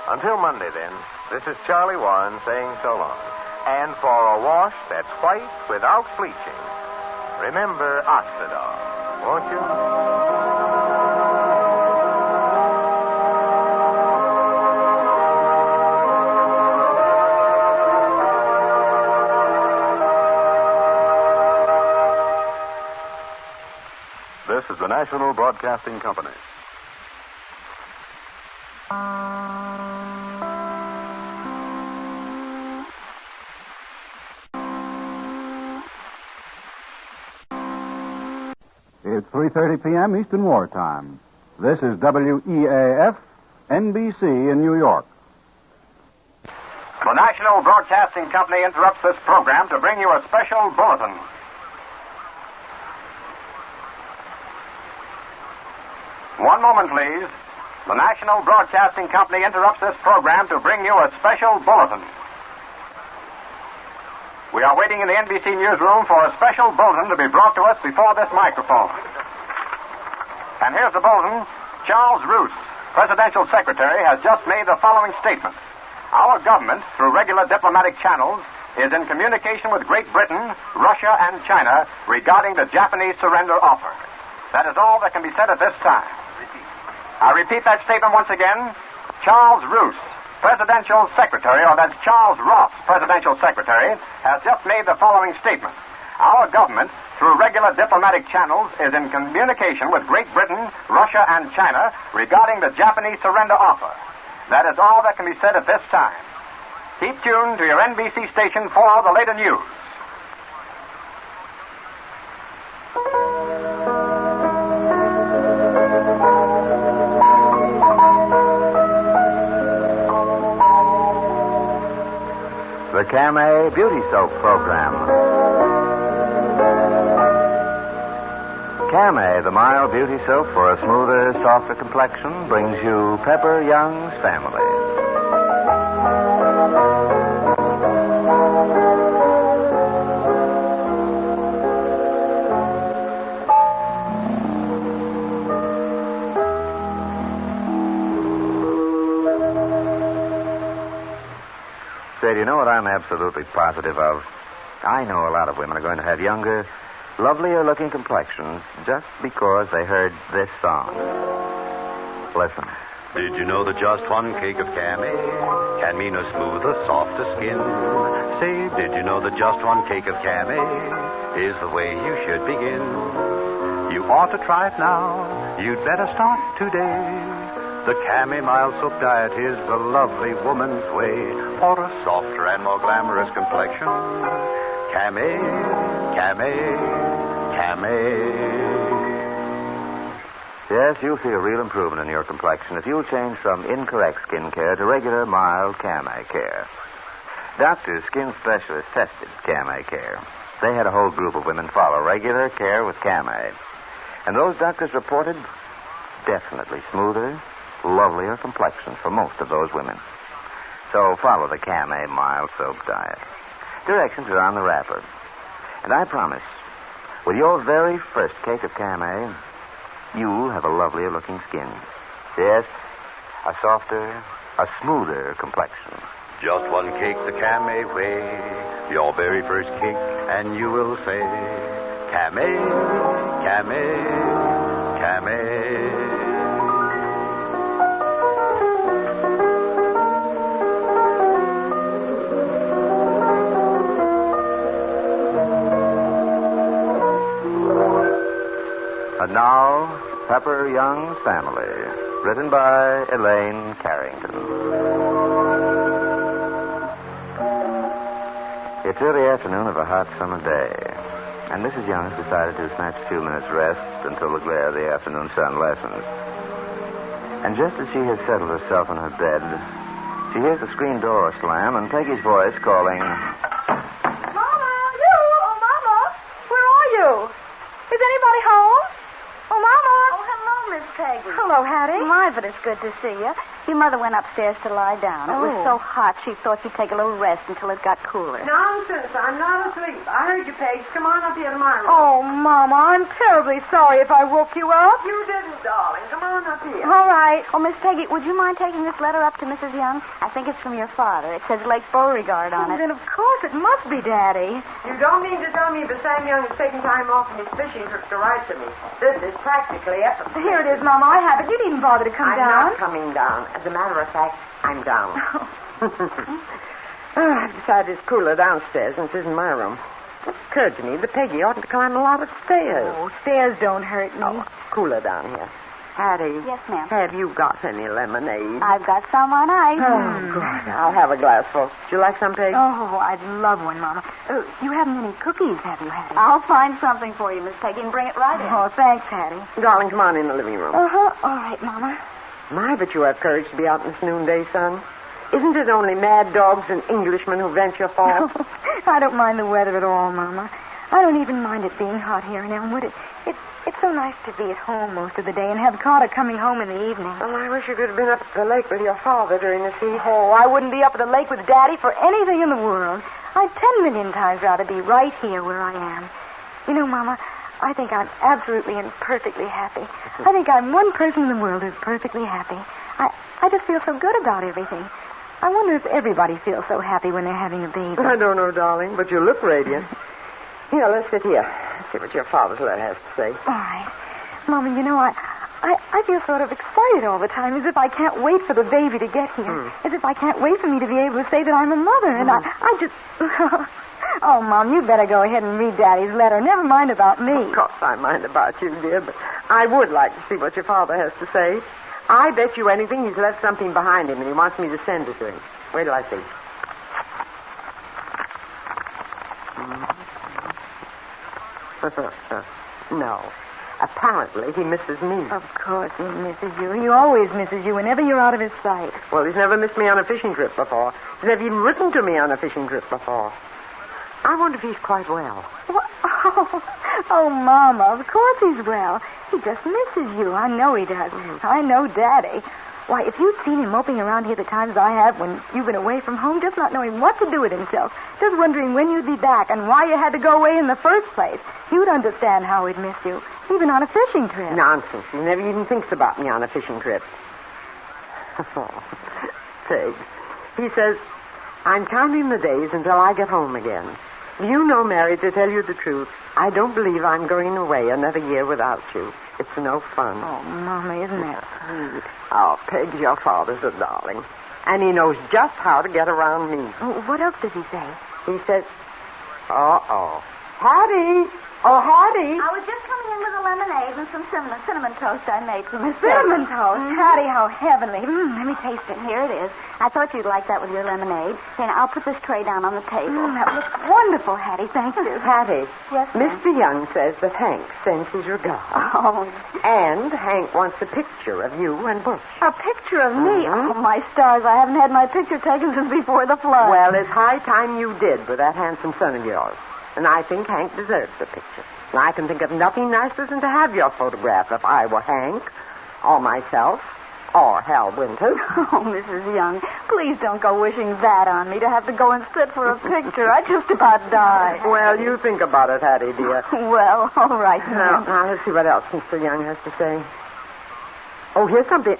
Until Monday, then, this is Charlie Warren saying so long. And for a wash that's white without bleaching, remember Oxidol, won't you? This is the National Broadcasting Company. It's 3:30 p.m. Eastern Wartime. This is WEAF, NBC in New York. The National Broadcasting Company interrupts this program to bring you a special bulletin. One moment, please. The National Broadcasting Company interrupts this program to bring you a special bulletin. We are waiting in the NBC newsroom for a special bulletin to be brought to us before this microphone. And here's the bulletin. Charles Roos, Presidential Secretary, has just made the following statement. Our government, through regular diplomatic channels, is in communication with Great Britain, Russia, and China regarding the Japanese surrender offer. That is all that can be said at this time. I repeat that statement once again. Charles Roos, Presidential Secretary, or that's Charles Ross, Presidential Secretary, has just made the following statement. Our government, through regular diplomatic channels, is in communication with Great Britain, Russia, and China regarding the Japanese surrender offer. That is all that can be said at this time. Keep tuned to your NBC station for the later news. The Camay Beauty Soap Program. Camay, the mild beauty soap for a smoother, softer complexion, brings you Pepper Young's Family. Say, do you know what I'm absolutely positive of? I know a lot of women are going to have younger, lovelier-looking complexions just because they heard this song. Listen. Did you know that just one cake of Camay can mean a smoother, softer skin? Say, did you know that just one cake of Camay is the way you should begin? You ought to try it now. You'd better start today. The Camay Mild Soap Diet is the lovely woman's way for a softer and more glamorous complexion. Camay, Camay, Camay. Yes, you'll see a real improvement in your complexion if you'll change from incorrect skin care to regular, mild Camay care. Doctors, skin specialists tested Camay care. They had a whole group of women follow regular care with Camay. And those doctors reported definitely smoother, lovelier complexions for most of those women. So follow the Camay Mild Soap Diet. Directions are on the wrapper. And I promise, with your very first cake of Camay, you'll have a lovelier looking skin. Yes, a softer, a smoother complexion. Just one cake the Camay way, your very first cake, and you will say, Camay, Camay, Camay. And now, Pepper Young's Family, written by Elaine Carrington. It's early afternoon of a hot summer day, and Mrs. Young has decided to snatch a few minutes' rest until the glare of the afternoon sun lessens. And just as she has settled herself in her bed, she hears the screen door slam and Peggy's voice calling, Mama, you! Oh, Mama! Where are you? Is anybody home? Oh, Mama! Oh, hello, Miss Peggy. Hello, Hattie. My, but it's good to see you. Your mother went upstairs to lie down. It was so hot she thought she'd take a little rest until it got cooler. Nonsense. I'm not asleep. I heard you, Paige. Come on up here to my room. Oh, Mama, I'm terribly sorry if I woke you up. You didn't, darling. Come on up here. All right. Oh, Miss Peggy, would you mind taking this letter up to Mrs. Young? I think it's from your father. It says Lake Beauregard on it. Then, of course, it must be Daddy. You don't mean to tell me the Sam Young is taking time off from his fishing trip to write to me. This is practically epic. Here it is, Mama. I have it. You needn't bother to come I'm down. not coming down. As a matter of fact, I'm down. I've decided it's cooler downstairs, and this isn't my room. It occurred to me that Peggy oughtn't to climb a lot of stairs. Oh, stairs don't hurt me. Oh, cooler down here. Hattie. Yes, ma'am. Have you got any lemonade? I've got some on ice. Oh, good. I'll have a glassful. Would you like some, Peg? Oh, I'd love one, Mama. You haven't any cookies, have you, Hattie? I'll find something for you, Miss Peggy, and bring it right in. Oh, thanks, Hattie. Darling, come on in the living room. Uh-huh. All right, Mama. My, but you have courage to be out in this noonday sun. Isn't it only mad dogs and Englishmen who venture forth? I don't mind the weather at all, Mama. I don't even mind it being hot here in Elmwood. It's so nice to be at home most of the day and have Carter coming home in the evening. Well, I wish you could have been up at the lake with your father during this heat. Oh, I wouldn't be up at the lake with Daddy for anything in the world. I'd 10 million times rather be right here where I am. You know, Mama, I think I'm absolutely and perfectly happy. I think I'm one person in the world who's perfectly happy. I just feel so good about everything. I wonder if everybody feels so happy when they're having a baby. I don't know, darling, but you look radiant. Here, let's sit here. See what your father's letter has to say. All right. Mama, you know, I feel sort of excited all the time, as if I can't wait for the baby to get here. As if I can't wait for me to be able to say that I'm a mother. And I just... Oh, Mom, you better go ahead and read Daddy's letter. Never mind about me. Of course I mind about you, dear, but I would like to see what your father has to say. I bet you anything he's left something behind him and he wants me to send it to him. Wait till I see. No. Apparently, he misses me. Of course he misses you. He always misses you whenever you're out of his sight. Well, he's never missed me on a fishing trip before. He's never even written to me on a fishing trip before. I wonder if he's quite well. What? Oh, Mama, of course he's well. He just misses you. I know he does. I know Daddy. Why, if you'd seen him moping around here the times I have when you've been away from home, just not knowing what to do with himself, just wondering when you'd be back and why you had to go away in the first place, you'd understand how he'd miss you, even on a fishing trip. Nonsense. He never even thinks about me on a fishing trip. Oh, Peg. He says, I'm counting the days until I get home again. Do you know, Mary, to tell you the truth, I don't believe I'm going away another year without you. It's no fun. Oh, Mama, isn't that sweet? Oh, Peg, your father's a darling. And he knows just how to get around me. Oh, what else does he say? He says, Hattie! Oh, Hattie! I was just coming in with a lemonade and some cinnamon toast I made for Miss Cinnamon toast? Hattie, how heavenly. Let me taste it. Here it is. I thought you'd like that with your lemonade. Then I'll put this tray down on the table. That looks wonderful, Hattie. Thank you. Hattie. Yes, ma'am. Mr. Young says that Hank sends his regards. Oh. And Hank wants a picture of you and Butch. A picture of me? Oh, my stars. I haven't had my picture taken since before the flood. Well, it's high time you did with that handsome son of yours. And I think Hank deserves the picture. And I can think of nothing nicer than to have your photograph if I were Hank, or myself, or Hal Winters. Oh, Mrs. Young, please don't go wishing that on me, to have to go and sit for a picture. I just about died. Well, you think about it, Hattie, dear. Well, all right. Now, let's see what else Mr. Young has to say. Oh, here's something.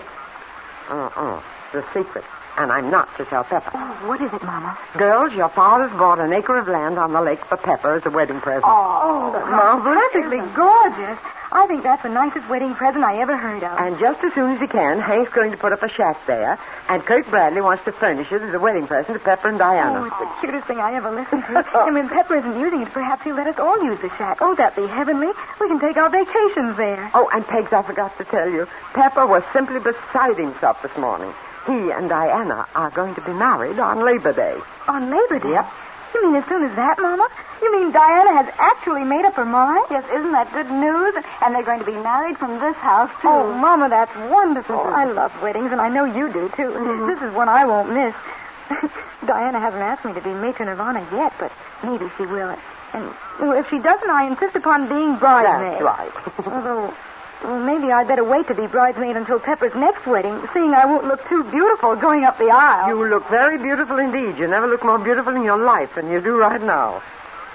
The secret. And I'm not to tell Pepper. Oh, what is it, Mama? Girls, your father's bought an acre of land on the lake for Pepper as a wedding present. Oh, Mom, perfectly gorgeous. I think that's the nicest wedding present I ever heard of. And just as soon as he can, Hank's going to put up a shack there, and Kirk Bradley wants to furnish it as a wedding present to Pepper and Diana. Oh, it's the cutest thing I ever listened to. And when Pepper isn't using it, perhaps he'll let us all use the shack. Oh, that'd be heavenly. We can take our vacations there. Oh, and Pegs, I forgot to tell you, Pepper was simply beside himself this morning. He and Diana are going to be married on Labor Day. On Labor Day? Yep. You mean as soon as that, Mama? You mean Diana has actually made up her mind? Yes, isn't that good news? And they're going to be married from this house, too. Oh, Mama, that's wonderful. I love weddings, and I know you do, too. Mm-hmm. This is one I won't miss. Diana hasn't asked me to be matron of honor yet, but maybe she will. And if she doesn't, I insist upon being bridesmaid. That's right. Although, maybe I'd better wait to be bridesmaid until Pepper's next wedding, seeing I won't look too beautiful going up the aisle. You look very beautiful indeed. You never look more beautiful in your life than you do right now.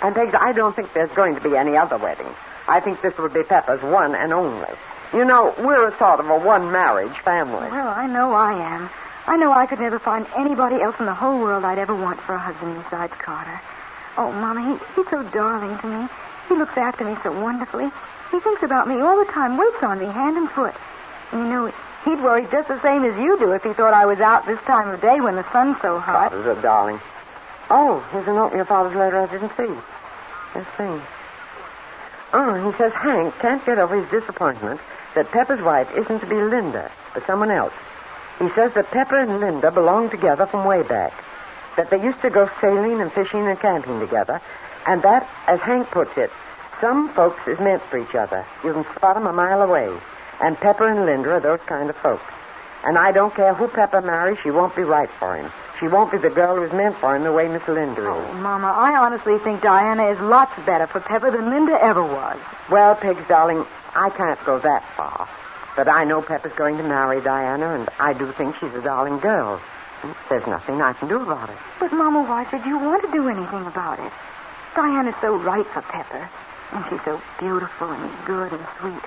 And, Pegs, I don't think there's going to be any other wedding. I think this will be Pepper's one and only. You know, we're a sort of a one-marriage family. Well, I know I am. I know I could never find anybody else in the whole world I'd ever want for a husband besides Carter. Oh, Mama, he's so darling to me. He looks after me so wonderfully. He thinks about me all the time, waits on me hand and foot. And you know, he'd worry just the same as you do if he thought I was out this time of day when the sun's so hot. Carter's a darling. Oh, here's a note in your father's letter I didn't see. Let's see. Oh, he says Hank can't get over his disappointment that Pepper's wife isn't to be Linda, but someone else. He says that Pepper and Linda belong together from way back, that they used to go sailing and fishing and camping together, and that, as Hank puts it, some folks is meant for each other. You can spot 'em a mile away. And Pepper and Linda are those kind of folks. And I don't care who Pepper marries, she won't be right for him. She won't be the girl who's meant for him the way Miss Linda is. Oh, Mama, I honestly think Diana is lots better for Pepper than Linda ever was. Well, Pigs, darling, I can't go that far. But I know Pepper's going to marry Diana, and I do think she's a darling girl. There's nothing I can do about it. But, Mama, why should you want to do anything about it? Diana's so right for Pepper. And she's so beautiful and good and sweet.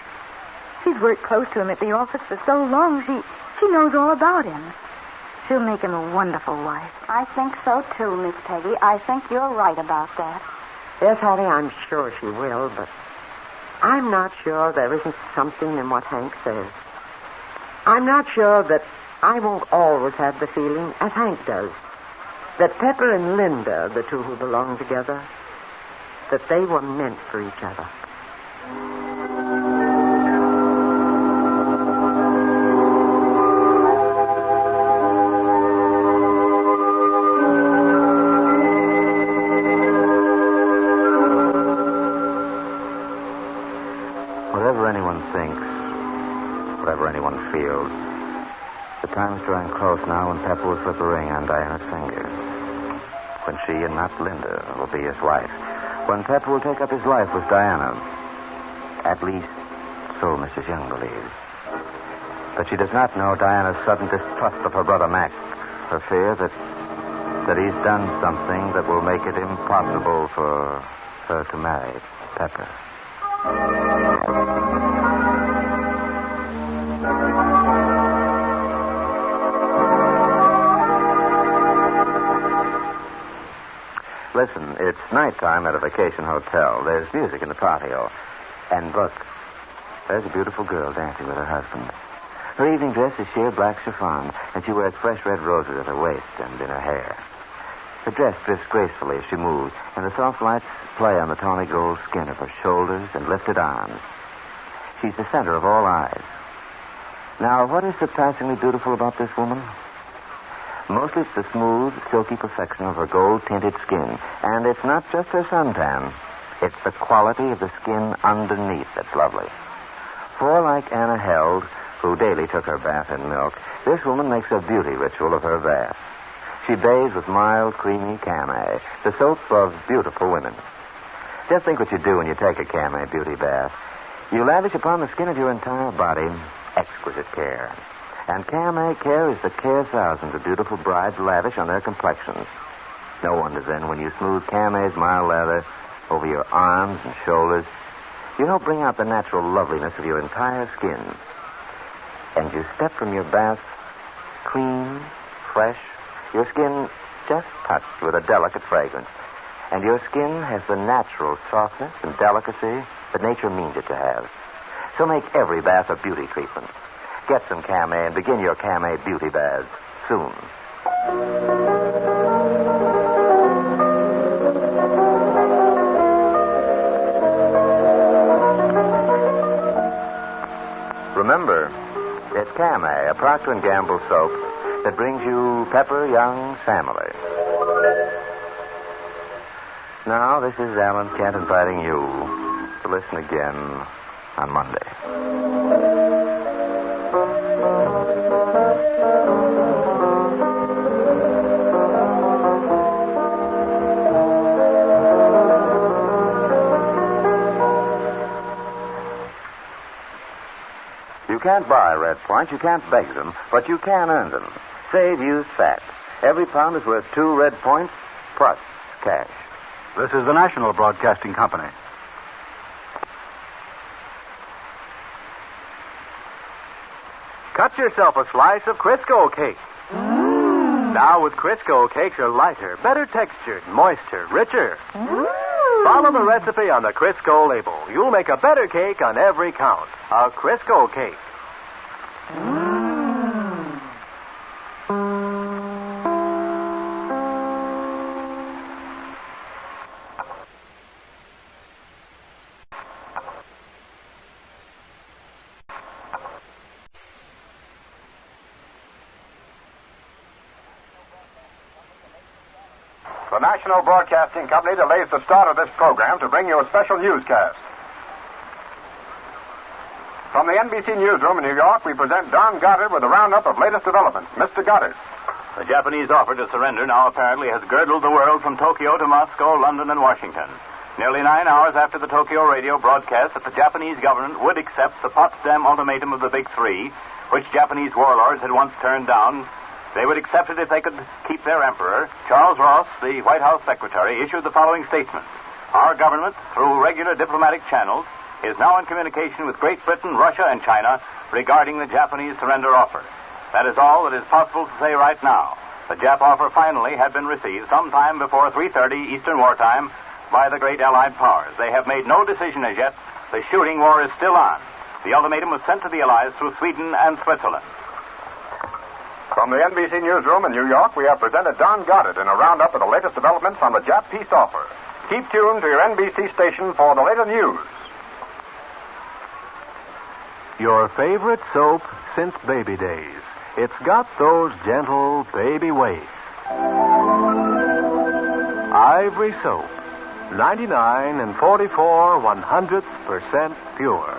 She's worked close to him at the office for so long, she knows all about him. She'll make him a wonderful wife. I think so, too, Miss Peggy. I think you're right about that. Yes, Hattie, I'm sure she will, but I'm not sure there isn't something in what Hank says. I'm not sure that I won't always have the feeling, as Hank does, that Pepper and Linda, the two who belong together, that they were meant for each other. Whatever anyone thinks, whatever anyone feels, the time's drawing close now when Pepper will slip a ring on Diana's finger. When she and not Linda will be his wife. When Pepper will take up his life with Diana. At least, so Mrs. Young believes. But she does not know Diana's sudden distrust of her brother Mac. Her fear that he's done something that will make it impossible for her to marry Pepper. Listen, it's nighttime at a vacation hotel. There's music in the patio. And look, there's a beautiful girl dancing with her husband. Her evening dress is sheer black chiffon, and she wears fresh red roses at her waist and in her hair. Her dress drifts gracefully as she moves, and the soft lights play on the tawny gold skin of her shoulders and lifted arms. She's the center of all eyes. Now, what is surpassingly beautiful about this woman? Mostly it's the smooth, silky perfection of her gold-tinted skin. And it's not just her suntan. It's the quality of the skin underneath that's lovely. For like Anna Held, who daily took her bath in milk, this woman makes a beauty ritual of her bath. She bathes with mild, creamy Camay, the soap of beautiful women. Just think what you do when you take a Camay beauty bath. You lavish upon the skin of your entire body exquisite care. And Camay care is the care thousands of beautiful brides lavish on their complexions. No wonder, then, when you smooth Camay's mild lather over your arms and shoulders, you help bring out the natural loveliness of your entire skin. And you step from your bath clean, fresh, your skin just touched with a delicate fragrance. And your skin has the natural softness and delicacy that nature means it to have. So make every bath a beauty treatment. Get some Camay and begin your Camay beauty baths soon. Remember, it's Camay, a Procter & Gamble soap that brings you Pepper Young's family. Now, this is Alan Kent inviting you to listen again on Monday. You can't buy red points, you can't beg them, but you can earn them. Save used fat. Every pound is worth 2 red points plus cash. This is the National Broadcasting Company. Cut yourself a slice of Crisco cake. Now with Crisco, cakes are lighter, better textured, moister, richer. Follow the recipe on the Crisco label. You'll make a better cake on every count. A Crisco cake. The National Broadcasting Company delays the start of this program to bring you a special newscast. From the NBC newsroom in New York, we present Don Goddard with a roundup of latest developments. Mr. Goddard. The Japanese offer to surrender now apparently has girdled the world from Tokyo to Moscow, London, and Washington. Nearly 9 hours after the Tokyo radio broadcast that the Japanese government would accept the Potsdam ultimatum of the Big Three, which Japanese warlords had once turned down, they would accept it if they could keep their emperor. Charles Ross, the White House secretary, issued the following statement. Our government, through regular diplomatic channels, is now in communication with Great Britain, Russia, and China regarding the Japanese surrender offer. That is all that is possible to say right now. The Jap offer finally had been received sometime before 3:30 Eastern Wartime by the great Allied powers. They have made no decision as yet. The shooting war is still on. The ultimatum was sent to the Allies through Sweden and Switzerland. From the NBC newsroom in New York, we have presented Don Goddard in a roundup of the latest developments on the Jap peace offer. Keep tuned to your NBC station for the latest news. Your favorite soap since baby days. It's got those gentle baby ways. Ivory soap. 99 and 44 100% pure.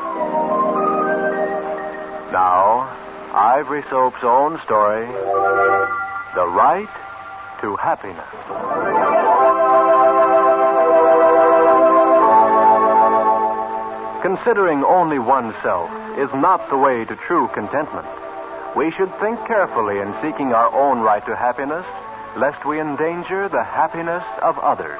Now, Ivory Soap's own story, The Right to Happiness. Considering only oneself is not the way to true contentment. We should think carefully in seeking our own right to happiness, lest we endanger the happiness of others.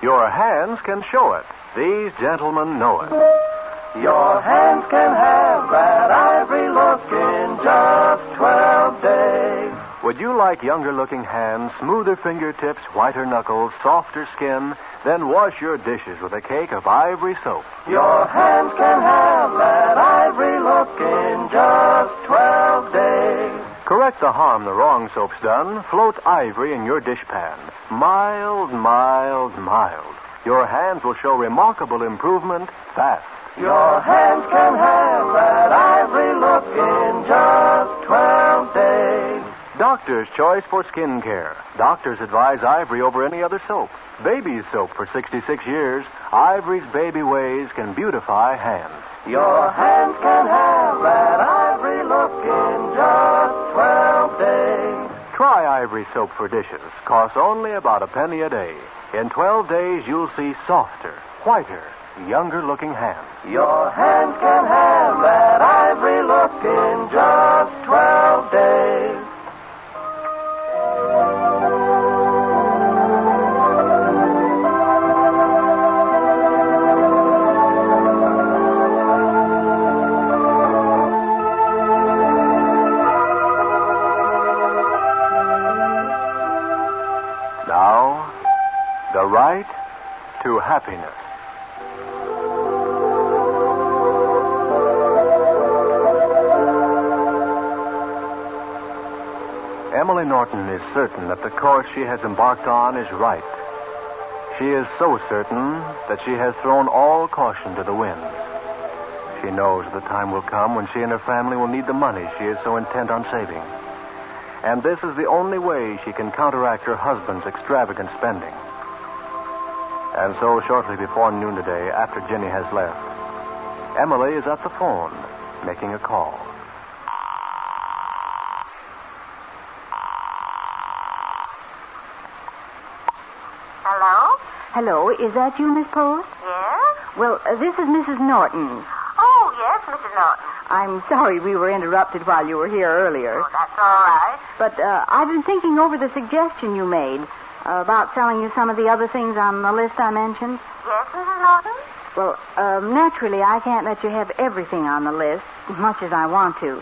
Your hands can show it. These gentlemen know it. Your hands can have that ivory look in just 12 days. Would you like younger-looking hands, smoother fingertips, whiter knuckles, softer skin? Then wash your dishes with a cake of Ivory Soap. Your hands can have that ivory look in just 12 days. Correct the harm the wrong soap's done. Float Ivory in your dishpan. Mild, mild, mild. Your hands will show remarkable improvement fast. Your hands can have that ivory look in just 12 days. Doctor's choice for skin care. Doctors advise Ivory over any other soap. Baby's soap for 66 years. Ivory's baby ways can beautify hands. Your hands can have that ivory look in just 12 days. Try Ivory Soap for dishes. Costs only about a penny a day. In 12 days, you'll see softer, whiter, younger-looking hands. Your hands can have that ivory look in just 12 days. to happiness. Emily Norton is certain that the course she has embarked on is right. She is so certain that she has thrown all caution to the winds. She knows the time will come when she and her family will need the money she is so intent on saving. And this is the only way she can counteract her husband's extravagant spending. And so, shortly before noon today, after Jenny has left, Emily is at the phone, making a call. Hello? Hello, is that you, Miss Post? Yes? Well, this is Mrs. Norton. Oh, yes, Mrs. Norton. I'm sorry we were interrupted while you were here earlier. Oh, that's all right. But I've been thinking over the suggestion you made about selling you some of the other things on the list I mentioned. Yes, Mrs. Norton? Well, naturally, I can't let you have everything on the list, much as I want to.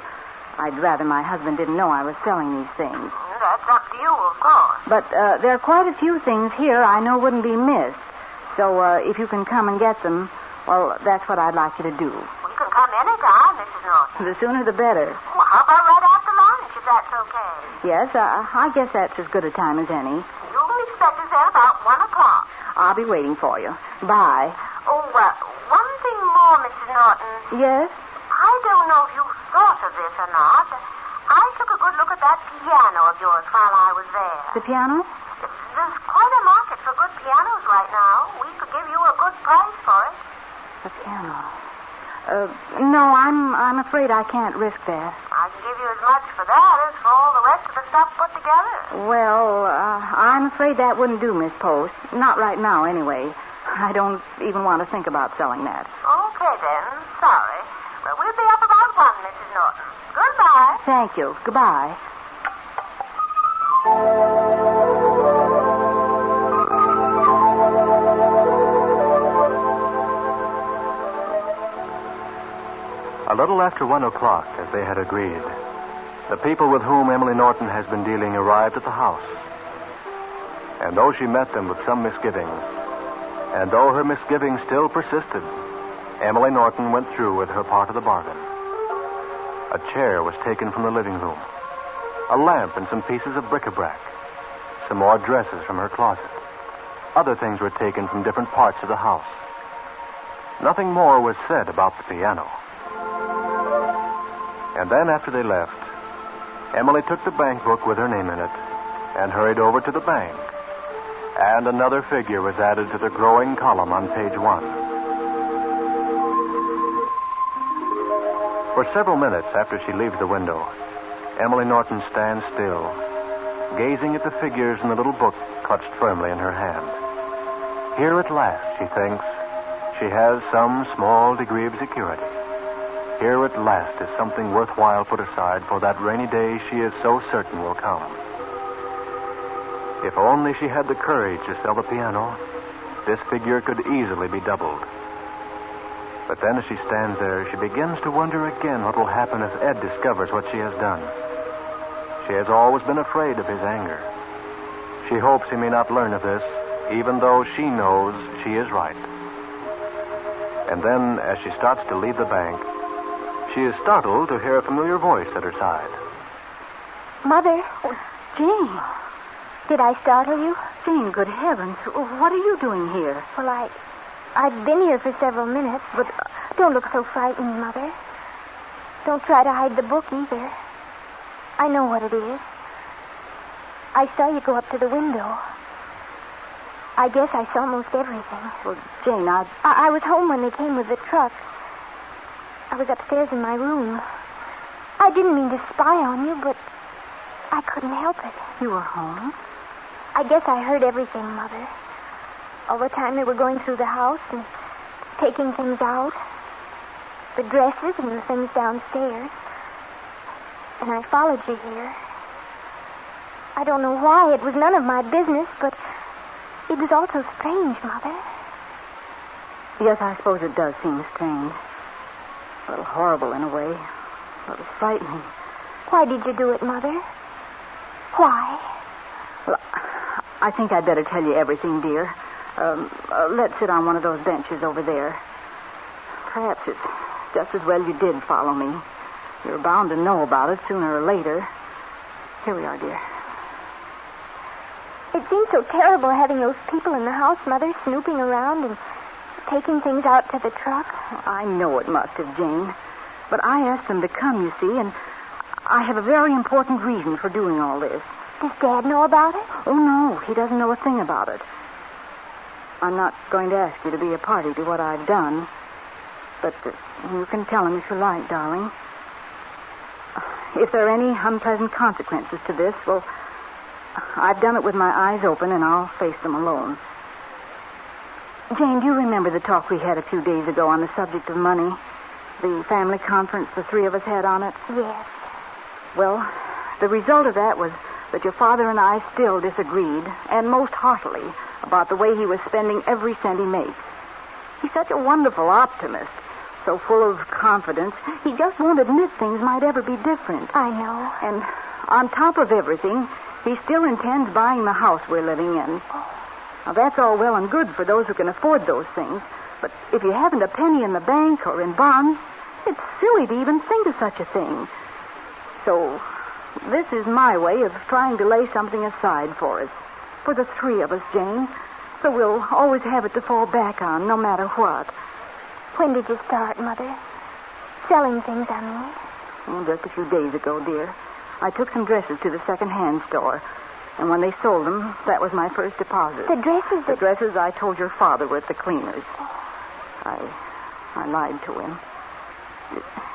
I'd rather my husband didn't know I was selling these things. That's up to you, of course. But there are quite a few things here I know wouldn't be missed. So if you can come and get them, well, that's what I'd like you to do. You can come anytime, Mrs. Norton. The sooner the better. Well, how about right after lunch, if that's okay? Yes, I guess that's as good a time as any. You'll expect us there about 1 o'clock. I'll be waiting for you. Bye. Oh, one thing more, Mrs. Norton. Yes? I don't know if you've thought of this or not. I took a good look at that piano of yours while I was there. The piano? There's quite a market for good pianos right now. We could give you a good price for it. The piano. No, I'm afraid I can't risk that. I can give you as much for that as for all the rest of the stuff put together. Well, I'm afraid that wouldn't do, Miss Post. Not right now, anyway. I don't even want to think about selling that. Okay, then. Sorry. Well, we'll be up about 1, Mrs. Norton. Goodbye. Thank you. Goodbye. A little after 1 o'clock, as they had agreed, the people with whom Emily Norton has been dealing arrived at the house. And though she met them with some misgivings, and though her misgivings still persisted, Emily Norton went through with her part of the bargain. A chair was taken from the living room, a lamp and some pieces of bric-a-brac, some more dresses from her closet. Other things were taken from different parts of the house. Nothing more was said about the piano. And then, after they left, Emily took the bank book with her name in it and hurried over to the bank. And another figure was added to the growing column on page 1. For several minutes after she leaves the window, Emily Norton stands still, gazing at the figures in the little book clutched firmly in her hand. Here at last, she thinks, she has some small degree of security. Here at last is something worthwhile put aside for that rainy day she is so certain will come. If only she had the courage to sell the piano, this figure could easily be doubled. But then as she stands there, she begins to wonder again what will happen if Ed discovers what she has done. She has always been afraid of his anger. She hopes he may not learn of this, even though she knows she is right. And then, as she starts to leave the bank, she is startled to hear a familiar voice at her side. Mother? Oh, Jane. Did I startle you? Jane, good heavens. What are you doing here? Well, I've been here for several minutes, but don't look so frightened, Mother. Don't try to hide the book either. I know what it is. I saw you go up to the window. I guess I saw most everything. Well, Jane, I was home when they came with the truck. I was upstairs in my room. I didn't mean to spy on you, but I couldn't help it. You were home? I guess I heard everything, Mother. All the time they were going through the house and taking things out. The dresses and the things downstairs. And I followed you here. I don't know why. It was none of my business, but it was all so strange, Mother. Yes, I suppose it does seem strange. A little horrible in a way. A little frightening. Why did you do it, Mother? Why? Well, I think I'd better tell you everything, dear. Let's sit on one of those benches over there. Perhaps it's just as well you did follow me. You're bound to know about it sooner or later. Here we are, dear. It seems so terrible having those people in the house, Mother, snooping around and taking things out to the truck. I know it must have, Jane. But I asked them to come, you see, and I have a very important reason for doing all this. Does Dad know about it? Oh, no, he doesn't know a thing about it. I'm not going to ask you to be a party to what I've done, but you can tell him if you like, darling. If there are any unpleasant consequences to this, well, I've done it with my eyes open, and I'll face them alone. Jane, do you remember the talk we had a few days ago on the subject of money? The family conference the three of us had on it? Yes. Well, the result of that was that your father and I still disagreed, and most heartily, about the way he was spending every cent he makes. He's such a wonderful optimist, so full of confidence, he just won't admit things might ever be different. I know. And on top of everything, he still intends buying the house we're living in. Now, that's all well and good for those who can afford those things, but if you haven't a penny in the bank or in bonds, it's silly to even think of such a thing. So, this is my way of trying to lay something aside for us. For the three of us, Jane. So we'll always have it to fall back on, no matter what. When did you start, Mother? Selling things, I mean. Oh, just a few days ago, dear. I took some dresses to the second-hand store. And when they sold them, that was my first deposit. The dresses The dresses I told your father were at the cleaners. I lied to him.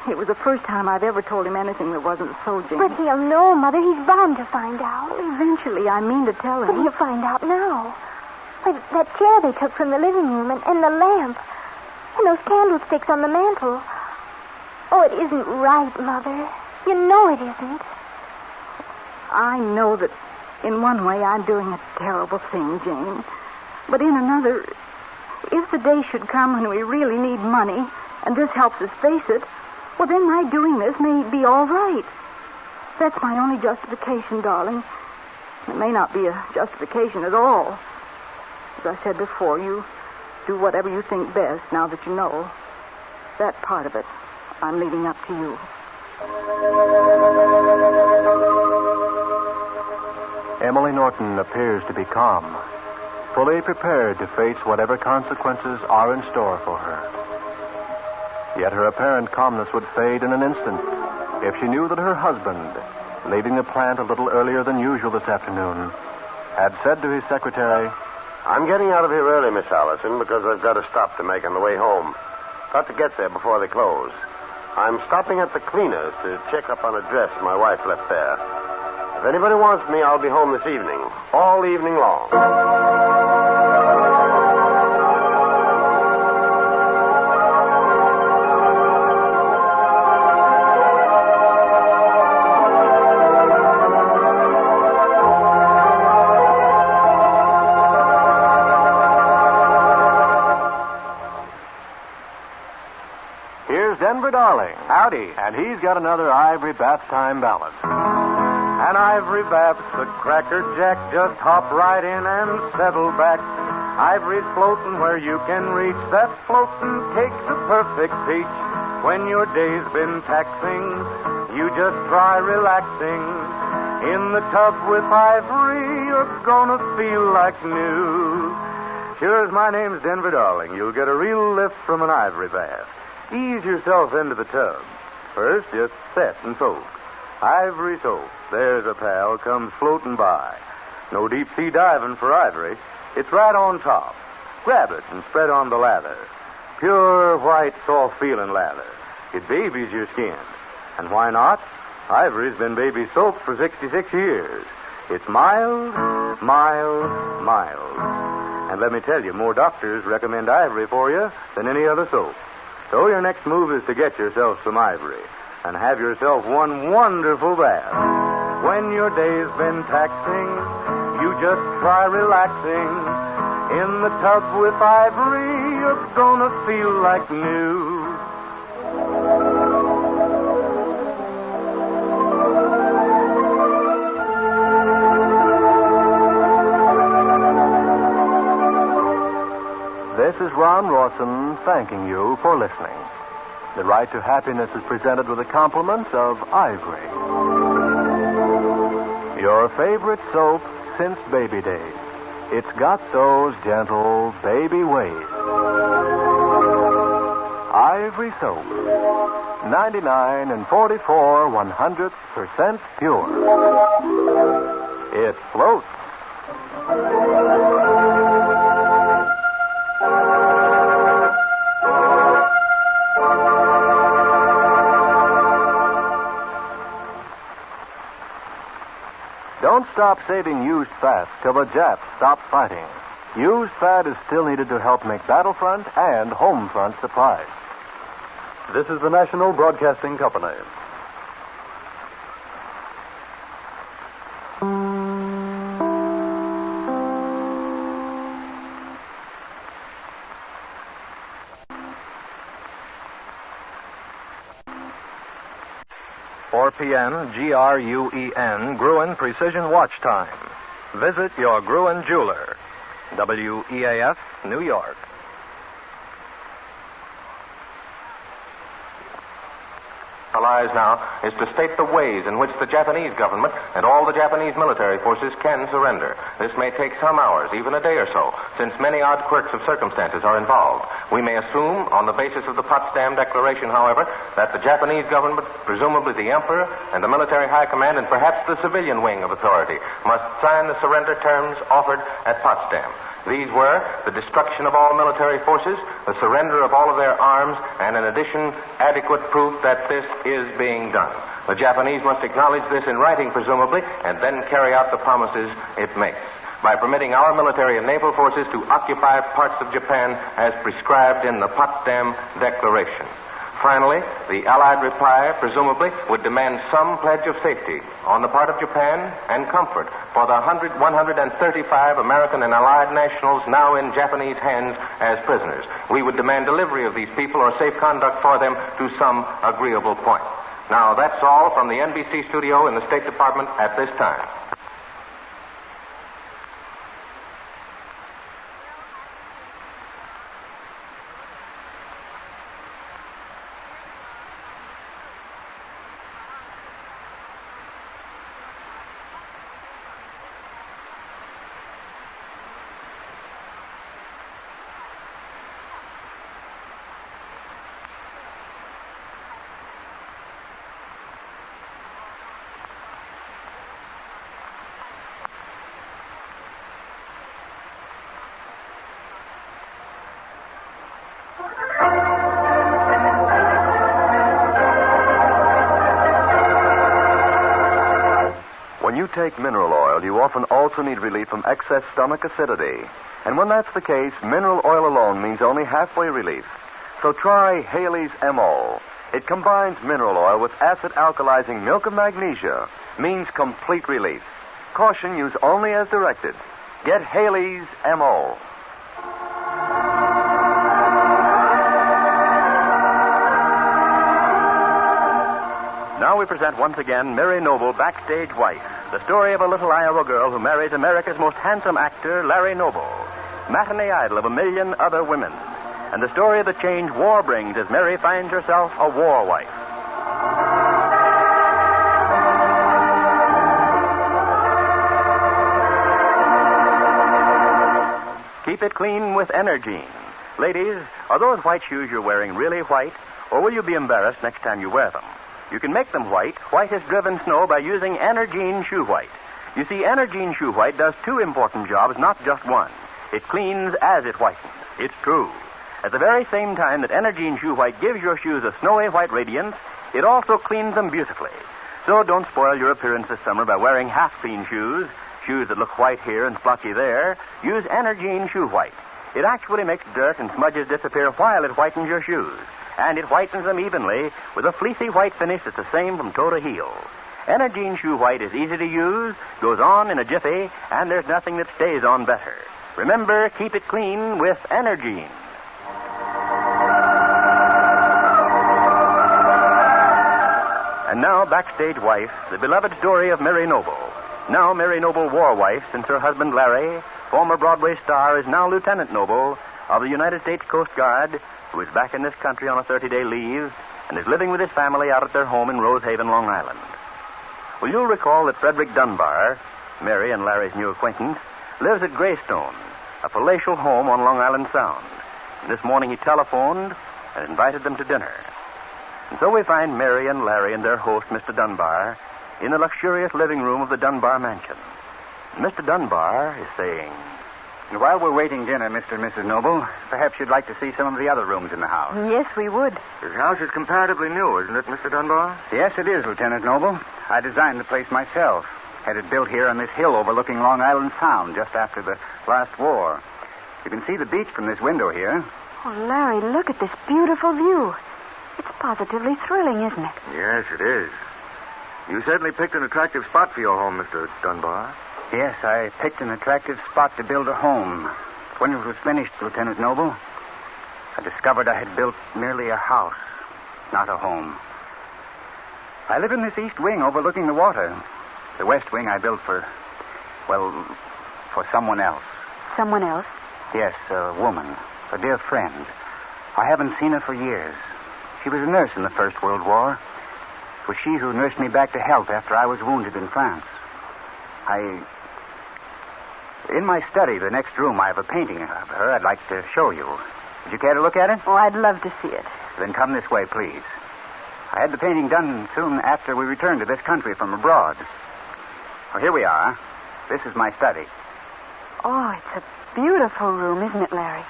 It was the first time I've ever told him anything that wasn't so, Jane. But he'll know, Mother. He's bound to find out. Well, eventually, I mean to tell him. But he'll find out now. Why, that chair they took from the living room and the lamp and those candlesticks on the mantel. Oh, it isn't right, Mother. You know it isn't. I know that in one way I'm doing a terrible thing, Jane. But in another, if the day should come when we really need money, and this helps us face it, well, then my doing this may be all right. That's my only justification, darling. It may not be a justification at all. As I said before, you do whatever you think best now that you know. That part of it, I'm leaving up to you. Emily Norton appears to be calm, fully prepared to face whatever consequences are in store for her. Yet her apparent calmness would fade in an instant if she knew that her husband, leaving the plant a little earlier than usual this afternoon, had said to his secretary, "I'm getting out of here early, Miss Allison, because I've got a stop to make on the way home. Got to get there before they close. I'm stopping at the cleaners to check up on a dress my wife left there. If anybody wants me, I'll be home this evening, all evening long." Here's Denver Darling. Howdy. And he's got another Ivory Bath time ballad. An ivory bath's a cracker jack. Just hop right in and settle back. Ivory's floating where you can reach. That floating takes a perfect peach. When your day's been taxing, you just try relaxing. In the tub with Ivory, you're gonna feel like new. Sure as my name's Denver Darling, you'll get a real lift from an Ivory bath. Ease yourself into the tub. First, just set and soak. Ivory soap. There's a pal comes floating by. No deep sea diving for Ivory. It's right on top. Grab it and spread on the lather. Pure white, soft-feeling lather. It babies your skin. And why not? Ivory's been baby soap for 66 years. It's mild, mild, mild. And let me tell you, more doctors recommend Ivory for you than any other soap. So your next move is to get yourself some Ivory and have yourself one wonderful bath. When your day's been taxing, you just try relaxing. In the tub with Ivory, you're gonna feel like new. This is Ron Rawson thanking you for listening. The Right to Happiness is presented with the compliments of Ivory. Your favorite soap since baby days. It's got those gentle baby ways. Ivory Soap. 99 and 44 100% pure. It floats. Don't stop saving used fat till the Japs stop fighting. Used fat is still needed to help make battlefront and home front supplies. This is the National Broadcasting Company. P.M. Gruen, Gruen Precision Watch Time. Visit your Gruen jeweler. WEAF, New York. Lies now is to state the ways in which the Japanese government and all the Japanese military forces can surrender. This may take some hours, even a day or so, since many odd quirks of circumstances are involved. We may assume, on the basis of the Potsdam Declaration, however, that the Japanese government, presumably the Emperor and the military high command and perhaps the civilian wing of authority, must sign the surrender terms offered at Potsdam. These were the destruction of all military forces, the surrender of all of their arms, and in addition, adequate proof that this is being done. The Japanese must acknowledge this in writing, presumably, and then carry out the promises it makes, by permitting our military and naval forces to occupy parts of Japan as prescribed in the Potsdam Declaration. Finally, the Allied reply, presumably, would demand some pledge of safety on the part of Japan and comfort for the 135 American and Allied nationals now in Japanese hands as prisoners. We would demand delivery of these people or safe conduct for them to some agreeable point. Now, that's all from the NBC studio in the State Department at this time. When you take mineral oil, you often also need relief from excess stomach acidity. And when that's the case, mineral oil alone means only halfway relief. So try Haley's MO. It combines mineral oil with acid alkalizing milk of magnesia. Means complete relief. Caution, use only as directed. Get Haley's MO. Now we present once again Mary Noble, Backstage Wife, the story of a little Iowa girl who marries America's most handsome actor, Larry Noble, matinee idol of a million other women, and the story of the change war brings as Mary finds herself a war wife. Keep it clean with Energine. Ladies, are those white shoes you're wearing really white, or will you be embarrassed next time you wear them? You can make them white as driven snow, by using Energine Shoe White. You see, Energine Shoe White does two important jobs, not just one. It cleans as it whitens. It's true. At the very same time that Energine Shoe White gives your shoes a snowy white radiance, it also cleans them beautifully. So don't spoil your appearance this summer by wearing half-clean shoes that look white here and splotchy there. Use Energine Shoe White. It actually makes dirt and smudges disappear while it whitens your shoes. And it whitens them evenly with a fleecy white finish that's the same from toe to heel. Energine Shoe White is easy to use, goes on in a jiffy, and there's nothing that stays on better. Remember, keep it clean with Energine. And now, Backstage Wife, the beloved story of Mary Noble. Now Mary Noble war wife, since her husband Larry, former Broadway star, is now Lieutenant Noble, of the United States Coast Guard, who is back in this country on a 30-day leave and is living with his family out at their home in Rosehaven, Long Island. Well, you'll recall that Frederick Dunbar, Mary and Larry's new acquaintance, lives at Greystone, a palatial home on Long Island Sound. And this morning he telephoned and invited them to dinner. And so we find Mary and Larry and their host, Mr. Dunbar, in the luxurious living room of the Dunbar mansion. And Mr. Dunbar is saying, "And while we're waiting dinner, Mr. and Mrs. Noble, perhaps you'd like to see some of the other rooms in the house." Yes, we would. This house is comparatively new, isn't it, Mr. Dunbar? Yes, it is, Lieutenant Noble. I designed the place myself. Had it built here on this hill overlooking Long Island Sound just after the last war. You can see the beach from this window here. Oh, Larry, look at this beautiful view. It's positively thrilling, isn't it? Yes, it is. You certainly picked an attractive spot for your home, Mr. Dunbar. Yes, I picked an attractive spot to build a home. When it was finished, Lieutenant Noble, I discovered I had built merely a house, not a home. I live in this east wing overlooking the water. The west wing I built for someone else. Someone else? Yes, a woman, a dear friend. I haven't seen her for years. She was a nurse in the First World War. It was she who nursed me back to health after I was wounded in France. In my study, the next room, I have a painting of her I'd like to show you. Would you care to look at it? Oh, I'd love to see it. Then come this way, please. I had the painting done soon after we returned to this country from abroad. Well, here we are. This is my study. Oh, it's a beautiful room, isn't it, Larry?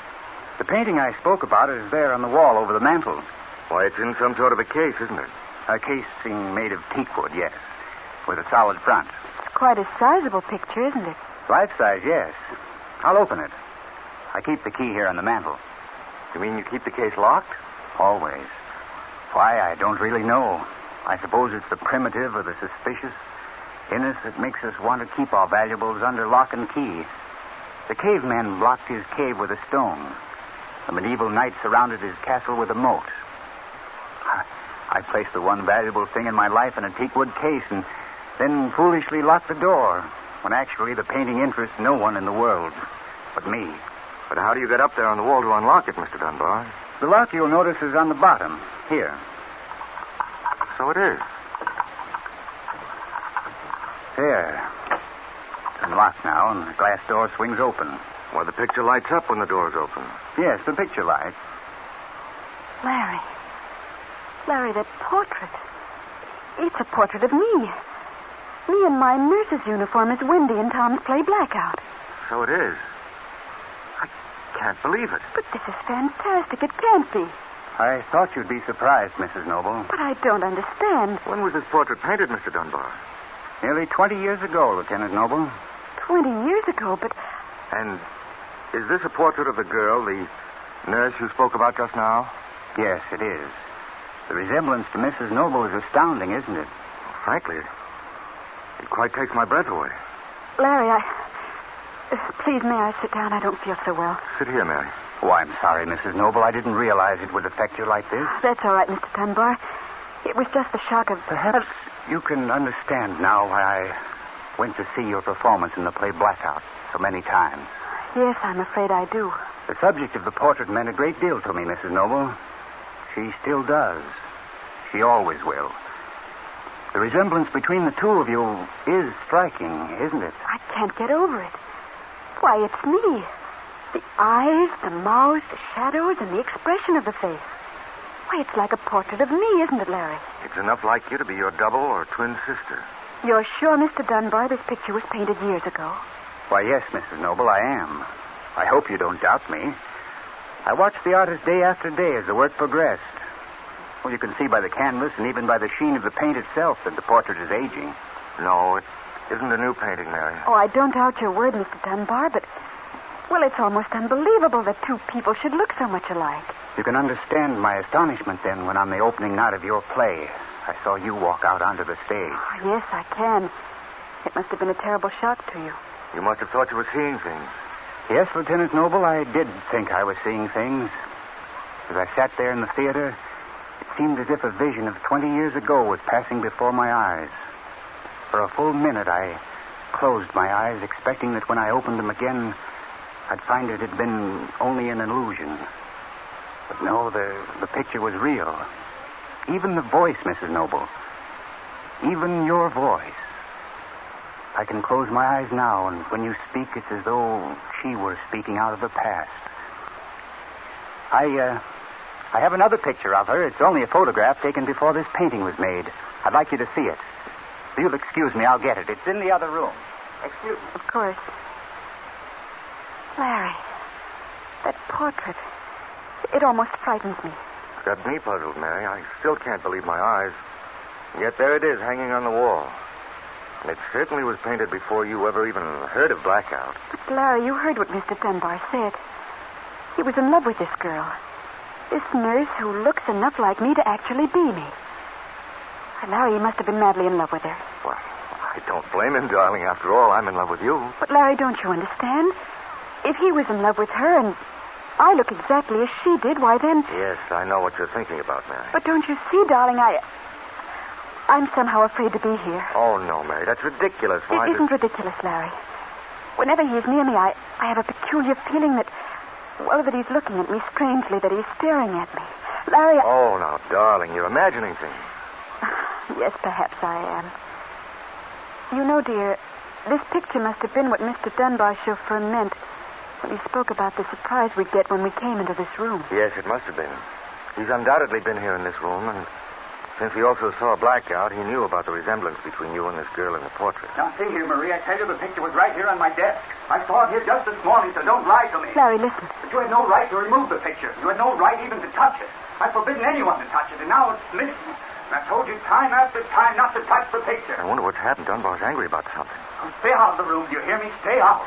The painting I spoke about is there on the wall over the mantel. Why, it's in some sort of a case, isn't it? A casing made of teak wood, yes, with a solid front. It's quite a sizable picture, isn't it? Life size, yes. I'll open it. I keep the key here on the mantel. You mean you keep the case locked? Always. Why, I don't really know. I suppose it's the primitive or the suspicious in us that makes us want to keep our valuables under lock and key. The caveman blocked his cave with a stone. The medieval knight surrounded his castle with a moat. I placed the one valuable thing in my life in a teakwood case and then foolishly locked the door, when actually the painting interests no one in the world but me. But how do you get up there on the wall to unlock it, Mr. Dunbar? The lock, you'll notice, is on the bottom. Here. So it is. There. It's unlocked now, and the glass door swings open. Well, the picture lights up when the door's open. Yes, the picture lights. Larry, that portrait. It's a portrait of me. Me in my nurse's uniform as Wendy in Tom's play Blackout. So it is. I can't believe it. But this is fantastic. It can't be. I thought you'd be surprised, Mrs. Noble. But I don't understand. When was this portrait painted, Mr. Dunbar? Nearly 20 years ago, Lieutenant Noble. 20 years ago, but... And is this a portrait of the girl, the nurse you spoke about just now? Yes, it is. The resemblance to Mrs. Noble is astounding, isn't it? Frankly, it quite takes my breath away. Larry, please, may I sit down? I don't feel so well. Sit here, Mary. Oh, I'm sorry, Mrs. Noble. I didn't realize it would affect you like this. That's all right, Mr. Dunbar. It was just the shock of... Perhaps you can understand now why I went to see your performance in the play Blackout so many times. Yes, I'm afraid I do. The subject of the portrait meant a great deal to me, Mrs. Noble. She still does. She always will. The resemblance between the two of you is striking, isn't it? I can't get over it. Why, it's me. The eyes, the mouth, the shadows, and the expression of the face. Why, it's like a portrait of me, isn't it, Larry? It's enough like you to be your double or twin sister. You're sure, Mr. Dunbar, this picture was painted years ago? Why, yes, Mrs. Noble, I am. I hope you don't doubt me. I watched the artist day after day as the work progressed. Well, you can see by the canvas and even by the sheen of the paint itself that the portrait is aging. No, it isn't a new painting, Mary. Oh, I don't doubt your word, Mr. Dunbar, but... Well, it's almost unbelievable that two people should look so much alike. You can understand my astonishment, then, when on the opening night of your play, I saw you walk out onto the stage. Oh, yes, I can. It must have been a terrible shock to you. You must have thought you were seeing things. Yes, Lieutenant Noble, I did think I was seeing things. As I sat there in the theater, it seemed as if a vision of 20 years ago was passing before my eyes. For a full minute, I closed my eyes, expecting that when I opened them again, I'd find it had been only an illusion. But no, the picture was real. Even the voice, Mrs. Noble. Even your voice. I can close my eyes now, and when you speak, it's as though she were speaking out of the past. I have another picture of her. It's only a photograph taken before this painting was made. I'd like you to see it. If you'll excuse me, I'll get it. It's in the other room. Excuse me. Of course. Larry, that portrait, it almost frightens me. It's got me puzzled, Mary. I still can't believe my eyes. And yet there it is, hanging on the wall. And it certainly was painted before you ever even heard of Blackout. But, Larry, you heard what Mr. Dunbar said. He was in love with this girl. This nurse who looks enough like me to actually be me. And Larry, he must have been madly in love with her. Well, I don't blame him, darling. After all, I'm in love with you. But, Larry, don't you understand? If he was in love with her and I look exactly as she did, why then... Yes, I know what you're thinking about, Mary. But don't you see, darling, I'm somehow afraid to be here. Oh, no, Mary, that's ridiculous. It isn't ridiculous, Larry. Whenever he's near me, I have a peculiar feeling that he's looking at me strangely, that he's staring at me. Larry, Oh, now, darling, you're imagining things. Yes, perhaps I am. You know, dear, this picture must have been what Mr. Dunbar's chauffeur meant when he spoke about the surprise we'd get when we came into this room. Yes, it must have been. He's undoubtedly been here in this room, and since he also saw Blackout, he knew about the resemblance between you and this girl in the portrait. Now, see here, Marie. I tell you, the picture was right here on my desk. I saw it here just this morning, so don't lie to me. Larry, listen. But you had no right to remove the picture. You had no right even to touch it. I've forbidden anyone to touch it, and now it's missing. And I've told you time after time not to touch the picture. I wonder what's happened. Dunbar's angry about something. Oh, stay out of the room. Do you hear me? Stay out.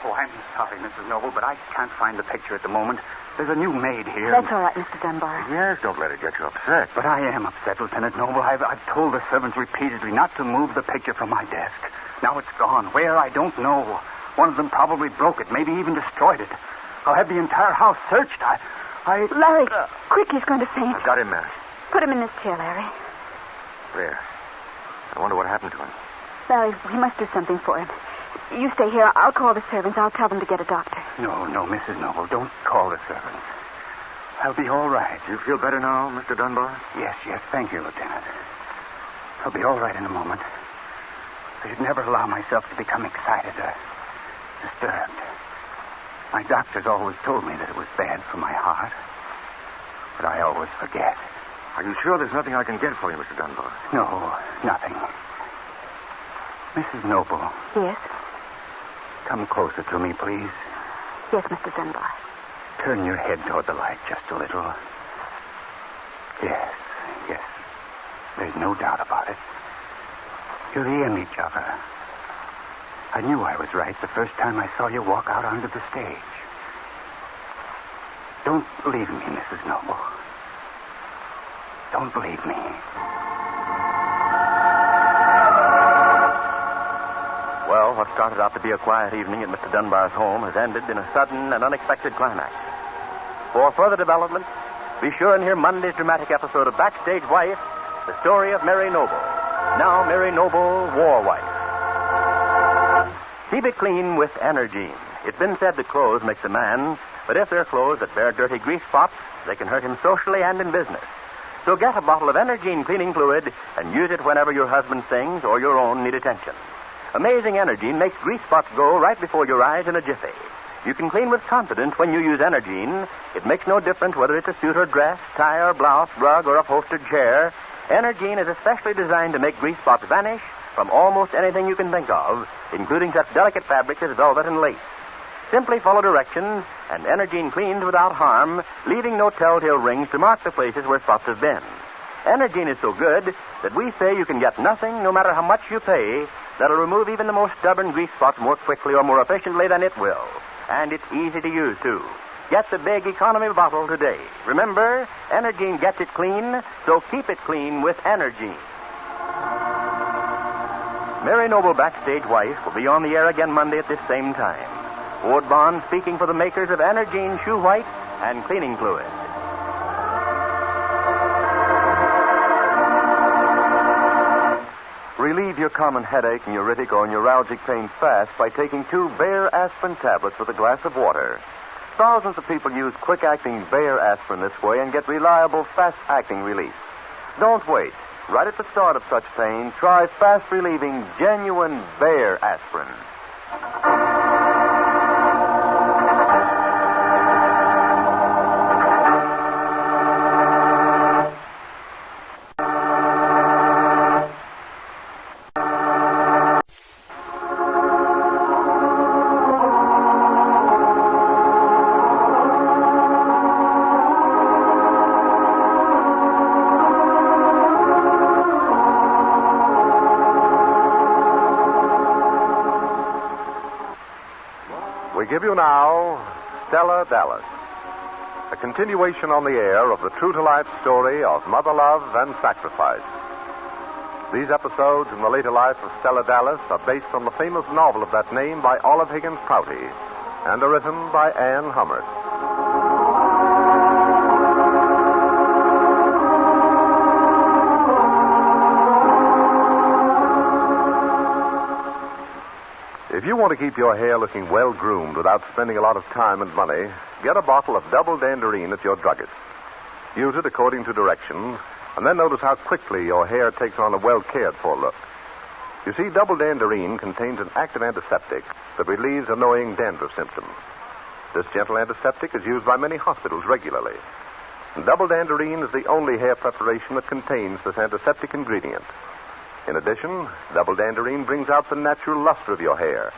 Oh, I'm sorry, Mrs. Noble, but I can't find the picture at the moment. There's a new maid here. That's all right, Mr. Dunbar. Yes, don't let it get you upset. But I am upset, Lieutenant Noble. I've told the servants repeatedly not to move the picture from my desk. Now it's gone. Where, I don't know. One of them probably broke it, maybe even destroyed it. I'll have the entire house searched. Larry, quick, he's going to faint. I've got him, Mary. Put him in this chair, Larry. There. I wonder what happened to him. Larry, we must do something for him. You stay here. I'll call the servants. I'll tell them to get a doctor. No, Mrs. Noble. Don't call the servants. I'll be all right. Do you feel better now, Mr. Dunbar? Yes. Thank you, Lieutenant. I'll be all right in a moment. I should never allow myself to become excited or disturbed. My doctors always told me that it was bad for my heart. But I always forget. Are you sure there's nothing I can get for you, Mr. Dunbar? No, nothing. Mrs. Noble. Yes? Come closer to me, please. Yes, Mr. Dunbar. Turn your head toward the light just a little. Yes. There's no doubt about it. You're the image of her. I knew I was right the first time I saw you walk out onto the stage. Don't leave me, Mrs. Noble. Don't leave me. Well, what started out to be a quiet evening at Mr. Dunbar's home has ended in a sudden and unexpected climax. For further development, be sure and hear Monday's dramatic episode of Backstage Wife, the story of Mary Noble. Now Mary Noble, War Wife. Keep it clean with Energine. It's been said that clothes make the man, but if they're clothes that bear dirty grease spots, they can hurt him socially and in business. So get a bottle of Energine cleaning fluid and use it whenever your husband sings or your own need attention. Amazing Energine makes grease spots go right before your eyes in a jiffy. You can clean with confidence when you use Energine. It makes no difference whether it's a suit or dress, tie or blouse, rug or upholstered chair. Energine is especially designed to make grease spots vanish from almost anything you can think of, including such delicate fabrics as velvet and lace. Simply follow directions, and Energine cleans without harm, leaving no telltale rings to mark the places where spots have been. Energine is so good that we say you can get nothing, no matter how much you pay, that'll remove even the most stubborn grease spots more quickly or more efficiently than it will. And it's easy to use, too. Get the big economy bottle today. Remember, Energine gets it clean, so keep it clean with Energine. Mary Noble, Backstage Wife, will be on the air again Monday at this same time. Ward Bond speaking for the makers of Energine Shoe White and Cleaning Fluid. Relieve your common headache, neuritic, or neuralgic pain fast by taking 2 Bayer aspirin tablets with a glass of water. Thousands of people use quick-acting Bayer aspirin this way and get reliable, fast-acting relief. Don't wait. Right at the start of such pain, try fast-relieving, genuine Bayer aspirin. We give you now Stella Dallas, a continuation on the air of the true-to-life story of mother love and sacrifice. These episodes in the later life of Stella Dallas are based on the famous novel of that name by Olive Higgins Prouty and are written by Anne Hummert. If you want to keep your hair looking well-groomed without spending a lot of time and money, get a bottle of double danderine at your druggist. Use it according to directions, and then notice how quickly your hair takes on a well-cared-for look. You see, double danderine contains an active antiseptic that relieves annoying dandruff symptoms. This gentle antiseptic is used by many hospitals regularly. And double danderine is the only hair preparation that contains this antiseptic ingredient. In addition, double danderine brings out the natural luster of your hair.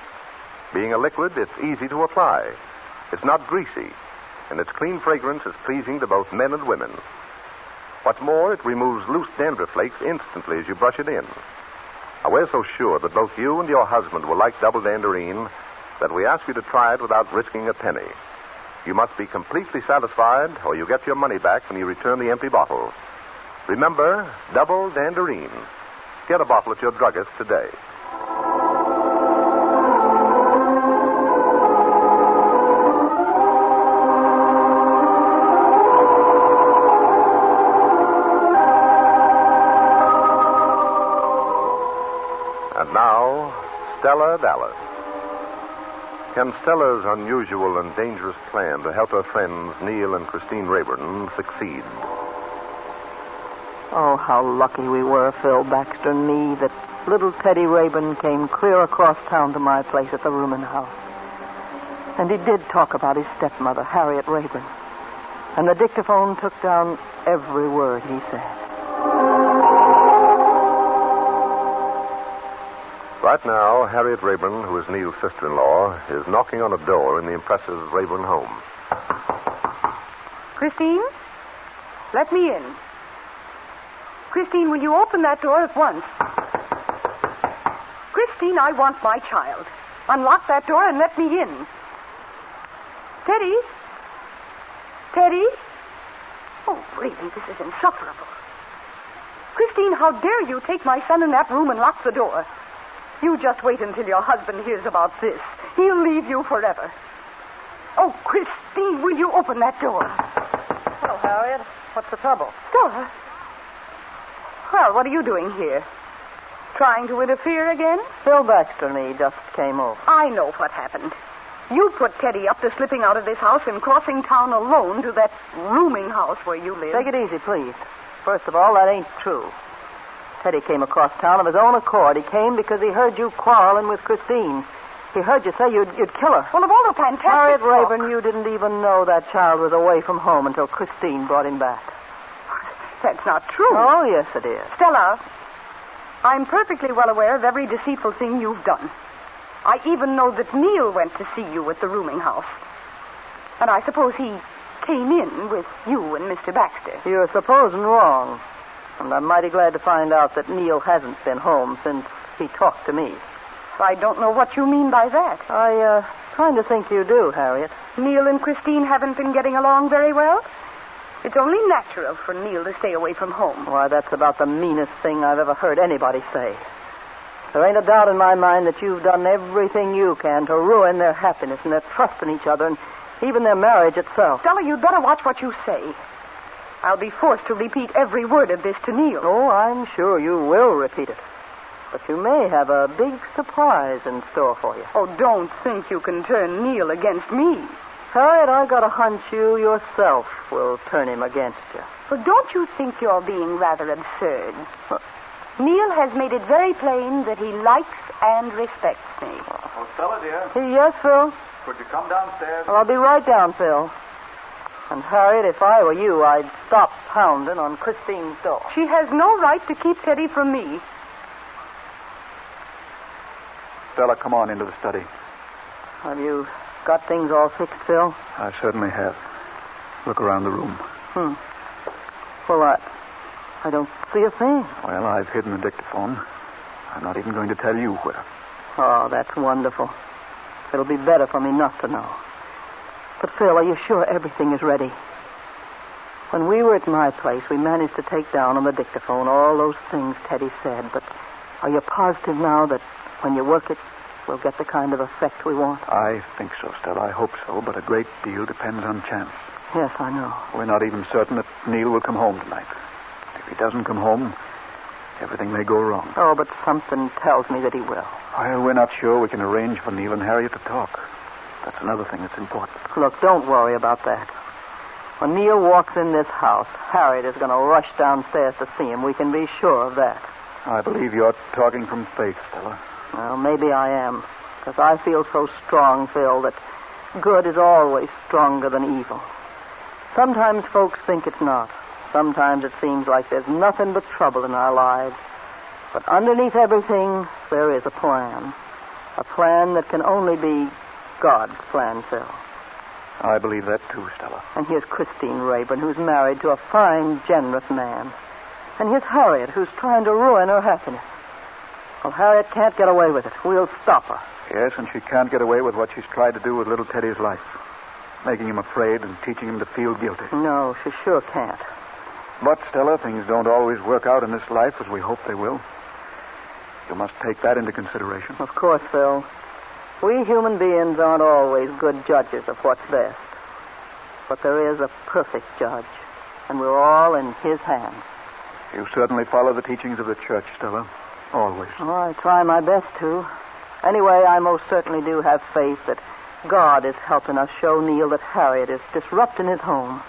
Being a liquid, it's easy to apply. It's not greasy, and its clean fragrance is pleasing to both men and women. What's more, it removes loose dandruff flakes instantly as you brush it in. Now, we're so sure that both you and your husband will like double danderine that we ask you to try it without risking a penny. You must be completely satisfied, or you get your money back when you return the empty bottle. Remember, double danderine. Get a bottle at your druggist today. And now, Stella Dallas. Can Stella's unusual and dangerous plan to help her friends Neil and Christine Rayburn succeed? Oh, how lucky we were, Phil Baxter and me, that little Teddy Rayburn came clear across town to my place at the rooming house. And he did talk about his stepmother, Harriet Rayburn. And the dictaphone took down every word he said. Right now, Harriet Rayburn, who is Neil's sister-in-law, is knocking on a door in the impressive Rayburn home. Christine, let me in. Christine, will you open that door at once? Christine, I want my child. Unlock that door and let me in. Teddy? Teddy? Oh, really, this is insufferable. Christine, how dare you take my son in that room and lock the door? You just wait until your husband hears about this. He'll leave you forever. Oh, Christine, will you open that door? Well, Harriet, what's the trouble? Door? Well, what are you doing here? Trying to interfere again? Phil Baxter and me just came over. I know what happened. You put Teddy up to slipping out of this house and crossing town alone to that rooming house where you live. Take it easy, please. First of all, that ain't true. Teddy came across town of his own accord. He came because he heard you quarreling with Christine. He heard you say you'd kill her. Well, of all the fantastic Harriet talk... Rayburn, you didn't even know that child was away from home until Christine brought him back. That's not true. Oh, yes, it is. Stella, I'm perfectly well aware of every deceitful thing you've done. I even know that Neil went to see you at the rooming house. And I suppose he came in with you and Mr. Baxter. You're supposing wrong. And I'm mighty glad to find out that Neil hasn't been home since he talked to me. I don't know what you mean by that. I kind of think you do, Harriet. Neil and Christine haven't been getting along very well? It's only natural for Neil to stay away from home. Why, that's about the meanest thing I've ever heard anybody say. There ain't a doubt in my mind that you've done everything you can to ruin their happiness and their trust in each other and even their marriage itself. Stella, you'd better watch what you say. I'll be forced to repeat every word of this to Neil. Oh, I'm sure you will repeat it. But you may have a big surprise in store for you. Oh, don't think you can turn Neil against me. Harriet, I got a hunch you yourself will turn him against you. Well, don't you think you're being rather absurd? Neil has made it very plain that he likes and respects me. Oh, Stella, dear. Yes, Phil? Could you come downstairs? Well, I'll be right down, Phil. And, Harriet, if I were you, I'd stop pounding on Christine's door. She has no right to keep Teddy from me. Stella, come on into the study. Have you got things all fixed, Phil? I certainly have. Look around the room. Well, I don't see a thing. Well, I've hidden the dictaphone. I'm not even going to tell you where. Oh, that's wonderful. It'll be better for me not to know. But, Phil, are you sure everything is ready? When we were at my place, we managed to take down on the dictaphone all those things Teddy said. But are you positive now that when you work it, we'll get the kind of effect we want? I think so, Stella. I hope so, but a great deal depends on chance. Yes, I know. We're not even certain that Neil will come home tonight. If he doesn't come home, everything may go wrong. Oh, but something tells me that he will. Well, we're not sure we can arrange for Neil and Harriet to talk. That's another thing that's important. Look, don't worry about that. When Neil walks in this house, Harriet is going to rush downstairs to see him. We can be sure of that. I believe you're talking from faith, Stella. Well, maybe I am. Because I feel so strong, Phil, that good is always stronger than evil. Sometimes folks think it's not. Sometimes it seems like there's nothing but trouble in our lives. But underneath everything, there is a plan. A plan that can only be God's plan, Phil. I believe that too, Stella. And here's Christine Rayburn, who's married to a fine, generous man. And here's Harriet, who's trying to ruin her happiness. Well, Harriet can't get away with it. We'll stop her. Yes, and she can't get away with what she's tried to do with little Teddy's life. Making him afraid and teaching him to feel guilty. No, she sure can't. But, Stella, things don't always work out in this life as we hope they will. You must take that into consideration. Of course, Phil. We human beings aren't always good judges of what's best. But there is a perfect judge, and we're all in his hands. You certainly follow the teachings of the church, Stella. Always. Oh, I try my best to. Anyway, I most certainly do have faith that God is helping us show Neil that Harriet is disrupting his home.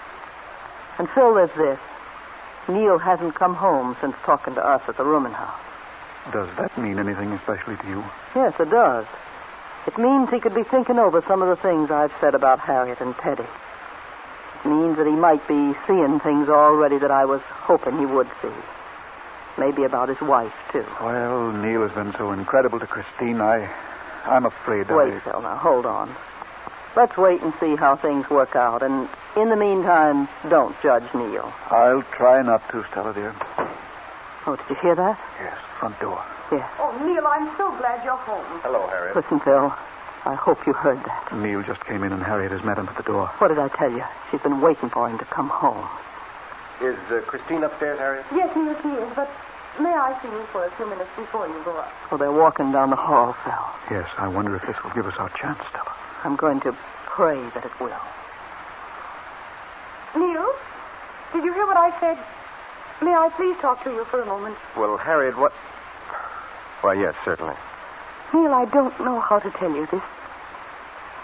And Phil, there's this. Neil hasn't come home since talking to us at the rooming house. Does that mean anything especially to you? Yes, it does. It means he could be thinking over some of the things I've said about Harriet and Teddy. It means that he might be seeing things already that I was hoping he would see. Maybe about his wife, too. Well, Neil has been so incredible to Christine, I'm afraid Wait, Phil, now, hold on. Let's wait and see how things work out, and in the meantime, don't judge Neil. I'll try not to, Stella, dear. Oh, did you hear that? Yes, front door. Yes. Oh, Neil, I'm so glad you're home. Hello, Harriet. Listen, Phil, I hope you heard that. Neil just came in and Harriet has met him at the door. What did I tell you? She's been waiting for him to come home. Is Christine upstairs, Harriet? Yes, Neil, she is, but may I see you for a few minutes before you go up? Well, they're walking down the hall, Phil. Yes, I wonder if this will give us our chance, Stella. I'm going to pray that it will. Neil, did you hear what I said? May I please talk to you for a moment? Well, Harriet, what... Why, yes, certainly. Neil, I don't know how to tell you this.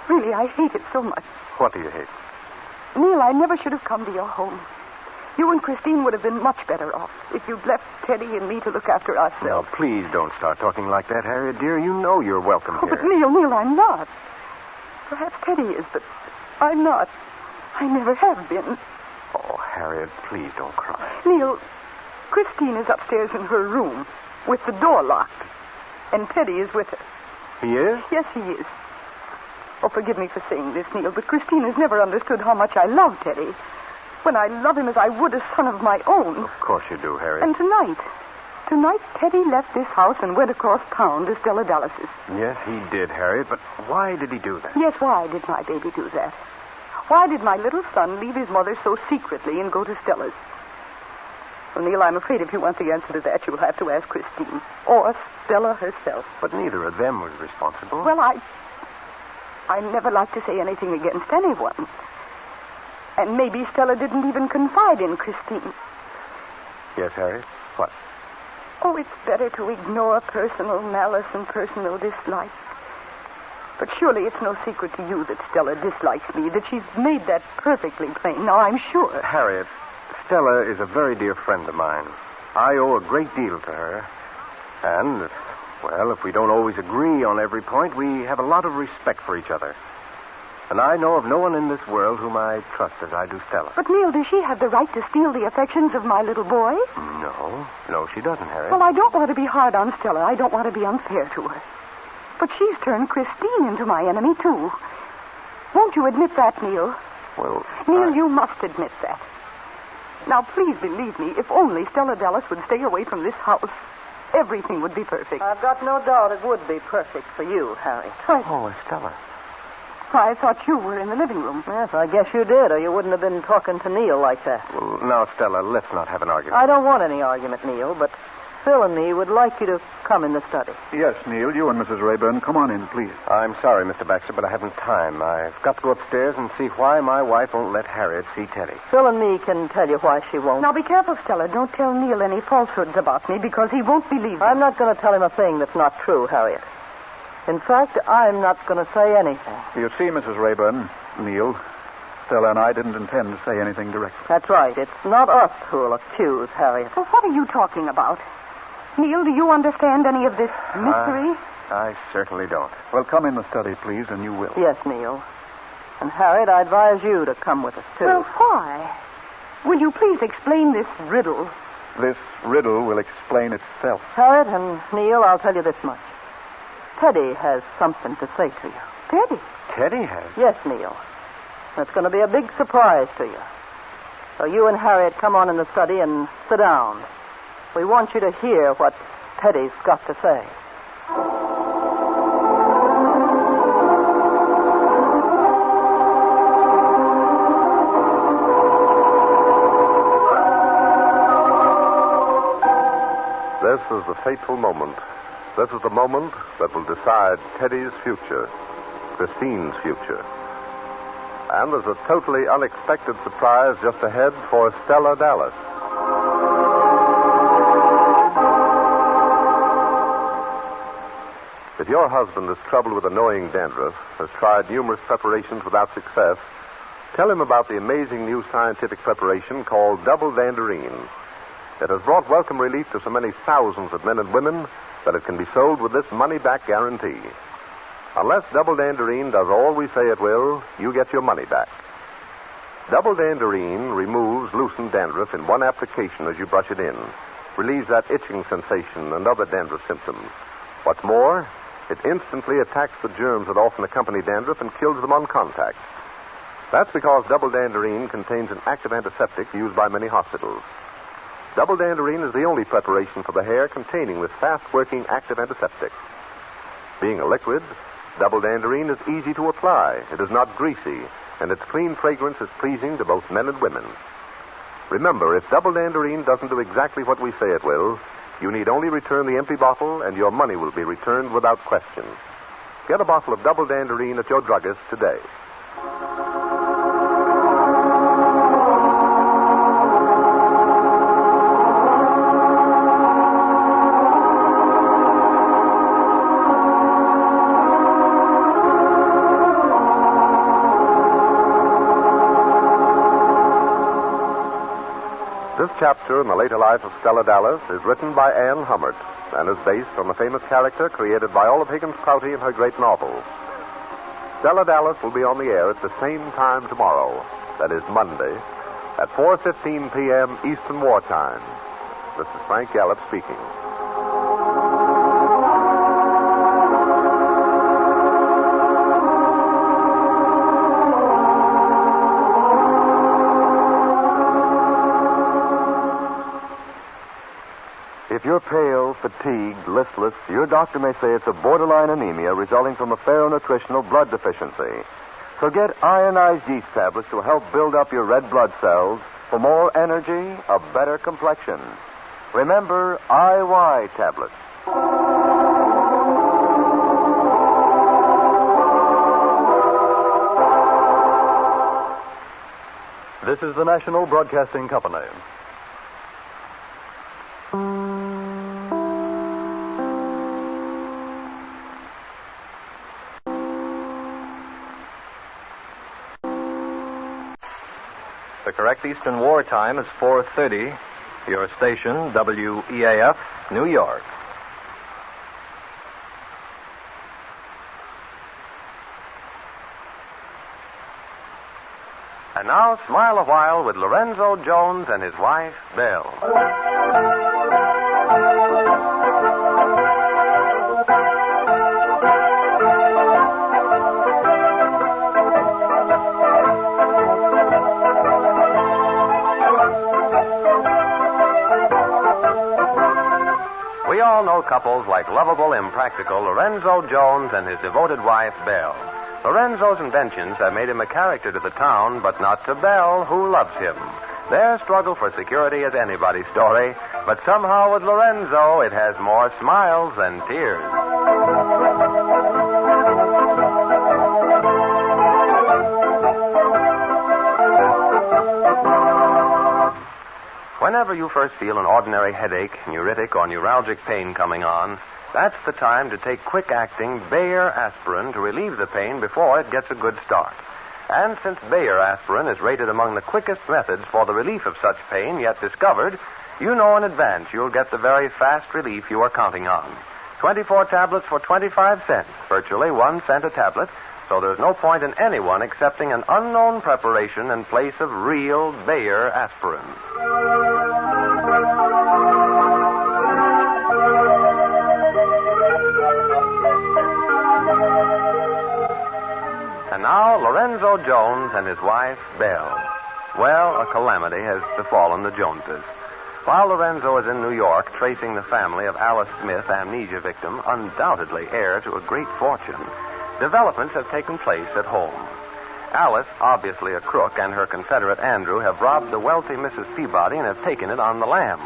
Really, I hate it so much. What do you hate? Neil, I never should have come to your home. You and Christine would have been much better off if you'd left Teddy and me to look after ourselves. Now, please don't start talking like that, Harriet, dear. You know you're welcome here. But Neil, I'm not. Perhaps Teddy is, but I'm not. I never have been. Oh, Harriet, please don't cry. Neil, Christine is upstairs in her room with the door locked, and Teddy is with her. He is? Yes, he is. Oh, forgive me for saying this, Neil, but Christine has never understood how much I love Teddy. When I love him as I would a son of my own. Of course you do, Harriet. And tonight, Teddy left this house and went across town to Stella Dallas's. Yes, he did, Harriet, but why did he do that? Yes, why did my baby do that? Why did my little son leave his mother so secretly and go to Stella's? Well, Neil, I'm afraid if you want the answer to that, you'll have to ask Christine. Or Stella herself. But neither of them was responsible. Well, I never like to say anything against anyone. And maybe Stella didn't even confide in Christine. Yes, Harriet? What? Oh, it's better to ignore personal malice and personal dislike. But surely it's no secret to you that Stella dislikes me, that she's made that perfectly plain. Now, I'm sure. Harriet, Stella is a very dear friend of mine. I owe a great deal to her. And, well, if we don't always agree on every point, we have a lot of respect for each other. And I know of no one in this world whom I trust as I do Stella. But, Neil, does she have the right to steal the affections of my little boy? No, she doesn't, Harriet. Well, I don't want to be hard on Stella. I don't want to be unfair to her. But she's turned Christine into my enemy, too. Won't you admit that, Neil? Well, Neil, you must admit that. Now, please believe me, if only Stella Dallas would stay away from this house, everything would be perfect. I've got no doubt it would be perfect for you, Harry. Oh, Stella. I thought you were in the living room. Yes, I guess you did, or you wouldn't have been talking to Neil like that. Well, now, Stella, let's not have an argument. I don't want any argument, Neil, but Phil and me would like you to come in the study. Yes, Neil, you and Mrs. Rayburn, come on in, please. I'm sorry, Mr. Baxter, but I haven't time. I've got to go upstairs and see why my wife won't let Harriet see Teddy. Phil and me can tell you why she won't. Now, be careful, Stella. Don't tell Neil any falsehoods about me, because he won't believe them. I'm not going to tell him a thing that's not true, Harriet. In fact, I'm not going to say anything. You see, Mrs. Rayburn, Neil, Stella and I didn't intend to say anything directly. That's right. It's not us who'll accuse Harriet. Well, what are you talking about? Neil, do you understand any of this mystery? I certainly don't. Well, come in the study, please, and you will. Yes, Neil. And Harriet, I advise you to come with us, too. Well, why? Will you please explain this riddle? This riddle will explain itself. Harriet and Neil, I'll tell you this much. Teddy has something to say to you. Teddy? Teddy has? Yes, Neil. It's going to be a big surprise to you. So you and Harriet come on in the study and sit down. We want you to hear what Teddy's got to say. This is the fateful moment. This is the moment that will decide Teddy's future, Christine's future. And there's a totally unexpected surprise just ahead for Stella Dallas. If your husband is troubled with annoying dandruff, has tried numerous preparations without success, tell him about the amazing new scientific preparation called Double Danderine. It has brought welcome relief to so many thousands of men and women that it can be sold with this money-back guarantee. Unless Double Danderine does all we say it will, you get your money back. Double Danderine removes loosened dandruff in one application as you brush it in, relieves that itching sensation and other dandruff symptoms. What's more, it instantly attacks the germs that often accompany dandruff and kills them on contact. That's because Double Danderine contains an active antiseptic used by many hospitals. Double Danderine is the only preparation for the hair containing this fast-working active antiseptic. Being a liquid, Double Danderine is easy to apply. It is not greasy, and its clean fragrance is pleasing to both men and women. Remember, if Double Danderine doesn't do exactly what we say it will, you need only return the empty bottle, and your money will be returned without question. Get a bottle of Double Danderine at your druggist today. This chapter in the later life of Stella Dallas is written by Anne Hummert and is based on the famous character created by Olive Higgins Prouty in her great novel. Stella Dallas will be on the air at the same time tomorrow, that is Monday, at 4:15 p.m. Eastern Wartime. This is Frank Gallup speaking. If you're pale, fatigued, listless, your doctor may say it's a borderline anemia resulting from a ferronutritional blood deficiency. So get ionized yeast tablets to help build up your red blood cells for more energy, a better complexion. Remember IY tablets. This is the National Broadcasting Company. correct Eastern War Time is 4:30. Your station, WEAF, New York. And now, smile a while with Lorenzo Jones and his wife, Belle. We all know couples like lovable, impractical Lorenzo Jones and his devoted wife, Belle. Lorenzo's inventions have made him a character to the town, but not to Belle, who loves him. Their struggle for security is anybody's story, but somehow with Lorenzo, it has more smiles than tears. Whenever you first feel an ordinary headache, neuritic, or neuralgic pain coming on, that's the time to take quick-acting Bayer aspirin to relieve the pain before it gets a good start. And since Bayer aspirin is rated among the quickest methods for the relief of such pain yet discovered, you know in advance you'll get the very fast relief you are counting on. 24 tablets for 25 cents, virtually 1 cent a tablet, so there's no point in anyone accepting an unknown preparation in place of real Bayer aspirin. And now, Lorenzo Jones and his wife, Belle. Well, a calamity has befallen the Joneses. While Lorenzo is in New York tracing the family of Alice Smith, amnesia victim, undoubtedly heir to a great fortune, developments have taken place at home. Alice, obviously a crook, and her confederate Andrew have robbed the wealthy Mrs. Peabody and have taken it on the lam.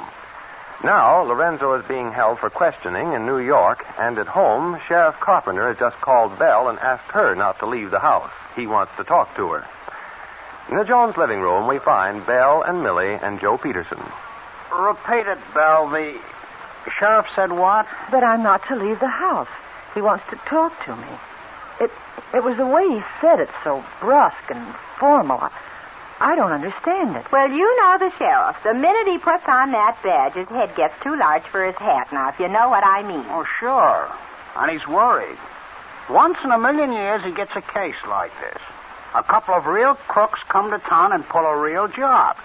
Now, Lorenzo is being held for questioning in New York, and at home, Sheriff Carpenter has just called Belle and asked her not to leave the house. He wants to talk to her. In the Jones living room, we find Belle and Millie and Joe Peterson. Repeat it, Belle. The sheriff said what? That I'm not to leave the house. He wants to talk to me. It was the way he said it, so brusque and formal. I don't understand it. Well, you know the sheriff. The minute he puts on that badge, his head gets too large for his hat. Now, if you know what I mean. Oh, sure. And he's worried. Once in a million years, he gets a case like this. A couple of real crooks come to town and pull a real job.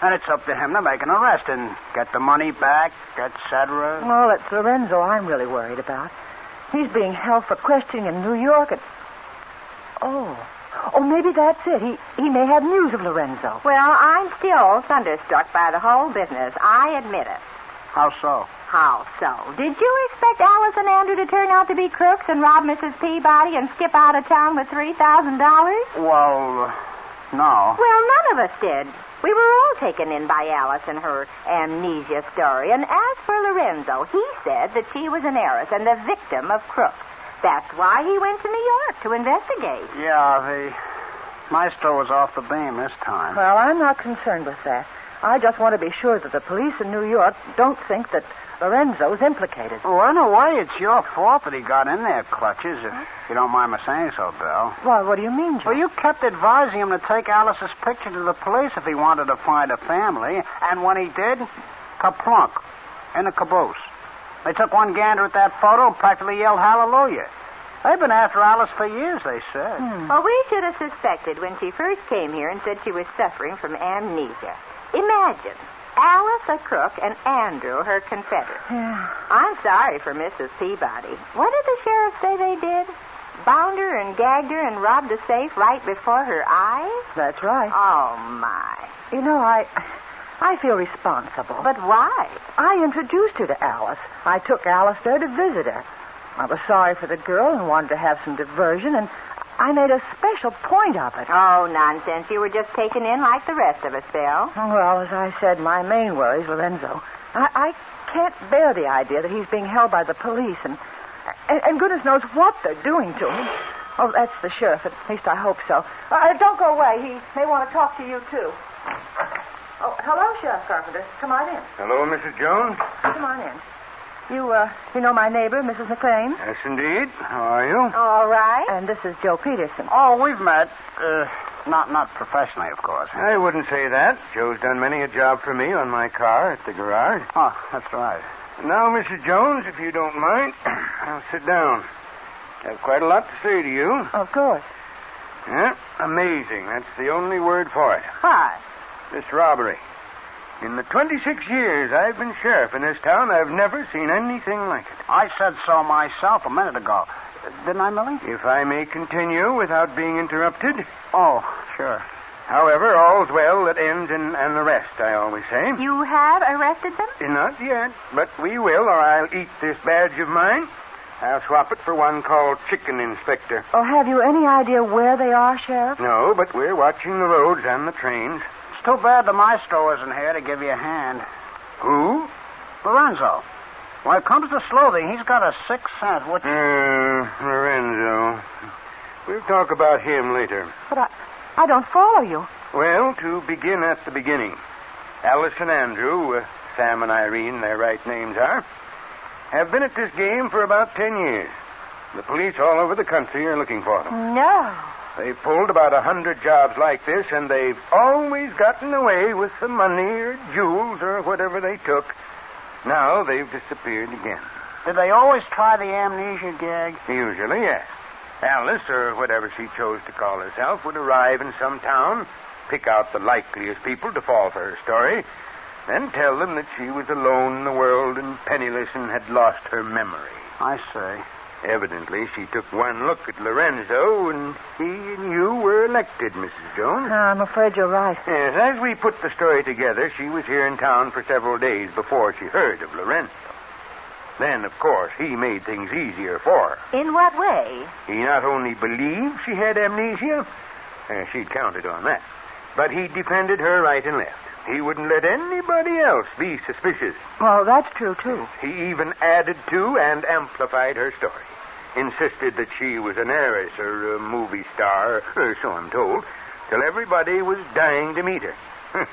And it's up to him to make an arrest and get the money back, etc. Well, it's Lorenzo I'm really worried about. He's being held for questioning in New York and... Oh, maybe that's it. He may have news of Lorenzo. Well, I'm still thunderstruck by the whole business. I admit it. How so? How so? Did you expect Alice and Andrew to turn out to be crooks and rob Mrs. Peabody and skip out of town with $3,000? Well, no. Well, none of us did. We were all taken in by Alice and her amnesia story. And as for Lorenzo, he said that she was an heiress and the victim of crooks. That's why he went to New York to investigate. Yeah, the maestro was off the beam this time. Well, I'm not concerned with that. I just want to be sure that the police in New York don't think that Lorenzo's implicated. Well, in a way, it's your fault that he got in their clutches, if you don't mind my saying so, Belle. Well, what do you mean, Joe? Well, you kept advising him to take Alice's picture to the police if he wanted to find a family. And when he did, kaplunk, in the caboose. They took one gander at that photo and practically yelled hallelujah. They've been after Alice for years, they said. Well, we should have suspected when she first came here and said she was suffering from amnesia. Imagine, Alice a crook and Andrew her confederate. Yeah. I'm sorry for Mrs. Peabody. What did the sheriff say they did? Bound her and gagged her and robbed the safe right before her eyes? That's right. Oh, my. You know, I feel responsible. But why? I introduced her to Alice. I took Alice there to visit her. I was sorry for the girl and wanted to have some diversion, and I made a special point of it. Oh, nonsense. You were just taken in like the rest of us, Belle. Well, as I said, my main worry is Lorenzo. I can't bear the idea that he's being held by the police, and goodness knows what they're doing to him. Oh, that's the sheriff. At least I hope so. Don't go away. He may want to talk to you, too. Oh, hello, Sheriff Carpenter. Come on in. Hello, Mrs. Jones. Come on in. You know my neighbor, Mrs. McLean? Yes, indeed. How are you? All right. And this is Joe Peterson. Oh, we've met. Not professionally, of course. I wouldn't say that. Joe's done many a job for me on my car at the garage. Oh, that's right. Now, Mrs. Jones, if you don't mind, I'll sit down. I have quite a lot to say to you. Of course. Yeah, amazing. That's the only word for it. Why? This robbery. In the 26 years I've been sheriff in this town, I've never seen anything like it. I said so myself a minute ago. Didn't I, Millie? If I may continue without being interrupted. Oh, sure. However, all's well that ends in an arrest, I always say. You have arrested them? Not yet, but we will, or I'll eat this badge of mine. I'll swap it for one called Chicken Inspector. Oh, have you any idea where they are, Sheriff? No, but we're watching the roads and the trains. It's too bad the maestro isn't here to give you a hand. Who? Lorenzo. When it comes to sleuthing, he's got a sixth sense. Lorenzo. We'll talk about him later. But I don't follow you. Well, to begin at the beginning. Alice and Andrew, Sam and Irene, their right names are, have been at this game for about 10 years. The police all over the country are looking for them. No. They've pulled about 100 jobs like this, and they've always gotten away with the money or jewels or whatever they took. Now they've disappeared again. Did they always try the amnesia gag? Usually, yes. Alice, or whatever she chose to call herself, would arrive in some town, pick out the likeliest people to fall for her story, then tell them that she was alone in the world and penniless and had lost her memory. I see. Evidently, she took one look at Lorenzo, and he and you were elected, Mrs. Jones. I'm afraid you're right. Yes, as we put the story together, she was here in town for several days before she heard of Lorenzo. Then, of course, he made things easier for her. In what way? He not only believed she had amnesia, she'd counted on that, but he defended her right and left. He wouldn't let anybody else be suspicious. Well, that's true, too. He even added to and amplified her story. Insisted that she was an heiress or a movie star, or so I'm told, till everybody was dying to meet her.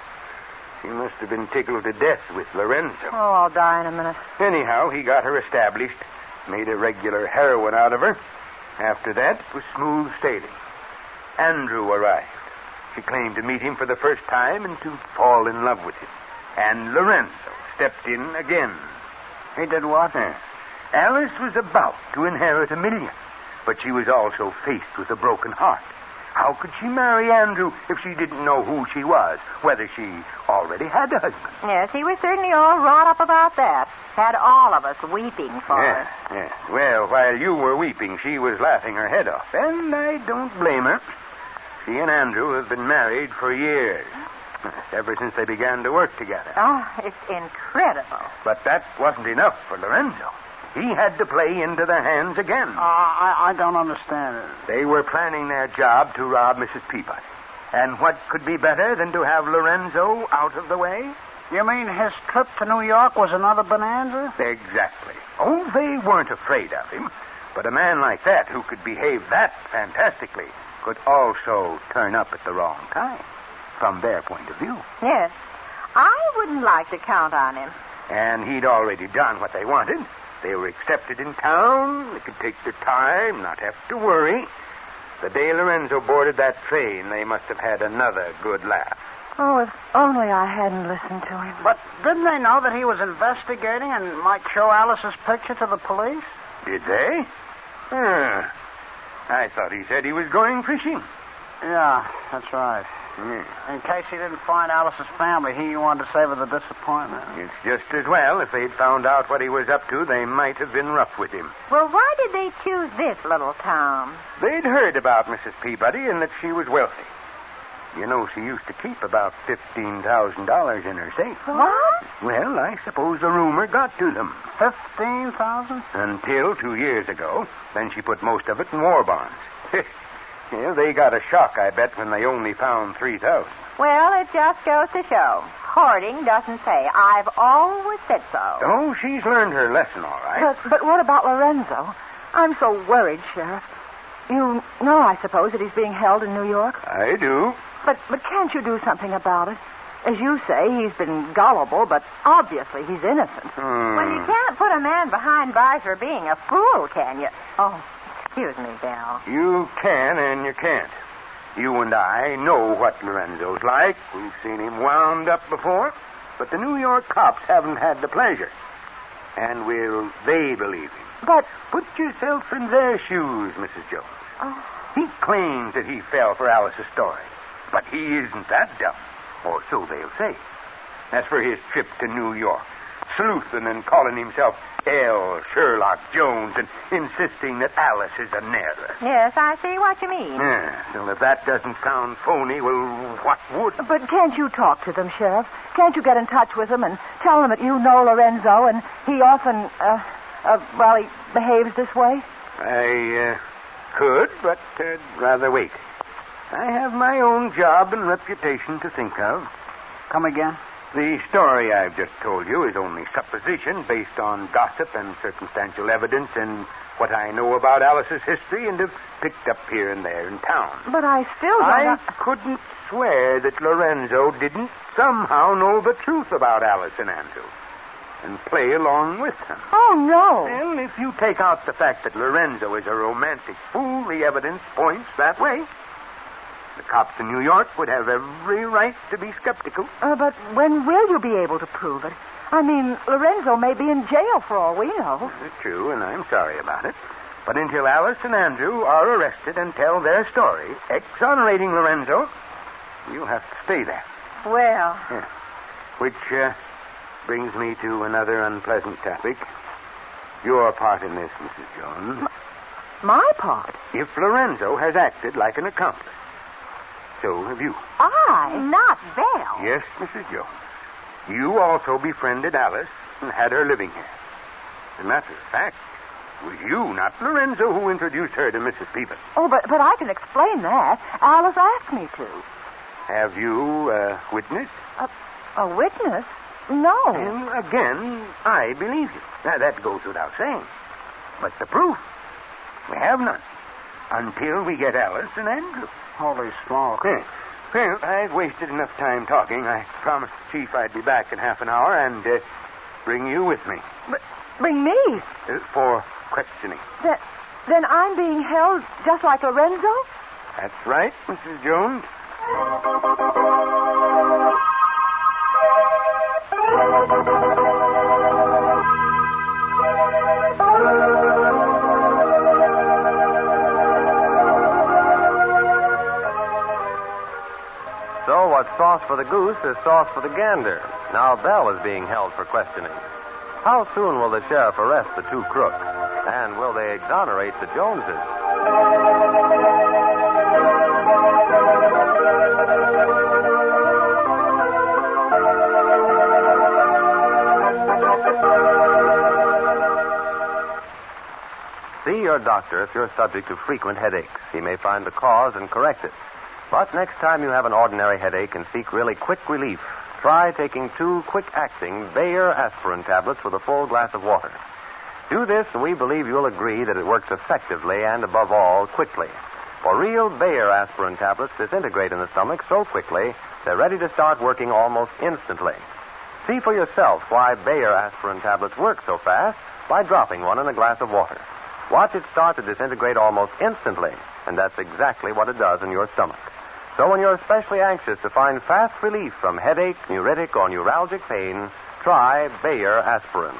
She must have been tickled to death with Lorenzo. Oh, I'll die in a minute. Anyhow, he got her established, made a regular heroine out of her. After that, it was smooth sailing. Andrew arrived. She claimed to meet him for the first time and to fall in love with him. And Lorenzo stepped in again. He did what? Alice was about to inherit $1 million, but she was also faced with a broken heart. How could she marry Andrew if she didn't know who she was, whether she already had a husband? Yes, he was certainly all wrought up about that. Had all of us weeping for her. Yes. Well, while you were weeping, she was laughing her head off, and I don't blame her. She and Andrew have been married for years, ever since they began to work together. Oh, it's incredible. But that wasn't enough for Lorenzo. He had to play into their hands again. I don't understand it. They were planning their job to rob Mrs. Peabody. And what could be better than to have Lorenzo out of the way? You mean his trip to New York was another bonanza? Exactly. Oh, they weren't afraid of him. But a man like that, who could behave that fantastically, could also turn up at the wrong time, from their point of view. Yes. I wouldn't like to count on him. And he'd already done what they wanted. They were accepted in town. They could take their time, not have to worry. The day Lorenzo boarded that train, they must have had another good laugh. Oh, if only I hadn't listened to him. But didn't they know that he was investigating and might show Alice's picture to the police? Did they? I thought he said he was going fishing. Yeah, that's right. In case he didn't find Alice's family, he wanted to save her the disappointment. It's just as well. If they'd found out what he was up to, they might have been rough with him. Well, why did they choose this little town? They'd heard about Mrs. Peabody and that she was wealthy. You know, she used to keep about $15,000 in her safe. What? Well, I suppose the rumor got to them. $15,000? Until 2 years ago. Then she put most of it in war bonds. Yeah, they got a shock, I bet, when they only found $3,000. Well, it just goes to show. Hoarding doesn't pay. I've always said so. Oh, she's learned her lesson, all right. But what about Lorenzo? I'm so worried, Sheriff. You know, I suppose, that he's being held in New York? I do. But can't you do something about it? As you say, he's been gullible, but obviously he's innocent. Well, you can't put a man behind bars for being a fool, can you? Oh, excuse me, Bill. You can and you can't. You and I know what Lorenzo's like. We've seen him wound up before. But the New York cops haven't had the pleasure. And will they believe him? But... Put yourself in their shoes, Mrs. Jones. He claims that he fell for Alice's story. But he isn't that dumb. Or so they'll say. As for his trip to New York, sleuthing and calling himself L. Sherlock Jones and insisting that Alice is a narrator. Yes, I see what you mean. Yeah, well, if that doesn't sound phony, well, what would? But can't you talk to them, Sheriff? Can't you get in touch with them and tell them that you know Lorenzo and he often, he behaves this way? I could, but I'd rather wait. I have my own job and reputation to think of. Come again? The story I've just told you is only supposition based on gossip and circumstantial evidence and what I know about Alice's history and have picked up here and there in town. But I still don't... I couldn't swear that Lorenzo didn't somehow know the truth about Alice and Andrew and play along with them. Oh, no. Well, if you take out the fact that Lorenzo is a romantic fool, the evidence points that way. The cops in New York would have every right to be skeptical. But when will you be able to prove it? I mean, Lorenzo may be in jail for all we know. It's true, and I'm sorry about it. But until Alice and Andrew are arrested and tell their story, exonerating Lorenzo, you'll have to stay there. Well... Yeah. Which brings me to another unpleasant topic. Your part in this, Mrs. Jones. My part? If Lorenzo has acted like an accomplice, so have you. I? Not Belle. Yes, Mrs. Jones. You also befriended Alice and had her living here. As a matter of fact, it was you, not Lorenzo, who introduced her to Mrs. Peebles. Oh, but I can explain that. Alice asked me to. Have you a witness? A witness? No. And again, I believe you. Now, that goes without saying. But the proof? We have none. Until we get Alice and Andrew. Holy smoke. Well, I've wasted enough time talking. I promised the chief I'd be back in half an hour and bring you with me. But bring me? For questioning. Then I'm being held just like Lorenzo? That's right, Mrs. Jones. So what's sauce for the goose is sauce for the gander. Now Belle is being held for questioning. How soon will the sheriff arrest the two crooks? And will they exonerate the Joneses? See your doctor if you're subject to frequent headaches. He may find the cause and correct it. But next time you have an ordinary headache and seek really quick relief, try taking 2 quick-acting Bayer aspirin tablets with a full glass of water. Do this, and we believe you'll agree that it works effectively and, above all, quickly. For real Bayer aspirin tablets disintegrate in the stomach so quickly, they're ready to start working almost instantly. See for yourself why Bayer aspirin tablets work so fast by dropping one in a glass of water. Watch it start to disintegrate almost instantly, and that's exactly what it does in your stomach. So when you're especially anxious to find fast relief from headache, neuritic, or neuralgic pain, try Bayer aspirin.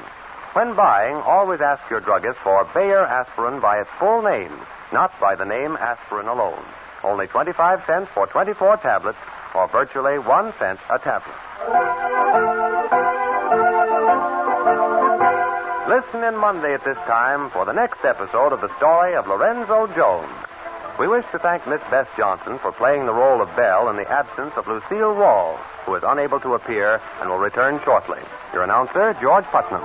When buying, always ask your druggist for Bayer aspirin by its full name, not by the name aspirin alone. Only 25 cents for 24 tablets, or virtually 1 cent a tablet. Listen in Monday at this time for the next episode of the story of Lorenzo Jones. We wish to thank Miss Bess Johnson for playing the role of Belle in the absence of Lucille Wall, who is unable to appear and will return shortly. Your announcer, George Putnam.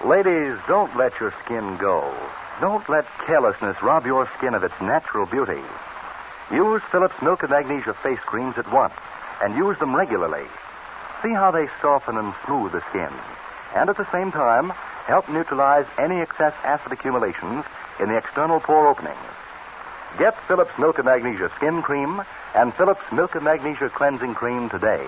Ladies, don't let your skin go. Don't let carelessness rob your skin of its natural beauty. Use Phillips Milk and Magnesia face creams at once, and use them regularly. See how they soften and smooth the skin, and at the same time, help neutralize any excess acid accumulations in the external pore openings. Get Phillips Milk and Magnesia Skin Cream and Phillips Milk and Magnesia Cleansing Cream today.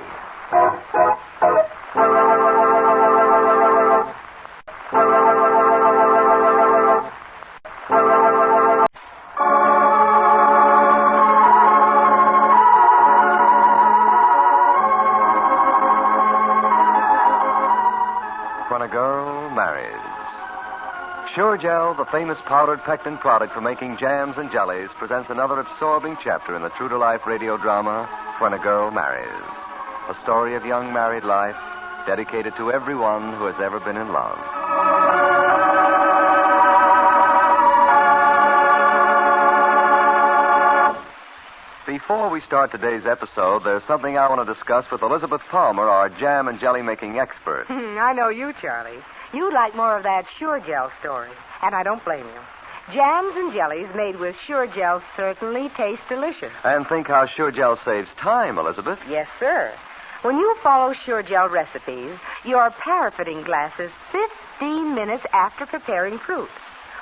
Sure Gel, the famous powdered pectin product for making jams and jellies, presents another absorbing chapter in the true-to-life radio drama, When a Girl Marries. A story of young married life dedicated to everyone who has ever been in love. Before we start today's episode, there's something I want to discuss with Elizabeth Palmer, our jam and jelly making expert. I know you, Charlie. You like more of that Sure Gel story, and I don't blame you. Jams and jellies made with Sure Gel certainly taste delicious. And think how Sure Gel saves time, Elizabeth. Yes, sir. When you follow Sure Gel recipes, you're paraffining glasses 15 minutes after preparing fruit.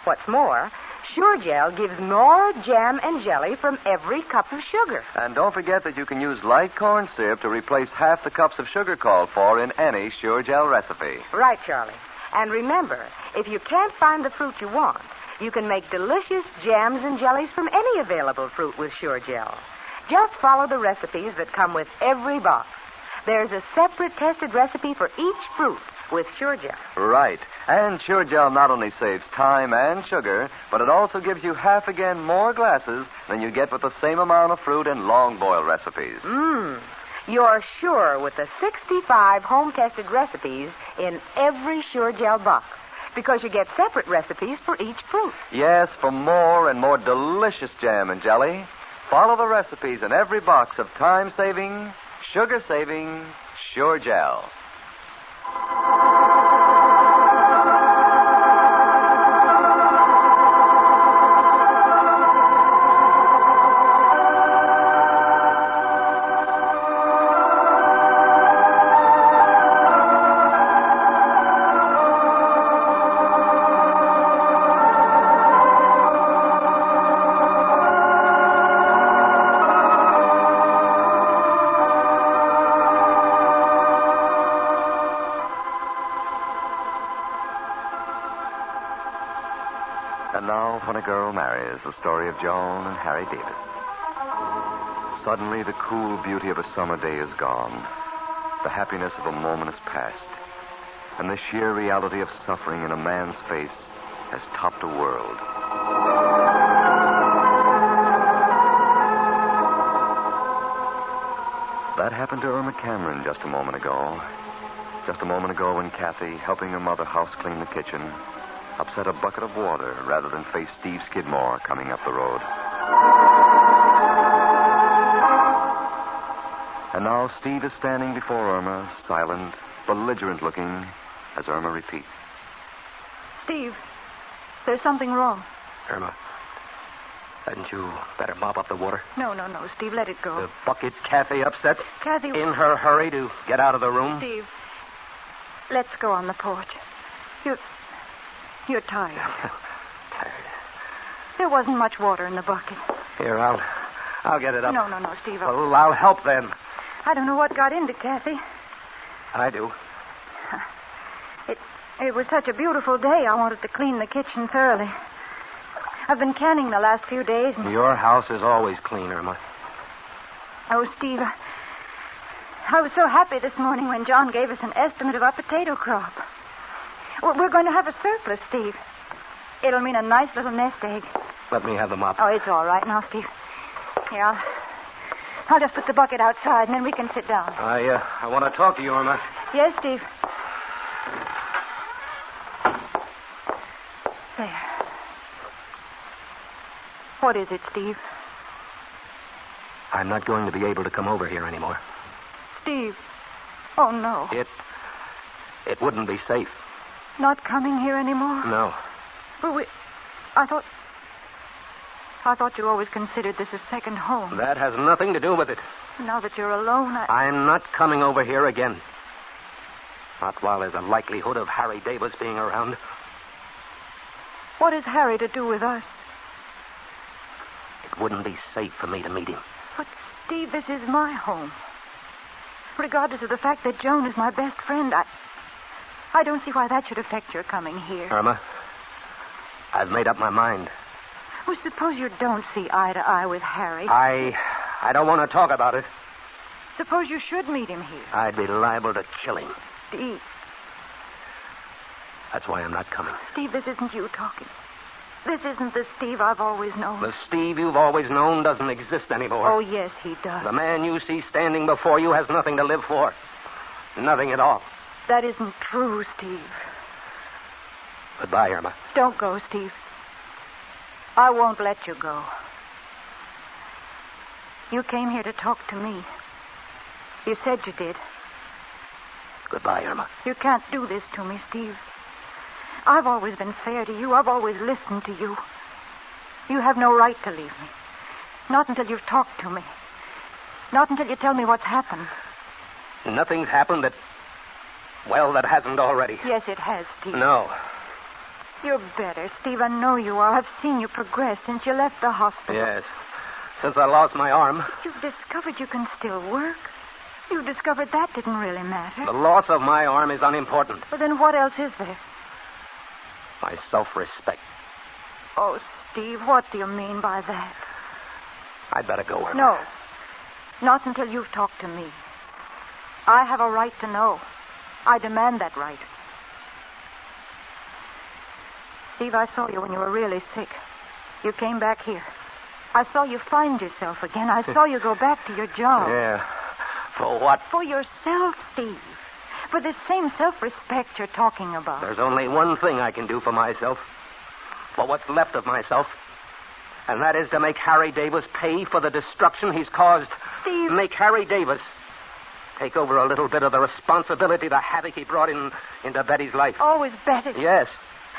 What's more, Sure Gel gives more jam and jelly from every cup of sugar. And don't forget that you can use light corn syrup to replace half the cups of sugar called for in any Sure Gel recipe. Right, Charlie. And remember, if you can't find the fruit you want, you can make delicious jams and jellies from any available fruit with Sure Gel. Just follow the recipes that come with every box. There's a separate tested recipe for each fruit with Sure Gel. Right. And Sure Gel not only saves time and sugar, but it also gives you half again more glasses than you get with the same amount of fruit in long boil recipes. You're sure with the 65 home-tested recipes in every Sure Gel box, because you get separate recipes for each fruit. Yes, for more and more delicious jam and jelly, follow the recipes in every box of time-saving, sugar-saving Sure Gel. And now, When a Girl Marries, the story of Joan and Harry Davis. Suddenly, the cool beauty of a summer day is gone. The happiness of a moment has passed. And the sheer reality of suffering in a man's face has topped a world. That happened to Irma Cameron just a moment ago. Just a moment ago when Kathy, helping her mother house clean the kitchen, upset a bucket of water rather than face Steve Skidmore coming up the road. And now Steve is standing before Irma, silent, belligerent looking, as Irma repeats. Steve, there's something wrong. Irma, hadn't you better mop up the water? No, Steve, let it go. The bucket Kathy upset? Kathy... In her hurry to get out of the room? Steve, let's go on the porch. You're tired. Tired. There wasn't much water in the bucket. Here, I'll get it up. No, Steve. Well, I'll help then. I don't know what got into Kathy. I do. It was such a beautiful day, I wanted to clean the kitchen thoroughly. I've been canning the last few days. And... Your house is always clean, Irma. Oh, Steve, I was so happy this morning when John gave us an estimate of our potato crop. Well, we're going to have a surplus, Steve. It'll mean a nice little nest egg. Let me have the mop. Oh, it's all right now, Steve. Here, I'll just put the bucket outside, and then we can sit down. I want to talk to you, Irma. Yes, Steve. There. What is it, Steve? I'm not going to be able to come over here anymore. Steve. Oh, no. It wouldn't be safe. Not coming here anymore? No. Well, I thought you always considered this a second home. That has nothing to do with it. Now that you're alone, I'm not coming over here again. Not while there's a likelihood of Harry Davis being around. What has Harry to do with us? It wouldn't be safe for me to meet him. But, Steve, this is my home. Regardless of the fact that Joan is my best friend, I don't see why that should affect your coming here. Irma, I've made up my mind. Well, suppose you don't see eye to eye with Harry. I don't want to talk about it. Suppose you should meet him here. I'd be liable to kill him. Steve. That's why I'm not coming. Steve, this isn't you talking. This isn't the Steve I've always known. The Steve you've always known doesn't exist anymore. Oh, yes, he does. The man you see standing before you has nothing to live for. Nothing at all. That isn't true, Steve. Goodbye, Irma. Don't go, Steve. I won't let you go. You came here to talk to me. You said you did. Goodbye, Irma. You can't do this to me, Steve. I've always been fair to you. I've always listened to you. You have no right to leave me. Not until you've talked to me. Not until you tell me what's happened. Nothing's happened that hasn't already. Yes, it has, Steve. No. You're better, Steve. I know you are. I've seen you progress since you left the hospital. Yes. Since I lost my arm. But you've discovered you can still work. You've discovered that didn't really matter. The loss of my arm is unimportant. But then what else is there? My self-respect. Oh, Steve, what do you mean by that? I'd better go, Irma. No. Not until you've talked to me. I have a right to know. I demand that right. Steve, I saw you when you were really sick. You came back here. I saw you find yourself again. I saw you go back to your job. Yeah. For what? For yourself, Steve. For this same self-respect you're talking about. There's only one thing I can do for myself. For what's left of myself. And that is to make Harry Davis pay for the destruction he's caused. Steve. Make Harry Davis take over a little bit of the responsibility, the havoc he brought into Betty's life. Always Betty. Yes.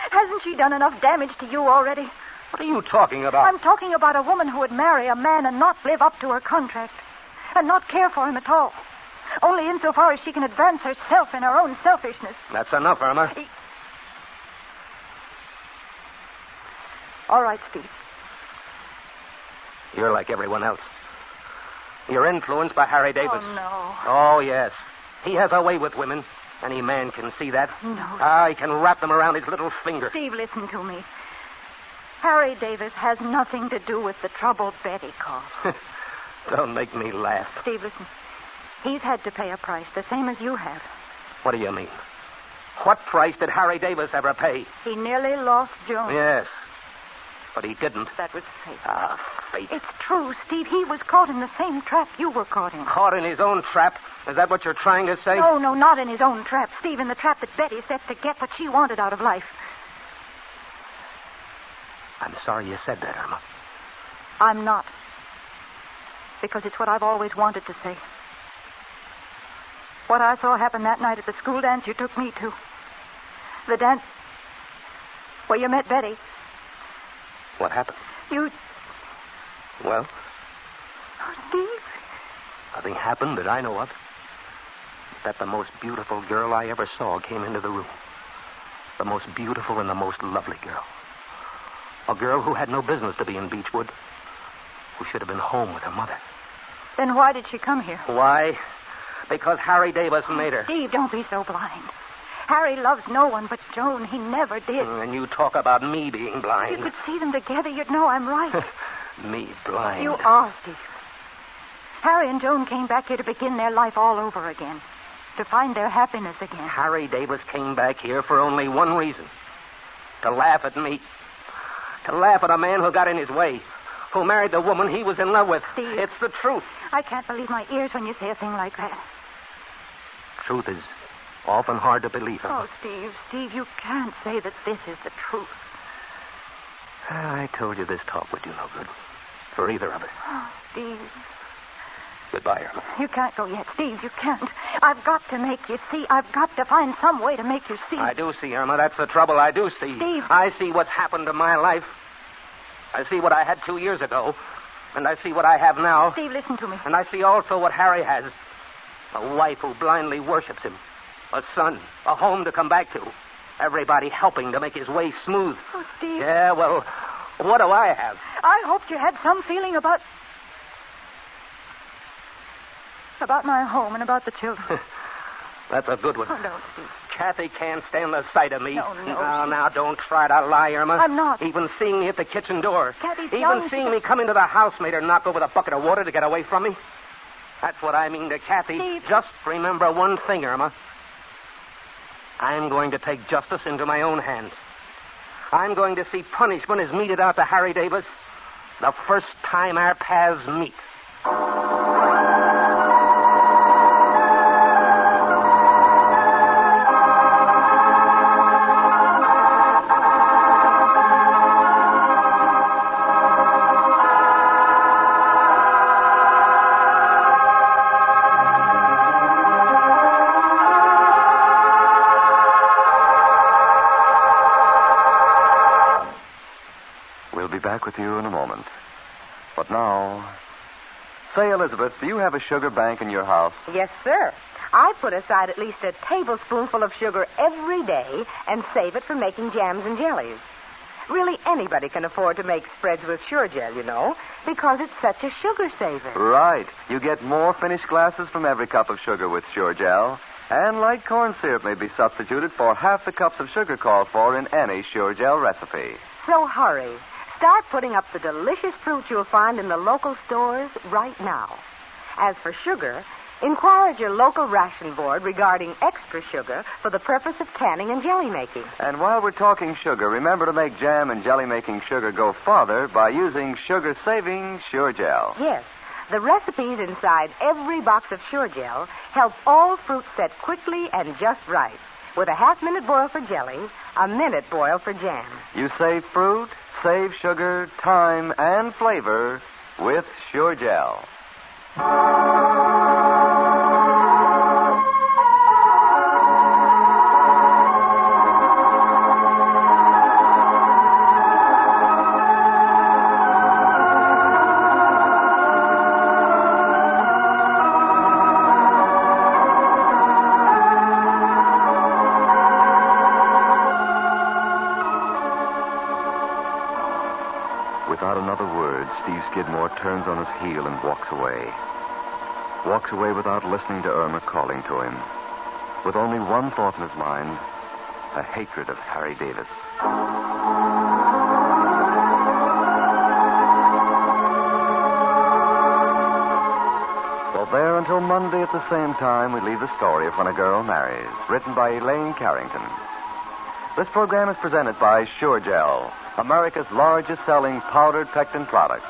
Hasn't she done enough damage to you already? What are you talking about? I'm talking about a woman who would marry a man and not live up to her contract. And not care for him at all. Only insofar as she can advance herself in her own selfishness. That's enough, Irma. All right, Steve. You're like everyone else. You're influenced by Harry Davis. Oh, no. Oh, yes. He has a way with women. Any man can see that. No. He can wrap them around his little finger. Steve, listen to me. Harry Davis has nothing to do with the trouble Betty caused. Don't make me laugh. Steve, listen. He's had to pay a price, the same as you have. What do you mean? What price did Harry Davis ever pay? He nearly lost Joan. Yes. But he didn't. That was fate. Fate. It's true, Steve. He was caught in the same trap you were caught in. Caught in his own trap? Is that what you're trying to say? No, not in his own trap. Steve, in the trap that Betty set to get what she wanted out of life. I'm sorry you said that, Irma. I'm not. Because it's what I've always wanted to say. What I saw happen that night at the school dance you took me to. The dance where you met Betty. What happened? You... Well? Oh, Steve? Nothing happened that I know of. That the most beautiful girl I ever saw came into the room. The most beautiful and the most lovely girl. A girl who had no business to be in Beechwood. Who should have been home with her mother. Then why did she come here? Why? Because Harry Davis made her. Steve, don't be so blind. Harry loves no one but Joan. He never did. And you talk about me being blind. If you could see them together, you'd know I'm right. Me blind. You are, Steve. Harry and Joan came back here to begin their life all over again. To find their happiness again. Harry Davis came back here for only one reason. To laugh at me. To laugh at a man who got in his way. Who married the woman he was in love with. Steve. It's the truth. I can't believe my ears when you say a thing like that. Truth is often hard to believe. Oh, Steve, you can't say that this is the truth. I told you this talk would do no good. For either of us. Oh, Steve. Goodbye, Irma. You can't go yet, Steve. You can't. I've got to make you see. I've got to find some way to make you see. I do see, Irma. That's the trouble. I do see. Steve. I see what's happened to my life. I see what I had 2 years ago. And I see what I have now. Steve, listen to me. And I see also what Harry has. A wife who blindly worships him. A son. A home to come back to. Everybody helping to make his way smooth. Oh, Steve. Yeah, well, what do I have? I hoped you had some feeling about my home and about the children. That's a good one. Oh, don't, Steve. Kathy can't stand the sight of me. No. Now, don't try to lie, Irma. I'm not. Even seeing me at the kitchen door. Kathy's Even seeing me come into the house made her knock over the bucket of water to get away from me. That's what I mean to Kathy. Steve. Just remember one thing, Irma. I'm going to take justice into my own hands. I'm going to see punishment is meted out to Harry Davis the first time our paths meet. Back with you in a moment. But now, say, Elizabeth, do you have a sugar bank in your house? Yes, sir. I put aside at least a tablespoonful of sugar every day and save it for making jams and jellies. Really, anybody can afford to make spreads with Sure-Gel, you know, because it's such a sugar saver. Right. You get more finished glasses from every cup of sugar with Sure-Gel. And light corn syrup may be substituted for half the cups of sugar called for in any Sure-Gel recipe. So hurry. Start putting up the delicious fruit you'll find in the local stores right now. As for sugar, inquire at your local ration board regarding extra sugar for the purpose of canning and jelly making. And while we're talking sugar, remember to make jam and jelly making sugar go farther by using sugar-saving Sure-Gel. Yes. The recipes inside every box of Sure-Gel help all fruit set quickly and just right, with a half-minute boil for jelly, a minute boil for jam. You save fruit, save sugar, time, and flavor with Sure-Gel. Without another word, Steve Skidmore turns on his heel and walks away. Walks away without listening to Irma calling to him. With only one thought in his mind, a hatred of Harry Davis. Well, there until Monday at the same time, we leave the story of When a Girl Marries, written by Elaine Carrington. This program is presented by Sure-Gel, America's largest selling powdered pectin product.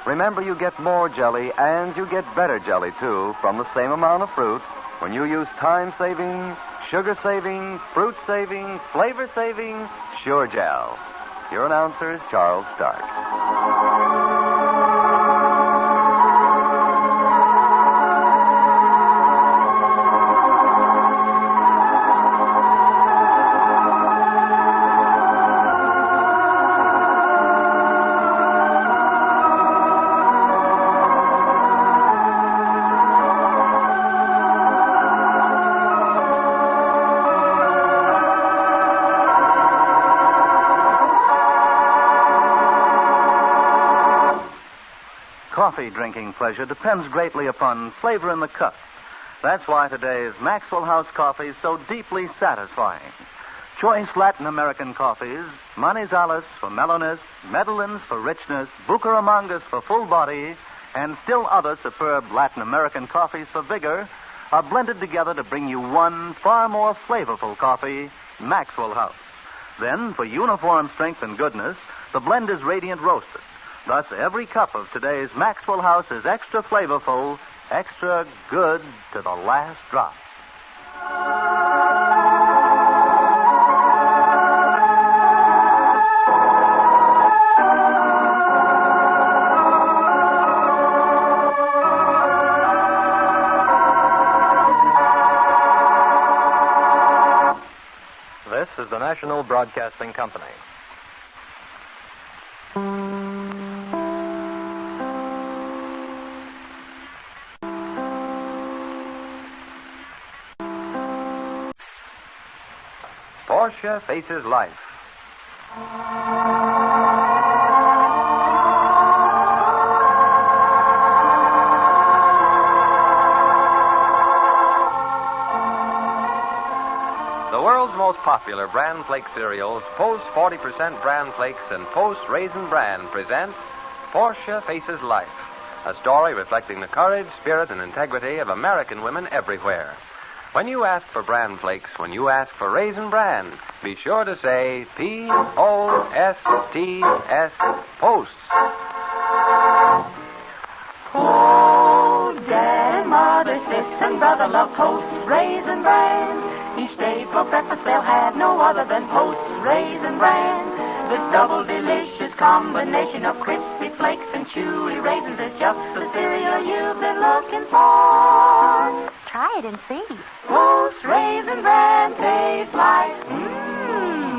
Remember, you get more jelly and you get better jelly, too, from the same amount of fruit when you use time-saving, sugar-saving, fruit-saving, flavor-saving Sure-Gel. Your announcer is Charles Stark. Coffee drinking pleasure depends greatly upon flavor in the cup. That's why today's Maxwell House coffee is so deeply satisfying. Choice Latin American coffees, Manizales for mellowness, Medellins for richness, Bucaramangas for full body, and still other superb Latin American coffees for vigor are blended together to bring you one far more flavorful coffee, Maxwell House. Then, for uniform strength and goodness, the blend is Radiant Roasted. Thus, every cup of today's Maxwell House is extra flavorful, extra good to the last drop. This is the National Broadcasting Company. Porsche Faces Life. The world's most popular Bran Flake cereals, Post 40% Bran Flakes and Post Raisin Bran, presents Porsche Faces Life, a story reflecting the courage, spirit, and integrity of American women everywhere. When you ask for bran flakes, when you ask for Raisin Bran, be sure to say P-O-S-T-S, Posts. Oh, Dad and Mother, Sis and Brother love Post Raisin Bran. Each day for breakfast they'll have no other than Post Raisin Bran. This double delicious combination of crispy flakes and chewy raisins is just the cereal you've been looking for. Try it and see. Post Raisin Bran tastes like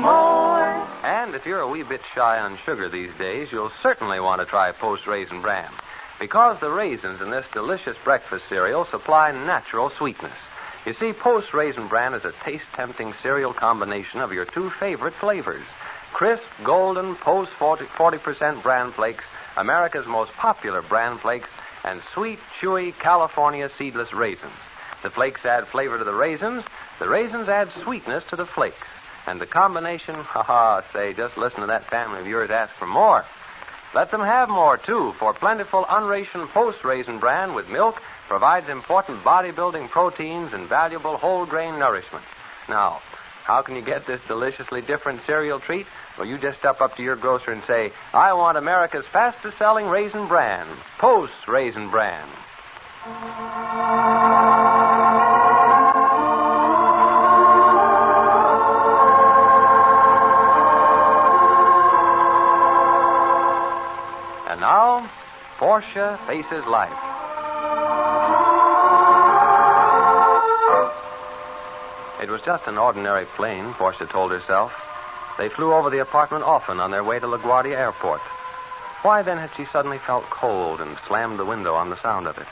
more. And if you're a wee bit shy on sugar these days, you'll certainly want to try Post Raisin Bran, because the raisins in this delicious breakfast cereal supply natural sweetness. You see, Post Raisin Bran is a taste-tempting cereal combination of your two favorite flavors: crisp, golden Post 40% bran flakes, America's most popular bran flakes, and sweet, chewy California seedless raisins. The flakes add flavor to the raisins add sweetness to the flakes. And the combination, say, just listen to that family of yours ask for more. Let them have more, too, for plentiful, unrationed Post Raisin Bran with milk provides important bodybuilding proteins and valuable whole grain nourishment. Now, how can you get this deliciously different cereal treat? Well, you just step up to your grocer and say, I want America's fastest-selling Raisin Bran, Post Raisin Bran. And now, Portia faces life. It was just an ordinary plane, Portia told herself. They flew over the apartment often on their way to LaGuardia Airport. Why then had she suddenly felt cold and slammed the window on the sound of it?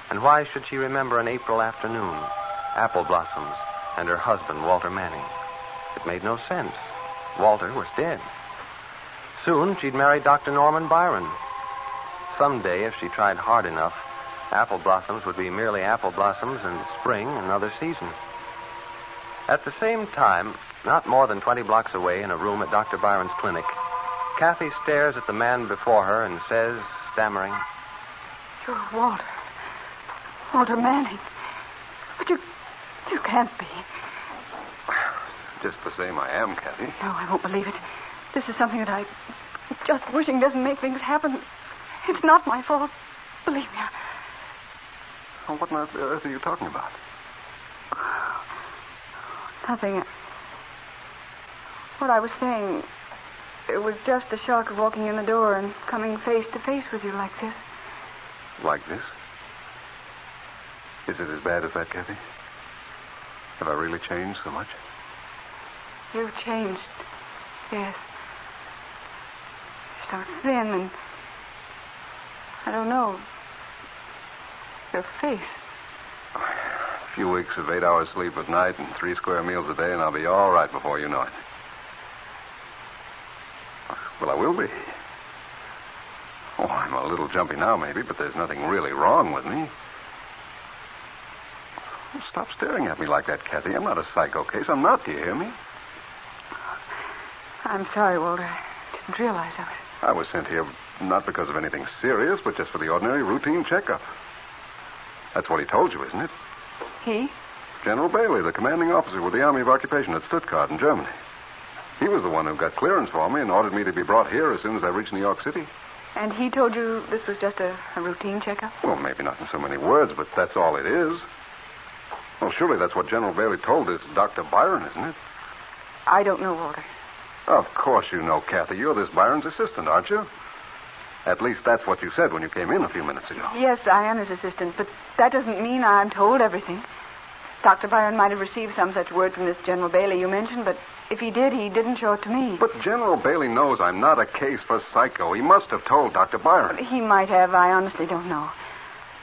And why should she remember an April afternoon, apple blossoms, and her husband, Walter Manning? It made no sense. Walter was dead. Soon she'd marry Dr. Norman Byron. Someday, if she tried hard enough, apple blossoms would be merely apple blossoms, and spring another season. At the same time, not more than 20 blocks away in a room at Dr. Byron's clinic, Kathy stares at the man before her and says, stammering, You're Walter. Walter Manning. But you can't be. Just the same I am, Kathy. No, I won't believe it. This is something that I'm just wishing doesn't make things happen. It's not my fault. Believe me. Well, what on earth are you talking about? Nothing. What I was saying, it was just the shock of walking in the door and coming face to face with you like this. Like this? Is it as bad as that, Kathy? Have I really changed so much? You've changed. Yes. You're so thin and... I don't know. Your face. A few weeks of 8 hours sleep at night and 3 square meals a day, and I'll be all right before you know it. Well, I will be. Oh, I'm a little jumpy now, maybe, but there's nothing really wrong with me. Oh, stop staring at me like that, Kathy. I'm not a psycho case. I'm not. Do you hear me? I'm sorry, Walter. I didn't realize I was sent here not because of anything serious, but just for the ordinary routine checkup. That's what he told you, isn't it? He? General Bailey, the commanding officer with the Army of Occupation at Stuttgart in Germany. He was the one who got clearance for me and ordered me to be brought here as soon as I reached New York City. And he told you this was just a routine checkup? Well, maybe not in so many words, but that's all it is. Well, surely that's what General Bailey told this Dr. Byron, isn't it? I don't know, Walter. Of course you know, Kathy. You're this Byron's assistant, aren't you? At least that's what you said when you came in a few minutes ago. Yes, I am his assistant, but that doesn't mean I'm told everything. Dr. Byron might have received some such word from this General Bailey you mentioned, but if he did, he didn't show it to me. But General Bailey knows I'm not a case for psycho. He must have told Dr. Byron. He might have. I honestly don't know.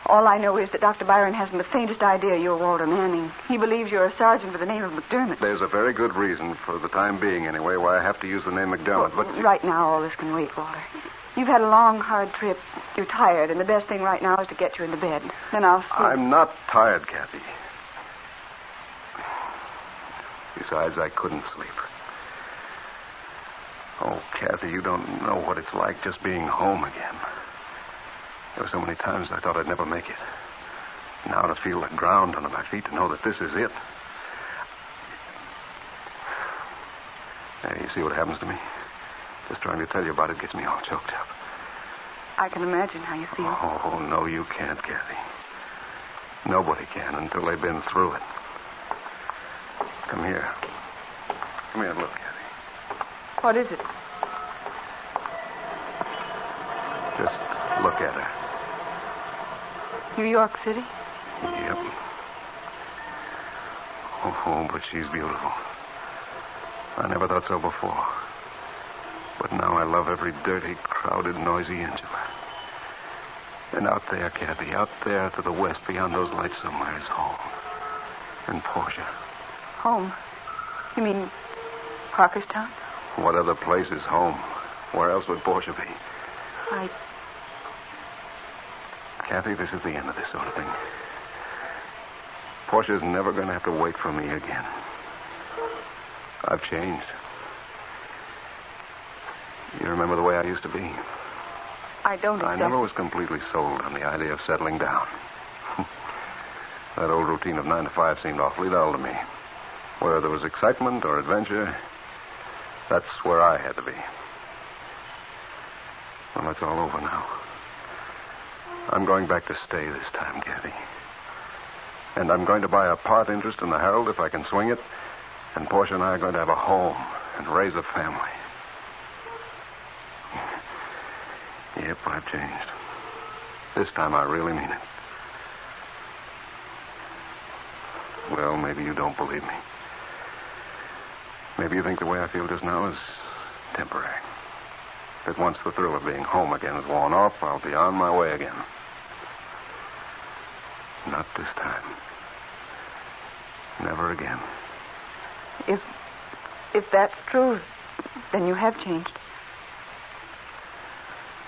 All I know is that Dr. Byron hasn't the faintest idea you're Walter Manning. He believes you're a sergeant with the name of McDermott. There's a very good reason, for the time being anyway, why I have to use the name McDermott, but... Right now, all this can wait, Walter. You've had a long, hard trip. You're tired, and the best thing right now is to get you into bed. Then I'll sleep. I'm not tired, Kathy. Besides, I couldn't sleep. Oh, Kathy, you don't know what it's like just being home again. There were so many times I thought I'd never make it. Now to feel the ground under my feet, to know that this is it. Hey, you see what happens to me? Just trying to tell you about it gets me all choked up. I can imagine how you feel. Oh, no, you can't, Kathy. Nobody can until they've been through it. Come here. Come here and look, Kathy. What is it? Just look at her. New York City? Yep. Oh, but she's beautiful. I never thought so before. But now I love every dirty, crowded, noisy inch of her. And out there, Kathy, out there to the west, beyond those lights somewhere is home. And Portia. Home? You mean Parkerstown? What other place is home? Where else would Portia be? Kathy, this is the end of this sort of thing. Portia's never going to have to wait for me again. I've changed. You remember the way I used to be? I don't exactly. I never was completely sold on the idea of settling down. That old routine of 9 to 5 seemed awfully dull to me. Where there was excitement or adventure, that's where I had to be. Well, that's all over now. I'm going back to stay this time, Kathy. And I'm going to buy a part interest in the Herald if I can swing it. And Portia and I are going to have a home and raise a family. Yep, I've changed. This time I really mean it. Well, maybe you don't believe me. Maybe you think the way I feel just now is temporary. That once the thrill of being home again is worn off, I'll be on my way again. Not this time. Never again. If that's true, then you have changed.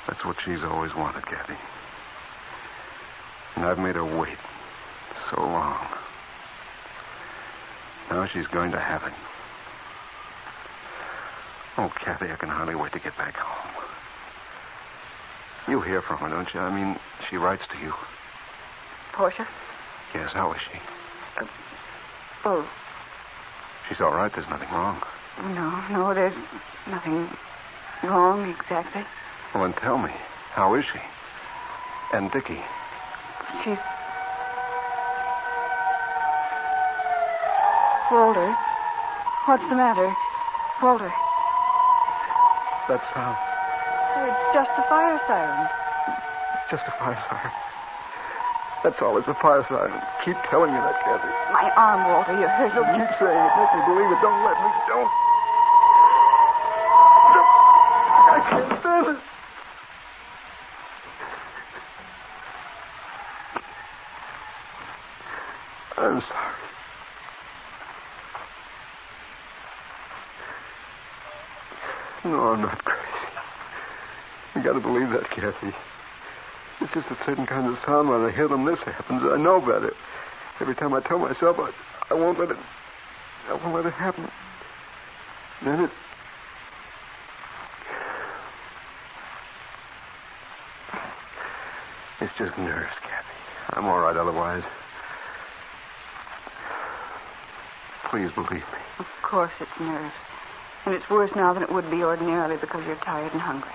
That's what she's always wanted, Kathy. And I've made her wait so long. Now she's going to have it. Oh, Kathy, I can hardly wait to get back home. You hear from her, don't you? I mean, she writes to you. Portia? Yes, how is she? Oh. She's all right. There's nothing wrong. No, there's nothing wrong exactly. Well, then tell me, how is she? And Dickie? She's... Walter? What's the matter? Walter? That sound. It's just a fire siren. It's just a fire siren. That's all. It's a fire siren. Keep telling me that, Kathy. My arm, Walter. You're hurting me. Keep saying it. Make me believe it. Don't let me. Don't. I can't stand it. I'm sorry. No, I'm not crazy. You got to believe that, Kathy. It's just a certain kind of sound when I hear them. This happens. I know better. Every time I tell myself I won't let it happen. Then it's just nerves, Kathy. I'm all right otherwise. Please believe me. Of course it's nerves. And it's worse now than it would be ordinarily because you're tired and hungry.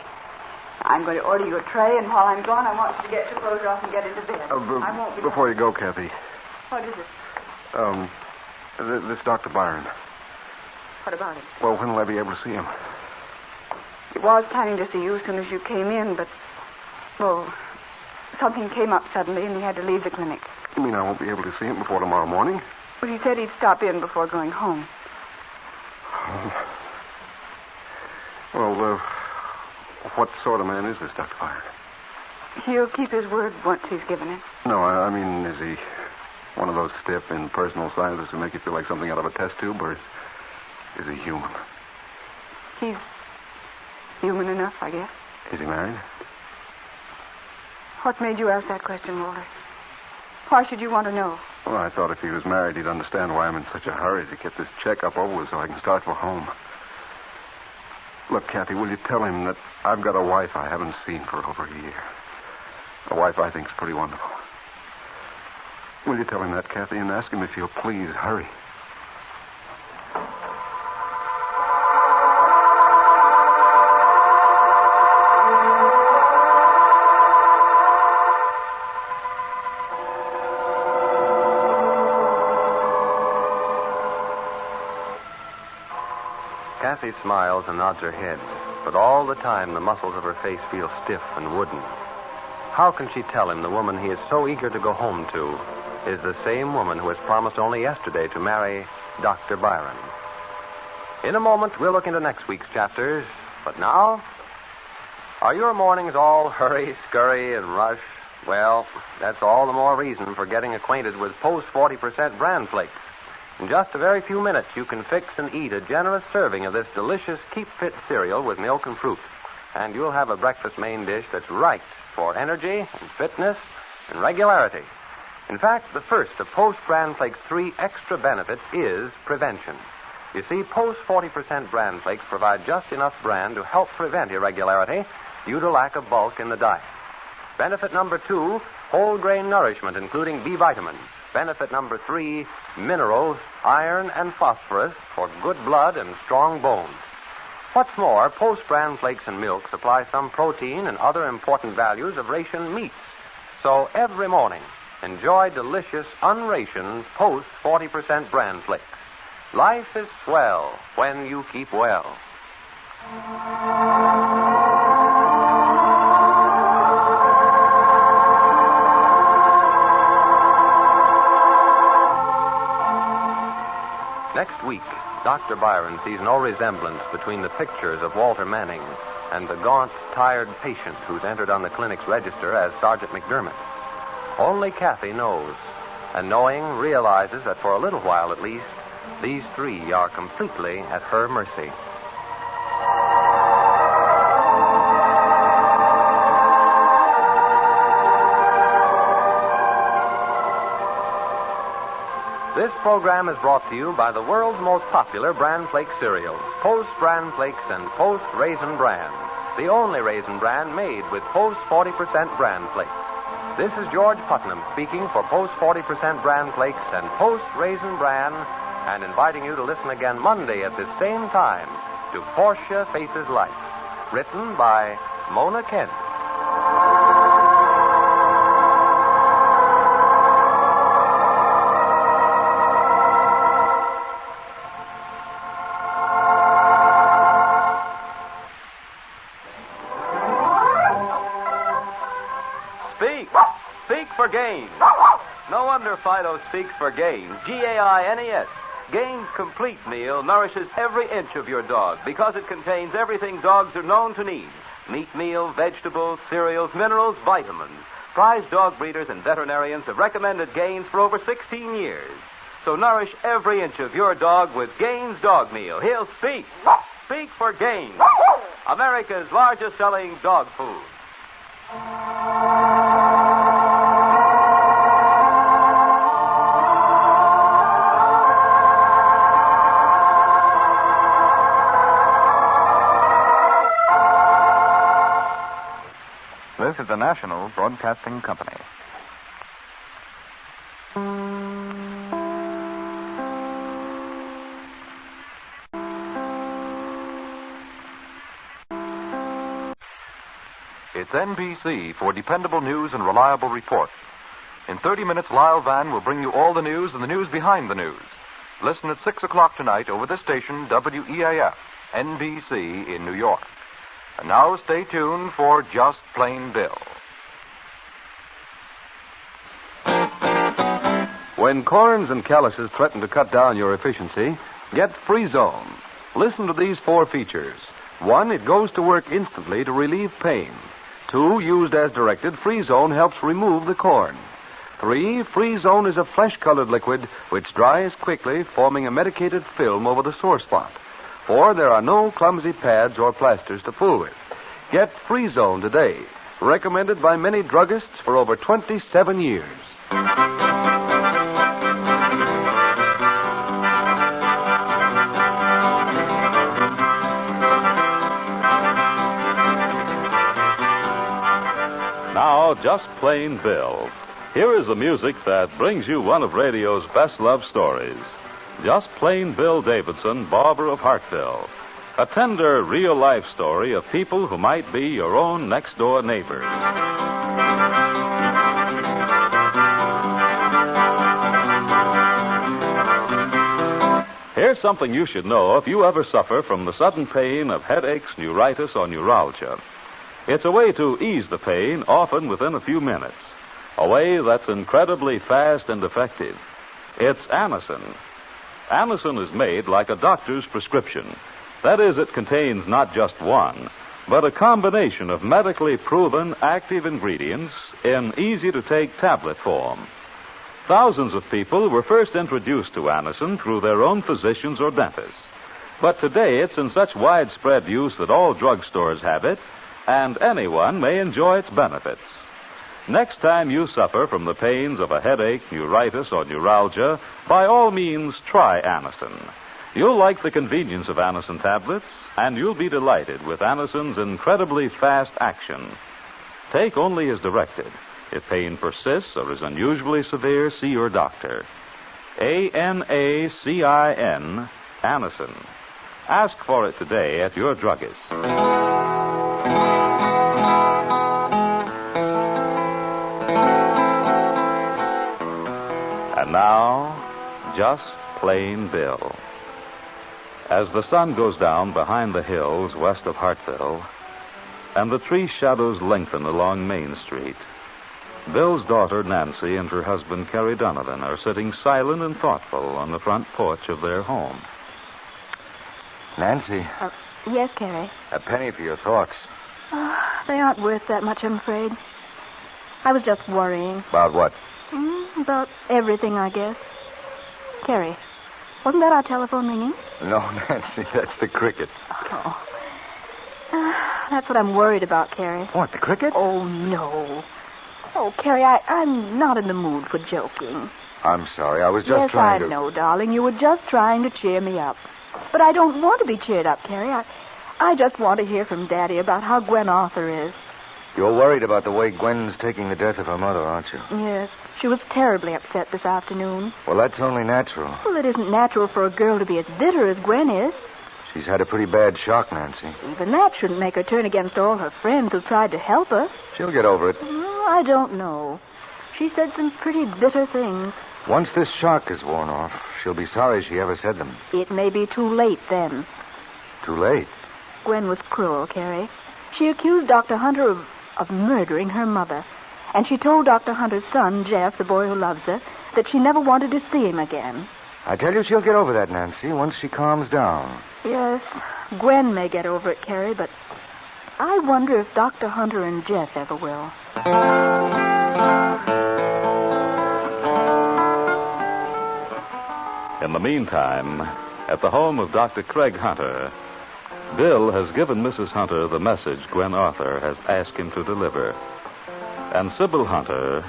I'm going to order you a tray, and while I'm gone, I want you to get your clothes off and get into bed. I won't be... Before you go, Kathy. What is it? This Dr. Byron. What about it? Well, when will I be able to see him? He was planning to see you as soon as you came in, but... Well, something came up suddenly, and he had to leave the clinic. You mean I won't be able to see him before tomorrow morning? Well, he said he'd stop in before going home. Well, what sort of man is this Dr. Byron? He'll keep his word once he's given it. No, I mean, is he one of those stiff, impersonal scientists who make you feel like something out of a test tube, or is he human? He's human enough, I guess. Is he married? What made you ask that question, Walter? Why should you want to know? Well, I thought if he was married, he'd understand why I'm in such a hurry to get this checkup over with so I can start for home. Look, Kathy, will you tell him that I've got a wife I haven't seen for over a year? A wife I think's pretty wonderful. Will you tell him that, Kathy, and ask him if he'll please hurry? Kathy smiles and nods her head, but all the time the muscles of her face feel stiff and wooden. How can she tell him the woman he is so eager to go home to is the same woman who has promised only yesterday to marry Dr. Byron? In a moment, we'll look into next week's chapters, but now, are your mornings all hurry, scurry, and rush? Well, that's all the more reason for getting acquainted with Post 40% Bran Flakes. In just a very few minutes, you can fix and eat a generous serving of this delicious Keep Fit cereal with milk and fruit. And you'll have a breakfast main dish that's right for energy and fitness and regularity. In fact, the first of Post Bran Flakes' 3 extra benefits is prevention. You see, Post 40% Bran Flakes provide just enough bran to help prevent irregularity due to lack of bulk in the diet. Benefit number 2, whole grain nourishment, including B vitamins. Benefit number 3, minerals, iron, and phosphorus for good blood and strong bones. What's more, Post Bran Flakes and milk supply some protein and other important values of ration meats. So every morning, enjoy delicious, unrationed Post 40% Bran Flakes. Life is swell when you keep well. Next week, Dr. Byron sees no resemblance between the pictures of Walter Manning and the gaunt, tired patient who's entered on the clinic's register as Sergeant McDermott. Only Kathy knows, and knowing, realizes that for a little while at least, these 3 are completely at her mercy. This program is brought to you by the world's most popular Bran Flake cereals, Post Bran Flakes and Post Raisin Bran, the only raisin bran made with Post 40% Bran Flakes. This is George Putnam speaking for Post 40% Bran Flakes and Post Raisin Bran, and inviting you to listen again Monday at this same time to Portia Faces Life, written by Mona Kent. Speak for Gaines. No wonder Fido speaks for Gaines. Gaines. Gaines Complete Meal nourishes every inch of your dog because it contains everything dogs are known to need. Meat meal, vegetables, cereals, minerals, vitamins. Prized dog breeders and veterinarians have recommended Gaines for over 16 years. So nourish every inch of your dog with Gaines Dog Meal. He'll speak. Speak for Gaines, America's largest selling dog food. This is the National Broadcasting Company. It's NBC for dependable news and reliable reports. In 30 minutes, Lyle Van will bring you all the news and the news behind the news. Listen at 6 o'clock tonight over this station, WEAF, NBC in New York. And now stay tuned for Just Plain Bill. When corns and calluses threaten to cut down your efficiency, get Free Zone. Listen to these 4 features. 1, it goes to work instantly to relieve pain. 2, used as directed, Free Zone helps remove the corn. 3, Free Zone is a flesh-colored liquid which dries quickly, forming a medicated film over the sore spot. 4, there are no clumsy pads or plasters to fool with. Get Free Zone today. Recommended by many druggists for over 27 years. Now, Just Plain Bill. Here is the music that brings you one of radio's best love stories. Just plain Bill Davidson, Barber of Hartville. A tender, real-life story of people who might be your own next-door neighbors. Here's something you should know if you ever suffer from the sudden pain of headaches, neuritis, or neuralgia. It's a way to ease the pain, often within a few minutes. A way that's incredibly fast and effective. It's Anacin. Anacin is made like a doctor's prescription. That is, it contains not just one, but a combination of medically proven active ingredients in easy-to-take tablet form. Thousands of people were first introduced to Anacin through their own physicians or dentists. But today it's in such widespread use that all drugstores have it, and anyone may enjoy its benefits. Next time you suffer from the pains of a headache, neuritis, or neuralgia, by all means try Anacin. You'll like the convenience of Anacin tablets, and you'll be delighted with Anacin's incredibly fast action. Take only as directed. If pain persists or is unusually severe, see your doctor. Anacin, Anacin. Ask for it today at your druggist. And now, just plain Bill. As the sun goes down behind the hills west of Hartville, and the tree shadows lengthen along Main Street, Bill's daughter Nancy and her husband Carrie Donovan are sitting silent and thoughtful on the front porch of their home. Nancy, Yes, Carrie. a penny for your thoughts. They aren't worth that much, I'm afraid. I was just worrying. About what? About everything, I guess. Carrie, wasn't that our telephone ringing? No, Nancy, that's the crickets. Oh. That's what I'm worried about, Carrie. What, the crickets? Oh, no. Oh, Carrie, I'm not in the mood for joking. I'm sorry, I was just trying to... Yes, I know, darling. You were just trying to cheer me up. But I don't want to be cheered up, Carrie. I just want to hear from Daddy about how Gwen Arthur is. You're worried about the way Gwen's taking the death of her mother, aren't you? Yes. She was terribly upset this afternoon. Well, that's only natural. Well, it isn't natural for a girl to be as bitter as Gwen is. She's had a pretty bad shock, Nancy. Even that shouldn't make her turn against all her friends who tried to help her. She'll get over it. I don't know. She said some pretty bitter things. Once this shock is worn off, she'll be sorry she ever said them. It may be too late then. Too late? Gwen was cruel, Carrie. She accused Dr. Hunter of murdering her mother. And she told Dr. Hunter's son, Jeff, the boy who loves her, that she never wanted to see him again. I tell you, she'll get over that, Nancy, once she calms down. Yes, Gwen may get over it, Carrie, but I wonder if Dr. Hunter and Jeff ever will. In the meantime, at the home of Dr. Craig Hunter, Bill has given Mrs. Hunter the message Gwen Arthur has asked him to deliver. And Sybil Hunter,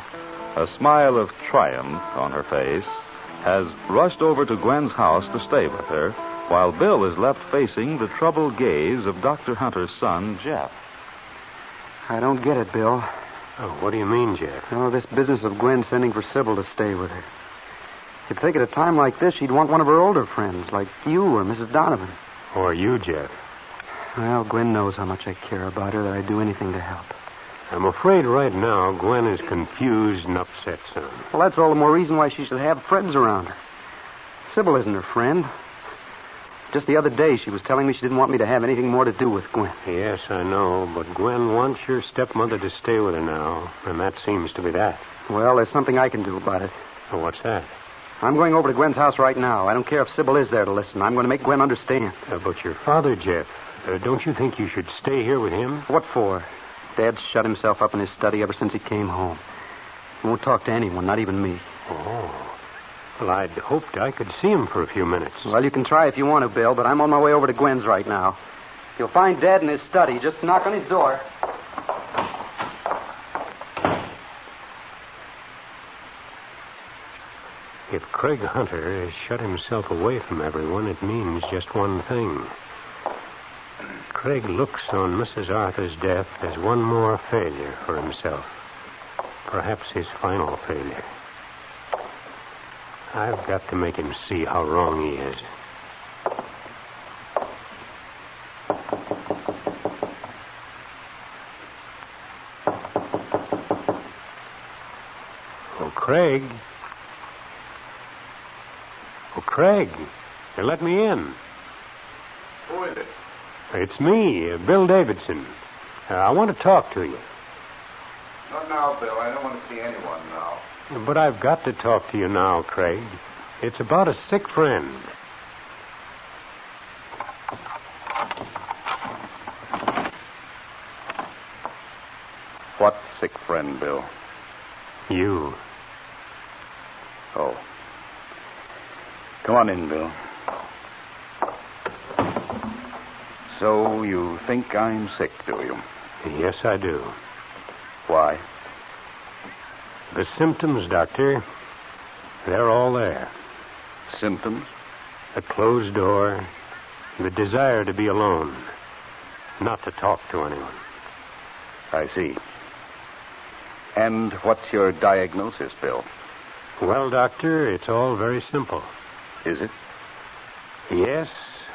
a smile of triumph on her face, has rushed over to Gwen's house to stay with her, while Bill is left facing the troubled gaze of Dr. Hunter's son, Jeff. I don't get it, Bill. Oh, what do you mean, Jeff? Oh, this business of Gwen sending for Sybil to stay with her. You'd think at a time like this she'd want one of her older friends, like you or Mrs. Donovan. Or you, Jeff. Well, Gwen knows how much I care about her, that I'd do anything to help. I'm afraid right now Gwen is confused and upset, son. Well, that's all the more reason why she should have friends around her. Sybil isn't her friend. Just the other day, she was telling me she didn't want me to have anything more to do with Gwen. Yes, I know, but Gwen wants your stepmother to stay with her now, and that seems to be that. Well, there's something I can do about it. Well, what's that? I'm going over to Gwen's house right now. I don't care if Sybil is there to listen. I'm going to make Gwen understand. But your father, Jeff, don't you think you should stay here with him? What for? Dad's shut himself up in his study ever since he came home. He won't talk to anyone, not even me. Oh. Well, I'd hoped I could see him for a few minutes. Well, you can try if you want to, Bill, but I'm on my way over to Gwen's right now. You'll find Dad in his study. Just knock on his door. If Craig Hunter has shut himself away from everyone, it means just one thing. Craig looks on Mrs. Arthur's death as one more failure for himself. Perhaps his final failure. I've got to make him see how wrong he is. Oh, Craig. Oh, Craig. You let me in. Who is it? It's me, Bill Davidson. I want to talk to you. Not now, Bill. I don't want to see anyone now. But I've got to talk to you now, Craig. It's about a sick friend. What sick friend, Bill? You. Oh. Come on in, Bill. So you think I'm sick, do you? Yes, I do. Why? The symptoms, Doctor, they're all there. Symptoms? A closed door, the desire to be alone, not to talk to anyone. I see. And what's your diagnosis, Bill? Well, Doctor, it's all very simple. Is it? Yes,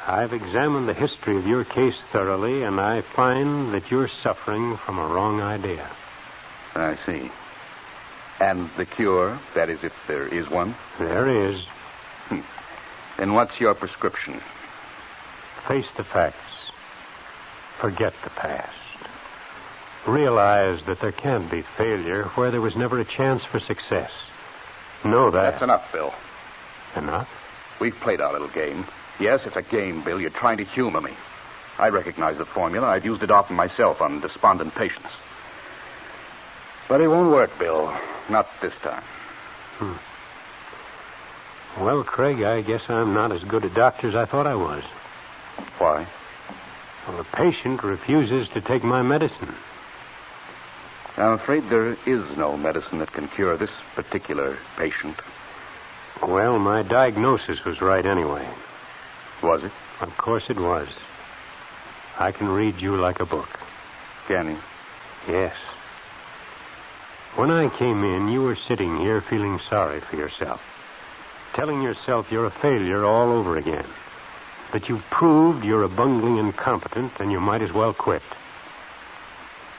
I've examined the history of your case thoroughly, and I find that you're suffering from a wrong idea. I see. And the cure, that is, if there is one? There is. Then what's your prescription? Face the facts. Forget the past. Realize that there can be failure where there was never a chance for success. Know that. That's enough, Bill. Enough? We've played our little game. Yes, it's a game, Bill. You're trying to humor me. I recognize the formula. I've used it often myself on despondent patients. But it won't work, Bill. Not this time. Well, Craig, I guess I'm not as good a doctor as I thought I was. Why? Well, the patient refuses to take my medicine. I'm afraid there is no medicine that can cure this particular patient. Well, my diagnosis was right anyway. Was it? Of course it was. I can read you like a book. Can you? Yes. When I came in, you were sitting here feeling sorry for yourself. Telling yourself you're a failure all over again. That you've proved you're a bungling incompetent and you might as well quit.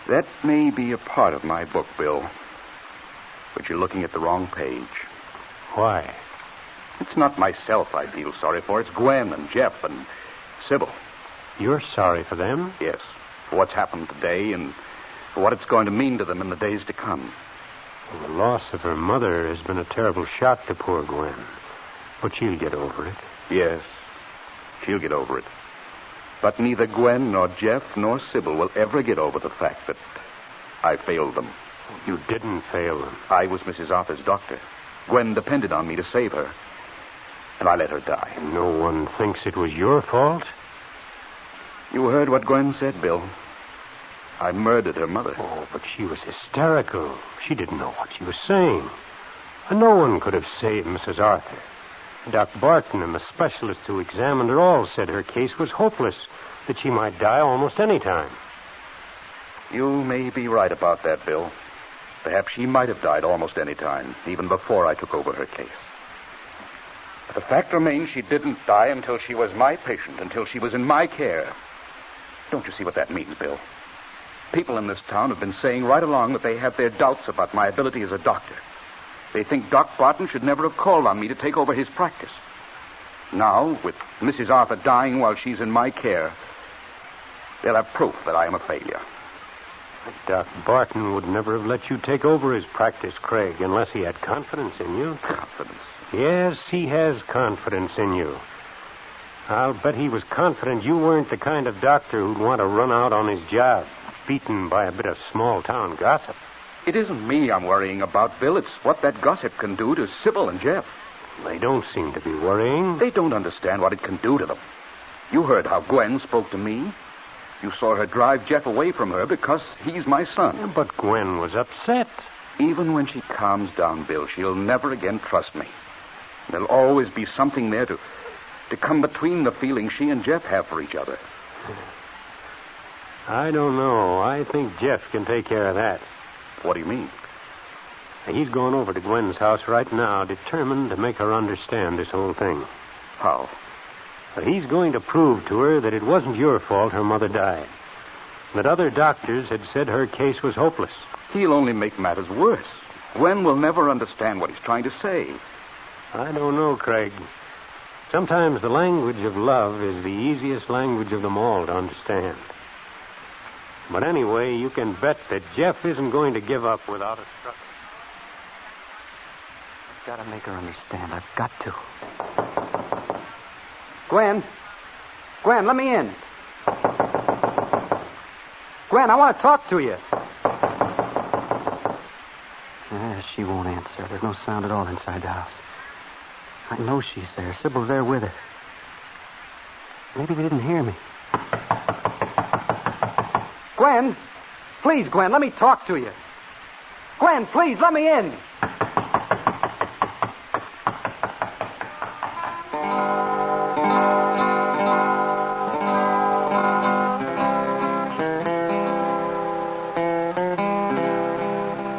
That may be a part of my book, Bill. But you're looking at the wrong page. Why? It's not myself I feel sorry for. It's Gwen and Jeff and Sybil. You're sorry for them? Yes. For what's happened today and for what it's going to mean to them in the days to come. Well, the loss of her mother has been a terrible shock to poor Gwen. But she'll get over it. Yes. She'll get over it. But neither Gwen nor Jeff nor Sybil will ever get over the fact that I failed them. You didn't fail them. I was Mrs. Arthur's doctor. Gwen depended on me to save her. And I let her die. No one thinks it was your fault? You heard what Gwen said, Bill. I murdered her mother. Oh, but she was hysterical. She didn't know what she was saying. And no one could have saved Mrs. Arthur. Doc Barton and the specialist who examined her all said her case was hopeless, that she might die almost any time. You may be right about that, Bill. Perhaps she might have died almost any time, even before I took over her case. But the fact remains she didn't die until she was my patient, until she was in my care. Don't you see what that means, Bill? People in this town have been saying right along that they have their doubts about my ability as a doctor. They think Doc Barton should never have called on me to take over his practice. Now, with Mrs. Arthur dying while she's in my care, they'll have proof that I am a failure. Doc Barton would never have let you take over his practice, Craig, unless he had confidence in you. Confidence? Yes, he has confidence in you. I'll bet he was confident you weren't the kind of doctor who'd want to run out on his job, beaten by a bit of small-town gossip. It isn't me I'm worrying about, Bill. It's what that gossip can do to Sybil and Jeff. They don't seem to be worrying. They don't understand what it can do to them. You heard how Gwen spoke to me. You saw her drive Jeff away from her because he's my son. Yeah, but Gwen was upset. Even when she calms down, Bill, she'll never again trust me. There'll always be something there to come between the feeling she and Jeff have for each other. I don't know. I think Jeff can take care of that. What do you mean? He's going over to Gwen's house right now, determined to make her understand this whole thing. How? He's going to prove to her that it wasn't your fault her mother died. That other doctors had said her case was hopeless. He'll only make matters worse. Gwen will never understand what he's trying to say. I don't know, Craig. Sometimes the language of love is the easiest language of them all to understand. But anyway, you can bet that Jeff isn't going to give up without a struggle. I've got to make her understand. I've got to. Gwen? Gwen, let me in. Gwen, I want to talk to you. She won't answer. There's no sound at all inside the house. I know she's there. Sybil's there with her. Maybe they didn't hear me. Gwen! Please, Gwen, let me talk to you. Gwen, please, let me in.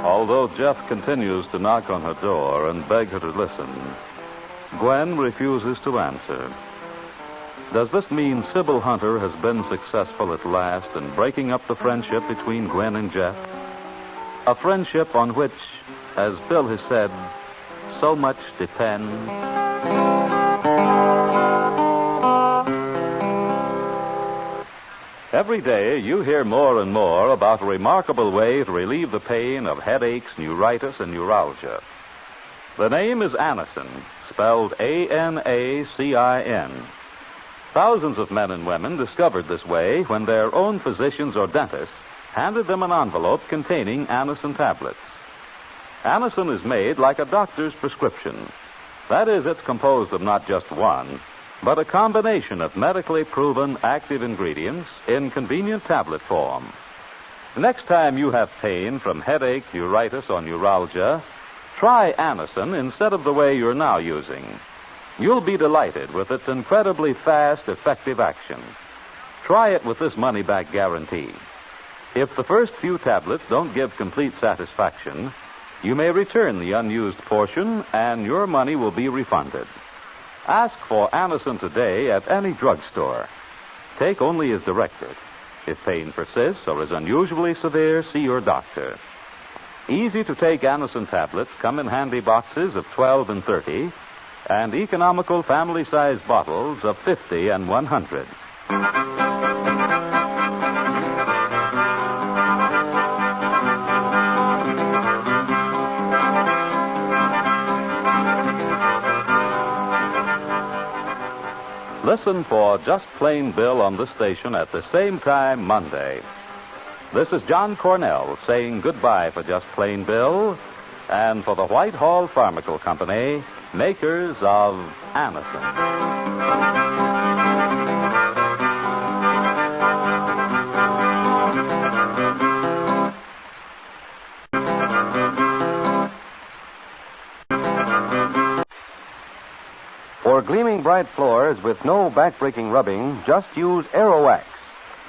Although Jeff continues to knock on her door and beg her to listen, Gwen refuses to answer. Does this mean Sybil Hunter has been successful at last in breaking up the friendship between Gwen and Jeff? A friendship on which, as Bill has said, so much depends. Every day, you hear more and more about a remarkable way to relieve the pain of headaches, neuritis, and neuralgia. The name is Anacin, spelled A-N-A-C-I-N. Thousands of men and women discovered this way when their own physicians or dentists handed them an envelope containing Anacin tablets. Anacin is made like a doctor's prescription. That is, it's composed of not just one, but a combination of medically proven active ingredients in convenient tablet form. The next time you have pain from headache, neuritis, or neuralgia, try Anacin instead of the way you're now using. You'll be delighted with its incredibly fast, effective action. Try it with this money-back guarantee. If the first few tablets don't give complete satisfaction, you may return the unused portion and your money will be refunded. Ask for Anacin today at any drugstore. Take only as directed. If pain persists or is unusually severe, see your doctor. Easy-to-take Anacin tablets come in handy boxes of 12 and 30 and economical family-sized bottles of 50 and 100. Listen for Just Plain Bill on this station at the same time Monday. This is John Cornell saying goodbye for Just Plain Bill and for the Whitehall Pharmaceutical Company, makers of Anacin. For gleaming bright floors with no back-breaking rubbing, just use Aerowax.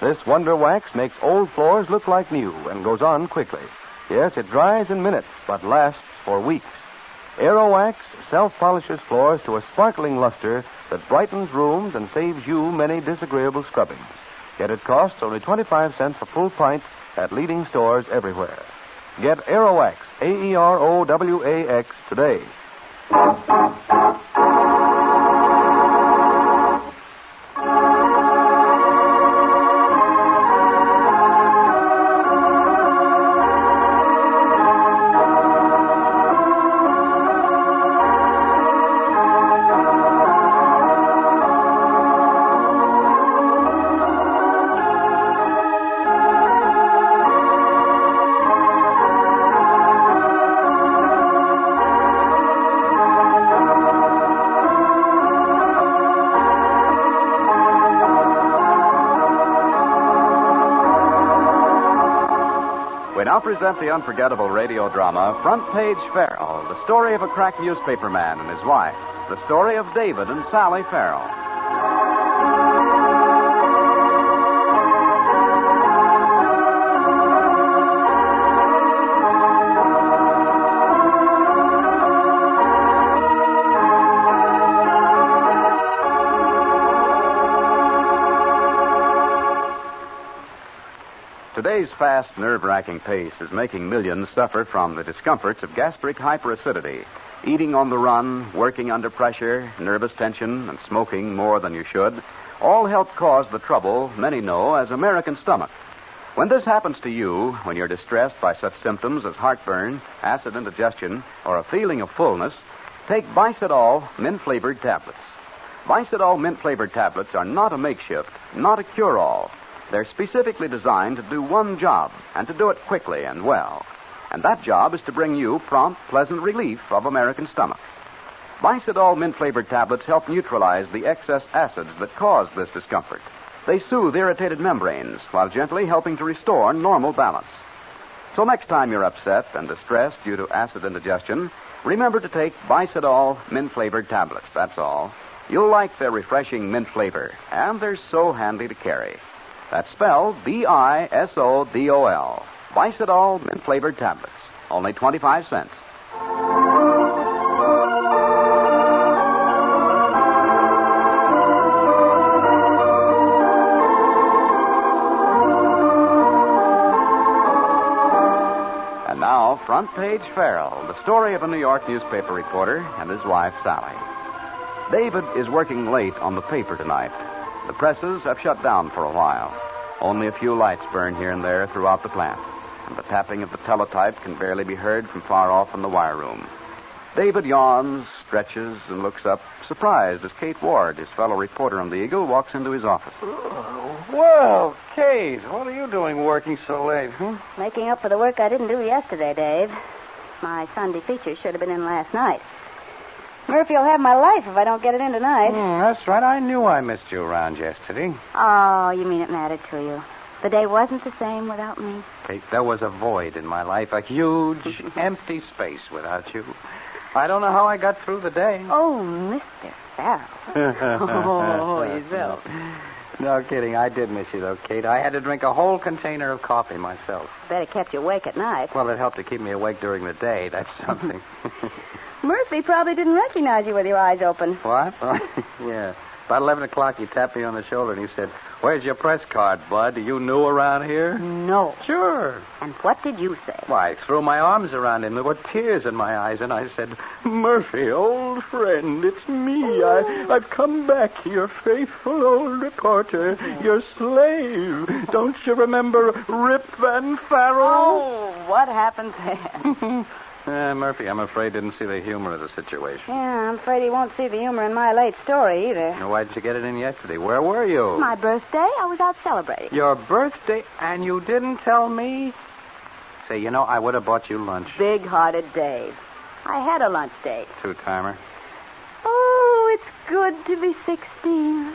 This wonder wax makes old floors look like new and goes on quickly. Yes, it dries in minutes, but lasts for weeks. Aerowax self-polishes floors to a sparkling luster that brightens rooms and saves you many disagreeable scrubbings. Yet it costs only 25 cents a full pint at leading stores everywhere. Get Aerowax, A-E-R-O-W-A-X, today. We now present the unforgettable radio drama, Front Page Farrell, the story of a crack newspaperman and his wife, the story of David and Sally Farrell. Today's fast, nerve-wracking pace is making millions suffer from the discomforts of gastric hyperacidity. Eating on the run, working under pressure, nervous tension, and smoking more than you should all help cause the trouble many know as American stomach. When this happens to you, when you're distressed by such symptoms as heartburn, acid indigestion, or a feeling of fullness, take Bicidol mint-flavored tablets. Bicidol mint-flavored tablets are not a makeshift, not a cure-all. They're specifically designed to do one job, and to do it quickly and well. And that job is to bring you prompt, pleasant relief of American stomach. Bicidol mint-flavored tablets help neutralize the excess acids that cause this discomfort. They soothe irritated membranes while gently helping to restore normal balance. So next time you're upset and distressed due to acid indigestion, remember to take Bicidol mint-flavored tablets, that's all. You'll like their refreshing mint flavor, and they're so handy to carry. That's spelled Bisodol. Bicidol mint-flavored tablets. Only 25 cents. And now, Front Page Farrell, the story of a New York newspaper reporter and his wife, Sally. David is working late on the paper tonight. The presses have shut down for a while. Only a few lights burn here and there throughout the plant, and the tapping of the teletype can barely be heard from far off in the wire room. David yawns, stretches, and looks up, surprised as Kate Ward, his fellow reporter on the Eagle, walks into his office. Well, Kate, what are you doing working so late? Making up for the work I didn't do yesterday, Dave. My Sunday feature should have been in last night. Murphy will have my life if I don't get it in tonight. That's right. I knew I missed you around yesterday. Oh, you mean it mattered to you? The day wasn't the same without me? Kate, there was a void in my life, a huge, empty space without you. I don't know how I got through the day. Oh, Mr. Farrell. Oh, yourself. No kidding. I did miss you, though, Kate. I had to drink a whole container of coffee myself. Bet it kept you awake at night. Well, it helped to keep me awake during the day. That's something. Murphy probably didn't recognize you with your eyes open. What? Yeah. About 11 o'clock, he tapped me on the shoulder and he said, "Where's your press card, Bud? Are you new around here?" No. Sure. And what did you say? Why, I threw my arms around him. There were tears in my eyes, and I said, "Murphy, old friend, it's me. I've come back, your faithful old reporter, your slave. Don't you remember Rip Van Farrell?" Oh, what happened there? Murphy, I'm afraid, didn't see the humor of the situation. Yeah, I'm afraid he won't see the humor in my late story either. Now, why didn't you get it in yesterday? Where were you? My birthday. I was out celebrating. Your birthday, and you didn't tell me? Say, you know, I would have bought you lunch. Big-hearted Dave. I had a lunch date. Two-timer. Oh, it's good to be 16.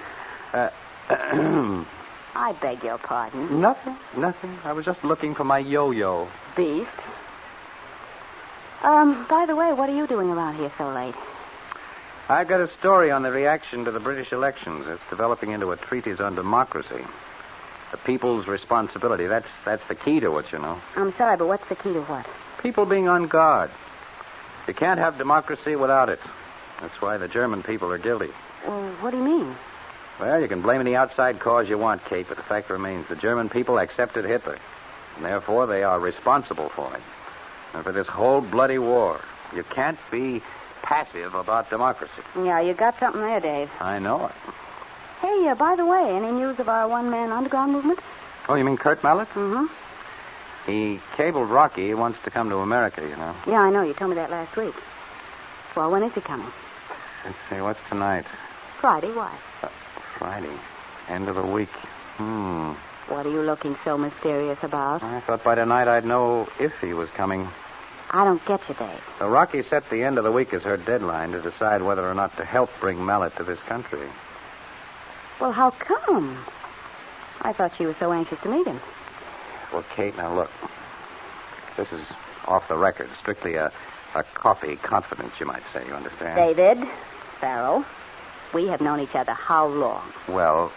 I beg your pardon. Nothing. I was just looking for my yo-yo. Beast. By the way, what are you doing around here so late? I've got a story on the reaction to the British elections. It's developing into a treatise on democracy. The people's responsibility. That's the key to it, you know. I'm sorry, but what's the key to what? People being on guard. You can't have democracy without it. That's why the German people are guilty. Well, what do you mean? Well, you can blame any outside cause you want, Kate, but the fact remains the German people accepted Hitler, and therefore they are responsible for it. And for this whole bloody war. You can't be passive about democracy. Yeah, you got something there, Dave. I know it. Hey, by the way, any news of our one-man underground movement? Oh, you mean Kurt Mallet? Mm-hmm. He cabled Rocky. He wants to come to America, you know. Yeah, I know. You told me that last week. Well, when is he coming? Let's see, what's tonight? Friday. Why? Friday. End of the week. What are you looking so mysterious about? I thought by tonight I'd know if he was coming. I don't get you, Dave. So Rocky set the end of the week as her deadline to decide whether or not to help bring Mallet to this country. Well, how come? I thought she was so anxious to meet him. Well, Kate, now look. This is off the record. Strictly a coffee confidence, you might say. You understand? David, Farrell, we have known each other how long? Well,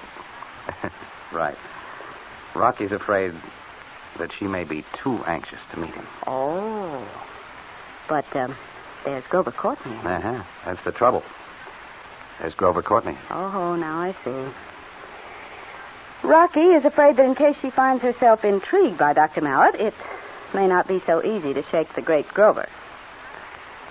right. Rocky's afraid that she may be too anxious to meet him. Oh. But, there's Grover Courtney. Uh-huh. That's the trouble. There's Grover Courtney. Oh, now I see. Rocky is afraid that in case she finds herself intrigued by Dr. Mallet, it may not be so easy to shake the great Grover.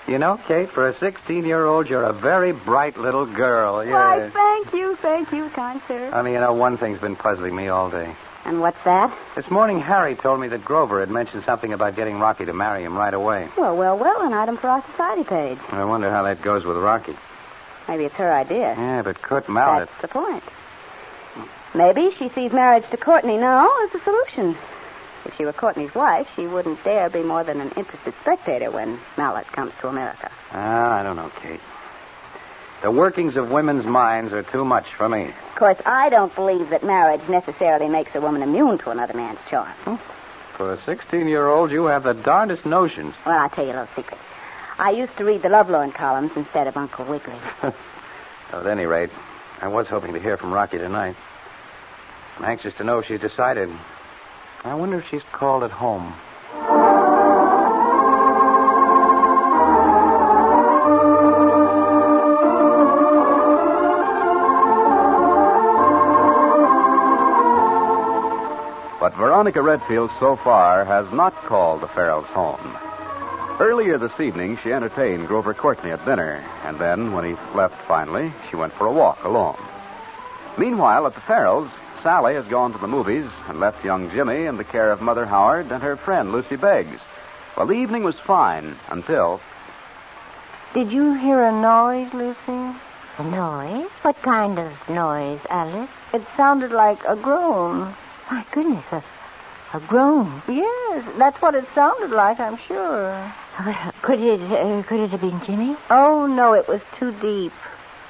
You know, Kate, for a 16-year-old, you're a very bright little girl. Why, thank you, kind sir. Only, you know, one thing's been puzzling me all day. And what's that? This morning, Harry told me that Grover had mentioned something about getting Rocky to marry him right away. Well, an item for our society page. I wonder how that goes with Rocky. Maybe it's her idea. Yeah, but Kurt Mallet... That's the point. Maybe she sees marriage to Courtney now as a solution. If she were Courtney's wife, she wouldn't dare be more than an interested spectator when Mallet comes to America. I don't know, Kate. The workings of women's minds are too much for me. Of course, I don't believe that marriage necessarily makes a woman immune to another man's charm. For a 16-year-old, you have the darndest notions. Well, I'll tell you a little secret. I used to read the Lovelorn columns instead of Uncle Wiggily. At any rate, I was hoping to hear from Rocky tonight. I'm anxious to know if she's decided. I wonder if she's called at home. But Veronica Redfield so far has not called the Farrells home. Earlier this evening, she entertained Grover Courtney at dinner, and then, when he left finally, she went for a walk alone. Meanwhile, at the Farrells, Sally has gone to the movies and left young Jimmy in the care of Mother Howard and her friend Lucy Beggs. Well, the evening was fine until... Did you hear a noise, Lucy? A noise? What kind of noise, Alice? It sounded like a groan. My goodness, a groan? Yes, that's what it sounded like, I'm sure. Could it have been Jimmy? Oh, no, it was too deep.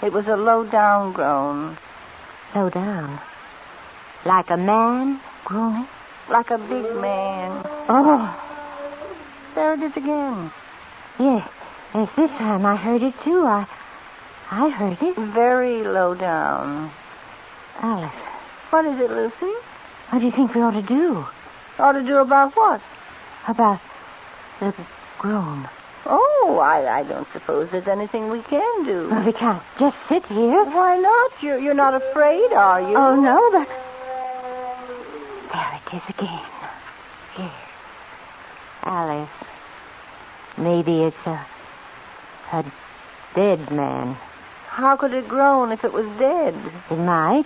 It was a low-down groan. Low down? Like a man groaning? Like a big man. Oh. There it is again. Yes, this time I heard it, too. I heard it. Very low down. Alice. What is it, Lucy? What do you think we ought to do? Ought to do about what? About the groan. Oh, I don't suppose there's anything we can do. Well, we can't just sit here. Why not? You're not afraid, are you? Oh, no, but... There it is again. Here. Alice. Maybe it's a dead man. How could it groan if it was dead? It might.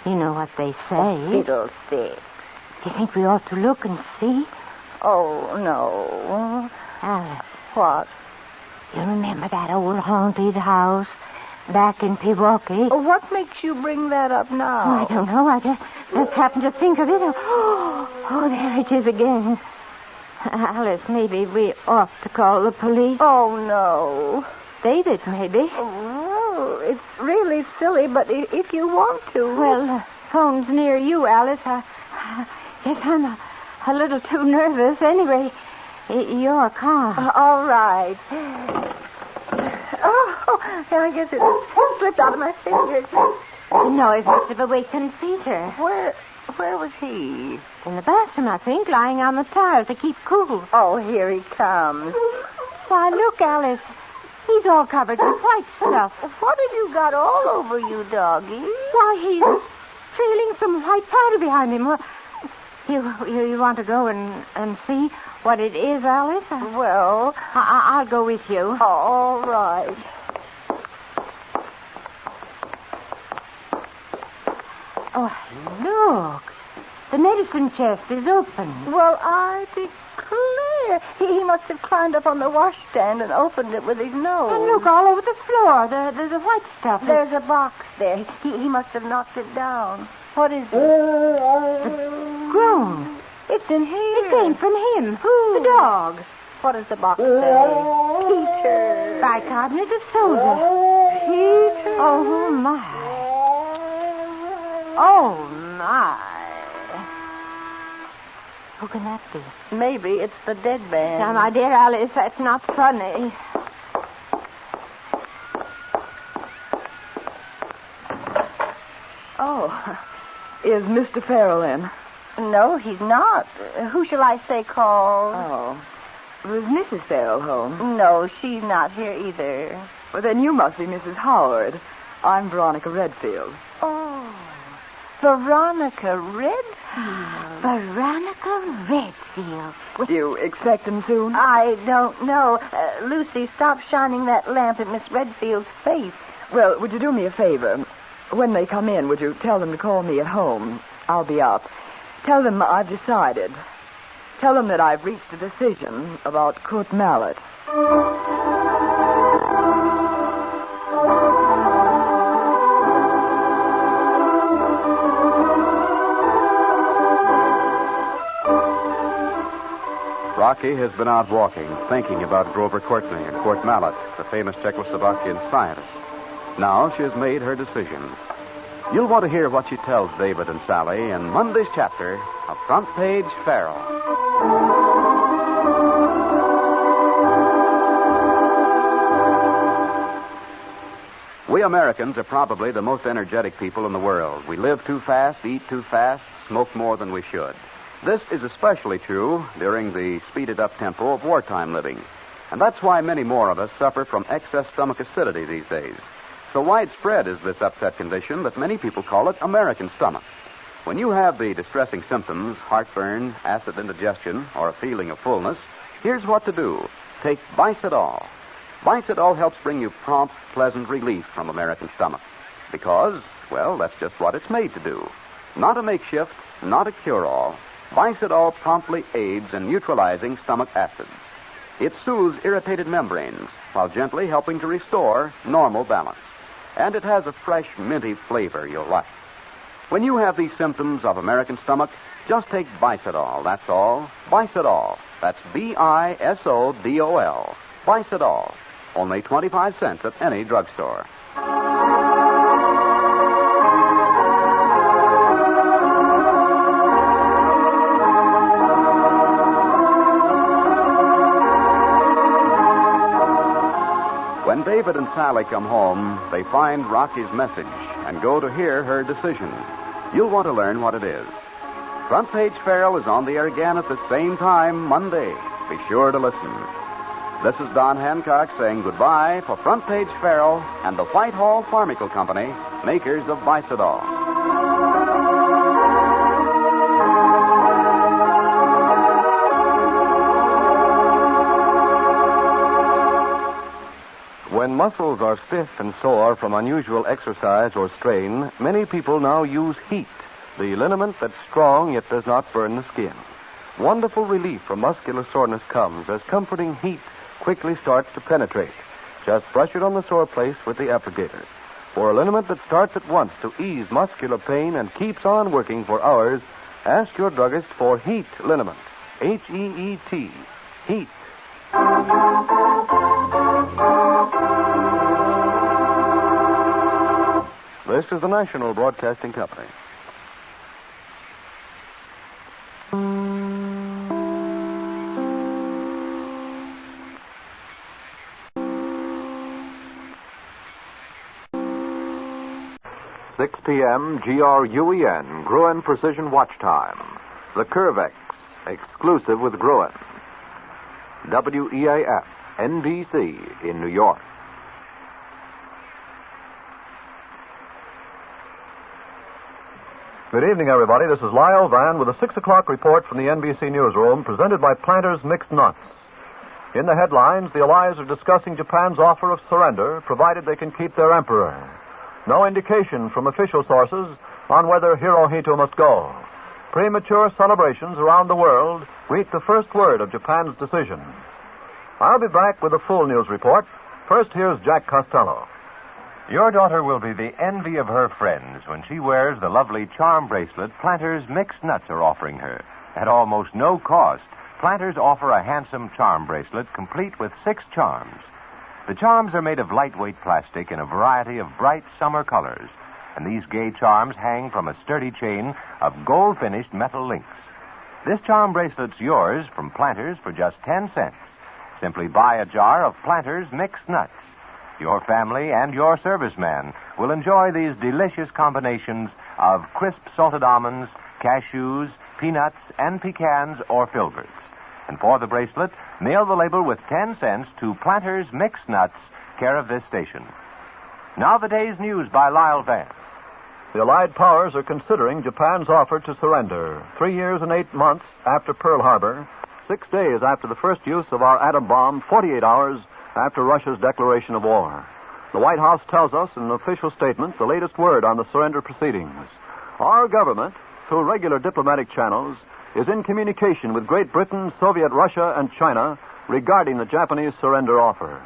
You know what they say. Fiddlesticks. Do you think we ought to look and see? Oh, no. Alice. What? You remember that old haunted house back in Pewaukee? Oh, what makes you bring that up now? Oh, I don't know. I just happened to think of it. Oh, there it is again. Alice, maybe we ought to call the police. Oh, no. David, maybe. Oh, it's really silly, but if you want to... Well, phone's near you, Alice. Yes, I'm a little too nervous. Anyway, you're calm. All right. Oh, I guess it slipped out of my fingers. The noise must have awakened Peter. Where was he? In the bathroom, I think, lying on the tiles to keep cool. Oh, here he comes. Why, look, Alice. He's all covered with white stuff. What have you got all over you, doggy? Why, he's trailing some white powder behind him. Well, you want to go and see what it is, Alice? Well, I'll go with you. All right. Oh, look. The medicine chest is open. Well, I declare. He must have climbed up on the washstand and opened it with his nose. And look, all over the floor. There's a white stuff. There's a box there. He must have knocked it down. What is it? The groan. It's in here. It came from him. Who? The dog. What does the box say? Peter. Bicarbonate of soda. Peter. Oh, my. Oh, my. Who can that be? Maybe it's the dead man. Now, my dear Alice, that's not funny. Oh. Is Mr. Farrell in? No, he's not. Who shall I say called? Oh. Was Mrs. Farrell home? No, she's not here either. Well, then you must be Mrs. Howard. I'm Veronica Redfield. Oh. Veronica Redfield. Veronica Redfield. Do you expect them soon? I don't know. Lucy, stop shining that lamp at Miss Redfield's face. Well, would you do me a favor? When they come in, would you tell them to call me at home? I'll be up. Tell them I've decided. Tell them that I've reached a decision about Kurt Mallet. Rocky has been out walking, thinking about Grover Courtney and Kurt Mallet, the famous Czechoslovakian scientist. Now she has made her decision. You'll want to hear what she tells David and Sally in Monday's chapter of Front Page Farrell. We Americans are probably the most energetic people in the world. We live too fast, eat too fast, smoke more than we should. This is especially true during the speeded-up tempo of wartime living. And that's why many more of us suffer from excess stomach acidity these days. So widespread is this upset condition that many people call it American stomach. When you have the distressing symptoms, heartburn, acid indigestion, or a feeling of fullness, here's what to do. Take Bicidol. Bicidol helps bring you prompt, pleasant relief from American stomach. Because, well, that's just what it's made to do. Not a makeshift, not a cure-all. Bicidol promptly aids in neutralizing stomach acids. It soothes irritated membranes while gently helping to restore normal balance. And it has a fresh, minty flavor you'll like. When you have these symptoms of American stomach, just take Bicidol, that's all. Bicidol. That's Bisodol. Bicidol. Only 25 cents at any drugstore. When David and Sally come home, they find Rocky's message and go to hear her decision. You'll want to learn what it is. Front Page Farrell is on the air again at the same time Monday. Be sure to listen. This is Don Hancock saying goodbye for Front Page Farrell and the Whitehall Pharmaceutical Company, makers of Bicidol. When muscles are stiff and sore from unusual exercise or strain, many people now use heat, the liniment that's strong yet does not burn the skin. Wonderful relief from muscular soreness comes as comforting heat quickly starts to penetrate. Just brush it on the sore place with the applicator. For a liniment that starts at once to ease muscular pain and keeps on working for hours, ask your druggist for Heat liniment. H-E-E-T. Heat. This is the National Broadcasting Company. 6 p.m. GRUEN, Gruen Precision Watch Time. The Curvex, exclusive with Gruen. WEAF, NBC in New York. Good evening, everybody. This is Lyle Van with a 6 o'clock report from the NBC newsroom presented by Planters Mixed Nuts. In the headlines, the Allies are discussing Japan's offer of surrender, provided they can keep their emperor. No indication from official sources on whether Hirohito must go. Premature celebrations around the world greet the first word of Japan's decision. I'll be back with a full news report. First, here's Jack Costello. Your daughter will be the envy of her friends when she wears the lovely charm bracelet Planters Mixed Nuts are offering her. At almost no cost, Planters offer a handsome charm bracelet complete with 6 charms. The charms are made of lightweight plastic in a variety of bright summer colors, and these gay charms hang from a sturdy chain of gold-finished metal links. This charm bracelet's yours from Planters for just 10 cents. Simply buy a jar of Planters Mixed Nuts. Your family and your serviceman will enjoy these delicious combinations of crisp salted almonds, cashews, peanuts, and pecans or filberts. And for the bracelet, mail the label with 10 cents to Planters Mixed Nuts, care of this station. Now the day's news by Lyle Van. The Allied powers are considering Japan's offer to surrender 3 years and 8 months after Pearl Harbor, 6 days after the first use of our atom bomb, 48 hours after Russia's declaration of war. The White House tells us in an official statement the latest word on the surrender proceedings. Our government, through regular diplomatic channels, is in communication with Great Britain, Soviet Russia, and China regarding the Japanese surrender offer.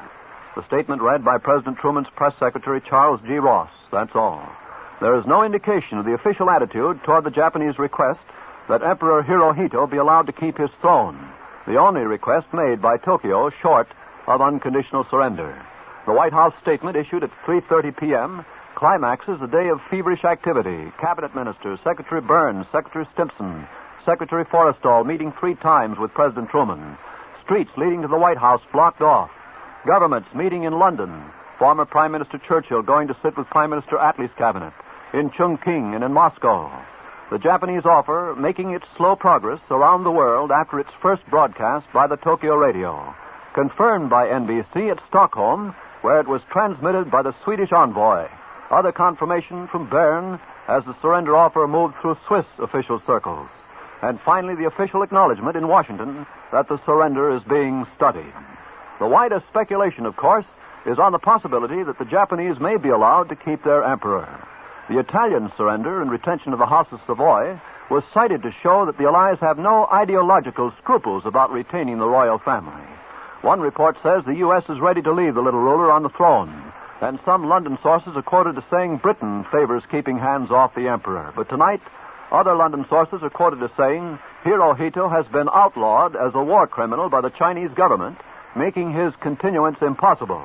The statement read by President Truman's press secretary, Charles G. Ross. That's all. There is no indication of the official attitude toward the Japanese request that Emperor Hirohito be allowed to keep his throne, the only request made by Tokyo short of unconditional surrender. The White House statement issued at 3:30 p.m. climaxes a day of feverish activity. Cabinet ministers, Secretary Burns, Secretary Stimson, Secretary Forrestal meeting 3 times with President Truman. Streets leading to the White House blocked off. Governments meeting in London. Former Prime Minister Churchill going to sit with Prime Minister Attlee's cabinet. In Chongqing and in Moscow. The Japanese offer making its slow progress around the world after its first broadcast by the Tokyo radio. Confirmed by NBC at Stockholm, where it was transmitted by the Swedish envoy. Other confirmation from Bern as the surrender offer moved through Swiss official circles. And finally, the official acknowledgement in Washington that the surrender is being studied. The widest speculation, of course, is on the possibility that the Japanese may be allowed to keep their emperor. The Italian surrender and retention of the House of Savoy was cited to show that the Allies have no ideological scruples about retaining the royal family. One report says the U.S. is ready to leave the little ruler on the throne, and some London sources are quoted as saying Britain favors keeping hands off the emperor. But tonight, other London sources are quoted as saying Hirohito has been outlawed as a war criminal by the Chinese government, making his continuance impossible.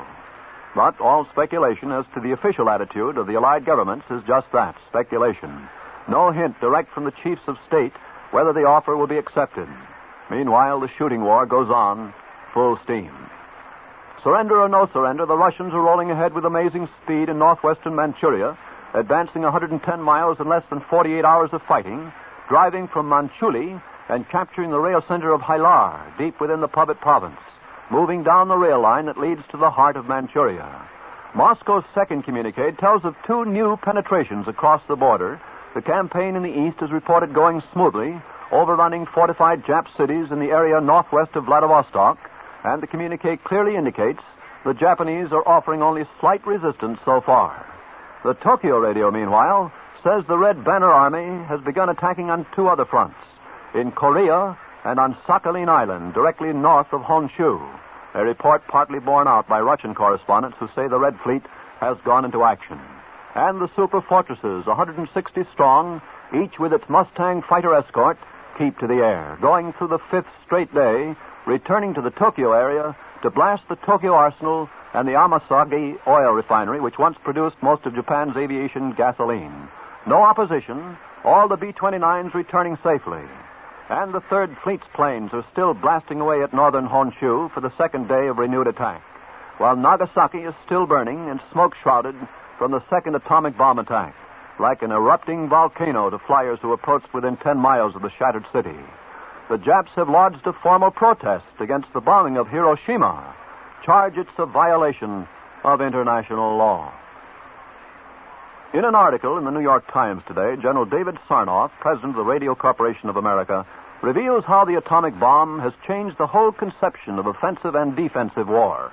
But all speculation as to the official attitude of the Allied governments is just that, speculation. No hint direct from the chiefs of state whether the offer will be accepted. Meanwhile, the shooting war goes on full steam. Surrender or no surrender, the Russians are rolling ahead with amazing speed in northwestern Manchuria, advancing 110 miles in less than 48 hours of fighting, driving from Manchuli and capturing the rail center of Hailar, deep within the Pabit province, moving down the rail line that leads to the heart of Manchuria. Moscow's second communique tells of 2 new penetrations across the border. The campaign in the east is reported going smoothly, overrunning fortified Jap cities in the area northwest of Vladivostok, and the communique clearly indicates the Japanese are offering only slight resistance so far. The Tokyo radio, meanwhile, says the Red Banner Army has begun attacking on 2 other fronts, in Korea and on Sakhalin Island, directly north of Honshu. A report partly borne out by Russian correspondents who say the Red Fleet has gone into action. And the super fortresses, 160 strong, each with its Mustang fighter escort, keep to the air, going through the 5th straight day, returning to the Tokyo area to blast the Tokyo arsenal and the Amasagi oil refinery, which once produced most of Japan's aviation gasoline. No opposition, all the B-29s returning safely. And the 3rd Fleet's planes are still blasting away at northern Honshu for the 2nd day of renewed attack, while Nagasaki is still burning and smoke-shrouded from the 2nd atomic bomb attack, like an erupting volcano to flyers who approached within 10 miles of the shattered city. The Japs have lodged a formal protest against the bombing of Hiroshima, charge it's a violation of international law. In an article in the New York Times today, General David Sarnoff, president of the Radio Corporation of America, reveals how the atomic bomb has changed the whole conception of offensive and defensive war.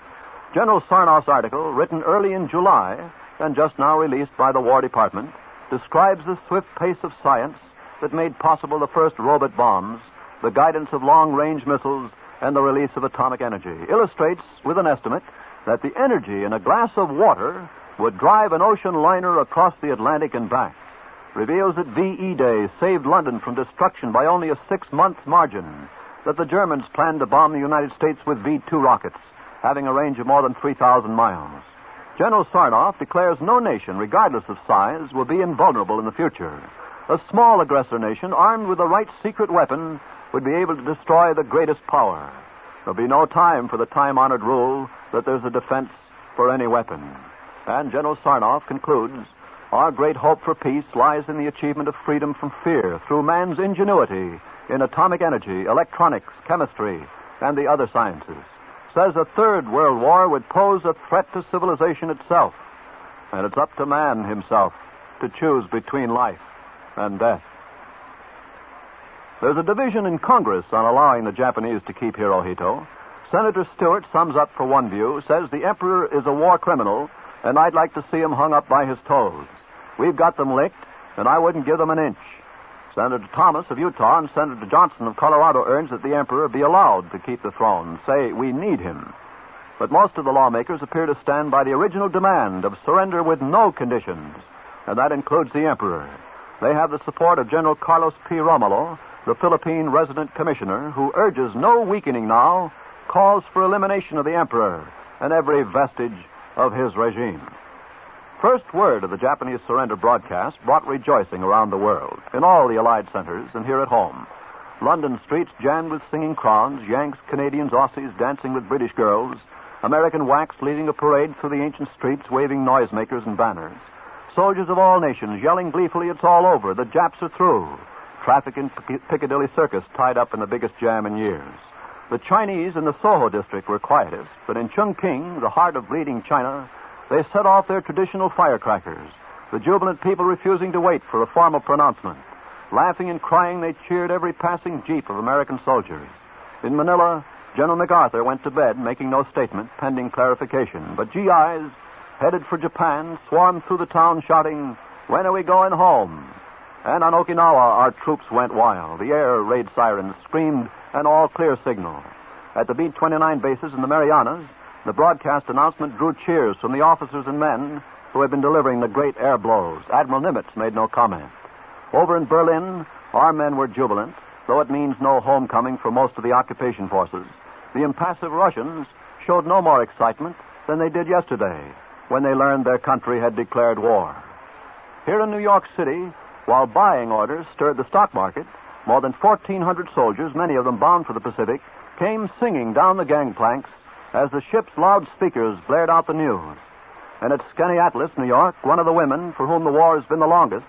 General Sarnoff's article, written early in July and just now released by the War Department, describes the swift pace of science that made possible the first robot bombs, the guidance of long-range missiles, and the release of atomic energy. Illustrates, with an estimate, that the energy in a glass of water would drive an ocean liner across the Atlantic and back. Reveals that VE Day saved London from destruction by only a 6-month margin. That the Germans planned to bomb the United States with V-2 rockets, having a range of more than 3,000 miles. General Sarnoff declares no nation, regardless of size, will be invulnerable in the future. A small aggressor nation, armed with the right secret weapon, would be able to destroy the greatest power. There'll be no time for the time-honored rule that there's a defense for any weapon. And General Sarnoff concludes, our great hope for peace lies in the achievement of freedom from fear through man's ingenuity in atomic energy, electronics, chemistry, and the other sciences. Says a 3rd World War would pose a threat to civilization itself. And it's up to man himself to choose between life and death. There's a division in Congress on allowing the Japanese to keep Hirohito. Senator Stewart sums up for one view, says the Emperor is a war criminal, and I'd like to see him hung up by his toes. We've got them licked, and I wouldn't give them an inch. Senator Thomas of Utah and Senator Johnson of Colorado urge that the Emperor be allowed to keep the throne, say we need him. But most of the lawmakers appear to stand by the original demand of surrender with no conditions, and that includes the Emperor. They have the support of General Carlos P. Romulo, the Philippine resident commissioner, who urges no weakening now, calls for elimination of the Emperor and every vestige of his regime. First word of the Japanese surrender broadcast brought rejoicing around the world, in all the Allied centers and here at home. London streets jammed with singing crowds, Yanks, Canadians, Aussies dancing with British girls, American WACs leading a parade through the ancient streets, waving noisemakers and banners. Soldiers of all nations yelling gleefully, it's all over, the Japs are through. Traffic in Piccadilly Circus tied up in the biggest jam in years. The Chinese in the Soho district were quietest, but in Chongqing, the heart of bleeding China, they set off their traditional firecrackers, the jubilant people refusing to wait for a formal pronouncement. Laughing and crying, they cheered every passing jeep of American soldiers. In Manila, General MacArthur went to bed, making no statement, pending clarification. But GIs, headed for Japan, swarmed through the town shouting, "When are we going home?" And on Okinawa, our troops went wild. The air raid sirens screamed an all-clear signal. At the B-29 bases in the Marianas, the broadcast announcement drew cheers from the officers and men who had been delivering the great air blows. Admiral Nimitz made no comment. Over in Berlin, our men were jubilant, though it means no homecoming for most of the occupation forces. The impassive Russians showed no more excitement than they did yesterday when they learned their country had declared war. Here in New York City, while buying orders stirred the stock market, more than 1,400 soldiers, many of them bound for the Pacific, came singing down the gangplanks as the ship's loudspeakers blared out the news. And at Skaneateles, New York, one of the women for whom the war has been the longest,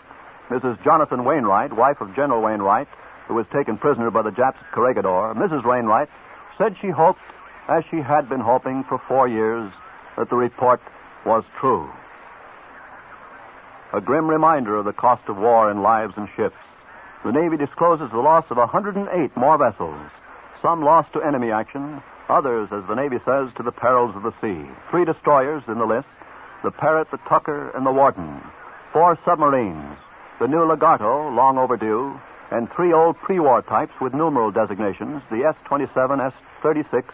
Mrs. Jonathan Wainwright, wife of General Wainwright, who was taken prisoner by the Japs at Corregidor, Mrs. Wainwright said she hoped, as she had been hoping for 4 years, that the report was true. A grim reminder of the cost of war in lives and ships. The Navy discloses the loss of 108 more vessels, some lost to enemy action, others, as the Navy says, to the perils of the sea. 3 destroyers in the list, the Parrot, the Tucker, and the Wharton. 4 submarines, the new Legato, long overdue, and 3 old pre-war types with numeral designations, the S-27, S-36,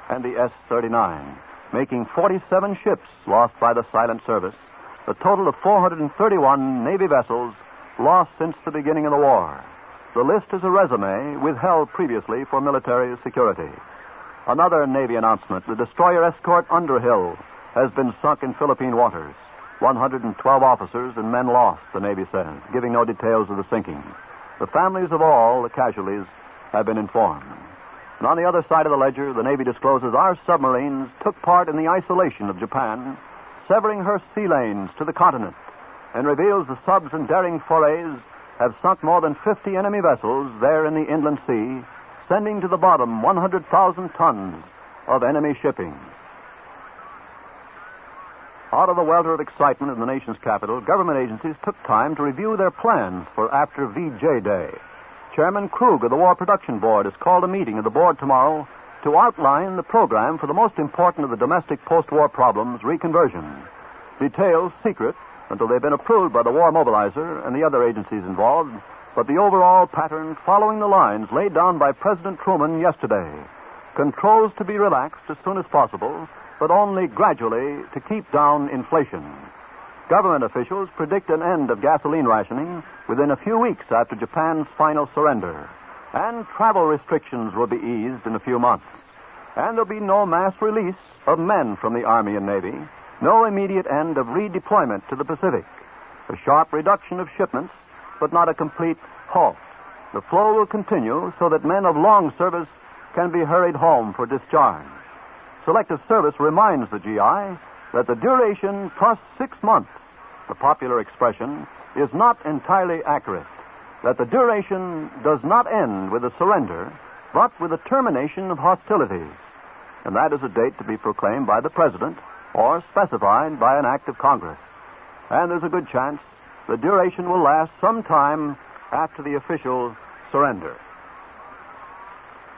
and the S-39, making 47 ships lost by the silent service, a total of 431 Navy vessels lost since the beginning of the war. The list is a resume withheld previously for military security. Another Navy announcement, the destroyer escort Underhill has been sunk in Philippine waters. 112 officers and men lost, the Navy says, giving no details of the sinking. The families of all the casualties have been informed. And on the other side of the ledger, the Navy discloses our submarines took part in the isolation of Japan, severing her sea lanes to the continent, and reveals the subs and daring forays have sunk more than 50 enemy vessels there in the inland sea, sending to the bottom 100,000 tons of enemy shipping. Out of the welter of excitement in the nation's capital, government agencies took time to review their plans for after VJ Day. Chairman Krug of the War Production Board has called a meeting of the board tomorrow to outline the program for the most important of the domestic post-war problems, reconversion. Details secret until they've been approved by the War Mobilizer and the other agencies involved, but the overall pattern following the lines laid down by President Truman yesterday. Controls to be relaxed as soon as possible, but only gradually to keep down inflation. Government officials predict an end of gasoline rationing within a few weeks after Japan's final surrender. And travel restrictions will be eased in a few months. And there'll be no mass release of men from the Army and Navy, no immediate end of redeployment to the Pacific. A sharp reduction of shipments, but not a complete halt. The flow will continue so that men of long service can be hurried home for discharge. Selective Service reminds the GI that the duration plus 6 months, the popular expression, is not entirely accurate. That the duration does not end with a surrender, but with the termination of hostilities. And that is a date to be proclaimed by the President or specified by an act of Congress. And there's a good chance The duration will last some time after the official surrender.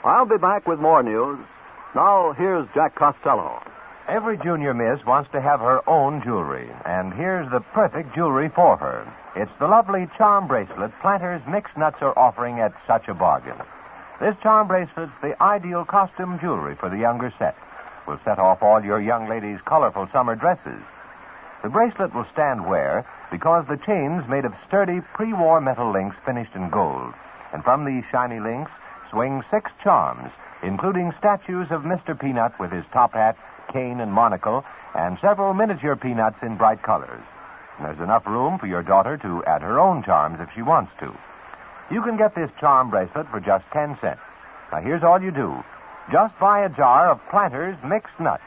I'll be back with more news. Now, here's Jack Costello. Every junior miss wants to have her own jewelry, and here's the perfect jewelry for her. It's the lovely charm bracelet Planters Mixed Nuts are offering at such a bargain. This charm bracelet's the ideal costume jewelry for the younger set. Will set off all your young ladies' colorful summer dresses. The bracelet will stand wear because the chain's made of sturdy pre-war metal links finished in gold. And from these shiny links swing 6 charms, including statues of Mr. Peanut with his top hat, cane, and monocle, and several miniature peanuts in bright colors. And there's enough room for your daughter to add her own charms if she wants to. You can get this charm bracelet for just 10 cents. Now, here's all you do. Just buy a jar of Planters Mixed Nuts,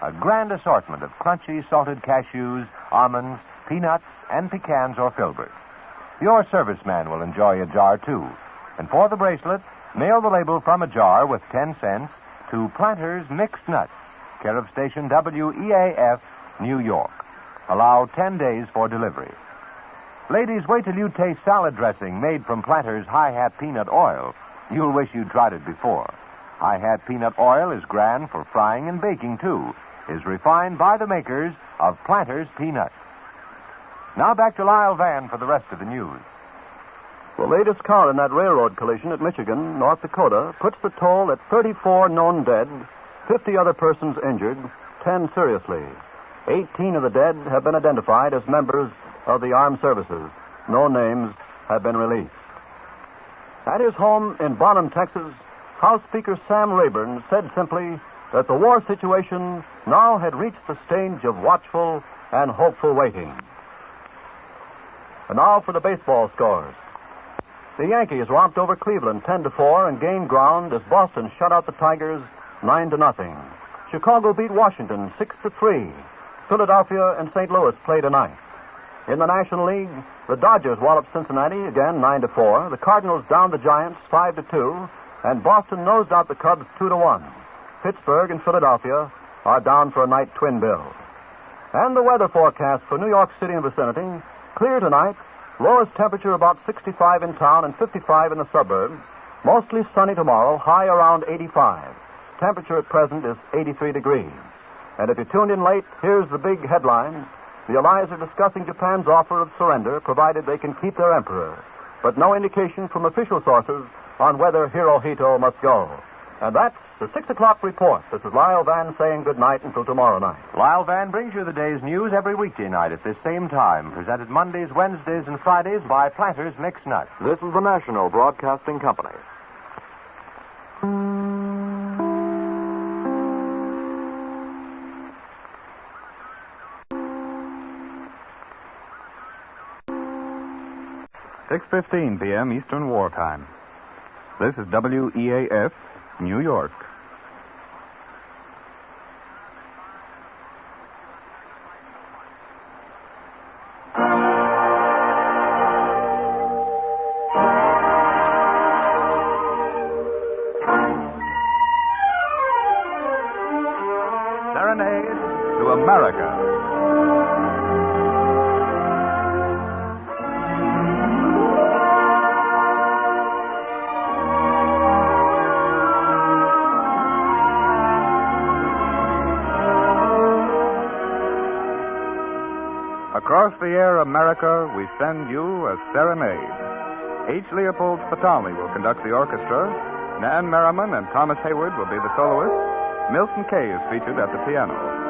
a grand assortment of crunchy salted cashews, almonds, peanuts, and pecans or filberts. Your serviceman will enjoy a jar, too. And for the bracelet, mail the label from a jar with 10 cents to Planters Mixed Nuts, care of station WEAF, New York. Allow 10 days for delivery. Ladies, wait till you taste salad dressing made from Planters High Hat Peanut Oil. You'll wish you'd tried it before. High Hat Peanut Oil is grand for frying and baking, too. Is refined by the makers of Planters Peanuts. Now back to Lyle Van for the rest of the news. The latest car in that railroad collision at Michigan, North Dakota, puts the toll at 34 known dead, 50 other persons injured, 10 seriously. 18 of the dead have been identified as members of the armed services. No names have been released. At his home in Bonham, Texas, House Speaker Sam Rayburn said simply that the war situation now had reached the stage of watchful and hopeful waiting. And now for the baseball scores. The Yankees romped over Cleveland 10-4 and gained ground as Boston shut out the Tigers 9-0. Chicago beat Washington 6-3. Philadelphia and St. Louis play tonight. In the National League, the Dodgers walloped Cincinnati again 9-4. The Cardinals downed the Giants 5-2, and Boston nosed out the Cubs 2-1. Pittsburgh and Philadelphia are down for a night twin bill. And the weather forecast for New York City and vicinity: clear tonight, lowest temperature about 65 in town and 55 in the suburbs. Mostly sunny tomorrow, high around 85. Temperature at present is 83 degrees. And if you tuned in late, here's the big headline. The Allies are discussing Japan's offer of surrender, provided they can keep their emperor. But no indication from official sources on whether Hirohito must go. And that's the 6 o'clock report. This is Lyle Van saying good night until tomorrow night. Lyle Van brings you the day's news every weekday night at this same time. Presented Mondays, Wednesdays, and Fridays by Planters Mixed Nuts. This is the National Broadcasting Company. .6:15 p.m. Eastern Wartime. This is WEAF, New York. Serenade to America. Across the air, America, we send you a serenade. H. Leopold Spitali will conduct the orchestra. Nan Merriman and Thomas Hayward will be the soloists. Milton Kay is featured at the piano.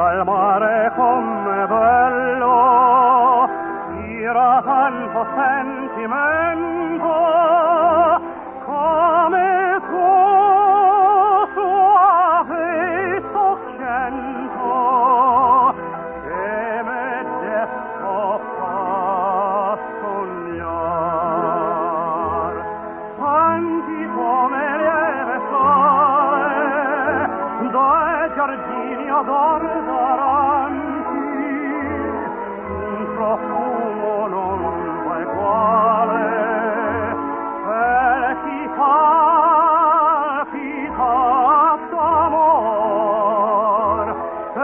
dal mare come bello, tira tanto sentimento, come tuo suave soccento, che me detto fa sognar. Quanti come lieve sole, dai giardini odor d'aranti, un profumo non so quale, chi palpita d'amor, e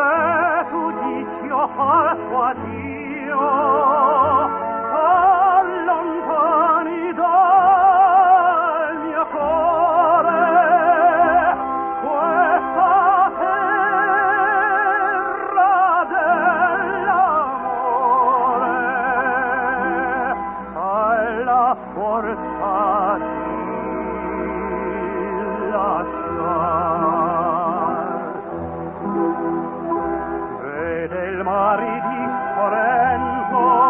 tu dici o falso addio, allontani dal mio cuore questa terra dell'amore, alla forza di lasciar. Vede il mare differente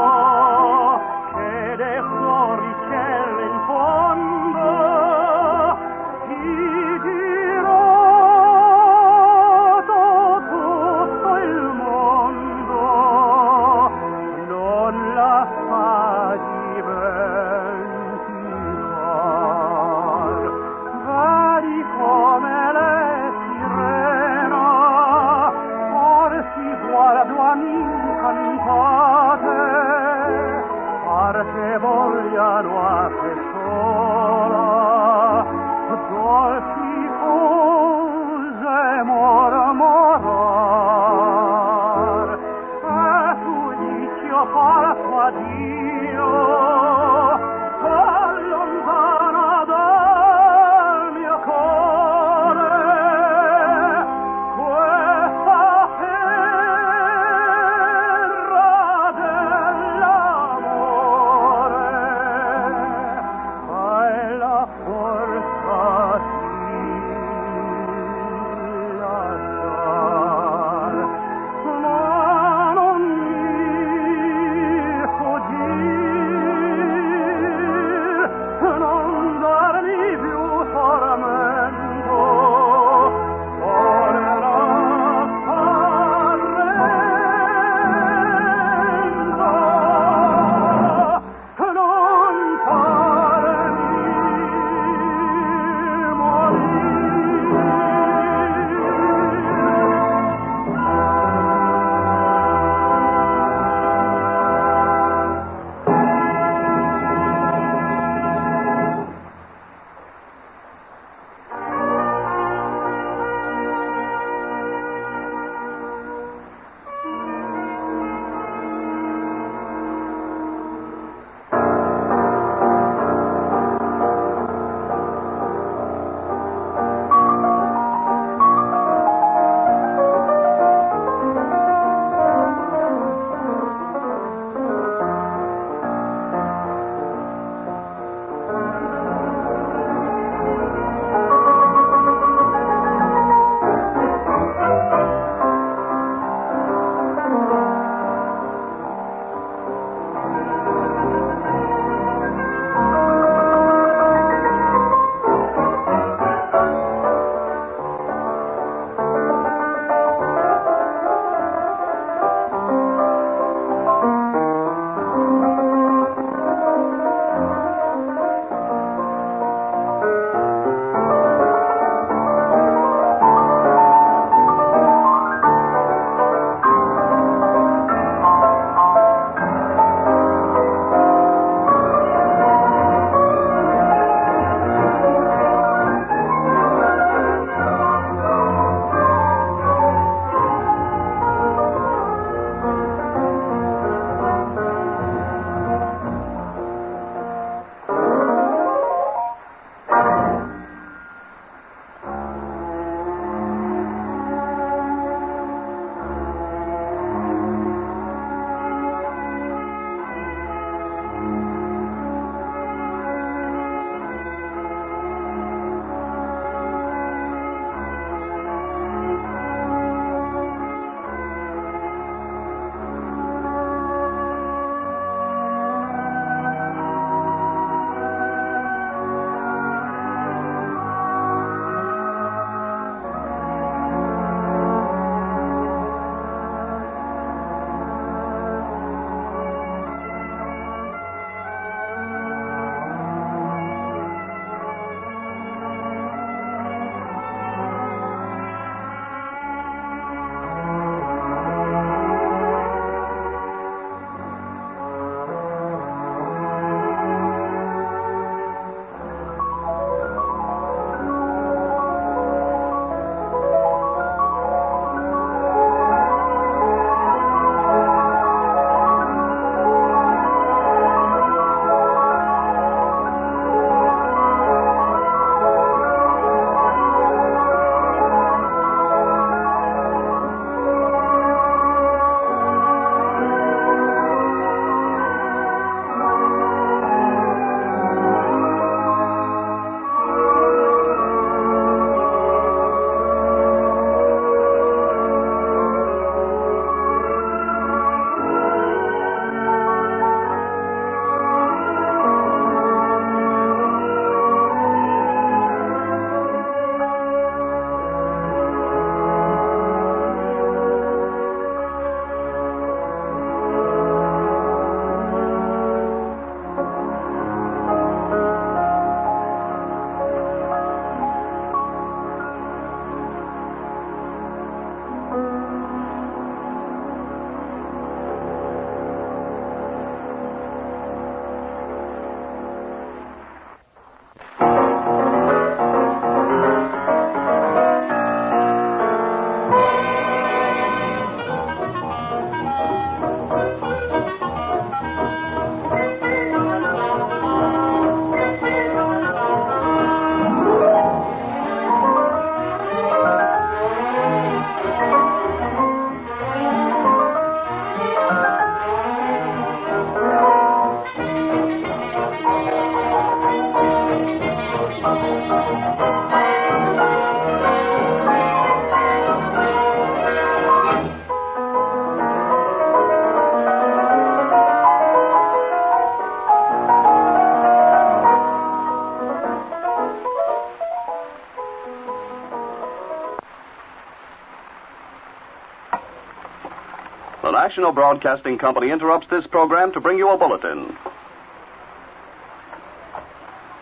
The National Broadcasting Company interrupts this program to bring you a bulletin.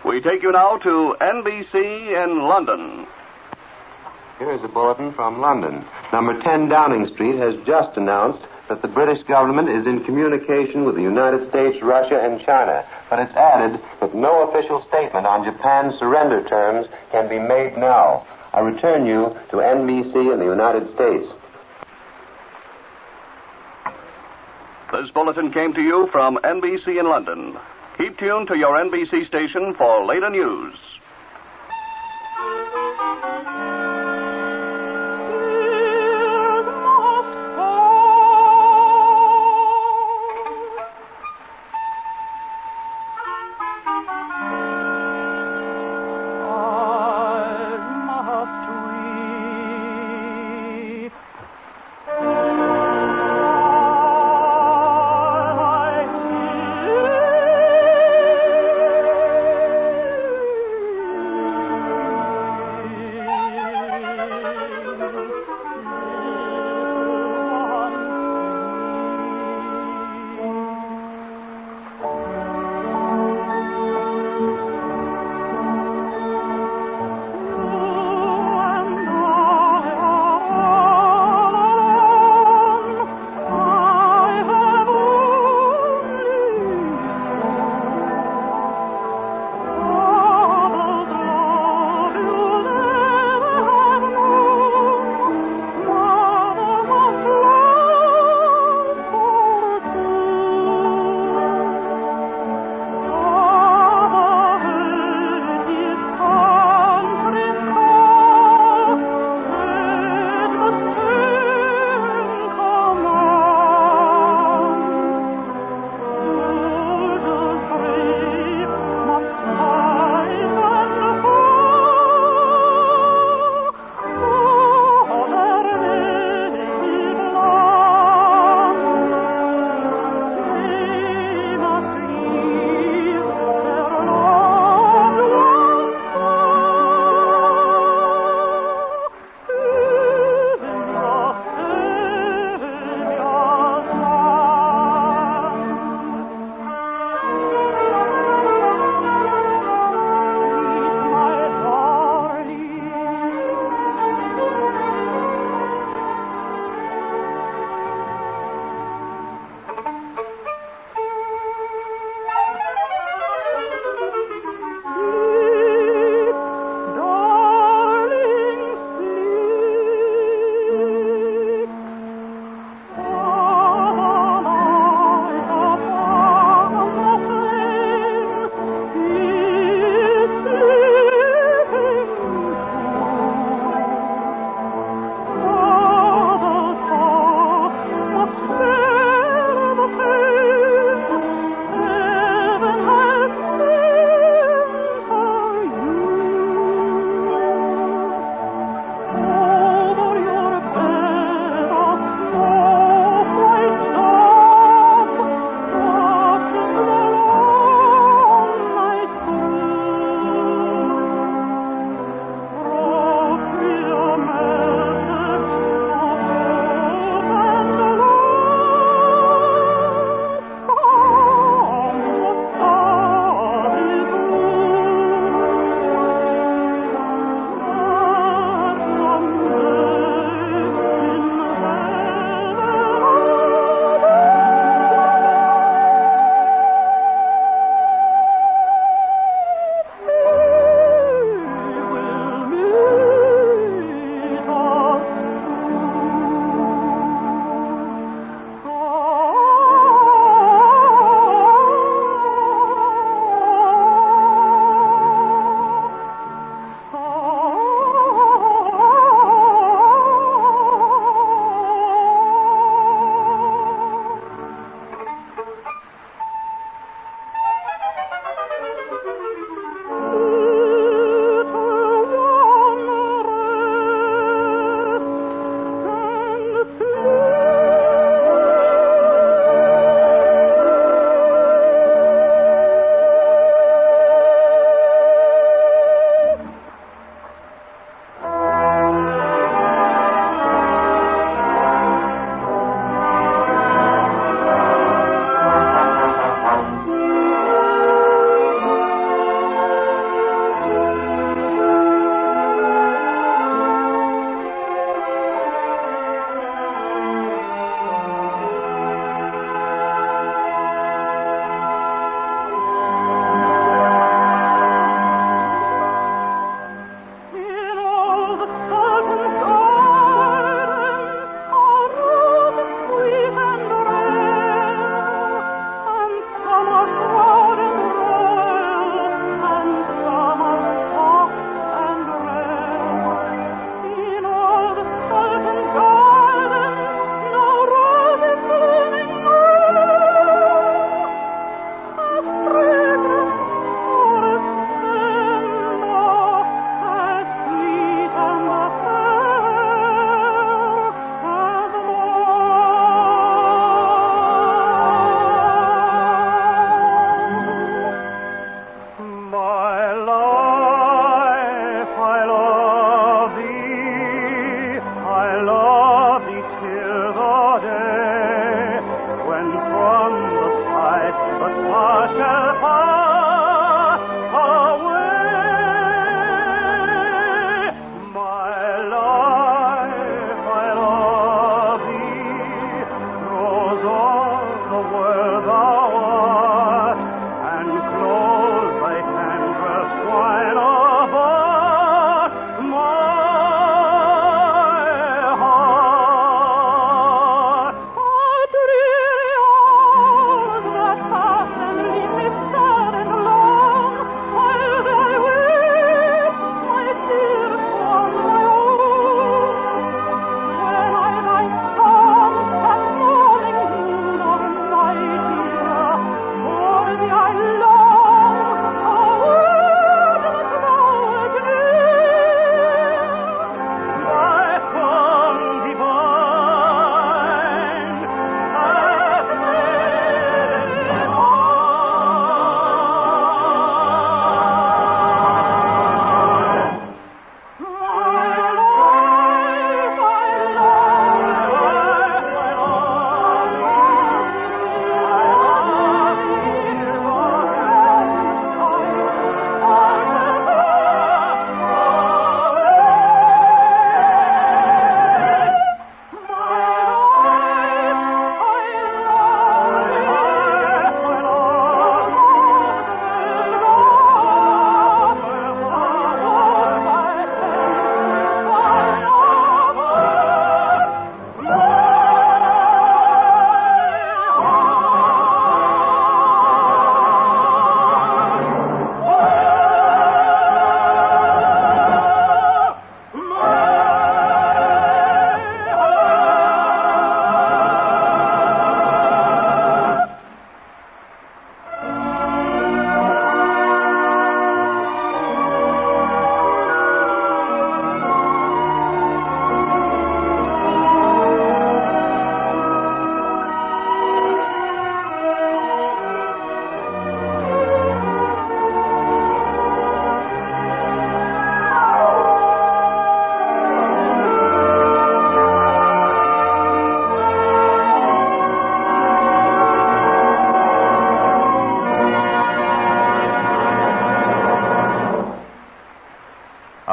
We take you now to NBC in London. Here's a bulletin from London. Number 10 Downing Street has just announced that the British government is in communication with the United States, Russia, and China. But it's added that no official statement on Japan's surrender terms can be made now. I return you to NBC in the United States. This bulletin came to you from NBC in London. Keep tuned to your NBC station for later news.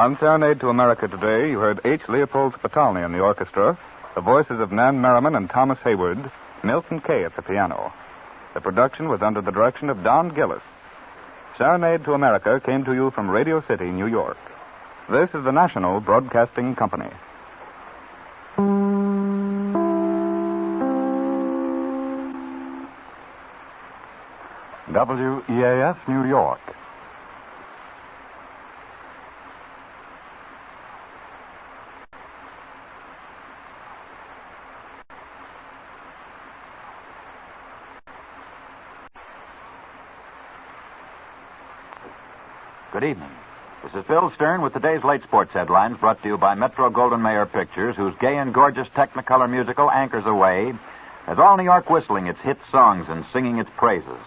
On Serenade to America today, you heard H. Leopold Spitalny in the orchestra, the voices of Nan Merriman and Thomas Hayward, Milton Kay at the piano. The production was under the direction of Don Gillis. Serenade to America came to you from Radio City, New York. This is the National Broadcasting Company. WEAF, New York. Good evening. This is Bill Stern with today's late sports headlines brought to you by Metro Goldwyn Mayer Pictures, whose gay and gorgeous Technicolor musical Anchors Aweigh has all New York whistling its hit songs and singing its praises.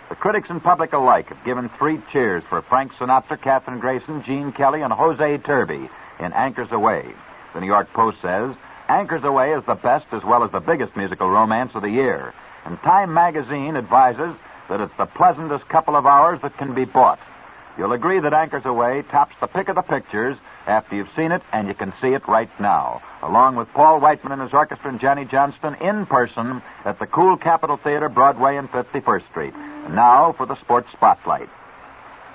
The critics and public alike have given 3 cheers for Frank Sinatra, Katherine Grayson, Gene Kelly, and Jose Turby in Anchors Aweigh. The New York Post says, Anchors Aweigh is the best as well as the biggest musical romance of the year. And Time magazine advises that it's the pleasantest couple of hours that can be bought. You'll agree that Anchors Aweigh tops the pick of the pictures after you've seen it, and you can see it right now, along with Paul Whiteman and his orchestra and Johnny Johnston in person at the cool Capitol Theater, Broadway and 51st Street. And now for the sports spotlight.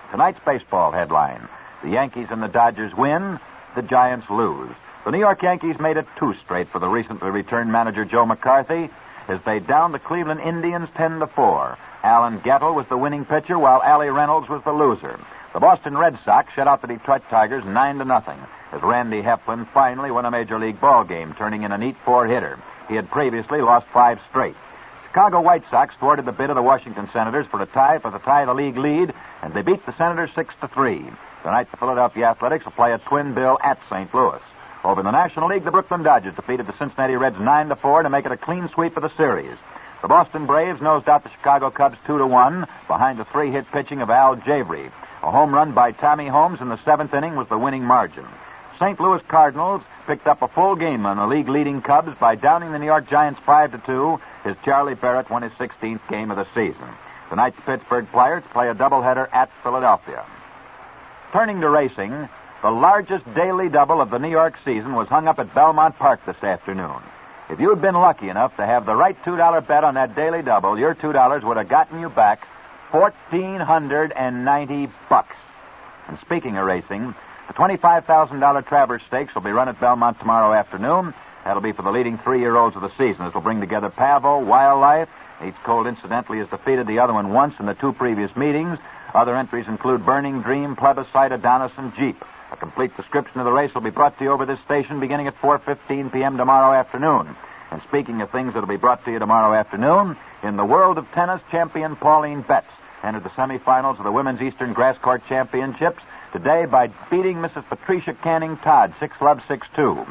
Tonight's baseball headline. The Yankees and the Dodgers win, the Giants lose. The New York Yankees made it 2 straight for the recently returned manager Joe McCarthy as they downed the Cleveland Indians 10-4. Alan Gettle was the winning pitcher, while Allie Reynolds was the loser. The Boston Red Sox shut out the Detroit Tigers 9-0, as Randy Heflin finally won a Major League ball game, turning in a neat 4-hitter. He had previously lost 5 straight. Chicago White Sox thwarted the bid of the Washington Senators for the tie of the league lead, and they beat the Senators 6-3. Tonight, the Philadelphia Athletics will play a twin bill at St. Louis. Over in the National League, the Brooklyn Dodgers defeated the Cincinnati Reds 9-4 to make it a clean sweep of the series. The Boston Braves nosed out the Chicago Cubs 2-1 behind the 3-hit pitching of Al Javery. A home run by Tommy Holmes in the 7th inning was the winning margin. St. Louis Cardinals picked up a full game on the league-leading Cubs by downing the New York Giants 5-2 as Charlie Barrett won his 16th game of the season. Tonight, the Pittsburgh Pirates play a doubleheader at Philadelphia. Turning to racing, the largest daily double of the New York season was hung up at Belmont Park this afternoon. If you'd been lucky enough to have the right $2 bet on that daily double, your $2 would have gotten you back $1,490. And speaking of racing, the $25,000 Travers Stakes will be run at Belmont tomorrow afternoon. That'll be for the leading 3-year-olds of the season. This will bring together Pavo, Wildlife. Each colt, incidentally, has defeated the other one once in the 2 previous meetings. Other entries include Burning Dream, Plebiscite, Adonis, and Jeep. A complete description of the race will be brought to you over this station beginning at 4:15 p.m. tomorrow afternoon. And speaking of things that will be brought to you tomorrow afternoon, in the world of tennis, champion Pauline Betts entered the semifinals of the Women's Eastern Grass Court Championships today by beating Mrs. Patricia Canning Todd 6-love, 6-2.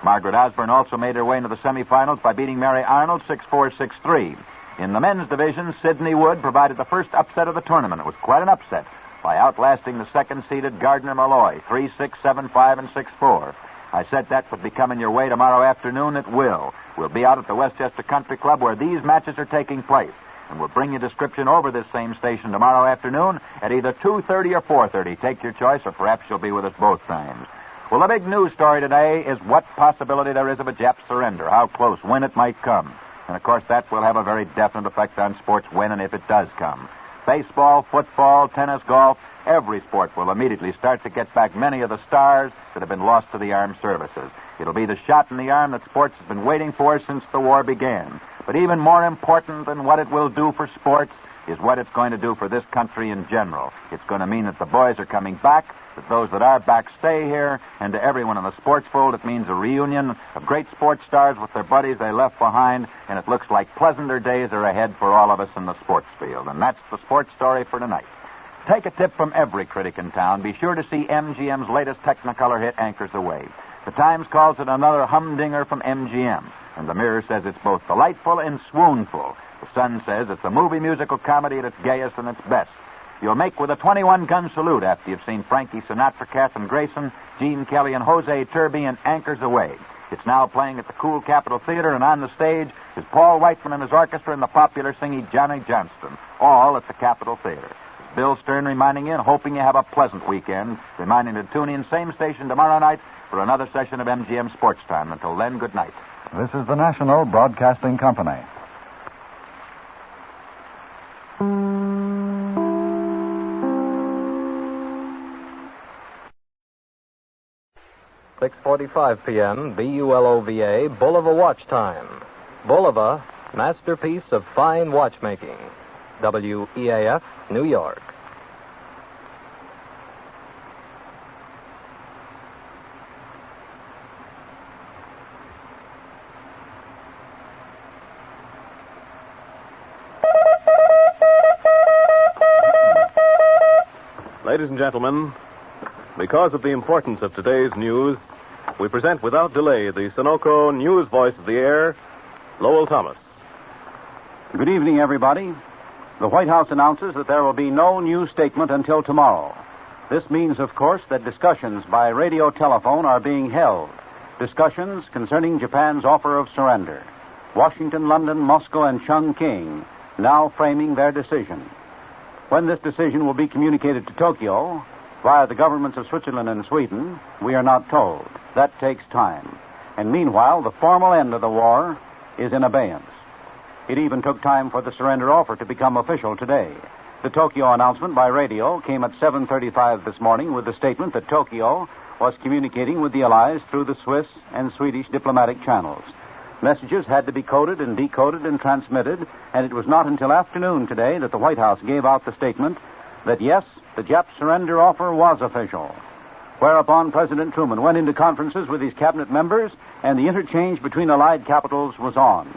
Margaret Osborne also made her way into the semifinals by beating Mary Arnold 6-4, 6-3. In the men's division, Sidney Wood provided the first upset of the tournament. It was quite an upset by outlasting the second-seeded Gardner Malloy 3-6, 7-5, and 6-4. I said that would be coming your way tomorrow afternoon. It will. We'll be out at the Westchester Country Club where these matches are taking place. And we'll bring you a description over this same station tomorrow afternoon at either 2:30 or 4:30. Take your choice, or perhaps you'll be with us both times. Well, the big news story today is what possibility there is of a Jap surrender, how close, when it might come. And, of course, that will have a very definite effect on sports when and if it does come. Baseball, football, tennis, golf, every sport will immediately start to get back many of the stars that have been lost to the armed services. It'll be the shot in the arm that sports has been waiting for since the war began. But even more important than what it will do for sports is what it's going to do for this country in general. It's going to mean that the boys are coming back, that those that are back stay here, and to everyone in the sports fold, it means a reunion of great sports stars with their buddies they left behind, and it looks like pleasanter days are ahead for all of us in the sports field. And that's the sports story for tonight. Take a tip from every critic in town. Be sure to see MGM's latest Technicolor hit, Anchors Aweigh. The Times calls it another humdinger from MGM, and the Mirror says it's both delightful and swoonful. The Sun says it's a movie musical comedy at its gayest and its best. You'll make with a 21-gun salute after you've seen Frankie Sinatra, Katherine Grayson, Gene Kelly, and Jose Turby in Anchors Aweigh. It's now playing at the cool Capitol Theater, and on the stage is Paul Whiteman and his orchestra and the popular singing Johnny Johnston, all at the Capitol Theater. Bill Stern reminding you, hoping you have a pleasant weekend. Reminding you to tune in, same station tomorrow night for another session of MGM Sports Time. Until then, good night. This is the National Broadcasting Company. .45 p.m., BULOVA, Bulova Watch Time. Bulova, masterpiece of fine watchmaking. WEAF, New York. Ladies and gentlemen, because of the importance of today's news, we present without delay the Sunoco news voice of the air, Lowell Thomas. Good evening, everybody. The White House announces that there will be no new statement until tomorrow. This means, of course, that discussions by radio telephone are being held. Discussions concerning Japan's offer of surrender. Washington, London, Moscow, and Chongqing now framing their decision. When this decision will be communicated to Tokyo via the governments of Switzerland and Sweden, we are not told. That takes time. And meanwhile, the formal end of the war is in abeyance. It even took time for the surrender offer to become official today. The Tokyo announcement by radio came at 7:35 this morning with the statement that Tokyo was communicating with the Allies through the Swiss and Swedish diplomatic channels. Messages had to be coded and decoded and transmitted, and it was not until afternoon today that the White House gave out the statement that, yes, the Jap surrender offer was official. Whereupon President Truman went into conferences with his cabinet members, and the interchange between Allied capitals was on.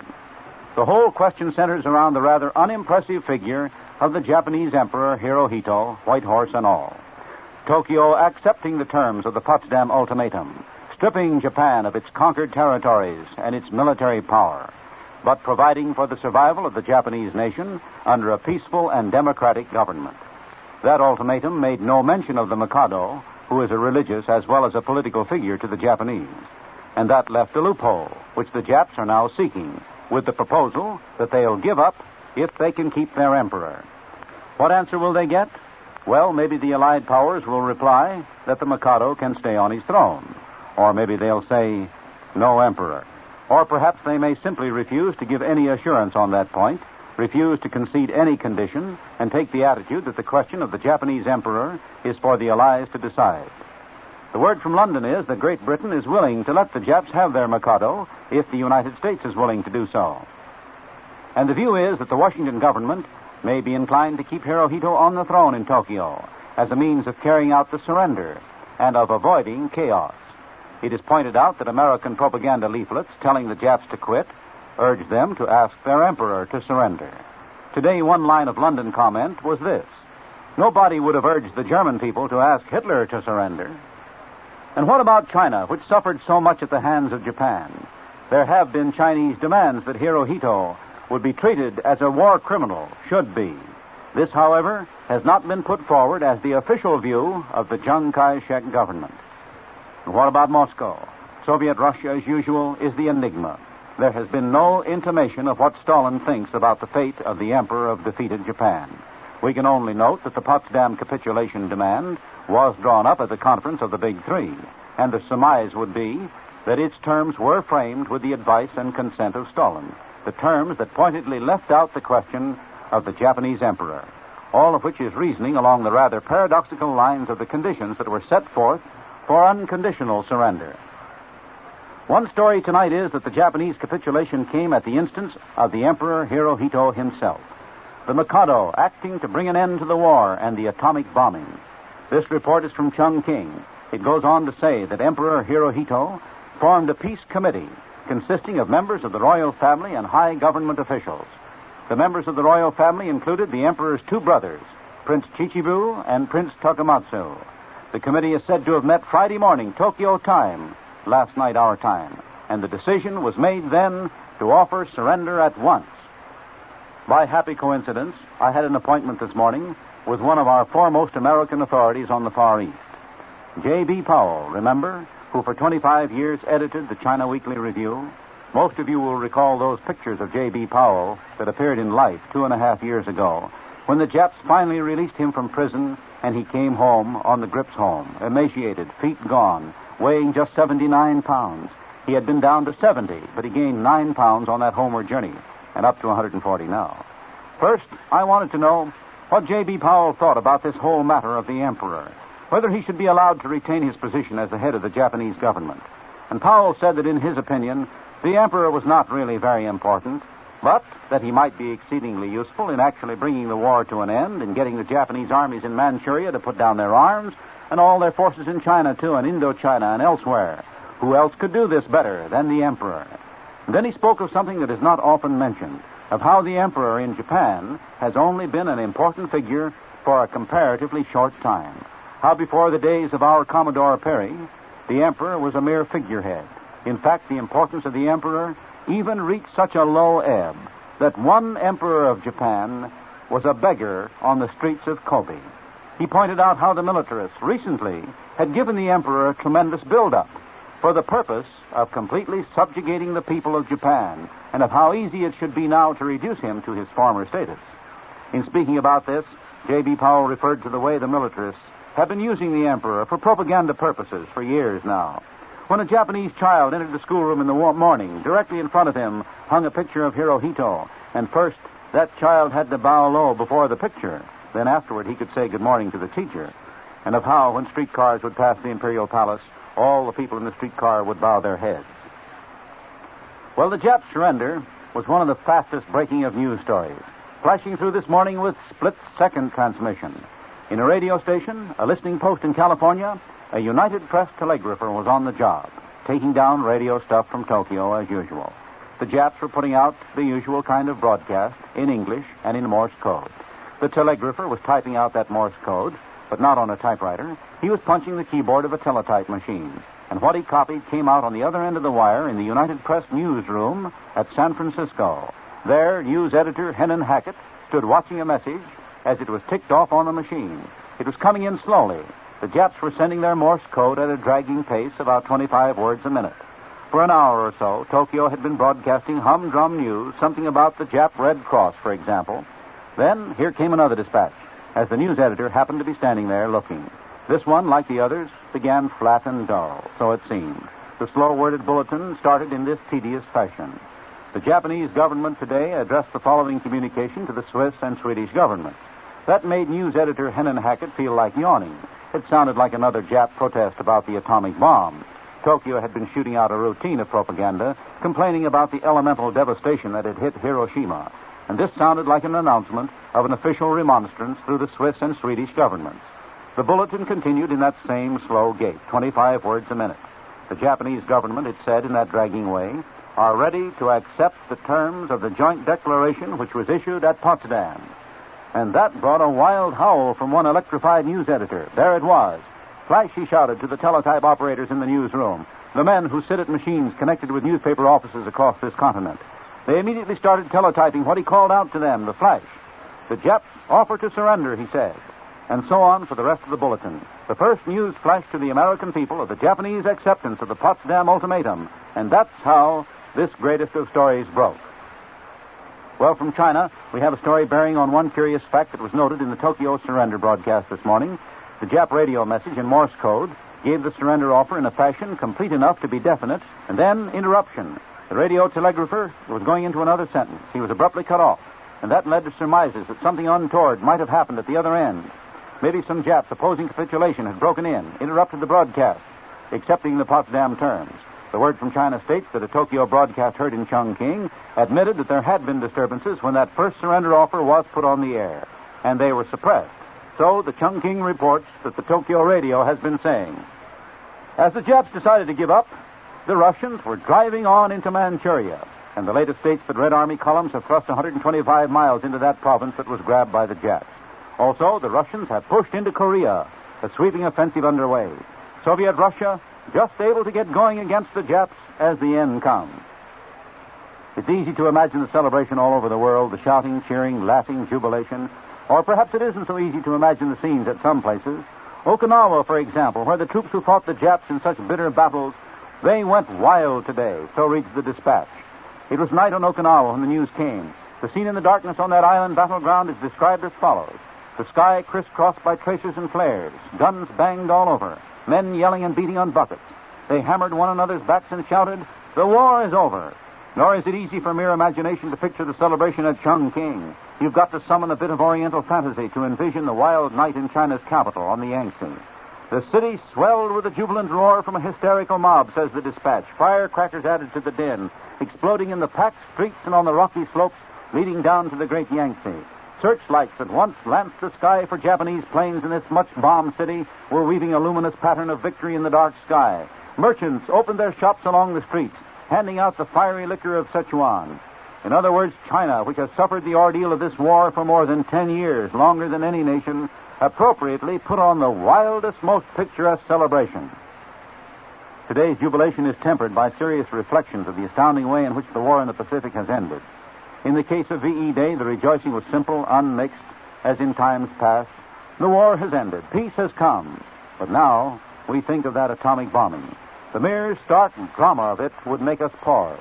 The whole question centers around the rather unimpressive figure of the Japanese Emperor Hirohito, White Horse and all. Tokyo accepting the terms of the Potsdam Ultimatum, stripping Japan of its conquered territories and its military power, but providing for the survival of the Japanese nation under a peaceful and democratic government. That ultimatum made no mention of the Mikado, who is a religious as well as a political figure to the Japanese. And that left a loophole, which the Japs are now seeking, with the proposal that they'll give up if they can keep their emperor. What answer will they get? Well, maybe the Allied powers will reply that the Mikado can stay on his throne. Or maybe they'll say, no emperor. Or perhaps they may simply refuse to give any assurance on that point, refuse to concede any condition, and take the attitude that the question of the Japanese emperor is for the Allies to decide. The word from London is that Great Britain is willing to let the Japs have their Mikado if the United States is willing to do so. And the view is that the Washington government may be inclined to keep Hirohito on the throne in Tokyo as a means of carrying out the surrender and of avoiding chaos. It is pointed out that American propaganda leaflets telling the Japs to quit urged them to ask their emperor to surrender. Today, one line of London comment was this: nobody would have urged the German people to ask Hitler to surrender. And what about China, which suffered so much at the hands of Japan? There have been Chinese demands that Hirohito would be treated as a war criminal, should be. This, however, has not been put forward as the official view of the Chiang Kai-shek government. And what about Moscow? Soviet Russia, as usual, is the enigma. There has been no intimation of what Stalin thinks about the fate of the emperor of defeated Japan. We can only note that the Potsdam capitulation demand was drawn up at the conference of the Big Three, and the surmise would be that its terms were framed with the advice and consent of Stalin, the terms that pointedly left out the question of the Japanese emperor, all of which is reasoning along the rather paradoxical lines of the conditions that were set forth for unconditional surrender. One story tonight is that the Japanese capitulation came at the instance of the Emperor Hirohito himself, the Mikado acting to bring an end to the war and the atomic bombing. This report is from Chongqing. It goes on to say that Emperor Hirohito formed a peace committee consisting of members of the royal family and high government officials. The members of the royal family included the emperor's two brothers, Prince Chichibu and Prince Tokumatsu. The committee is said to have met Friday morning, Tokyo time, last night our time, and the decision was made then to offer surrender at once. By happy coincidence, I had an appointment this morning with one of our foremost American authorities on the Far East. J.B. Powell, remember, who for 25 years edited the China Weekly Review? Most of you will recall those pictures of J.B. Powell that appeared in Life 2.5 years ago. when the Japs finally released him from prison and he came home on the Grips home, emaciated, feet gone, weighing just 79 pounds. He had been down to 70, but he gained 9 pounds on that homeward journey, and up to 140 now. First, I wanted to know what J.B. Powell thought about this whole matter of the Emperor, whether he should be allowed to retain his position as the head of the Japanese government. And Powell said that in his opinion, the Emperor was not really very important, but that he might be exceedingly useful in actually bringing the war to an end and getting the Japanese armies in Manchuria to put down their arms, and all their forces in China, too, and Indochina and elsewhere. Who else could do this better than the Emperor? And then he spoke of something that is not often mentioned, of how the Emperor in Japan has only been an important figure for a comparatively short time. How before the days of our Commodore Perry, the Emperor was a mere figurehead. In fact, the importance of the Emperor even reached such a low ebb that one Emperor of Japan was a beggar on the streets of Kobe. He pointed out how the militarists recently had given the Emperor a tremendous build-up for the purpose of completely subjugating the people of Japan, and of how easy it should be now to reduce him to his former status. In speaking about this, J.B. Powell referred to the way the militarists have been using the Emperor for propaganda purposes for years now. When a Japanese child entered the schoolroom in the morning, directly in front of him hung a picture of Hirohito, and first that child had to bow low before the picture. Then afterward he could say good morning to the teacher. And of how, when streetcars would pass the Imperial Palace, all the people in the streetcar would bow their heads. Well, the Jap surrender was one of the fastest breaking of news stories, flashing through this morning with split-second transmission. In a radio station, a listening post in California, a United Press telegrapher was on the job, taking down radio stuff from Tokyo as usual. The Japs were putting out the usual kind of broadcast in English and in Morse code. The telegrapher was typing out that Morse code, but not on a typewriter. He was punching the keyboard of a teletype machine. And what he copied came out on the other end of the wire in the United Press newsroom at San Francisco. There, news editor Hennon Hackett stood watching a message as it was ticked off on the machine. It was coming in slowly. The Japs were sending their Morse code at a dragging pace, about 25 words a minute. For an hour or so, Tokyo had been broadcasting humdrum news, something about the Jap Red Cross, for example. Then, here came another dispatch, as the news editor happened to be standing there looking. This one, like the others, began flat and dull, so it seemed. The slow-worded bulletin started in this tedious fashion. The Japanese government today addressed the following communication to the Swiss and Swedish governments. That made news editor Hennon Hackett feel like yawning. It sounded like another Jap protest about the atomic bomb. Tokyo had been shooting out a routine of propaganda, complaining about the elemental devastation that had hit Hiroshima. And this sounded like an announcement of an official remonstrance through the Swiss and Swedish governments. The bulletin continued in that same slow gait, 25 words a minute. The Japanese government, it said in that dragging way, are ready to accept the terms of the joint declaration which was issued at Potsdam. And that brought a wild howl from one electrified news editor. There it was. Flash, he shouted to the teletype operators in the newsroom, the men who sit at machines connected with newspaper offices across this continent. They immediately started teletyping what he called out to them, the Flash. The Japs offer to surrender, he said. And so on for the rest of the bulletin. The first news flash to the American people of the Japanese acceptance of the Potsdam Ultimatum. And that's how this greatest of stories broke. Well, from China, we have a story bearing on one curious fact that was noted in the Tokyo surrender broadcast this morning. The Jap radio message in Morse code gave the surrender offer in a fashion complete enough to be definite, and then interruption. The radio telegrapher was going into another sentence. He was abruptly cut off, and that led to surmises that something untoward might have happened at the other end. Maybe some Japs opposing capitulation had broken in, interrupted the broadcast, accepting the Potsdam terms. The word from China states that a Tokyo broadcast heard in Chongqing admitted that there had been disturbances when that first surrender offer was put on the air, and they were suppressed. So the Chongqing reports that the Tokyo radio has been saying. As the Japs decided to give up, the Russians were driving on into Manchuria, and the latest states that Red Army columns have thrust 125 miles into that province that was grabbed by the Japs. Also, the Russians have pushed into Korea, a sweeping offensive underway. Soviet Russia just able to get going against the Japs as the end comes. It's easy to imagine the celebration all over the world, the shouting, cheering, laughing, jubilation. Or perhaps it isn't so easy to imagine the scenes at some places. Okinawa, for example, where the troops who fought the Japs in such bitter battles, they went wild today, so reads the dispatch. It was night on Okinawa when the news came. The scene in the darkness on that island battleground is described as follows. The sky crisscrossed by tracers and flares, guns banged all over, men yelling and beating on buckets. They hammered one another's backs and shouted, "The war is over." Nor is it easy for mere imagination to picture the celebration at Chongqing. You've got to summon a bit of Oriental fantasy to envision the wild night in China's capital on the Yangtze. The city swelled with a jubilant roar from a hysterical mob, says the dispatch. Firecrackers added to the din, exploding in the packed streets and on the rocky slopes leading down to the great Yangtze. Searchlights that once lanced the sky for Japanese planes in this much-bombed city were weaving a luminous pattern of victory in the dark sky. Merchants opened their shops along the streets, handing out the fiery liquor of Sichuan. In other words, China, which has suffered the ordeal of this war for more than 10 years, longer than any nation, appropriately put on the wildest, most picturesque celebration. Today's jubilation is tempered by serious reflections of the astounding way in which the war in the Pacific has ended. In the case of VE Day, the rejoicing was simple, unmixed, as in times past. The war has ended. Peace has come. But now, we think of that atomic bombing. The mere stark drama of it would make us pause.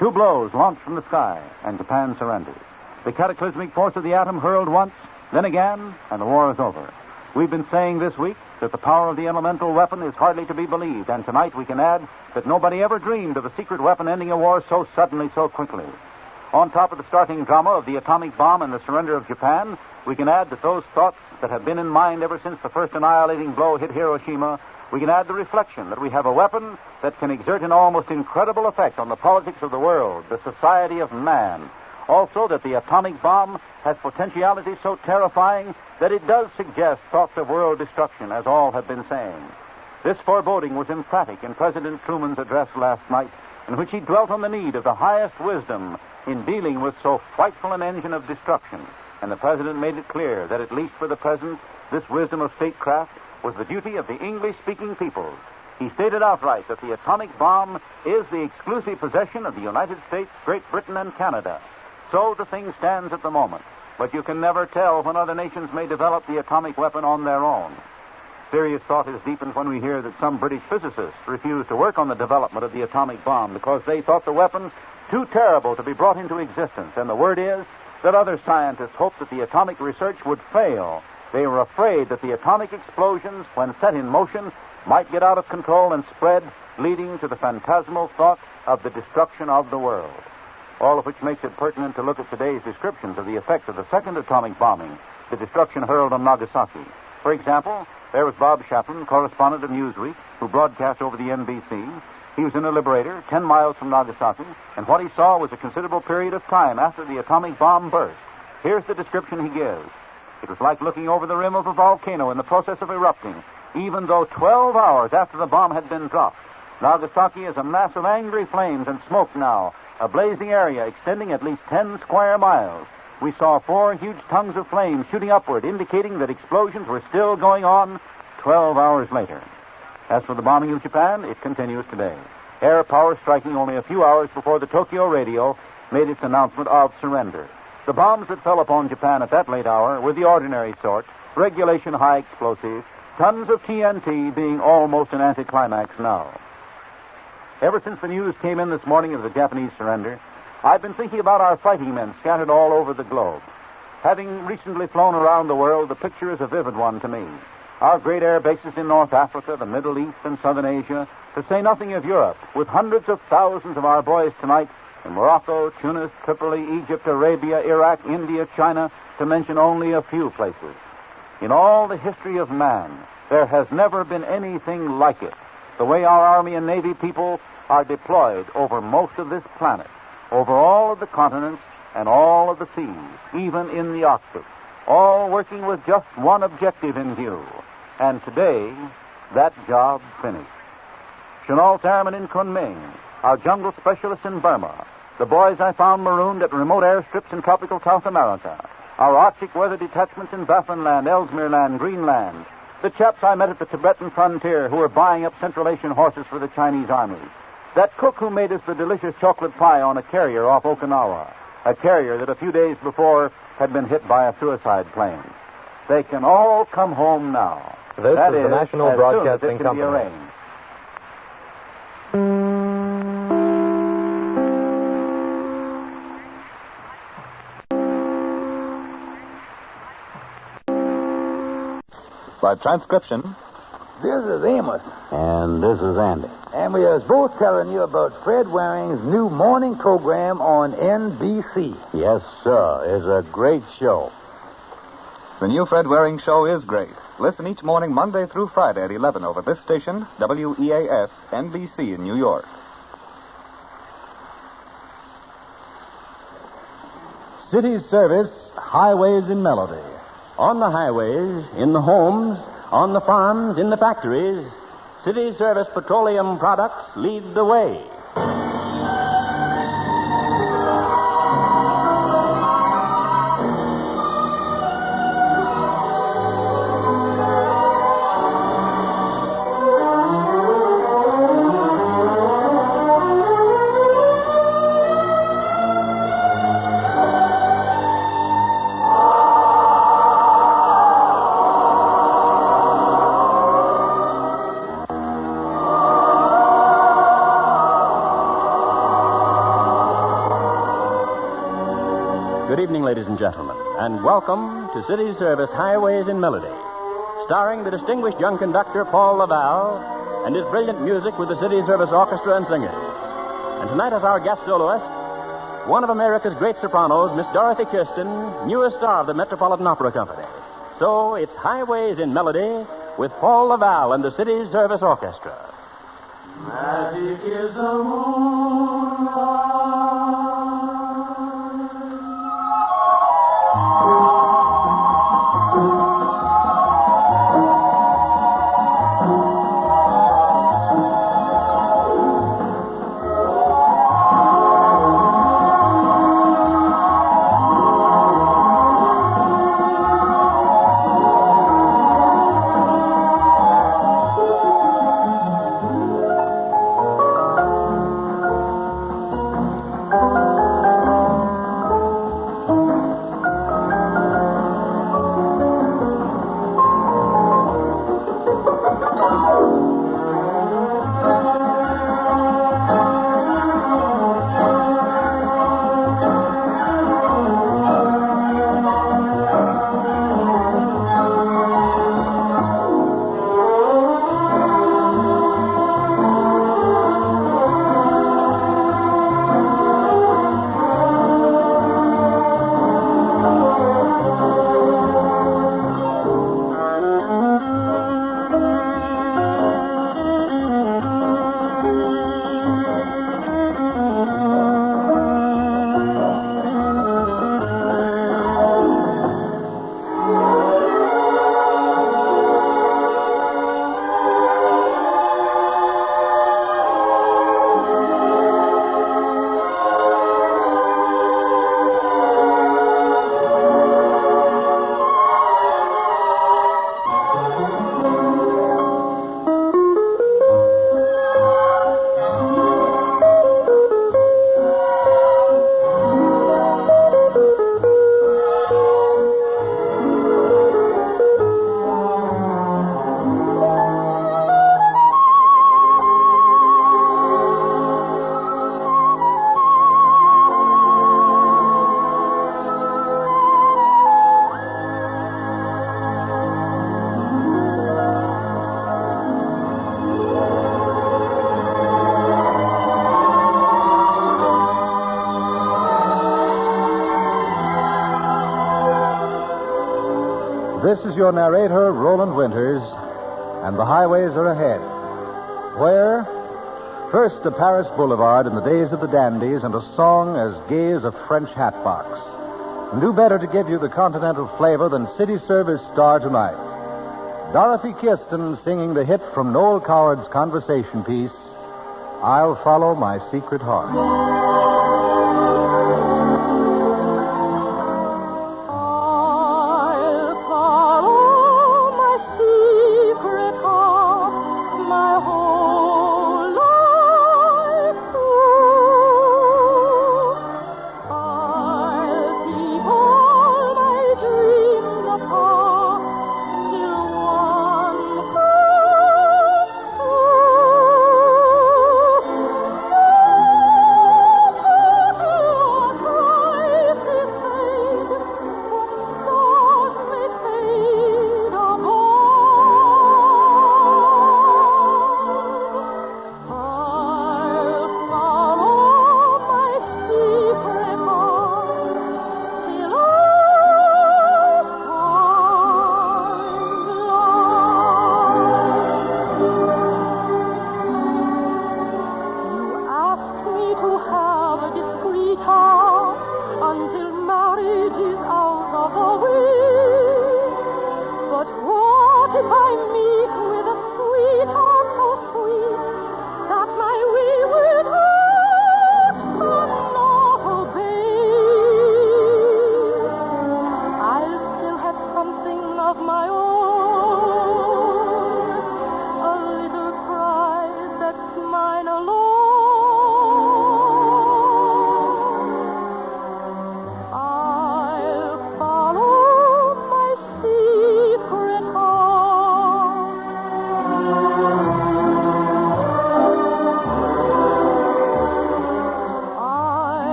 2 blows launched from the sky, and Japan surrenders. The cataclysmic force of the atom hurled once, then again, and the war is over. We've been saying this week that the power of the elemental weapon is hardly to be believed, and tonight we can add that nobody ever dreamed of a secret weapon ending a war so suddenly, so quickly. On top of the starting drama of the atomic bomb and the surrender of Japan, we can add that those thoughts that have been in mind ever since the first annihilating blow hit Hiroshima, we can add the reflection that we have a weapon that can exert an almost incredible effect on the politics of the world, the society of man. Also, that the atomic bomb has potentiality so terrifying that it does suggest thoughts of world destruction, as all have been saying. This foreboding was emphatic in President Truman's address last night, in which he dwelt on the need of the highest wisdom in dealing with so frightful an engine of destruction. And the President made it clear that, at least for the present, this wisdom of statecraft was the duty of the English-speaking peoples. He stated outright that the atomic bomb is the exclusive possession of the United States, Great Britain, and Canada. So the thing stands at the moment. But you can never tell when other nations may develop the atomic weapon on their own. Serious thought is deepened when we hear that some British physicists refused to work on the development of the atomic bomb because they thought the weapon too terrible to be brought into existence. And the word is that other scientists hoped that the atomic research would fail. They were afraid that the atomic explosions, when set in motion, might get out of control and spread, leading to the phantasmal thought of the destruction of the world. All of which makes it pertinent to look at today's descriptions of the effect of the second atomic bombing, the destruction hurled on Nagasaki. For example, there was Bob Chaplin, correspondent of Newsweek, who broadcast over the NBC. He was in a Liberator 10 miles from Nagasaki, and what he saw was a considerable period of time after the atomic bomb burst. Here's the description he gives. It was like looking over the rim of a volcano in the process of erupting, even though 12 hours after the bomb had been dropped. Nagasaki is a mass of angry flames and smoke now, a blazing area extending at least 10 square miles. We saw 4 huge tongues of flame shooting upward, indicating that explosions were still going on 12 hours later. As for the bombing of Japan, it continues today. Air power striking only a few hours before the Tokyo radio made its announcement of surrender. The bombs that fell upon Japan at that late hour were the ordinary sort, regulation high explosives, tons of TNT being almost an anticlimax now. Ever since the news came in this morning of the Japanese surrender, I've been thinking about our fighting men scattered all over the globe. Having recently flown around the world, the picture is a vivid one to me. Our great air bases in North Africa, the Middle East, and Southern Asia, to say nothing of Europe, with hundreds of thousands of our boys tonight in Morocco, Tunis, Tripoli, Egypt, Arabia, Iraq, India, China, to mention only a few places. In all the history of man, there has never been anything like it. The way our Army and Navy people are deployed over most of this planet, over all of the continents and all of the seas, even in the Arctic, all working with just one objective in view. And today, that job finished. Chennault's airmen in Kunming, our jungle specialists in Burma, the boys I found marooned at remote airstrips in tropical South America, our Arctic weather detachments in Baffinland, Ellesmere Land, Greenland, the chaps I met at the Tibetan frontier who were buying up Central Asian horses for the Chinese armies, that cook who made us the delicious chocolate pie on a carrier off Okinawa, a carrier that a few days before had been hit by a suicide plane. They can all come home now. This that is the National Broadcasting Company. By transcription. This is Amos. And this is Andy. And we are both telling you about Fred Waring's new morning program on NBC. Yes, sir. It's a great show. The new Fred Waring show is great. Listen each morning, Monday through Friday at 11 over this station, WEAF, NBC in New York. City Service, Highways in Melody. On the highways, in the homes, on the farms, in the factories, City Service petroleum products lead the way. Good evening, ladies and gentlemen, and welcome to City Service Highways in Melody, starring the distinguished young conductor Paul Laval and his brilliant music with the City Service Orchestra and Singers. And tonight as our guest soloist, one of America's great sopranos, Miss Dorothy Kirsten, newest star of the Metropolitan Opera Company. So it's Highways in Melody with Paul Laval and the City Service Orchestra. Magic is the moonlight. This is your narrator, Roland Winters, and the highways are ahead. Where? First, a Paris boulevard in the days of the dandies and a song as gay as a French hatbox. And who better to give you the continental flavor than City Service star tonight? Dorothy Kirsten singing the hit from Noel Coward's conversation piece, I'll Follow My Secret Heart.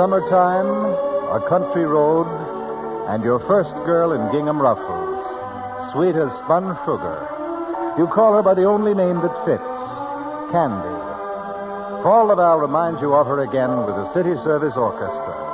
summertime, a country road, and your first girl in gingham ruffles, sweet as spun sugar. You call her by the only name that fits, Candy. Paul Laval reminds you of her again with the City Service Orchestra.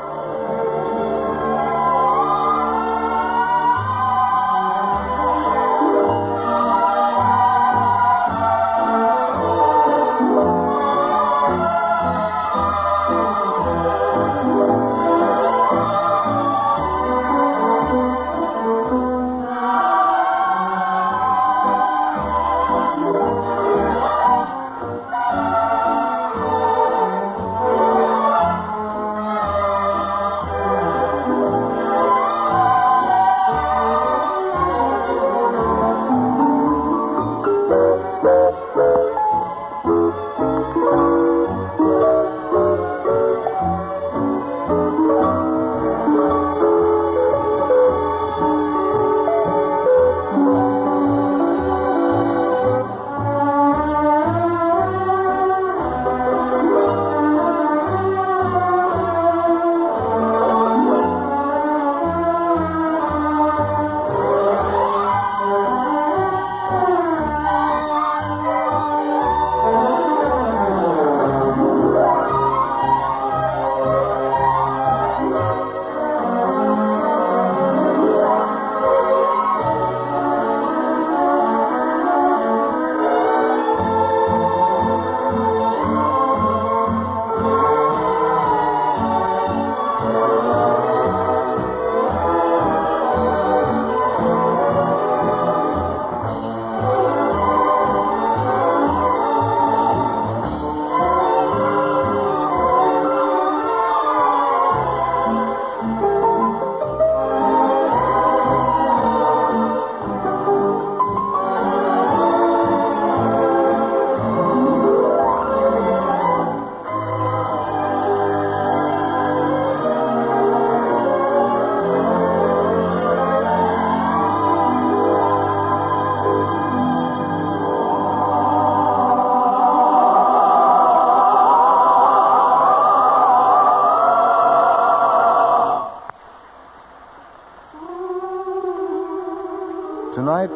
Tonight,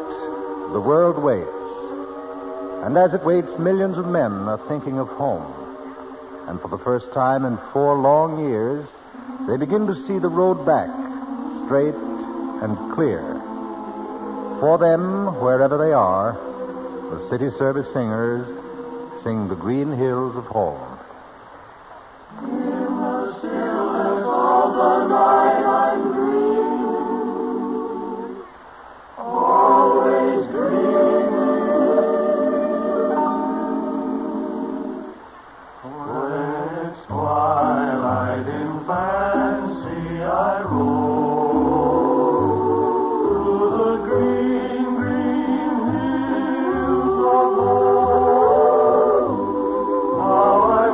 the world waits. And as it waits, millions of men are thinking of home. And for the first time in 4 long years, they begin to see the road back, straight and clear. For them, wherever they are, the City Service singers sing the green hills of home. In the stillness of the night I'm dreaming, always dreaming. When it's twilight in fancy I roll through the green, green hills of home. How I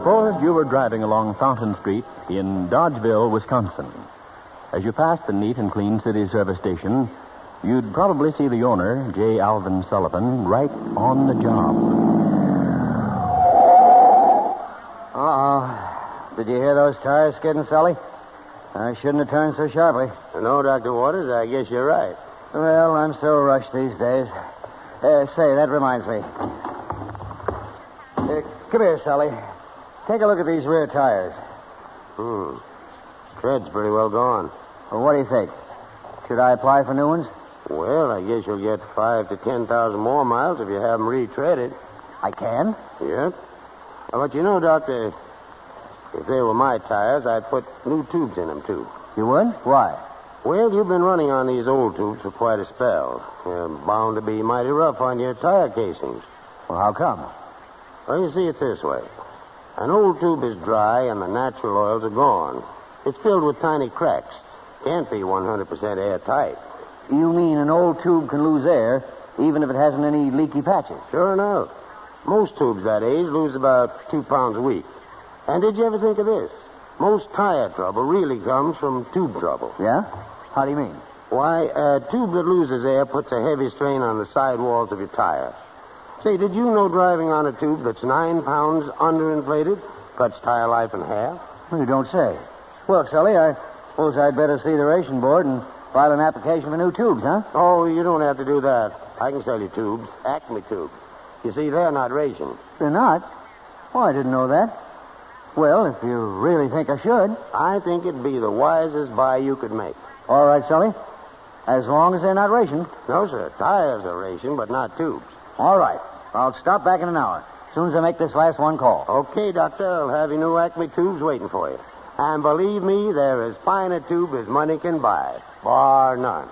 Suppose you were driving along Fountain Street in Dodgeville, Wisconsin. As you passed the neat and clean city service station, you'd probably see the owner, J. Alvin Sullivan, right on the job. Uh-oh. Did you hear those tires skidding, Sully? I shouldn't have turned so sharply. No, Dr. Waters, I guess you're right. Well, I'm so rushed these days. Say, that reminds me. Come here, Sully. Take a look at these rear tires. Tread's pretty well gone. Well, what do you think? Should I apply for new ones? Well, I guess you'll get 5,000 to 10,000 more miles if you have them retreaded. I can? Yep. But you know, Doctor, if they were my tires, I'd put new tubes in them, too. You would? Why? Well, you've been running on these old tubes for quite a spell. They're bound to be mighty rough on your tire casings. Well, how come? Well, you see, it's this way. An old tube is dry and the natural oils are gone. It's filled with tiny cracks. Can't be 100% airtight. You mean an old tube can lose air even if it hasn't any leaky patches? Sure enough. Most tubes that age lose about 2 pounds a week. And did you ever think of this? Most tire trouble really comes from tube trouble. Yeah? How do you mean? Why, a tube that loses air puts a heavy strain on the sidewalls of your tire. Say, did you know driving on a tube that's 9 pounds underinflated cuts tire life in half? Well, you don't say. Well, Sully, I suppose I'd better see the ration board and file an application for new tubes, huh? Oh, you don't have to do that. I can sell you tubes. Acme tubes. You see, they're not ration. They're not? Oh, I didn't know that. Well, if you really think I should. I think it'd be the wisest buy you could make. All right, Sully. As long as they're not ration. No, sir. Tires are ration, but not tubes. All right. I'll stop back in an hour. As soon as I make this last one call. Okay, Doctor. I'll have your new Acme tubes waiting for you. And believe me, they're as fine a tube as money can buy. Bar none.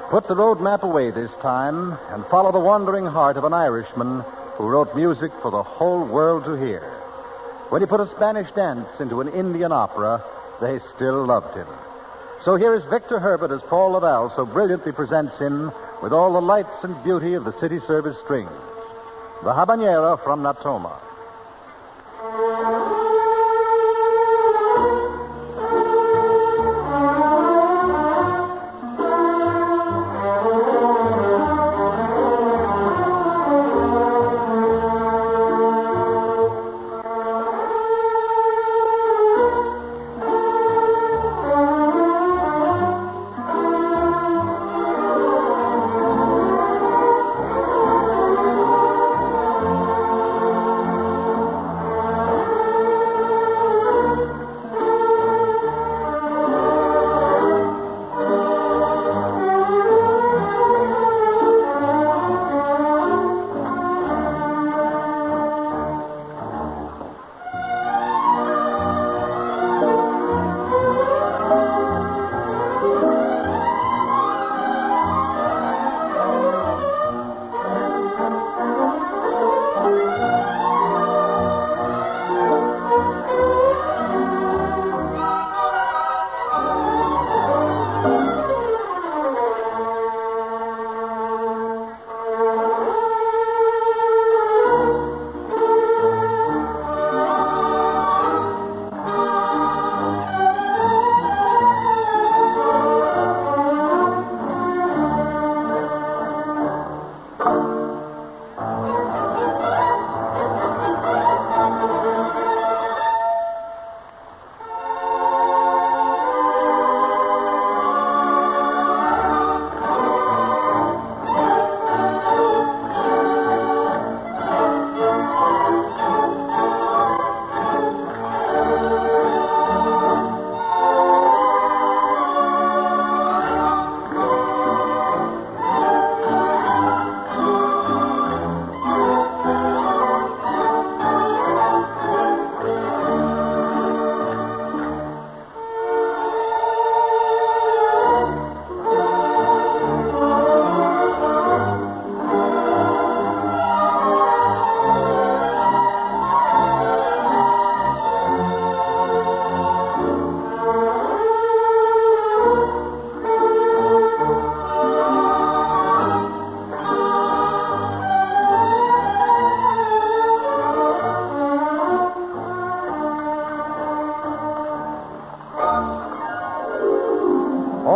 Put the road map away this time and follow the wandering heart of an Irishman who wrote music for the whole world to hear. When he put a Spanish dance into an Indian opera, they still loved him. So here is Victor Herbert as Paul Laval so brilliantly presents him with all the lights and beauty of the city service strings. The Habanera from Natoma.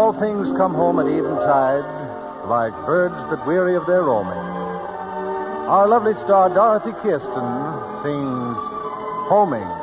All things come home at eventide, like birds that weary of their roaming. Our lovely star Dorothy Kirsten sings Homing.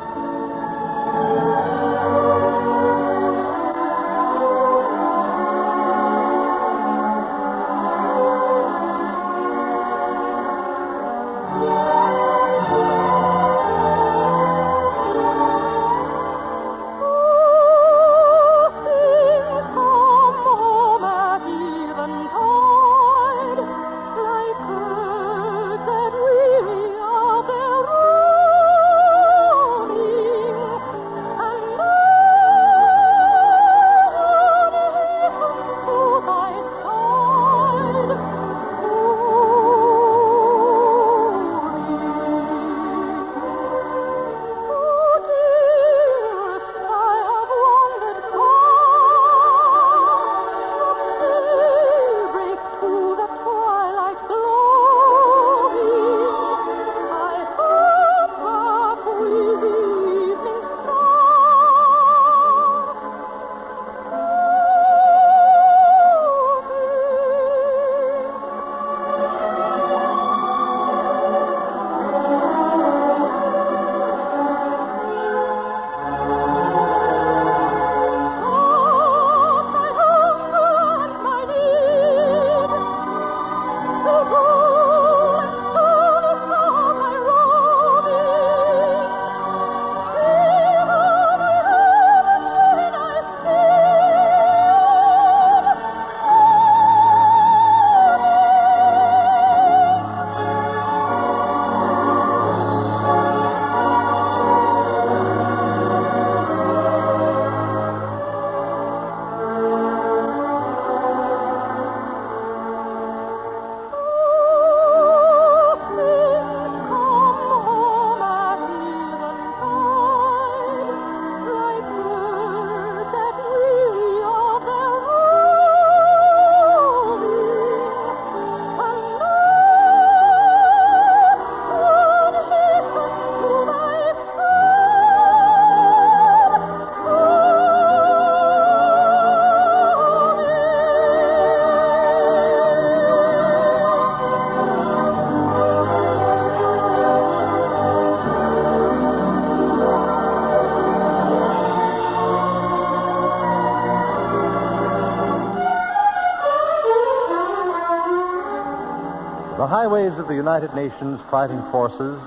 The highways of the United Nations fighting forces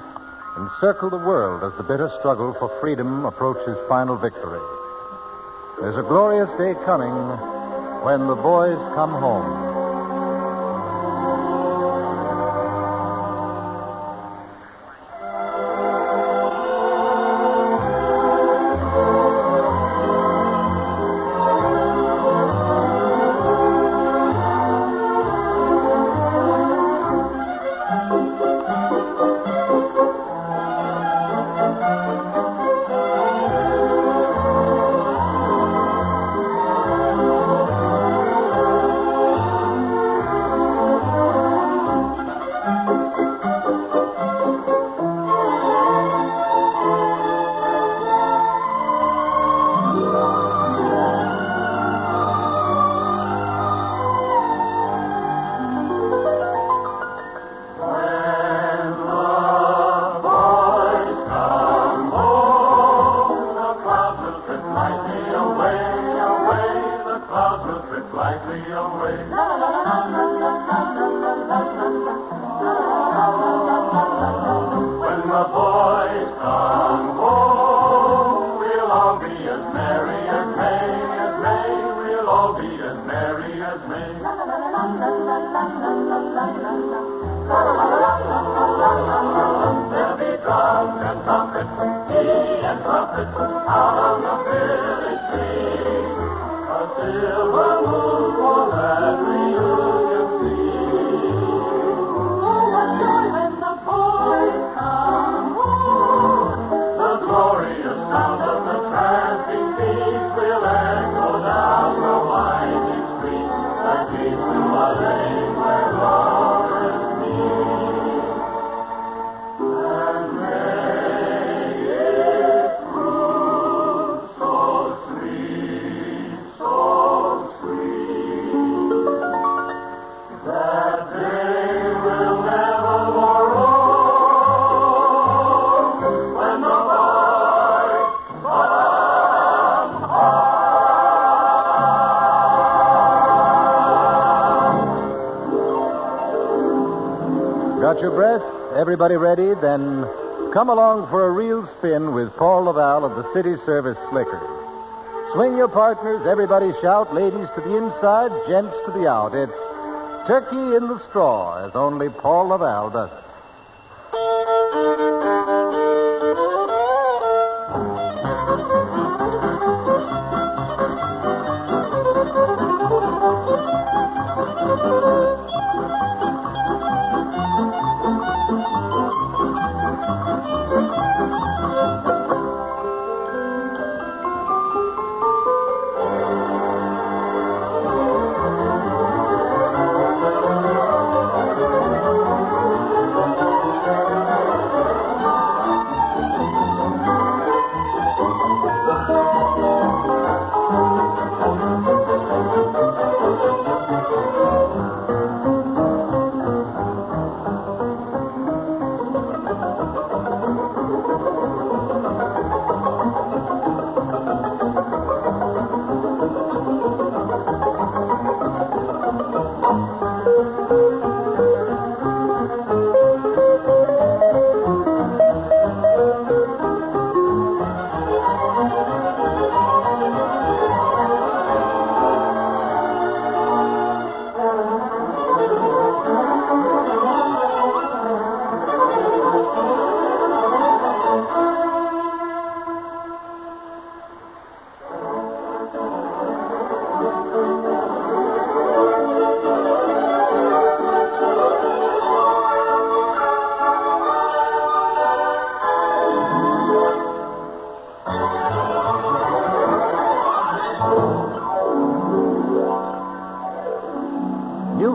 encircle the world as the bitter struggle for freedom approaches final victory. There's a glorious day coming when the boys come home. Sweet. Got your breath? Everybody ready? Then come along for a real spin with Paul Laval of the City Service Slickers. Swing your partners, everybody shout, ladies to the inside, gents to the out. It's Turkey in the Straw, as only Paul Laval does it.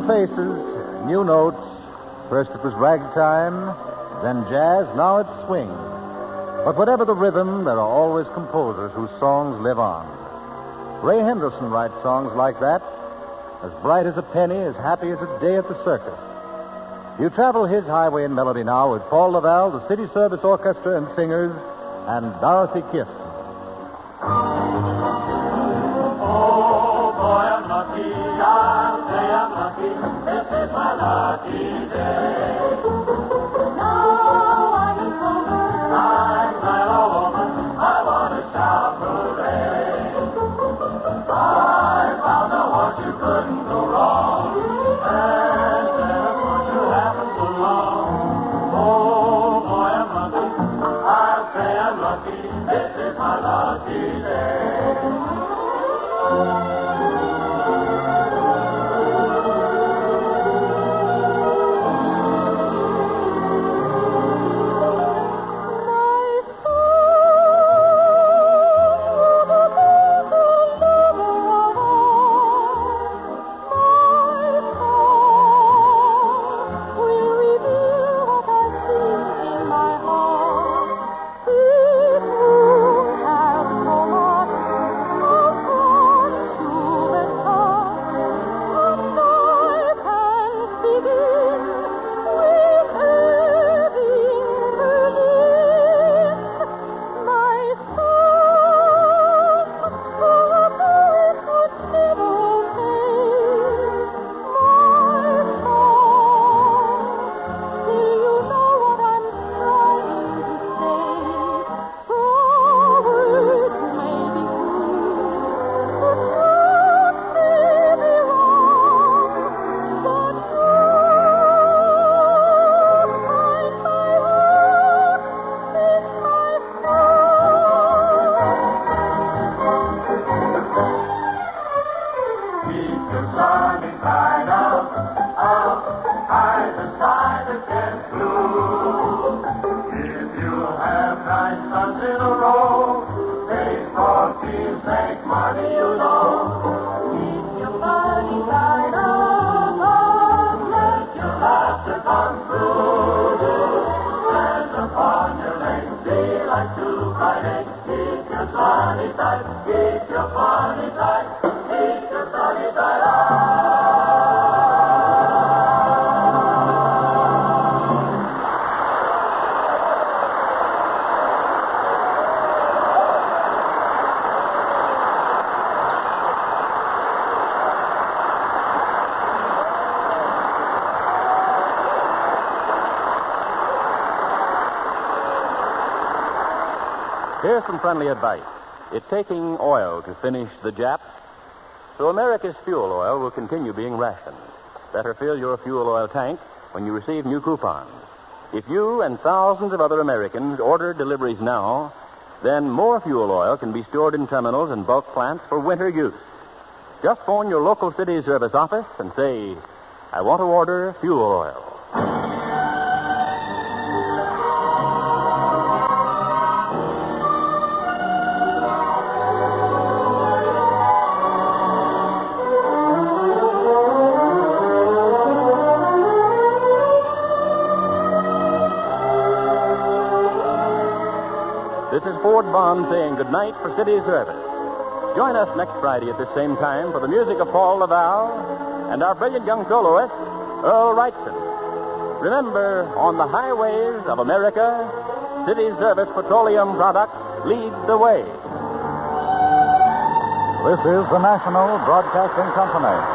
Faces, new notes. First it was ragtime, then jazz, now it's swing. But whatever the rhythm, there are always composers whose songs live on. Ray Henderson writes songs like that, as bright as a penny, as happy as a day at the circus. You travel his highway in melody now with Paul Laval, the City Service Orchestra and Singers, and Dorothy Kirsten. Here's some friendly advice. It's taking oil to finish the Jap. So America's fuel oil will continue being rationed. Better fill your fuel oil tank when you receive new coupons. If you and thousands of other Americans order deliveries now, then more fuel oil can be stored in terminals and bulk plants for winter use. Just phone your local city service office and say, I want to order fuel oil. This is Ford Bond saying goodnight for city service. Join us next Friday at this same time for the music of Paul Laval and our brilliant young soloist, Earl Wrightson. Remember, on the highways of America, city service petroleum products lead the way. This is the National Broadcasting Company.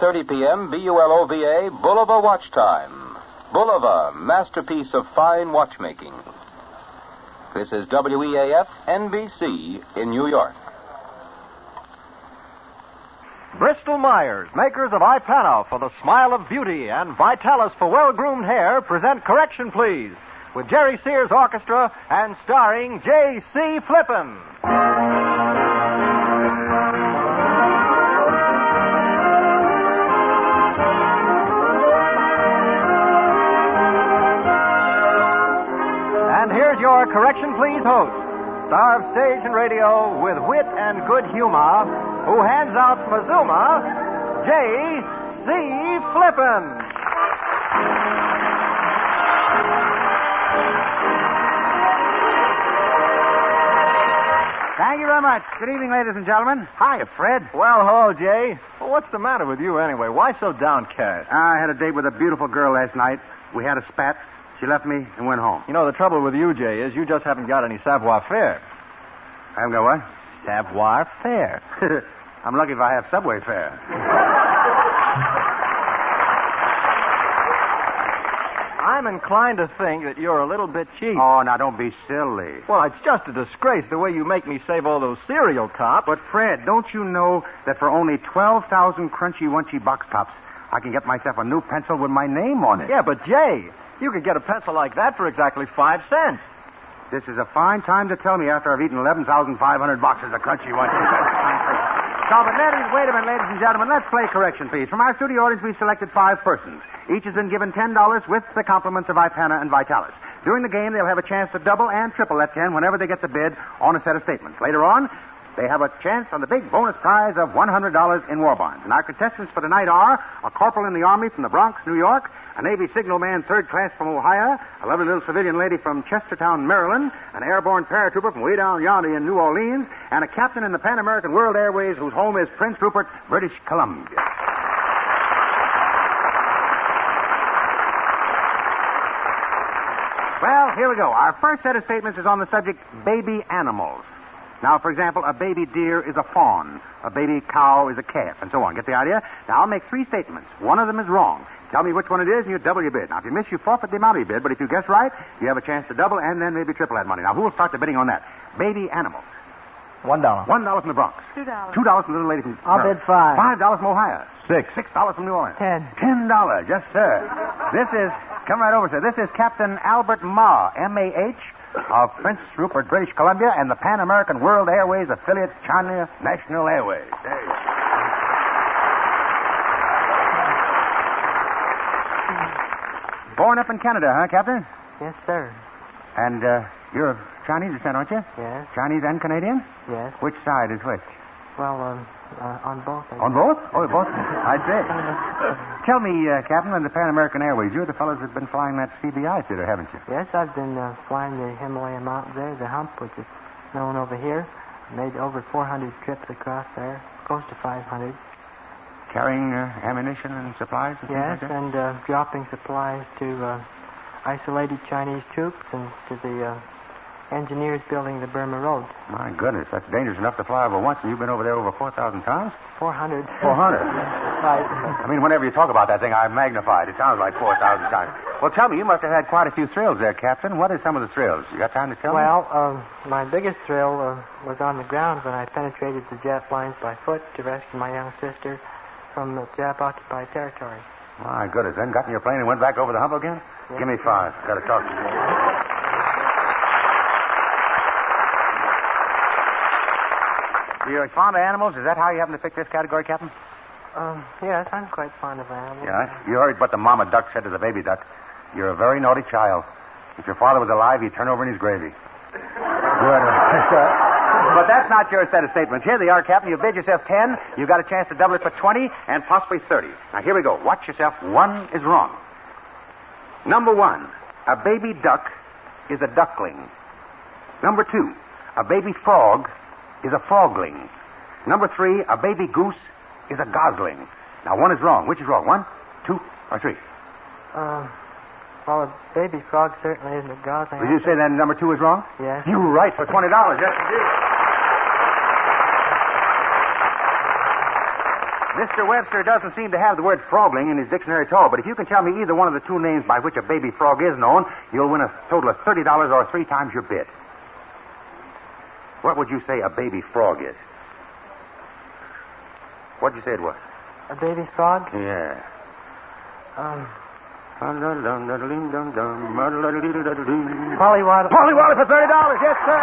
.30 p.m. BULOVA, Bulova Watch Time. Bulova, masterpiece of fine watchmaking. This is WEAF NBC in New York. Bristol Myers, makers of Ipana for the smile of beauty and Vitalis for well-groomed hair, present Correction Please with Jerry Sears Orchestra and starring J.C. Flippin. And here's your Correction Please host, star of stage and radio with wit and good humor, who hands out Mazuma, J.C. Flippin. Thank you very much. Good evening, ladies and gentlemen. Hi, Fred. Well, hello, Jay. Well, what's the matter with you anyway? Why so downcast? I had a date with a beautiful girl last night. We had a spat. She left me and went home. You know, the trouble with you, Jay, is you just haven't got any savoir-faire. I haven't got what? Savoir-faire. I'm lucky if I have subway fare. I'm inclined to think that you're a little bit cheap. Oh, now don't be silly. Well, it's just a disgrace the way you make me save all those cereal tops. But, Fred, don't you know that for only 12,000 crunchy, wunchy box tops, I can get myself a new pencil with my name on it? Yeah, but, Jay, you could get a pencil like that for exactly 5 cents. This is a fine time to tell me after I've eaten 11,500 boxes of crunchy wunchy. So, but wait a minute, ladies and gentlemen. Let's play Correction Please. From our studio audience, we've selected 5 persons. Each has been given $10 with the compliments of Ipana and Vitalis. During the game, they'll have a chance to double and triple that 10 whenever they get the bid on a set of statements. Later on, they have a chance on the big bonus prize of $100 in war bonds. And our contestants for tonight are a corporal in the Army from the Bronx, New York, a Navy signalman third class from Ohio, a lovely little civilian lady from Chestertown, Maryland, an airborne paratrooper from way down yonder in New Orleans, and a captain in the Pan American World Airways whose home is Prince Rupert, British Columbia. Well, here we go. Our first set of statements is on the subject baby animals. Now, for example, a baby deer is a fawn, a baby cow is a calf, and so on. Get the idea? Now, I'll make 3 statements. One of them is wrong. Tell me which one it is, and you double your bid. Now, if you miss, you forfeit the amount of your bid, but if you guess right, you have a chance to double and then maybe triple that money. Now, who will start the bidding on that? Baby animals. $1. $1 from the Bronx. $2. $2 from the little lady from... I'll bid 5. $5 from Ohio. $6 from New Orleans. 10. $10. Yes, sir. This is... Come right over, sir. This is Captain Albert Maher, M-A-H, of Prince Rupert, British Columbia, and the Pan American World Airways affiliate, China National Airways. There you go. Born up in Canada, huh, Captain? Yes, sir. And you're of Chinese descent, aren't you? Yes. Chinese and Canadian? Yes. Which side is which? Well, on both. On both? Oh, both? I see. Tell me, Captain, on the Pan American Airways, you're the fellows that have been flying that CBI theater, haven't you? Yes, I've been flying the Himalaya Mountains there, the hump, which is known over here. Made over 400 trips across there, close to 500. Carrying ammunition and supplies? And yes, things like that? and dropping supplies to isolated Chinese troops and to the engineers building the Burma Road. My goodness, that's dangerous enough to fly over once, and you've been over there over 4,000 times? 400. 400? Right. I mean, whenever you talk about that thing, I magnify it. It sounds like 4,000 times. Well, tell me, you must have had quite a few thrills there, Captain. What are some of the thrills? You got time to tell me? Well, my biggest thrill was on the ground when I penetrated the Jap lines by foot to rescue my young sister from the Jap-occupied territory. My goodness, then got in your plane and went back over the hump again? Yes. Give me 5. Got to talk to you. You're fond of animals? Is that how you happen to pick this category, Captain? Yes, I'm quite fond of animals. Yeah? You heard what the mama duck said to the baby duck. You're a very naughty child. If your father was alive, he'd turn over in his gravy. Good. But that's not your set of statements. Here they are, Captain. You bid yourself 10. You've got a chance to double it for 20 and possibly 30. Now, here we go. Watch yourself. 1 is wrong. Number 1, a baby duck is a duckling. Number 2, a baby frog is a frogling. Number 3, a baby goose is a gosling. Now, 1 is wrong. Which is wrong? 1, 2, or 3? Well, a baby frog certainly isn't a gosling. Did you say then number 2 is wrong? Yes. You were right for $20. Yes, indeed. Mr. Webster doesn't seem to have the word frogling in his dictionary at all, but if you can tell me either one of the 2 names by which a baby frog is known, you'll win a total of $30 or 3 times your bid. What would you say a baby frog is? What'd you say it was? A baby frog? Yeah. Pollywaddle. Pollywaddle for $30. Yes, sir.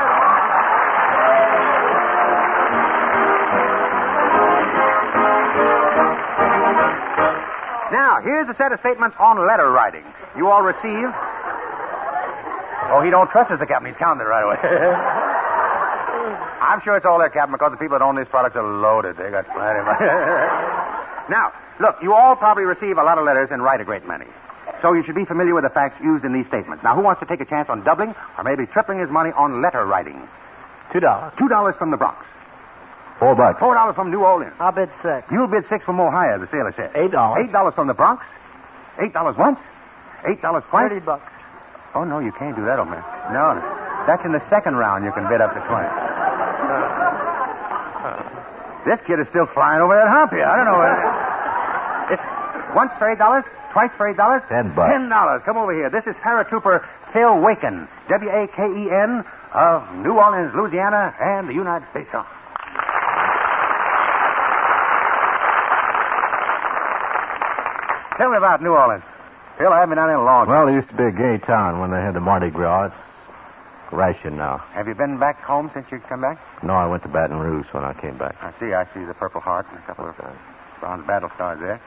Now, here's a set of statements on letter writing. You all receive... Oh, he don't trust us, the Captain. He's counting it right away. I'm sure it's all there, Captain, because the people that own these products are loaded. They got plenty of money. Now, look, you all probably receive a lot of letters and write a great many. So you should be familiar with the facts used in these statements. Now, who wants to take a chance on doubling or maybe tripling his money on letter writing? $2. $2 from the Bronx. $4. $4 from New Orleans. I'll bid 6. You'll bid 6 from Ohio, the sailor said. $8. $8 from the Bronx. $8 once. $8 twice. $30. Oh, no, you can't do that, old man. No. That's in the second round you can bid up to 20. This kid is still flying over that hump here. I don't know. It's once for $8, twice for $8. $10. $10. Come over here. This is paratrooper Phil Waken, Waken of New Orleans, Louisiana, and the United States Army. Tell me about New Orleans. Phil, I haven't been down there in a long time. Well, it used to be a gay town when they had the Mardi Gras. It's ration now. Have you been back home since you come back? No, I went to Baton Rouge when I came back. I see the Purple Heart and a couple of bronze battle stars there.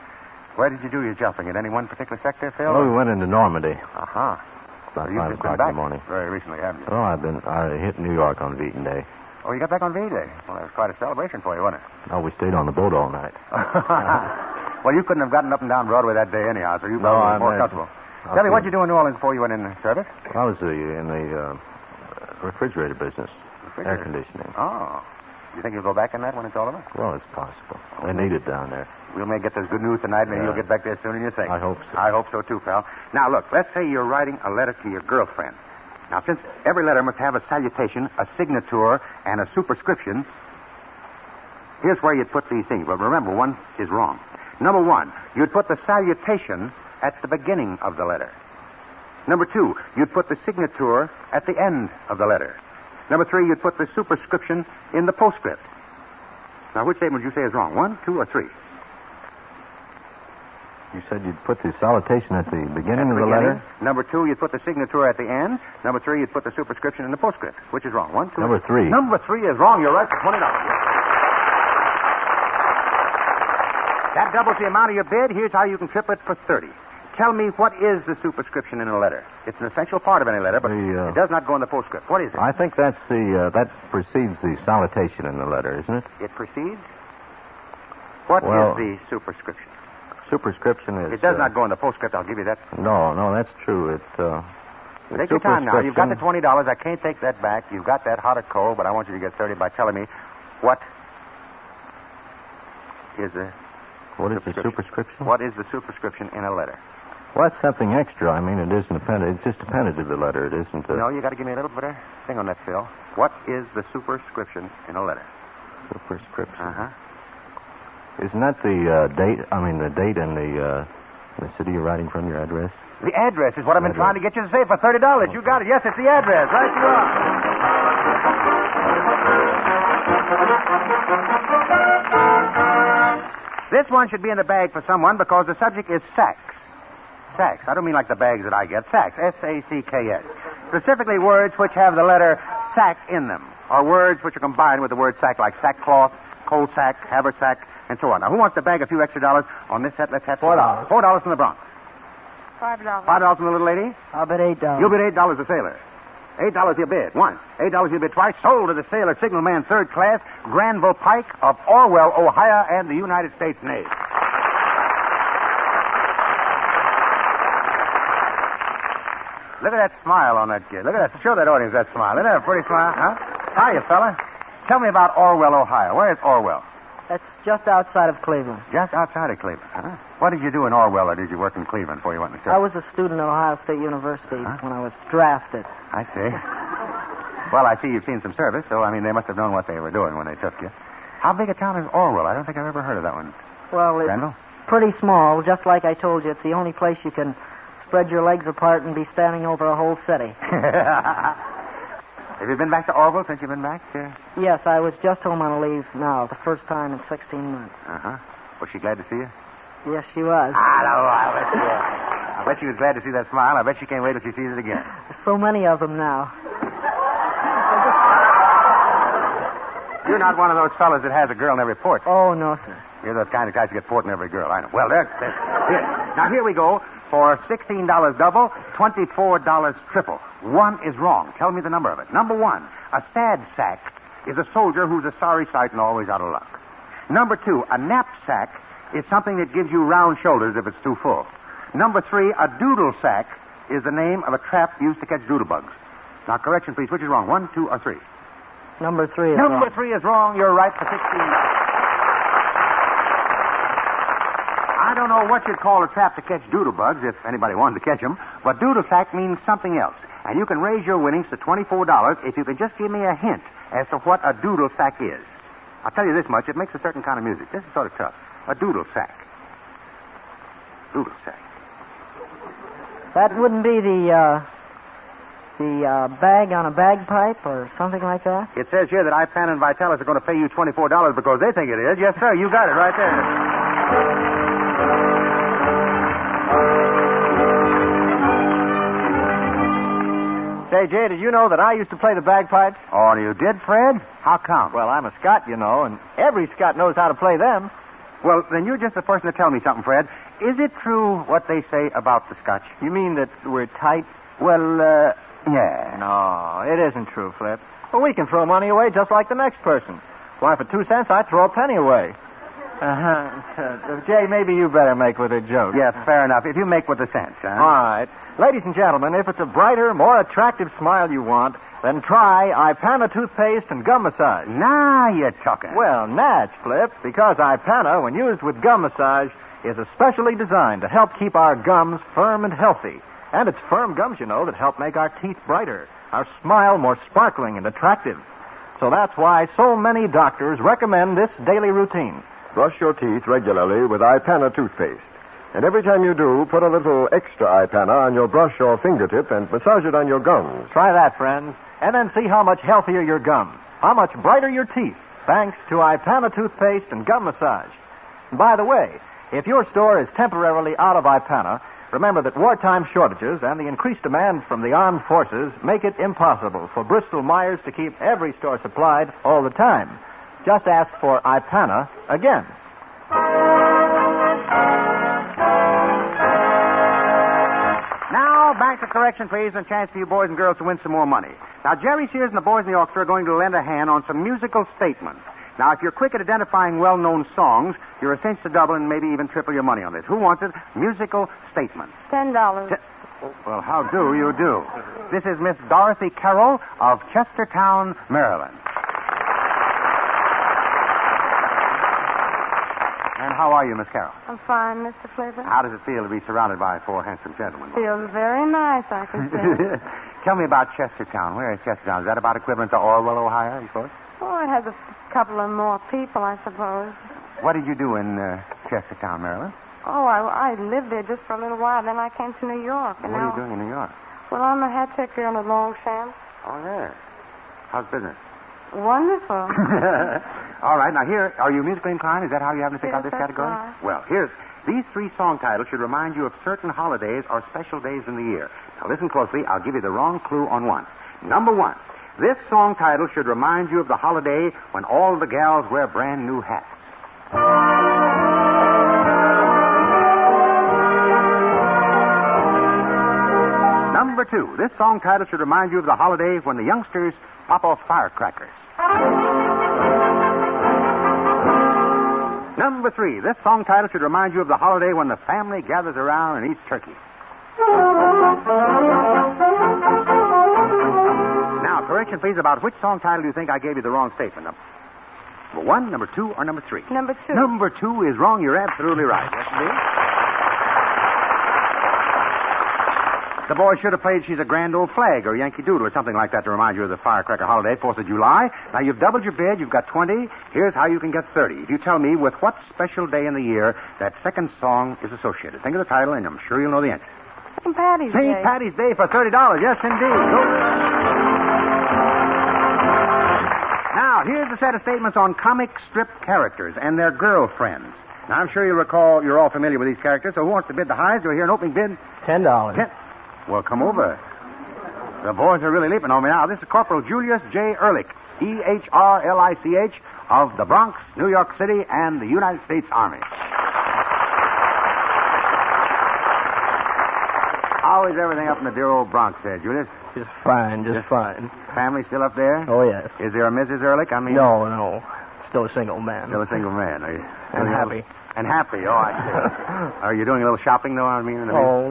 Where did you do your jumping? At any one particular sector, Phil? Well, we went into Normandy. Uh-huh. About so you've 5 just o'clock been back in the morning. Very recently, haven't you? Oh, I hit New York on V Day. Oh, you got back on V-Day. Well, that was quite a celebration for you, wasn't it? No, we stayed on the boat all night. Well, you couldn't have gotten up and down Broadway that day anyhow, so you probably were more comfortable. Tell me, what did you do in New Orleans before you went in service? I was in the refrigerator business. Air conditioning. Oh. You think you'll go back in that when it's all over? Well, it's possible. They need it down there. We may get this good news tonight, maybe you'll get back there sooner than you think. I hope so. I hope so, too, pal. Now, look, let's say you're writing a letter to your girlfriend. Now, since every letter must have a salutation, a signature, and a superscription, here's where you'd put these things. But remember, 1 is wrong. Number 1, you'd put the salutation at the beginning of the letter. Number 2, you'd put the signature at the end of the letter. Number 3, you'd put the superscription in the postscript. Now, which statement would you say is wrong? 1, 2, or 3? You said you'd put the salutation at the beginning of the letter? Number 2, you'd put the signature at the end. Number 3, you'd put the superscription in the postscript. Which is wrong? 1, 2, Number 3. Number 3 is wrong. You're right for $20. That doubles the amount of your bid. Here's how you can trip it for 30. Tell me, what is the superscription in a letter? It's an essential part of any letter, but it does not go in the postscript. What is it? I think that's that precedes the salutation in the letter, isn't it? It precedes? What is the superscription? Superscription is... It does not go in the postscript, I'll give you that. No, that's true. Take your time now. You've got the $20. I can't take that back. You've got that hot or cold, but I want you to get 30 by telling me what is the... What is the superscription? What is the superscription in a letter? What's something extra? I mean, it isn't appended. It's just appended to the letter. It isn't No, you got to give me a little better thing on that, Phil. What is the superscription in a letter? Superscription. Uh-huh. Isn't that the date? I mean, the date and the city you're writing from, your address? The address is what I've been trying to get you to say for $30. You got it. Yes, it's the address. Right you are. This one should be in the bag for someone because the subject is sacks. Sacks. I don't mean like the bags that I get. Sacks. S-A-C-K-S. Specifically words which have the letter sack in them, or words which are combined with the word sack, like sackcloth, coal sack, haversack, and so on. Now, who wants to bag a few extra dollars on this set? Let's have $4. $4 from the Bronx. $5. $5 from the little lady? I'll bet $8. You'll bid $8 a sailor. $8 you bid once. $8 you bid twice. Sold to the sailor signalman third class, Granville Pike of Orwell, Ohio, and the United States Navy. Look at that smile on that kid. Look at that. Show that audience that smile. Isn't that a pretty smile, huh? Hiya, fella. Tell me about Orwell, Ohio. Where is Orwell? That's just outside of Cleveland. Just outside of Cleveland, huh? What did you do in Orwell, or did you work in Cleveland before you went in the service? I was a student at Ohio State University when I was drafted. I see. Well, I see you've seen some service, so, I mean, they must have known what they were doing when they took you. How big a town is Orwell? I don't think I've ever heard of that one. Well, it's Granville? pretty small, just like I told you. It's the only place you can spread your legs apart and be standing over a whole city. Have you been back to Orwell since you've been back? Yes, I was just home on leave now, the first time in 16 months. Uh-huh. Was she glad to see you? Yes, she was. I bet she was glad to see that smile. I bet she can't wait till she sees it again. There's so many of them now. You're not one of those fellas that has a girl in every port. Oh, no, sir. You're the kind of guys that get port in every girl. I know. Well, here. Now, here we go. For $16 double, $24 triple. One is wrong. Tell me the number of it. Number one, a sad sack is a soldier who's a sorry sight and always out of luck. Number two, a knapsack is something that gives you round shoulders if it's too full. Number three, a doodle sack is the name of a trap used to catch doodlebugs. Now, correction, please. Which is wrong? 1, 2, or 3? Number 3 is wrong. Number 3 is wrong. You're right for $16. I don't know what you'd call a trap to catch doodlebugs, if anybody wanted to catch them, but doodle sack means something else. And you can raise your winnings to $24 if you can just give me a hint as to what a doodle sack is. I'll tell you this much. It makes a certain kind of music. This is sort of tough. A doodle sack. Doodle sack. That wouldn't be the bag on a bagpipe or something like that? It says here that IPAN and Vitalis are going to pay you $24 because they think it is. Yes, sir. You got it right there. Say, Jay, did you know that I used to play the bagpipes? Oh, you did, Fred? How come? Well, I'm a Scot, you know, and every Scot knows how to play them. Well, then you're just the person to tell me something, Fred. Is it true what they say about the Scotch? You mean that we're tight? Well, yeah. No, it isn't true, Flip. Well, we can throw money away just like the next person. Why, for 2 cents, I'd throw a penny away. Jay, maybe you better make with a joke. Yeah, fair enough. If you make with the sense, huh? All right. Ladies and gentlemen, if it's a brighter, more attractive smile you want, then try Ipana toothpaste and gum massage. Now you're talking. Well, natch, Flip, because Ipana, when used with gum massage, is especially designed to help keep our gums firm and healthy. And it's firm gums, you know, that help make our teeth brighter, our smile more sparkling and attractive. So that's why so many doctors recommend this daily routine. Brush your teeth regularly with Ipana toothpaste. And every time you do, put a little extra Ipana on your brush or fingertip and massage it on your gums. Try that, friends, and then see how much healthier your gums, how much brighter your teeth, thanks to Ipana toothpaste and gum massage. And by the way, if your store is temporarily out of Ipana, remember that wartime shortages and the increased demand from the armed forces make it impossible for Bristol-Myers to keep every store supplied all the time. Just ask for Ipana again. Now, back to correction, please, and a chance for you boys and girls to win some more money. Now, Jerry Sears and the boys in the orchestra are going to lend a hand on some musical statements. Now, if you're quick at identifying well-known songs, you're a cinch to double and maybe even triple your money on this. Who wants it? Musical statements. $10. Well, how do you do? This is Miss Dorothy Carroll of Chestertown, Maryland. And how are you, Miss Carroll? I'm fine, Mr. Flavor. How does it feel to be surrounded by four handsome gentlemen? Feels very nice, I can say. Tell me about Chestertown. Where is Chestertown? Is that about equivalent to Orwell, Ohio, you suppose? Oh, it has a couple of more people, I suppose. What did you do in Chestertown, Maryland? Oh, I lived there just for a little while. Then I came to New York. What are you doing in New York? Well, I'm a hat checker on the Longshanks. Oh, yeah. How's business? Wonderful. All right, now here, are you musically inclined? Is that how you happen to pick out this that's category? right. Well, these three song titles should remind you of certain holidays or special days in the year. Now listen closely, I'll give you the wrong clue on one. Number one, this song title should remind you of the holiday when all the gals wear brand new hats. Number two, this song title should remind you of the holiday when the youngsters pop off firecrackers. Number three, this song title should remind you of the holiday when the family gathers around and eats turkey. Now, correction, please, about which song title do you think I gave you the wrong statement? Number one, number two, or number three? Number two. Number two is wrong. You're absolutely right. Yes, indeed. The boy should have played She's a Grand Old Flag or Yankee Doodle or something like that to remind you of the firecracker holiday, 4th of July. Now, you've doubled your bid. You've got 20. Here's how you can get 30. If you tell me with what special day in the year that second song is associated. Think of the title, and I'm sure you'll know the answer. St. Patty's Day. St. Patty's Day for $30. Yes, indeed. Now, here's a set of statements on comic strip characters and their girlfriends. Now, I'm sure you'll recall you're all familiar with these characters, so who wants to bid the highest? Do I hear an opening bid? $10. Well, come over. The boys are really leaping on me now. This is Corporal Julius J. Ehrlich, E-H-R-L-I-C-H, of the Bronx, New York City, and the United States Army. How is everything up in the dear old Bronx there, Julius? Just fine, just fine. Family still up there? Oh, yes. Is there a Mrs. Ehrlich? No. Still a single man. Still a single man. Are you? And happy. And happy, oh, I see. Are you doing a little shopping, though,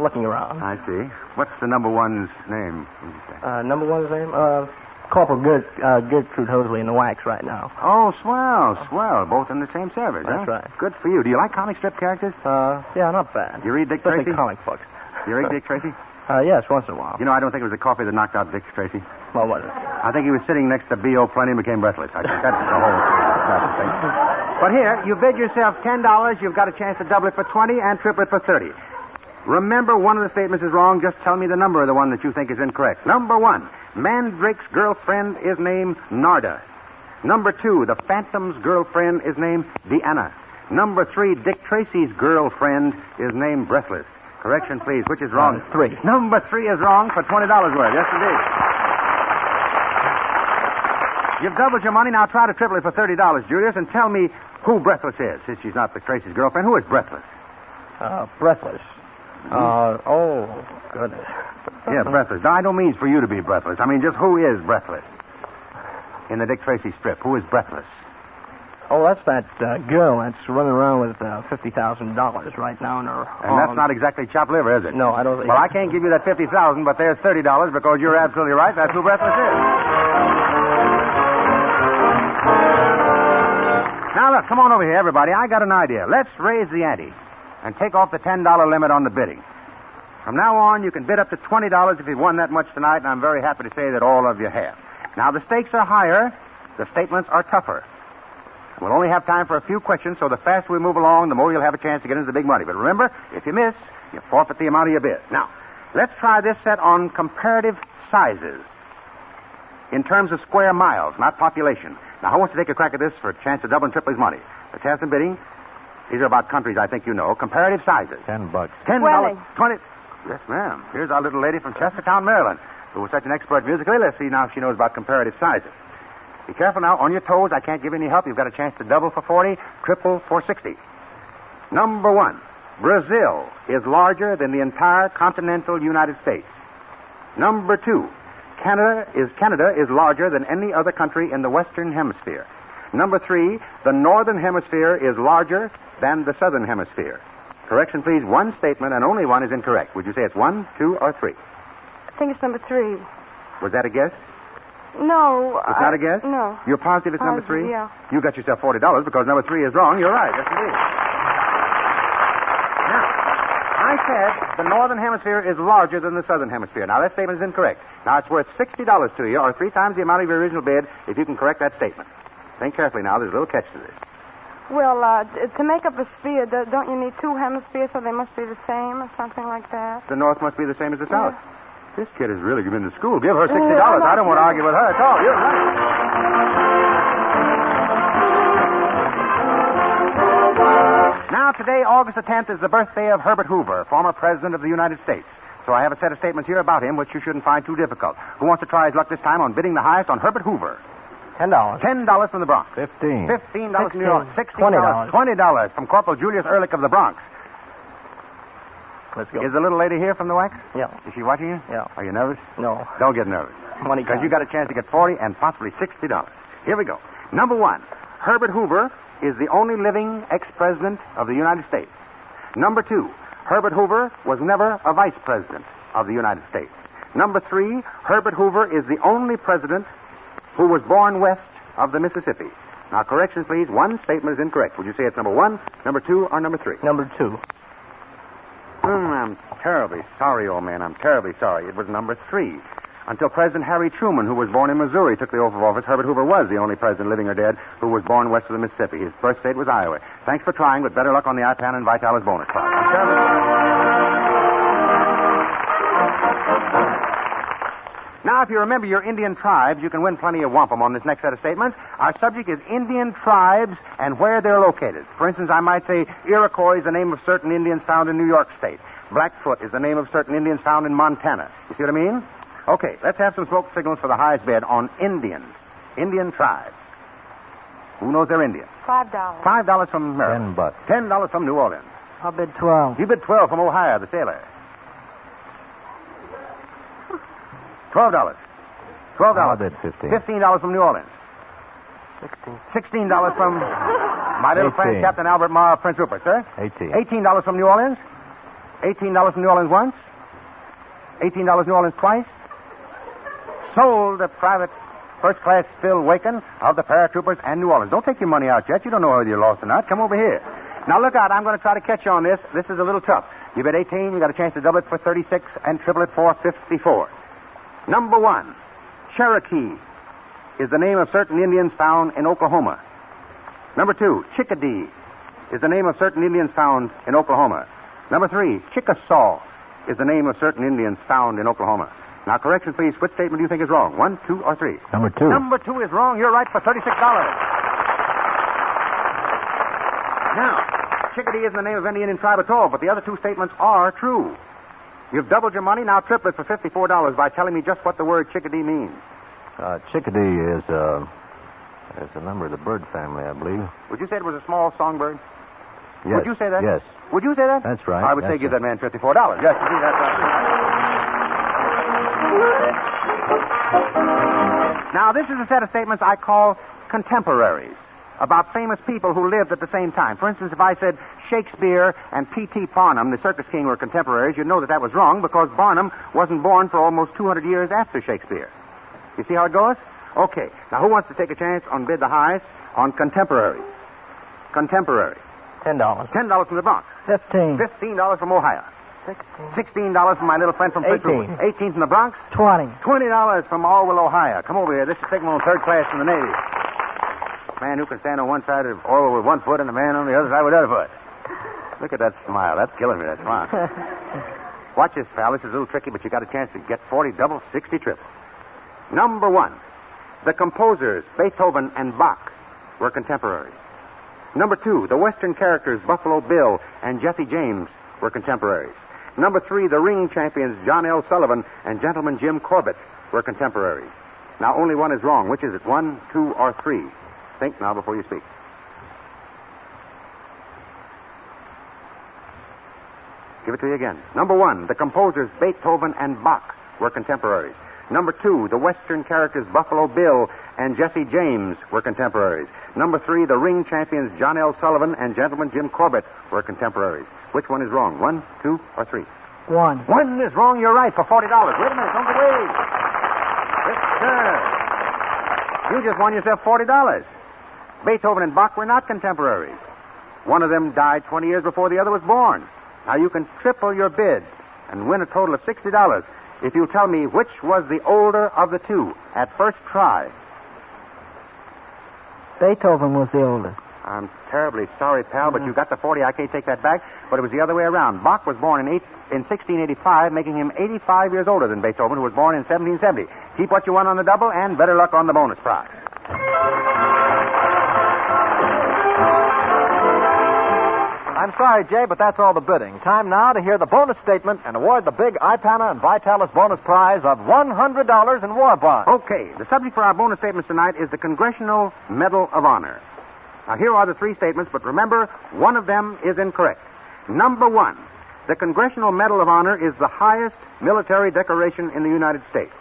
Looking around. I see. What's the number one's name? Number one's name? Corporal Gertrude Hosley in the wax right now. Oh, swell. Both in the same service, That's huh? right. Good for you. Do you like comic strip characters? Yeah, not bad. You read Dick Especially Tracy? comic books. You read Dick Tracy? Yes, once in a while. You know, I don't think it was the coffee that knocked out Dick Tracy. What was it? I think he was sitting next to B.O. Plenty and became breathless. I think that's the whole thing. But here, you bid yourself $10. You've got a chance to double it for 20 and triple it for 30. Remember, one of the statements is wrong. Just tell me the number of the one that you think is incorrect. Number one, Mandrake's girlfriend is named Narda. Number two, the Phantom's girlfriend is named Deanna. Number three, Dick Tracy's girlfriend is named Breathless. Correction, please. Which is wrong? Three. Number three is wrong for $20 worth. Yes, indeed. You've doubled your money. Now try to triple it for $30, Julius, and tell me who Breathless is. Since she's not Dick Tracy's girlfriend, who is Breathless? Breathless. Oh, goodness. Yeah, Breathless. Now, I don't mean for you to be breathless. I mean, just who is Breathless? In the Dick Tracy strip, who is Breathless? Oh, that's that girl that's running around with $50,000 right now in her And that's not exactly chopped liver, is it? No, I don't think... Well, I can't give you that $50,000, but there's $30 because you're absolutely right. That's who Breathless is. Now, look, come on over here, everybody. I got an idea. Let's raise the ante and take off the $10 limit on the bidding. From now on, you can bid up to $20 if you've won that much tonight, and I'm very happy to say that all of you have. Now, the stakes are higher. The statements are tougher. We'll only have time for a few questions, so the faster we move along, the more you'll have a chance to get into the big money. But remember, if you miss, you forfeit the amount of your bid. Now, let's try this set on comparative sizes in terms of square miles, not population. Now, who wants to take a crack at this for a chance to double and triple his money? Let's have some bidding. These are about countries I think you know. Comparative sizes. $10. $10, 20. Yes, ma'am. Here's our little lady from Chestertown, Maryland, who was such an expert musically. Let's see now if she knows about comparative sizes. Be careful now. On your toes. I can't give you any help. You've got a chance to double for 40, triple for 60. Number one, Brazil is larger than the entire continental United States. Number two, Canada is larger than any other country in the Western Hemisphere. Number three, the Northern Hemisphere is larger than the Southern Hemisphere. Correction, please. One statement and only one is incorrect. Would you say it's 1, 2, or 3? I think it's number 3. Was that a guess? No. It's not a guess? No. You're positive it's number 3? Yeah. You got yourself $40 because number 3 is wrong. You're right. Yes, indeed. I said the northern hemisphere is larger than the southern hemisphere. Now, that statement is incorrect. Now, it's worth $60 to you, or 3 times the amount of your original bid, if you can correct that statement. Think carefully now. There's a little catch to this. Well, to make up a sphere, don't you need 2 hemispheres, so they must be the same or something like that? The north must be the same as the south. This kid has really been to school. Give her $60. I don't want to argue with her at all. You're right. Now, today, August the 10th, is the birthday of Herbert Hoover, former president of the United States. So I have a set of statements here about him which you shouldn't find too difficult. Who wants to try his luck this time on bidding the highest on Herbert Hoover? $10. $10 from the Bronx. $15. $15 from New York. $16. $20 from Corporal Julius Ehrlich of the Bronx. Let's go. Is the little lady here from the wax? Yeah. Is she watching you? Yeah. Are you nervous? No. Don't get nervous. Money because you got a chance to get $40 and possibly $60. Here we go. Number 1, Herbert Hoover is the only living ex-president of the United States. Number 2, Herbert Hoover was never a vice president of the United States. Number 3, Herbert Hoover is the only president who was born west of the Mississippi. Now, corrections, please. One statement is incorrect. Would you say it's number 1, number 2, or number 3? Number 2. I'm terribly sorry, old man. I'm terribly sorry. It was number 3. Until President Harry Truman, who was born in Missouri, took the oath of office, Herbert Hoover was the only president, living or dead, who was born west of the Mississippi. His birth state was Iowa. Thanks for trying, but better luck on the IPAN and Vitalis bonus prize. I'm terribly sorry. Now, if you remember your Indian tribes, you can win plenty of wampum on this next set of statements. Our subject is Indian tribes and where they're located. For instance, I might say Iroquois is the name of certain Indians found in New York State. Blackfoot is the name of certain Indians found in Montana. You see what I mean? Okay, let's have some smoke signals for the highest bid on Indians. Indian tribes. Who knows they're Indian? $5. $5 from Maryland. $10. $10 from New Orleans. I'll bid 12. You bid 12 from Ohio, the sailor. $12. I'll bid 15. $15 from New Orleans. 16. $16 from my little friend, 18. Captain Albert Marr of Prince Rupert, sir. 18. $18 from New Orleans. $18 from New Orleans once. $18 New Orleans twice. Sold to Private First Class Phil Waken of the Paratroopers and New Orleans. Don't take your money out yet. You don't know whether you're lost or not. Come over here. Now, look out. I'm going to try to catch you on this. This is a little tough. You bid 18. You got a chance to double it for 36 and triple it for 54. Number 1, Cherokee is the name of certain Indians found in Oklahoma. Number 2, Chickadee is the name of certain Indians found in Oklahoma. Number 3, Chickasaw is the name of certain Indians found in Oklahoma. Now, correction, please. Which statement do you think is wrong? 1, 2, or 3? Number 2. Number 2 is wrong. You're right for $36. Now, Chickadee isn't the name of any Indian tribe at all, but the other 2 statements are true. You've doubled your money. Now triple it for $54 by telling me just what the word chickadee means. Chickadee is a member of the bird family, I believe. Would you say it was a small songbird? Yes. Would you say that? Yes. Would you say that? That's right. I would say give that man $54. Yes, you see, that's right. Now, this is a set of statements I call contemporaries, about famous people who lived at the same time. For instance, if I said Shakespeare and P.T. Barnum, the circus king, were contemporaries, you'd know that that was wrong because Barnum wasn't born for almost 200 years after Shakespeare. You see how it goes? Okay. Now, who wants to take a chance on bid the highest on contemporaries? Contemporaries. $10. $10 from the Bronx. 15. $15 from Ohio. 16 from my little friend from Prince 18. Rupert. 18 from the Bronx. 20. $20 from Orwell, Ohio. Come over here. This is signal in 3rd class from the Navy. Man who can stand on one side of Orwell with 1 foot and a man on the other side with the other foot. Look at that smile. That's killing me, that smile. Watch this, pal. This is a little tricky, but you got a chance to get 40 double, 60 triple. Number 1, the composers Beethoven and Bach were contemporaries. Number 2, the Western characters Buffalo Bill and Jesse James were contemporaries. Number 3, the ring champions John L. Sullivan and Gentleman Jim Corbett were contemporaries. Now, only one is wrong. Which is it, 1, 2, or 3? Think now before you speak. Give it to you again. Number 1, the composers Beethoven and Bach were contemporaries. Number 2, the Western characters Buffalo Bill and Jesse James were contemporaries. Number 3, the ring champions John L. Sullivan and Gentleman Jim Corbett were contemporaries. Which one is wrong, 1, 2, or 3? 1. 1 is wrong. You're right for $40. Wait a minute. Don't go away. Yes, sir. You just won yourself $40. Beethoven and Bach were not contemporaries. One of them died 20 years before the other was born. Now, you can triple your bid and win a total of $60 if you tell me which was the older of the two at first try. Beethoven was the older. I'm terribly sorry, pal, but you got the 40. I can't take that back. But it was the other way around. Bach was born in 1685, making him 85 years older than Beethoven, who was born in 1770. Keep what you won on the double, and better luck on the bonus prize. I'm sorry, Jay, but that's all the bidding. Time now to hear the bonus statement and award the big Ipana and Vitalis bonus prize of $100 in war bonds. Okay, the subject for our bonus statements tonight is the Congressional Medal of Honor. Now, here are the three statements, but remember, one of them is incorrect. Number one, the Congressional Medal of Honor is the highest military decoration in the United States.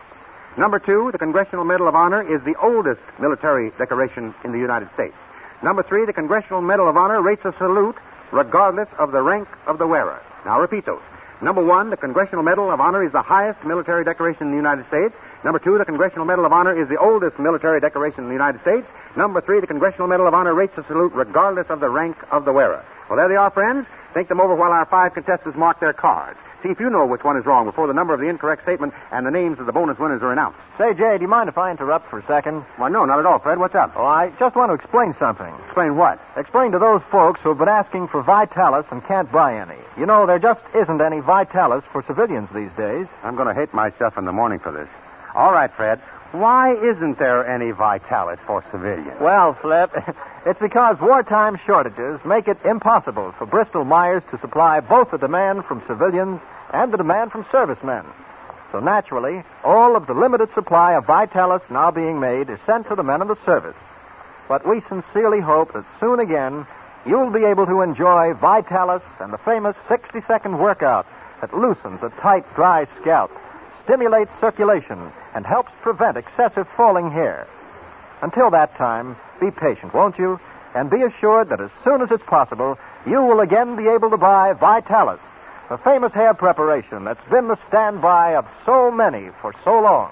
Number two, the Congressional Medal of Honor is the oldest military decoration in the United States. Number three, the Congressional Medal of Honor rates a salute regardless of the rank of the wearer. Now, repeat those. Number one, the Congressional Medal of Honor is the highest military decoration in the United States. Number two, the Congressional Medal of Honor is the oldest military decoration in the United States. Number three, the Congressional Medal of Honor rates a salute regardless of the rank of the wearer. Well, there they are, friends. Think them over while our five contestants mark their cards. See if you know which one is wrong before the number of the incorrect statement and the names of the bonus winners are announced. Say, Jay, do you mind if I interrupt for a second? Well, no, not at all, Fred. What's up? Oh, I just want to explain something. Explain what? Explain to those folks who have been asking for Vitalis and can't buy any. You know, there just isn't any Vitalis for civilians these days. I'm going to hate myself in the morning for this. All right, Fred. Why isn't there any Vitalis for civilians? Well, Flip, it's because wartime shortages make it impossible for Bristol-Myers to supply both the demand from civilians and the demand from servicemen. So naturally, all of the limited supply of Vitalis now being made is sent to the men of the service. But we sincerely hope that soon again you'll be able to enjoy Vitalis and the famous 60-second workout that loosens a tight, dry scalp, stimulates circulation, and helps prevent excessive falling hair. Until that time, be patient, won't you? And be assured that as soon as it's possible, you will again be able to buy Vitalis, the famous hair preparation that's been the standby of so many for so long.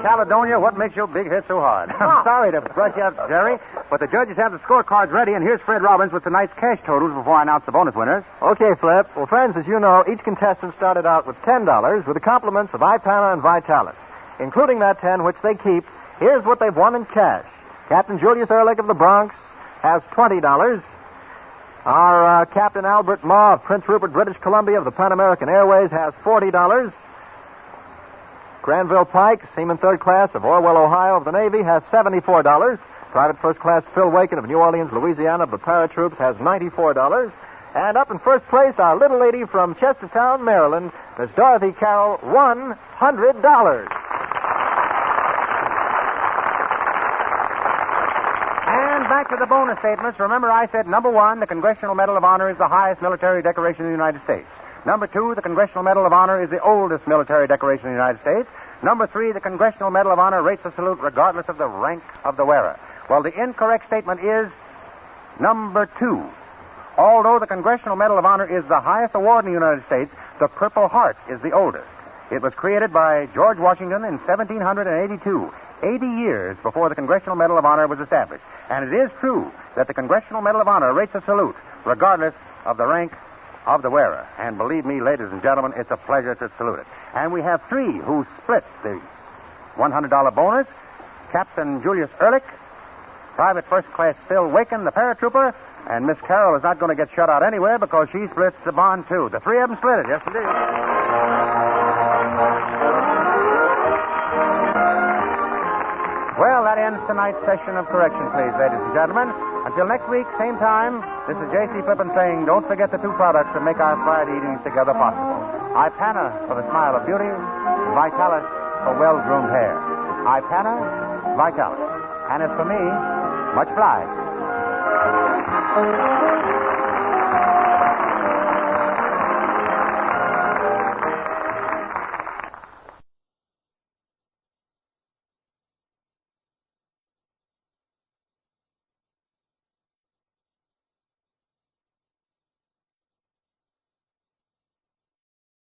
Caledonia, what makes your big head so hard? I'm sorry to brush you up, Jerry, but the judges have the scorecards ready, and here's Fred Robbins with tonight's cash totals before I announce the bonus winners. Okay, Flip. Well, friends, as you know, each contestant started out with $10 with the compliments of Ipana and Vitalis. Including that 10 which they keep, here's what they've won in cash. Captain Julius Ehrlich of the Bronx has $20. Our Captain Albert Maw of Prince Rupert, British Columbia of the Pan American Airways has $40. Granville Pike, Seaman Third Class of Orwell, Ohio of the Navy, has $74. Private First Class Phil Waken of New Orleans, Louisiana of the Paratroops has $94. And up in first place, our little lady from Chestertown, Maryland, Miss Dorothy Carroll, $100. And back to the bonus statements. Remember, I said, number one, the Congressional Medal of Honor is the highest military decoration in the United States. Number two, the Congressional Medal of Honor is the oldest military decoration in the United States. Number three, the Congressional Medal of Honor rates a salute regardless of the rank of the wearer. Well, the incorrect statement is number two. Although the Congressional Medal of Honor is the highest award in the United States, the Purple Heart is the oldest. It was created by George Washington in 1782, 80 years before the Congressional Medal of Honor was established. And it is true that the Congressional Medal of Honor rates a salute regardless of the rank of the wearer. And believe me, ladies and gentlemen, it's a pleasure to salute it. And we have three who split the $100 bonus. Captain Julius Ehrlich, Private First Class Phil Waken, the paratrooper, and Miss Carroll is not going to get shut out anywhere because she splits the bond, too. The three of them split it, yes, indeed. Well, that ends tonight's session of correction, please, ladies and gentlemen. Until next week, same time, this is J.C. Flippin saying, don't forget the two products that make our Friday evenings together possible. Ipana for the smile of beauty, Vitalis for well-groomed hair. Ipana, Vitalis. And as for me, much obliged.